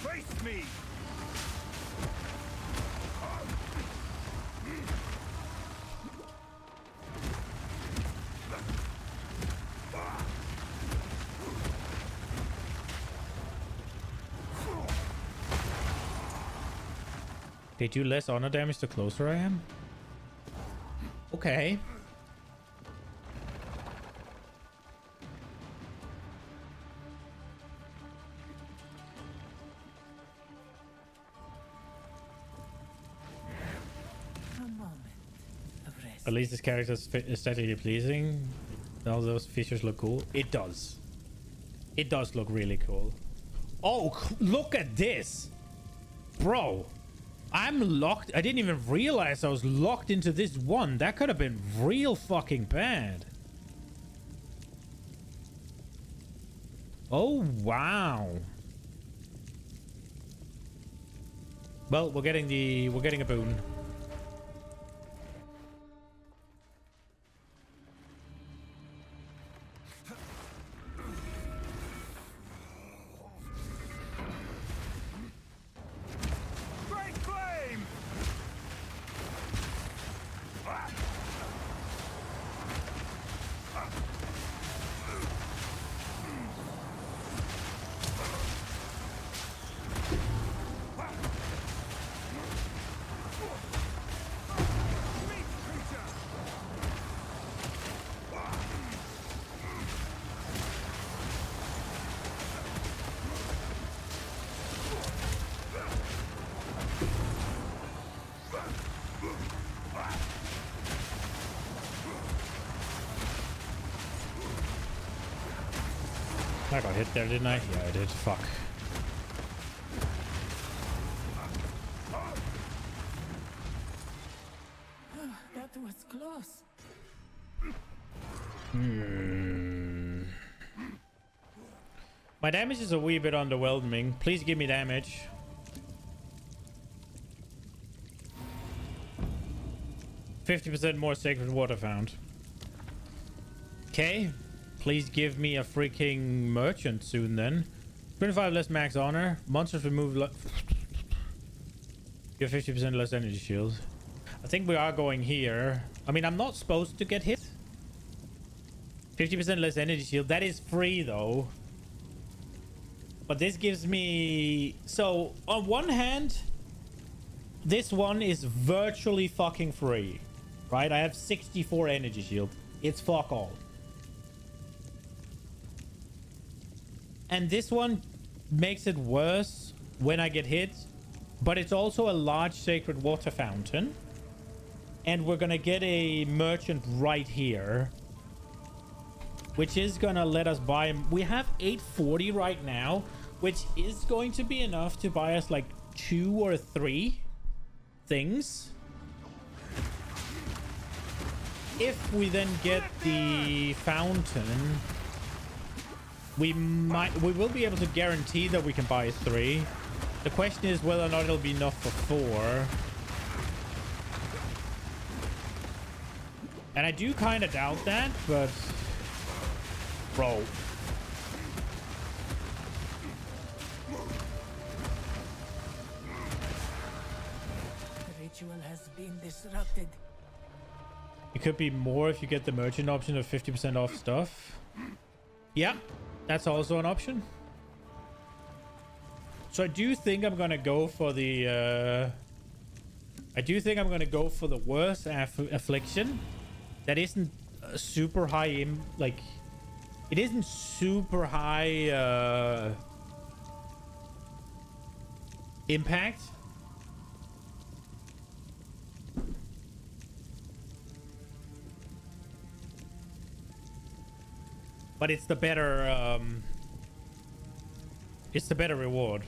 Face me. They do less honor damage the closer I am? Okay. At least this character is aesthetically pleasing. All those features look cool. It does. It does look really cool. Oh, look at this. Bro. I'm locked. I didn't even realize I was locked into this one. That could have been real fucking bad. Oh, wow. Well, we're getting a boon. I got hit there, didn't I? Yeah, I did. Fuck. That was close. My damage is a wee bit underwhelming. Please give me damage. %50 more sacred water found. Okay. Please give me a freaking merchant soon then. 25 less max honor. Monsters remove... You have 50% less energy shield. I think we are going here. I mean, I'm not supposed to get hit. 50% less energy shield. That is free though. But this gives me... So, on one hand, this one is virtually fucking free. Right? I have 64 energy shield. It's fuck all. And this one makes it worse when I get hit, but it's also a large sacred water fountain. And we're gonna get a merchant right here, which is gonna let us buy. We have 840 right now, which is going to be enough to buy us like 2 or 3 things. If we then get the fountain, we will be able to guarantee that we can buy 3. The question is whether or not it'll be enough for 4. And I do kind of doubt that, but bro. The ritual has been disrupted. It could be more if you get the merchant option of 50% off stuff. Yeah, that's also an option. So I do think I'm gonna go for the worst affliction. That isn't super high it isn't super high impact. But it's the better reward.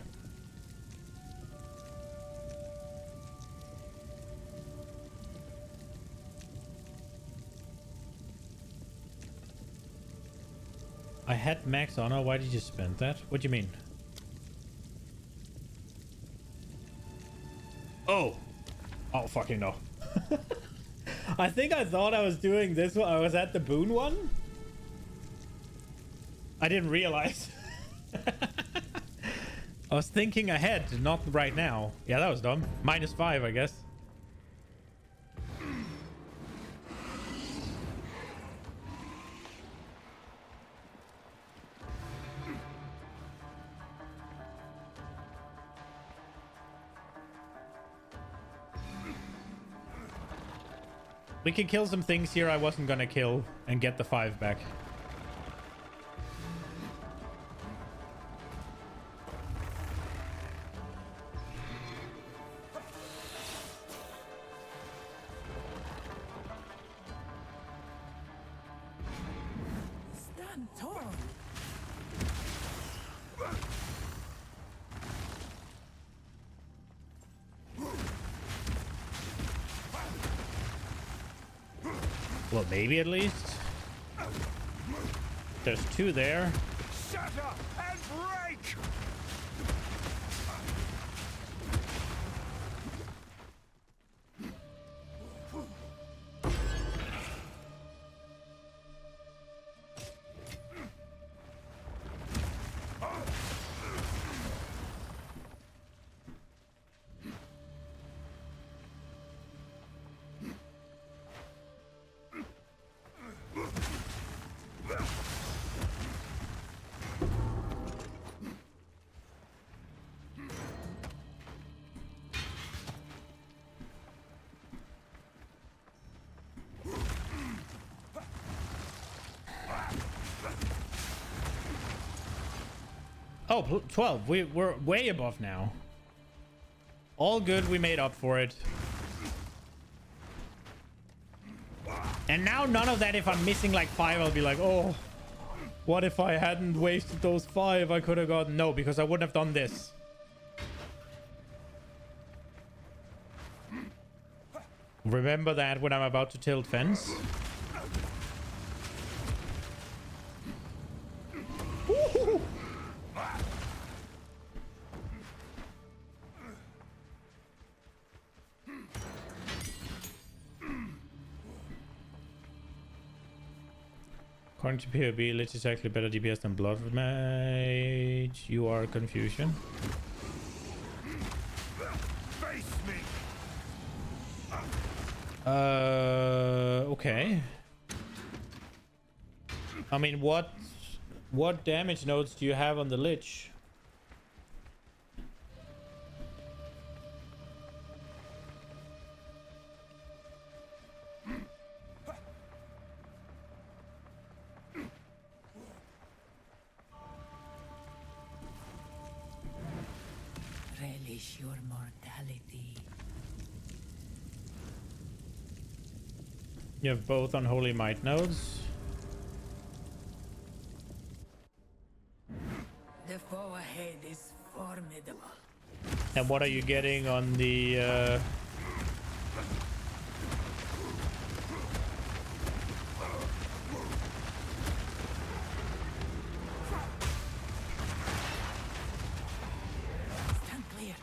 I had max honor. Why did you spend that? What do you mean? Oh fucking no. I think I thought I was doing this one. I was at the boon one. I didn't realize. I was thinking ahead, not right now. Yeah, that was dumb. -5, I guess. We can kill some things here I wasn't gonna kill and get the 5 back. Stand tall. Well, maybe at least. There's 2 there. Shatter and break! Oh, 12. We're way above now. All good. We made up for it. And now none of that. If I'm missing like 5, I'll be like, oh, what if I hadn't wasted those 5? I could have gotten... No, because I wouldn't have done this. Remember that when I'm about to tilt fence. Woo-hoo-hoo. According to POB, Lich is actually better DPS than Blood Mage. You are confusion. Face me. Okay. I mean, what damage nodes do you have on the Lich? relish your mortality. You have both unholy might nodes. The foe ahead is formidable. And what are you getting on the Stand clear.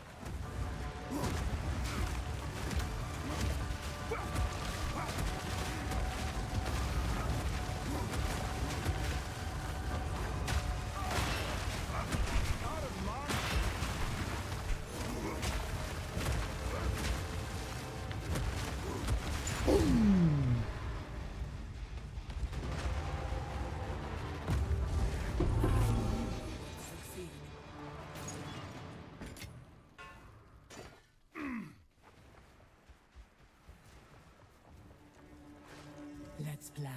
Let's plan.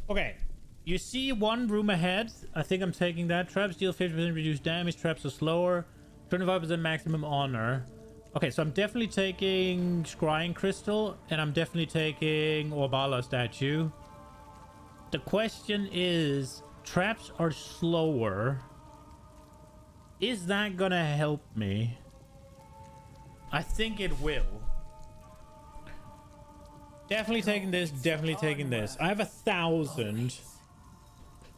Okay, you see one room ahead. I think I'm taking that. Traps deal 50% reduced damage. Traps are slower. 25% maximum honor. Okay, so I'm definitely taking Scrying Crystal, and I'm definitely taking Orbala Statue. The question is, traps are slower. Is that gonna help me? I think it will. Definitely taking this, definitely taking this. I have 1,000.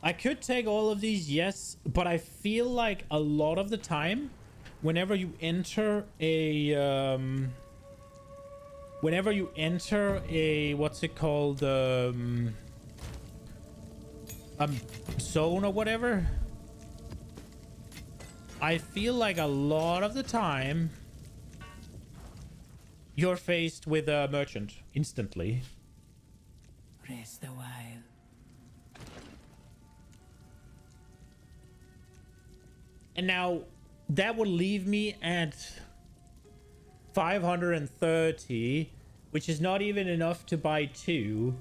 I could take all of these, yes, but I feel like a lot of the time, whenever you enter a what's it called, zone or whatever, I feel like a lot of the time you're faced with a merchant instantly. Rest a while. And now that would leave me at 530, which is not even enough to buy 2.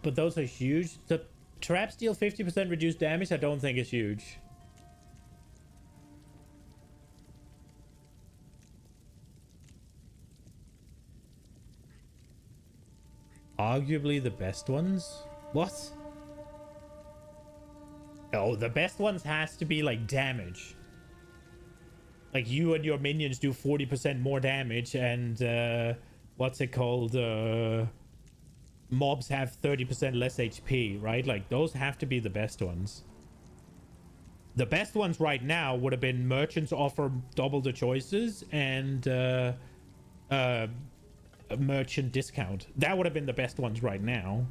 But those are huge. The traps deal 50% reduced damage. I don't think is huge. Arguably the best ones? What? Oh, the best ones has to be like damage. Like you and your minions do 40% more damage, and what's it called? Mobs have 30% less HP, right? Like those have to be the best ones. The best ones right now would have been merchants offer double the choices and a merchant discount. That would have been the best ones right now.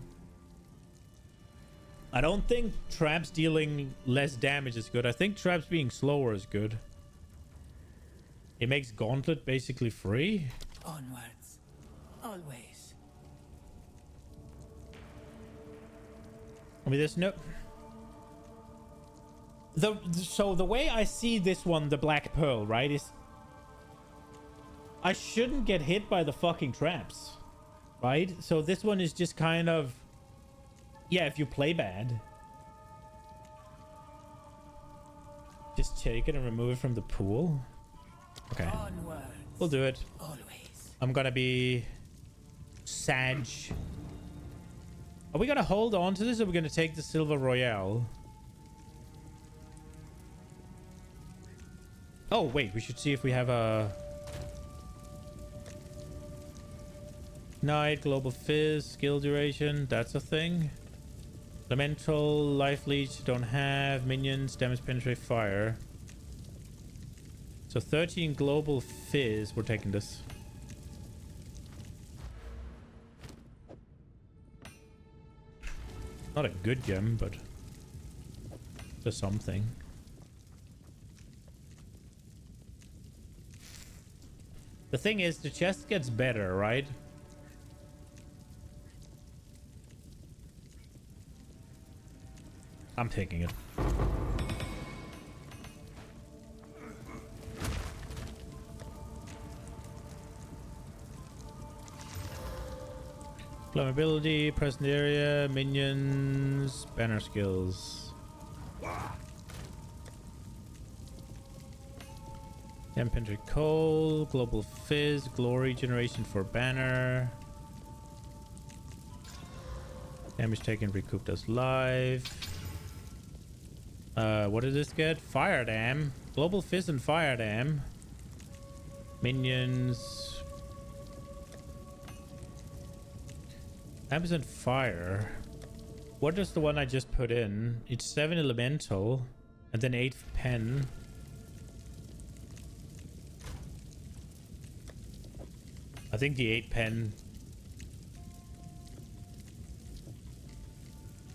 I don't think traps dealing less damage is good. I think traps being slower is good. It makes Gauntlet basically free. Onwards. Always. I mean, there's no... So the way I see this one, the Black Pearl, right, is... I shouldn't get hit by the fucking traps, right? So this one is just kind of... Yeah, if you play bad. Just take it and remove it from the pool. Okay. Onwards. We'll do it. Always. I'm gonna be... Sag. Are we gonna hold on to this, or are we gonna take the Silver Royale? Oh, wait. We should see if we have a... Night, Global Fizz, skill duration. That's a thing. Elemental, Life Leech, don't have. Minions, damage, penetrate, fire. So 13 Global Fizz. We're taking this. Not a good gem, but just something. The thing is, the chest gets better, right? I'm taking it. Flammability, present area, minions, banner skills. Temperature coal, global fizz, glory generation for banner. Damage taken recouped as life. What did this get? Fire dam. Global fizz and fire dam. Minions. 9% fire. What is the one I just put in? It's 7 elemental and then 8 pen. I think the 8 pen.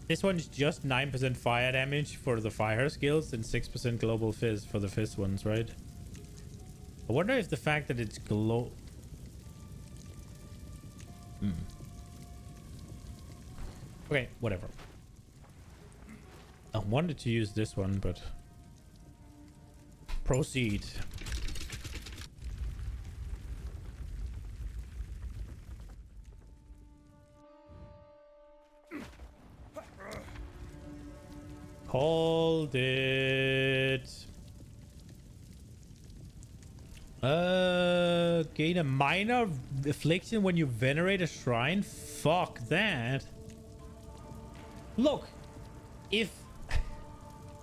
This one is just 9% fire damage for the fire skills and 6% global fizz for the fizz ones, right? I wonder if the fact that it's Okay, whatever. I wanted to use this one, but proceed. Called it. Gain a minor affliction when you venerate a shrine? Fuck that. Look, if...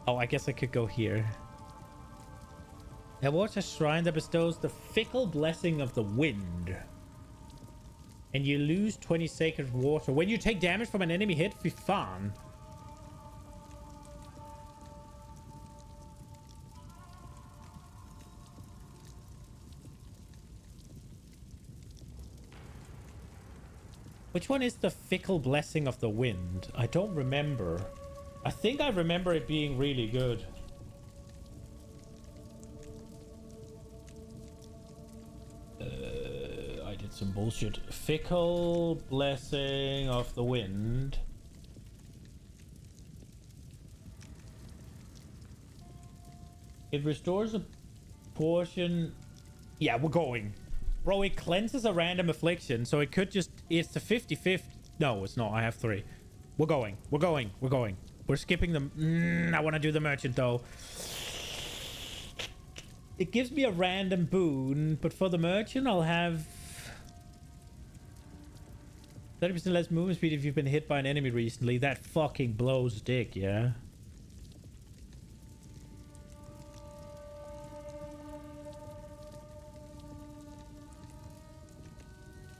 Oh, I guess I could go here. There was a shrine that bestows the fickle blessing of the wind. And you lose 20 sacred water. When you take damage from an enemy hit, fy fan. Which one is the fickle blessing of the wind? I don't remember. I think I remember it being really good. I did some bullshit. Fickle blessing of the wind. It restores a portion. Yeah, we're going. Bro, it cleanses a random affliction, so it could just... It's the 50-50. No, it's not. I have 3. We're going. We're going. We're going. We're skipping them. I want to do the merchant, though. It gives me a random boon, but for the merchant, I'll have... 30% less movement speed if you've been hit by an enemy recently. That fucking blows dick, yeah?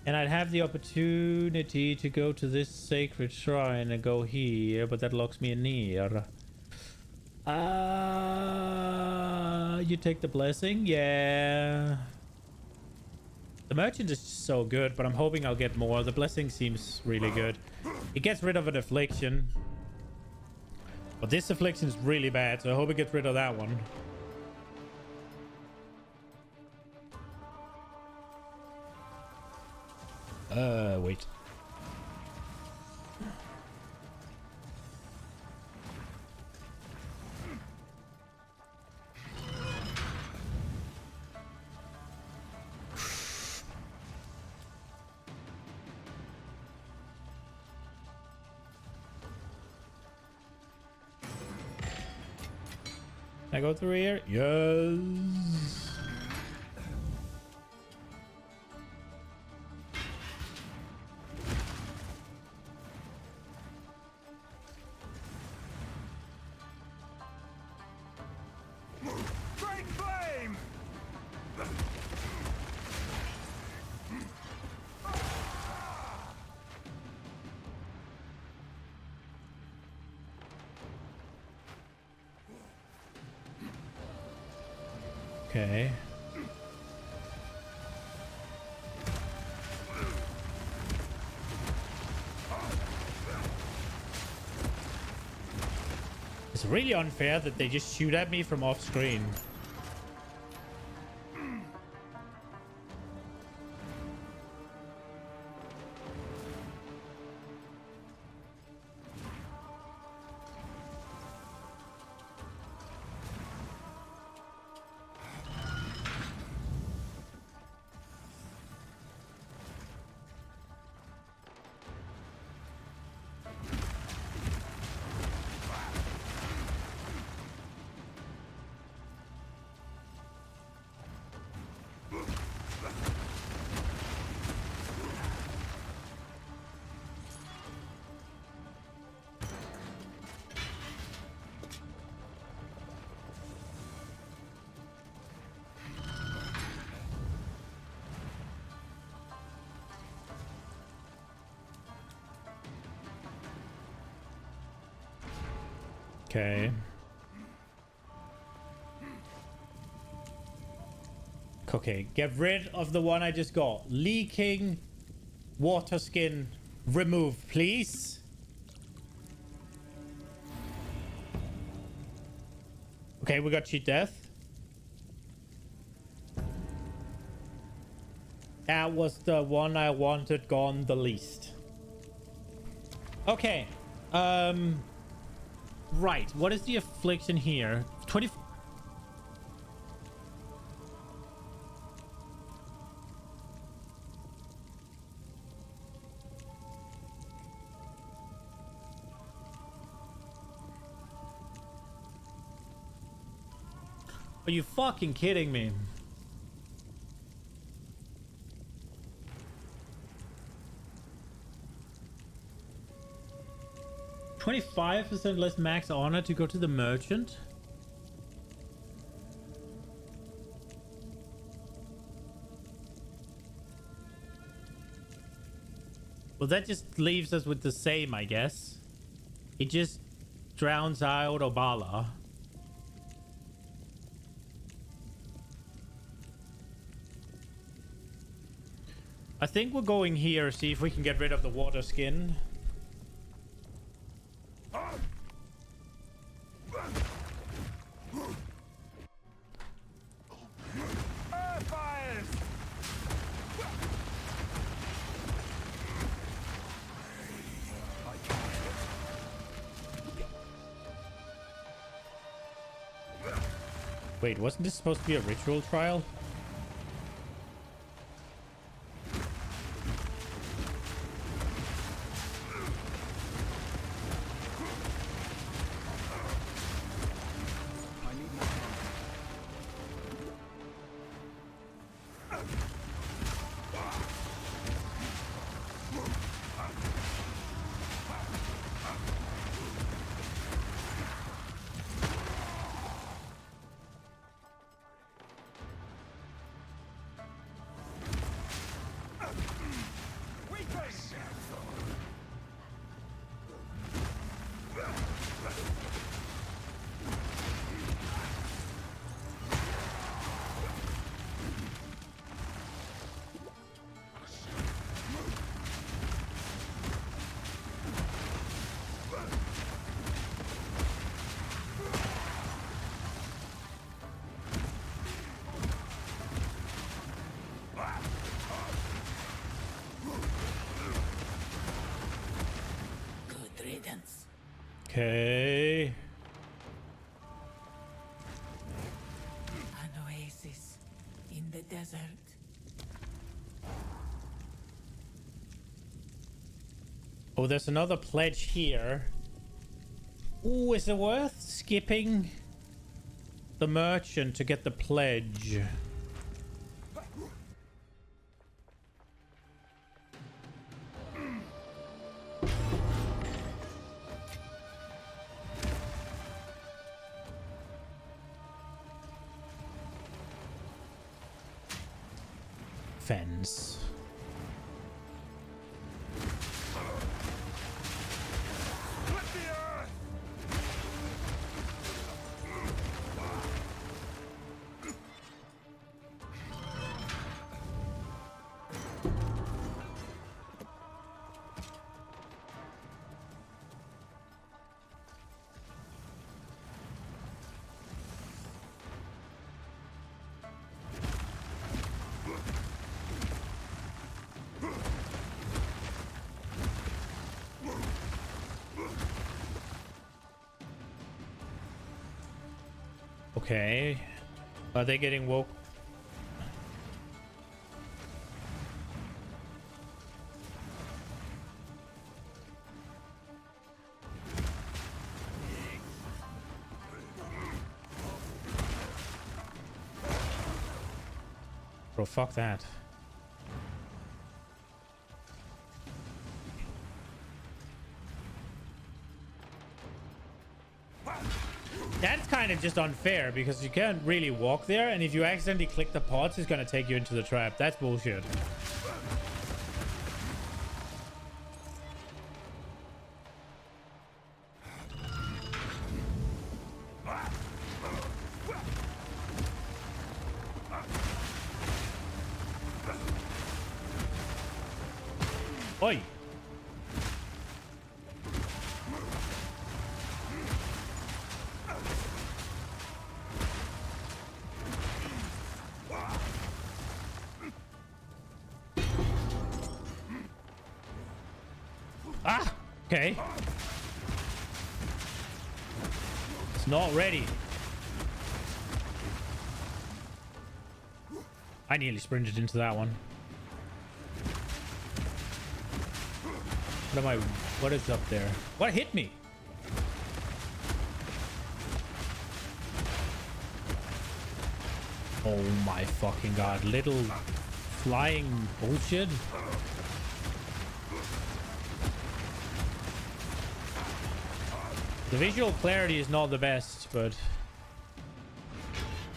And I'd have the opportunity to go to this sacred shrine and go here, but that locks me in here. You take the blessing? Yeah. The merchant is so good, but I'm hoping I'll get more. The blessing seems really good. It gets rid of an affliction. But this affliction is really bad, so I hope it gets rid of that one. Wait. Can I go through here? Yes. Okay. It's really unfair that they just shoot at me from off screen. Okay. Okay, get rid of the one I just got. Leaking water skin. Remove, please. Okay, we got cheat death. That was the one I wanted gone the least. Okay. Right. What is the affliction here? 20. Are you fucking kidding me? $25% less max honor to go to the merchant. Well, that just leaves us with the same, I guess. It just drowns out Obala. I think we're going here, see if we can get rid of the water skin. Wait, wasn't this supposed to be a ritual trial? Okay. An oasis in the desert. Oh, there's another pledge here. Ooh, is it worth skipping the merchant to get the pledge? Fence. Okay. Are they getting woke? Bro, fuck that. That's kind of just unfair because you can't really walk there, and if you accidentally click the pods, it's gonna take you into the trap. That's bullshit. Oi! Ah! Okay. It's not ready. I nearly sprinted into that one. What am I... What is up there? What hit me? Oh my fucking god. Little flying bullshit. The visual clarity is not the best, but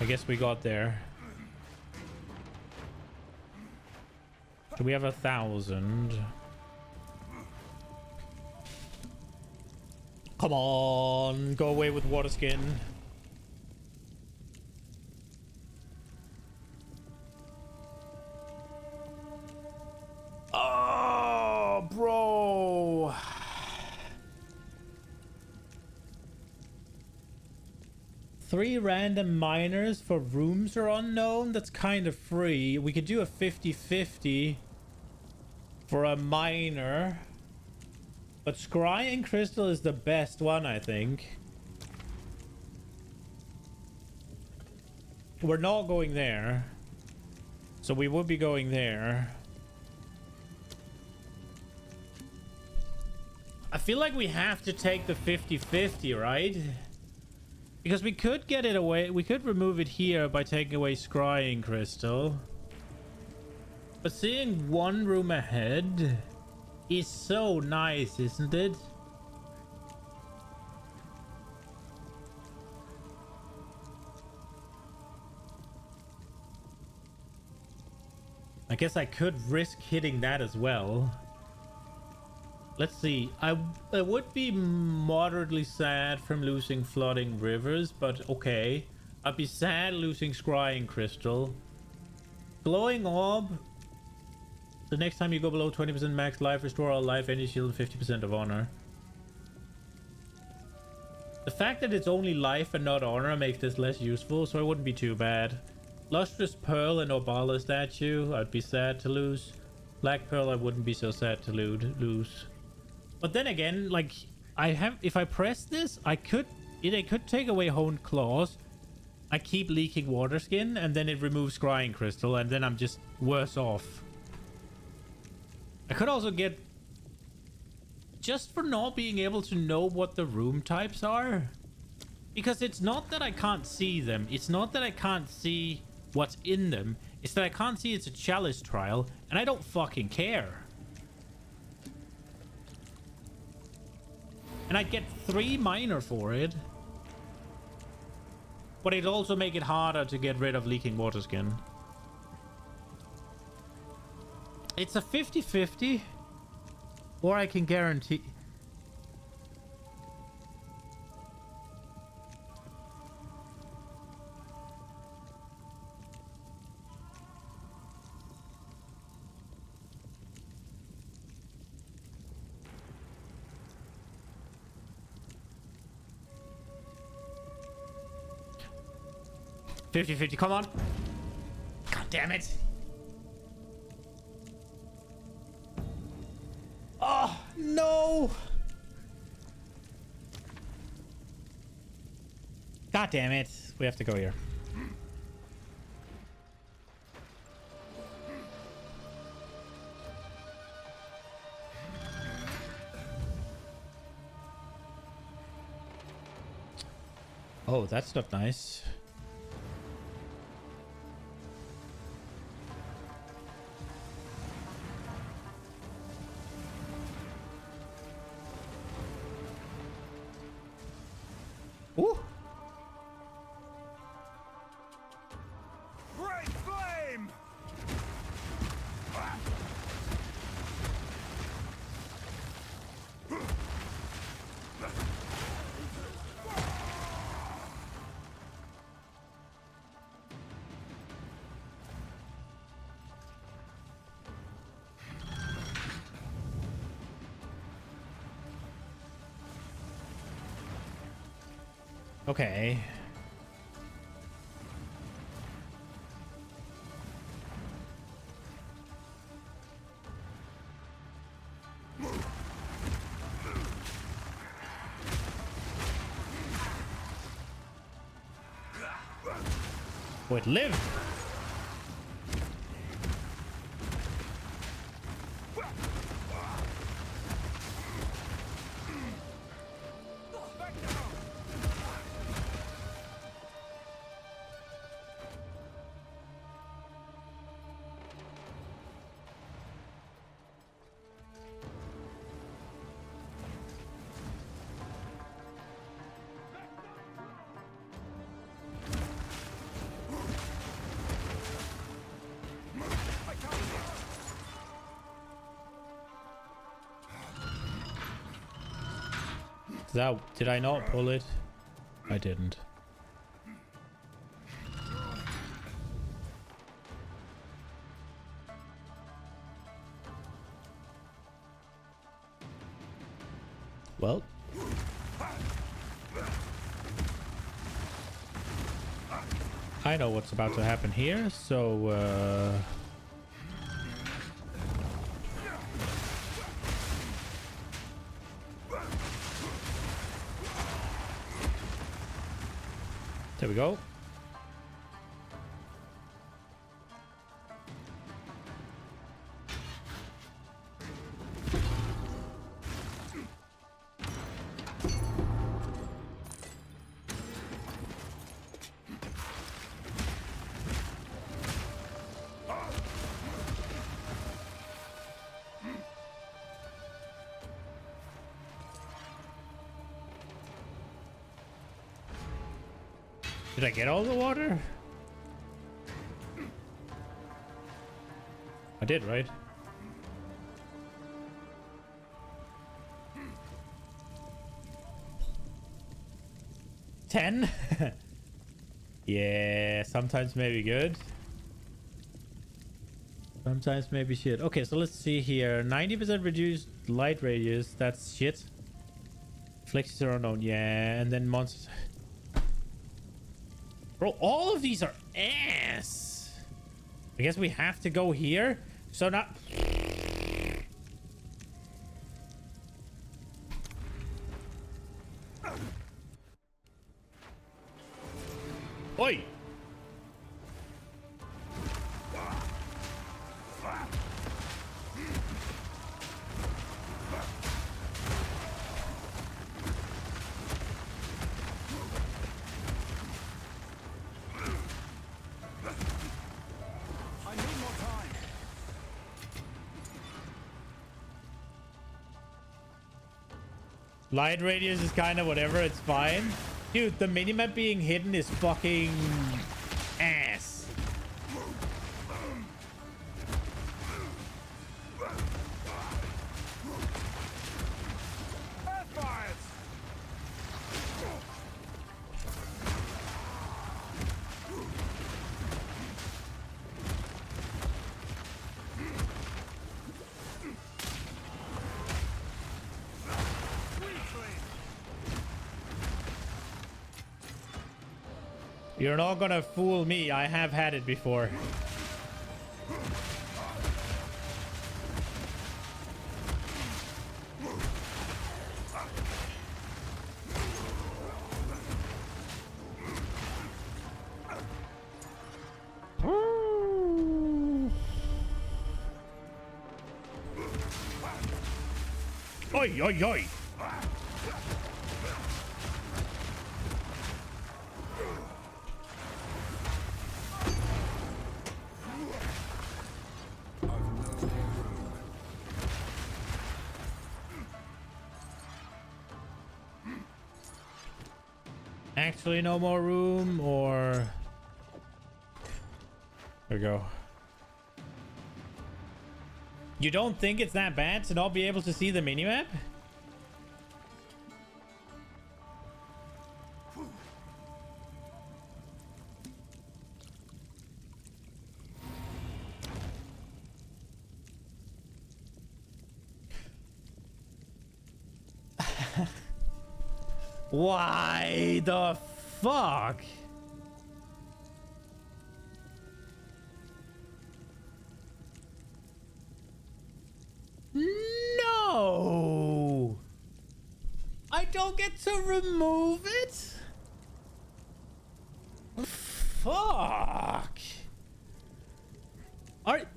I guess we got there. So we have 1,000. Come on, go away with water skin. Oh, bro. Three random miners for rooms are unknown. That's kind of free. We could do a 50-50 for a miner. But Scrying Crystal is the best one, I think. We're not going there. So we would be going there. I feel like we have to take the 50-50, right? Because we could get it away. We could remove it here by taking away Scrying Crystal. But seeing one room ahead is so nice, isn't it? I guess I could risk hitting that as well. Let's see. I would be moderately sad from losing Flooding Rivers, but okay. I'd be sad losing Scrying Crystal. Glowing Orb. The next time you go below 20% max life, restore all life, any shield, 50% of honor. The fact that it's only life and not honor makes this less useful, so it wouldn't be too bad. Lustrous Pearl and Obala statue, I'd be sad to lose. Black Pearl, I wouldn't be so sad to lose. But then again, like, if I press this, I could take away Honed Claws. I keep leaking water skin, and then it removes Scrying Crystal, and then I'm just worse off. I could also get, just for not being able to know what the room types are, because it's not that I can't see them. It's not that I can't see what's in them. It's that I can't see it's a chalice trial, and I don't fucking care. And I'd get 3 minor for it. But it'd also make it harder to get rid of leaking water skin. It's a 50-50, or I can guarantee... $50-50, come on. God damn it. Oh, no. God damn it. We have to go here. Oh, that's not nice. Ooh. Great flame! Okay. Oh, it lived. Did I not pull it? I didn't. Well. I know what's about to happen here, so there we go. Did I get all the water? I did, right? $10? Yeah, sometimes maybe good. Sometimes maybe shit. Okay, so let's see here. 90% reduced light radius. That's shit. Flexes are unknown. Yeah, and then monsters. Bro, all of these are ass. I guess we have to go here. So not... Oi! Light radius is kind of whatever, it's fine. Dude, the minimap being hidden is fucking ass. You're not gonna fool me. I have had it before. Oi, oi, oi. Actually, no more room, or there we go. You don't think it's that bad to not be able to see the minimap? Why the fuck? No! I don't get to remove it? Fuck! Alright.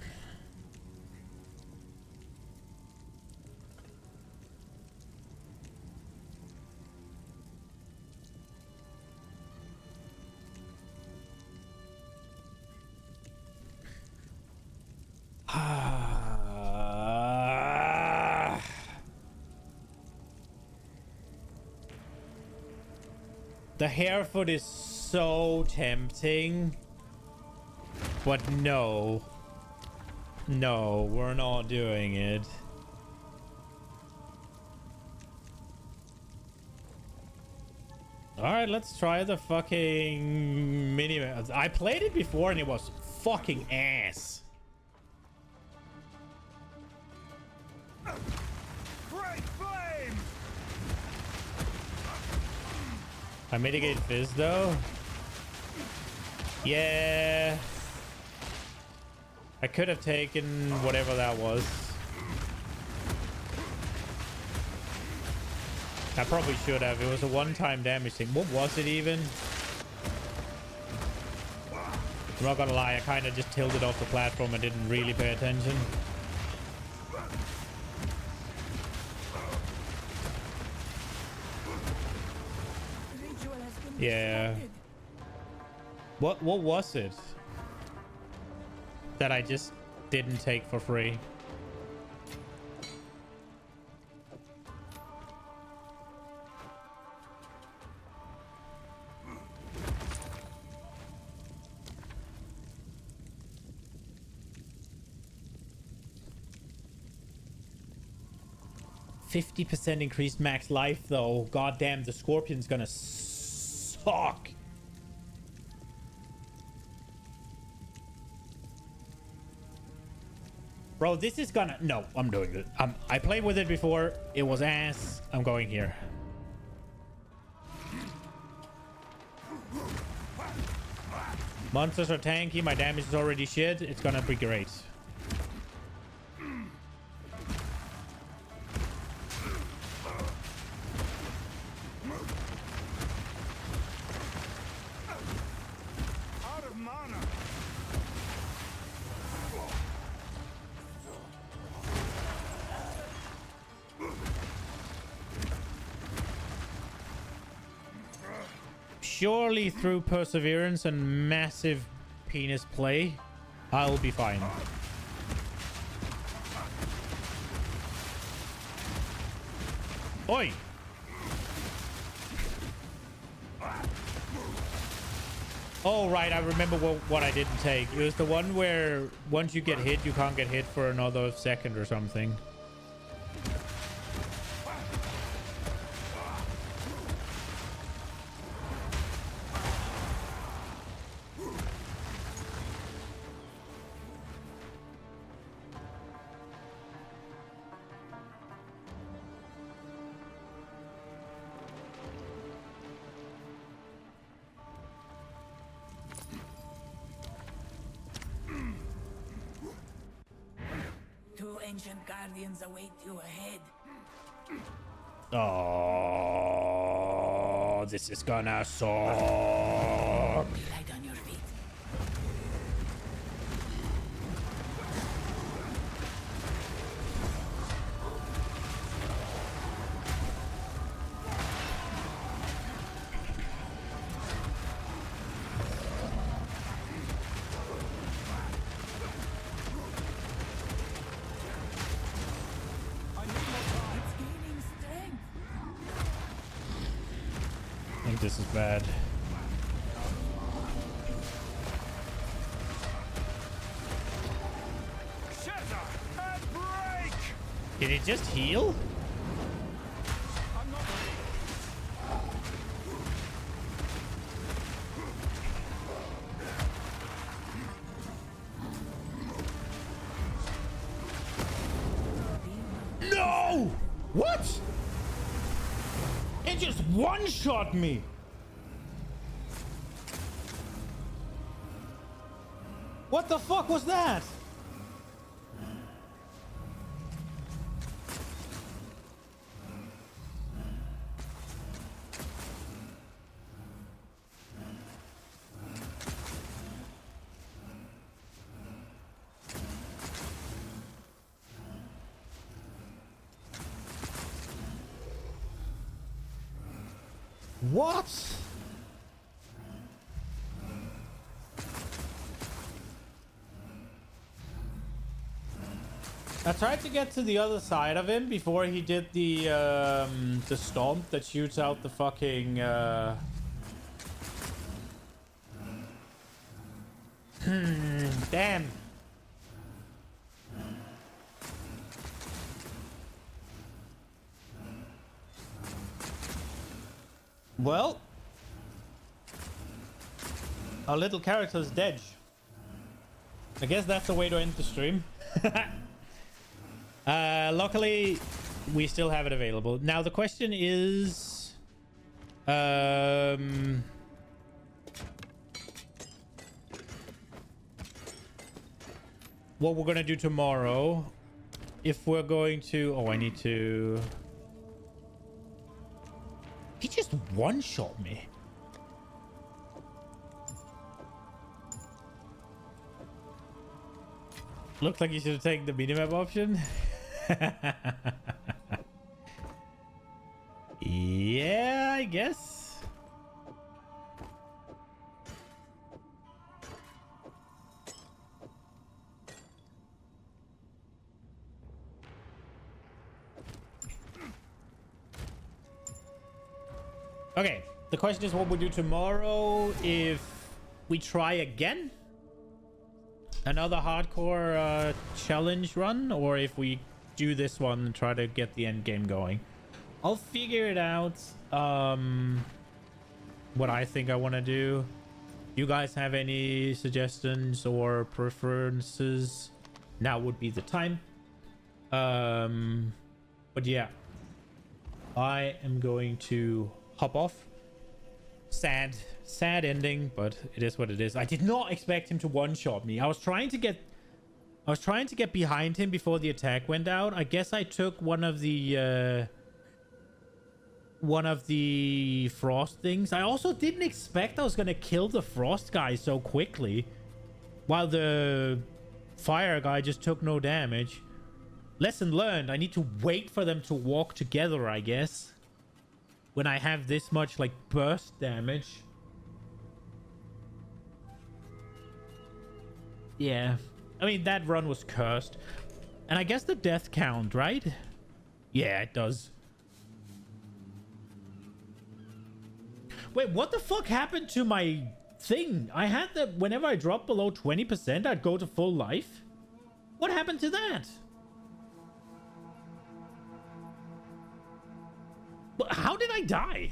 The Harefoot is so tempting, but no. No, we're not doing it. Alright, let's try the fucking mini. I played it before and it was fucking ass. Great flame! I mitigate Fizz though. Yeah. I could have taken whatever that was. I probably should have. It was a one-time damage thing. What was it even? I'm not gonna lie, I kind of just tilted off the platform and didn't really pay attention. Yeah. What was it that I just didn't take for free? %50 increased max life though. God damn, the Scorpion's gonna suck. Bro, this is gonna... No, I'm doing it. I played with it before. It was ass. I'm going here. Monsters are tanky. My damage is already shit. It's gonna be great. Surely through perseverance and massive penis play, I'll be fine. Oi! Oh, right. I remember what I didn't take. It was the one where once you get hit, you can't get hit for another second or something. Ancient guardians await you ahead. Oh, this is gonna suck. Light on your feet. I think this is bad. Did it just heal? No! What? It just one-shot me. What the fuck was that? What? I tried to get to the other side of him before he did the stomp that shoots out the fucking damn. Well, our little character's dead. I guess that's the way to end the stream. Luckily, we still have it available. Now, the question is... what we're gonna do tomorrow. If we're going to... Oh, I need to... He just one-shot me. Looks like you should have taken the minimap option. Yeah, I guess. Okay, the question is what we'll do tomorrow if we try again. Another hardcore challenge run, or if we do this one and try to get the end game going. I'll figure it out what I think I want to do. You guys have any suggestions or preferences? Now would be the time. But yeah, I am going to hop off. Sad ending, but it is what it is. I did not expect him to one-shot me. I was trying to get behind him before the attack went out. I guess I took one of the frost things. I also didn't expect I was gonna kill the frost guy so quickly, while the fire guy just took no damage. Lesson learned. I need to wait for them to walk together, I guess, when I have this much like burst damage. Yeah, I mean, that run was cursed. And I guess the death count, right? Yeah, it does. Wait, what the fuck happened to my thing? I had that whenever I dropped below 20%, I'd go to full life. What happened to that? How did I die?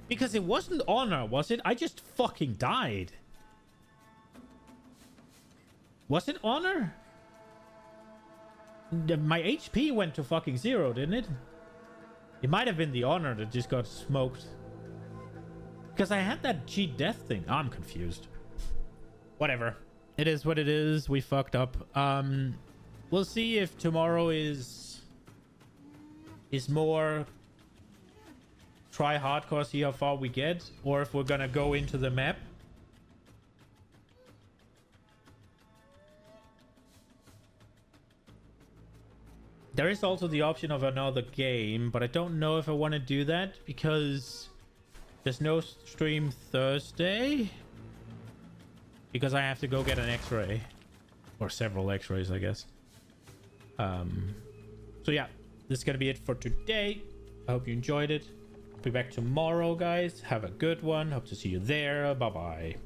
Because it wasn't honor, was it? I just fucking died. Was it honor? My HP went to fucking 0, didn't it? It might have been the honor that just got smoked. Because I had that cheat death thing. Oh, I'm confused. Whatever. It is what it is. We fucked up. We'll see if tomorrow is more try hardcore, see how far we get, or if we're gonna go into the map. There is also the option of another game, but I don't know if I want to do that because there's no stream Thursday. Because I have to go get an x-ray. Or several x-rays, I guess. So yeah, this is going to be it for today. I hope you enjoyed it. I'll be back tomorrow, guys. Have a good one. Hope to see you there. Bye-bye.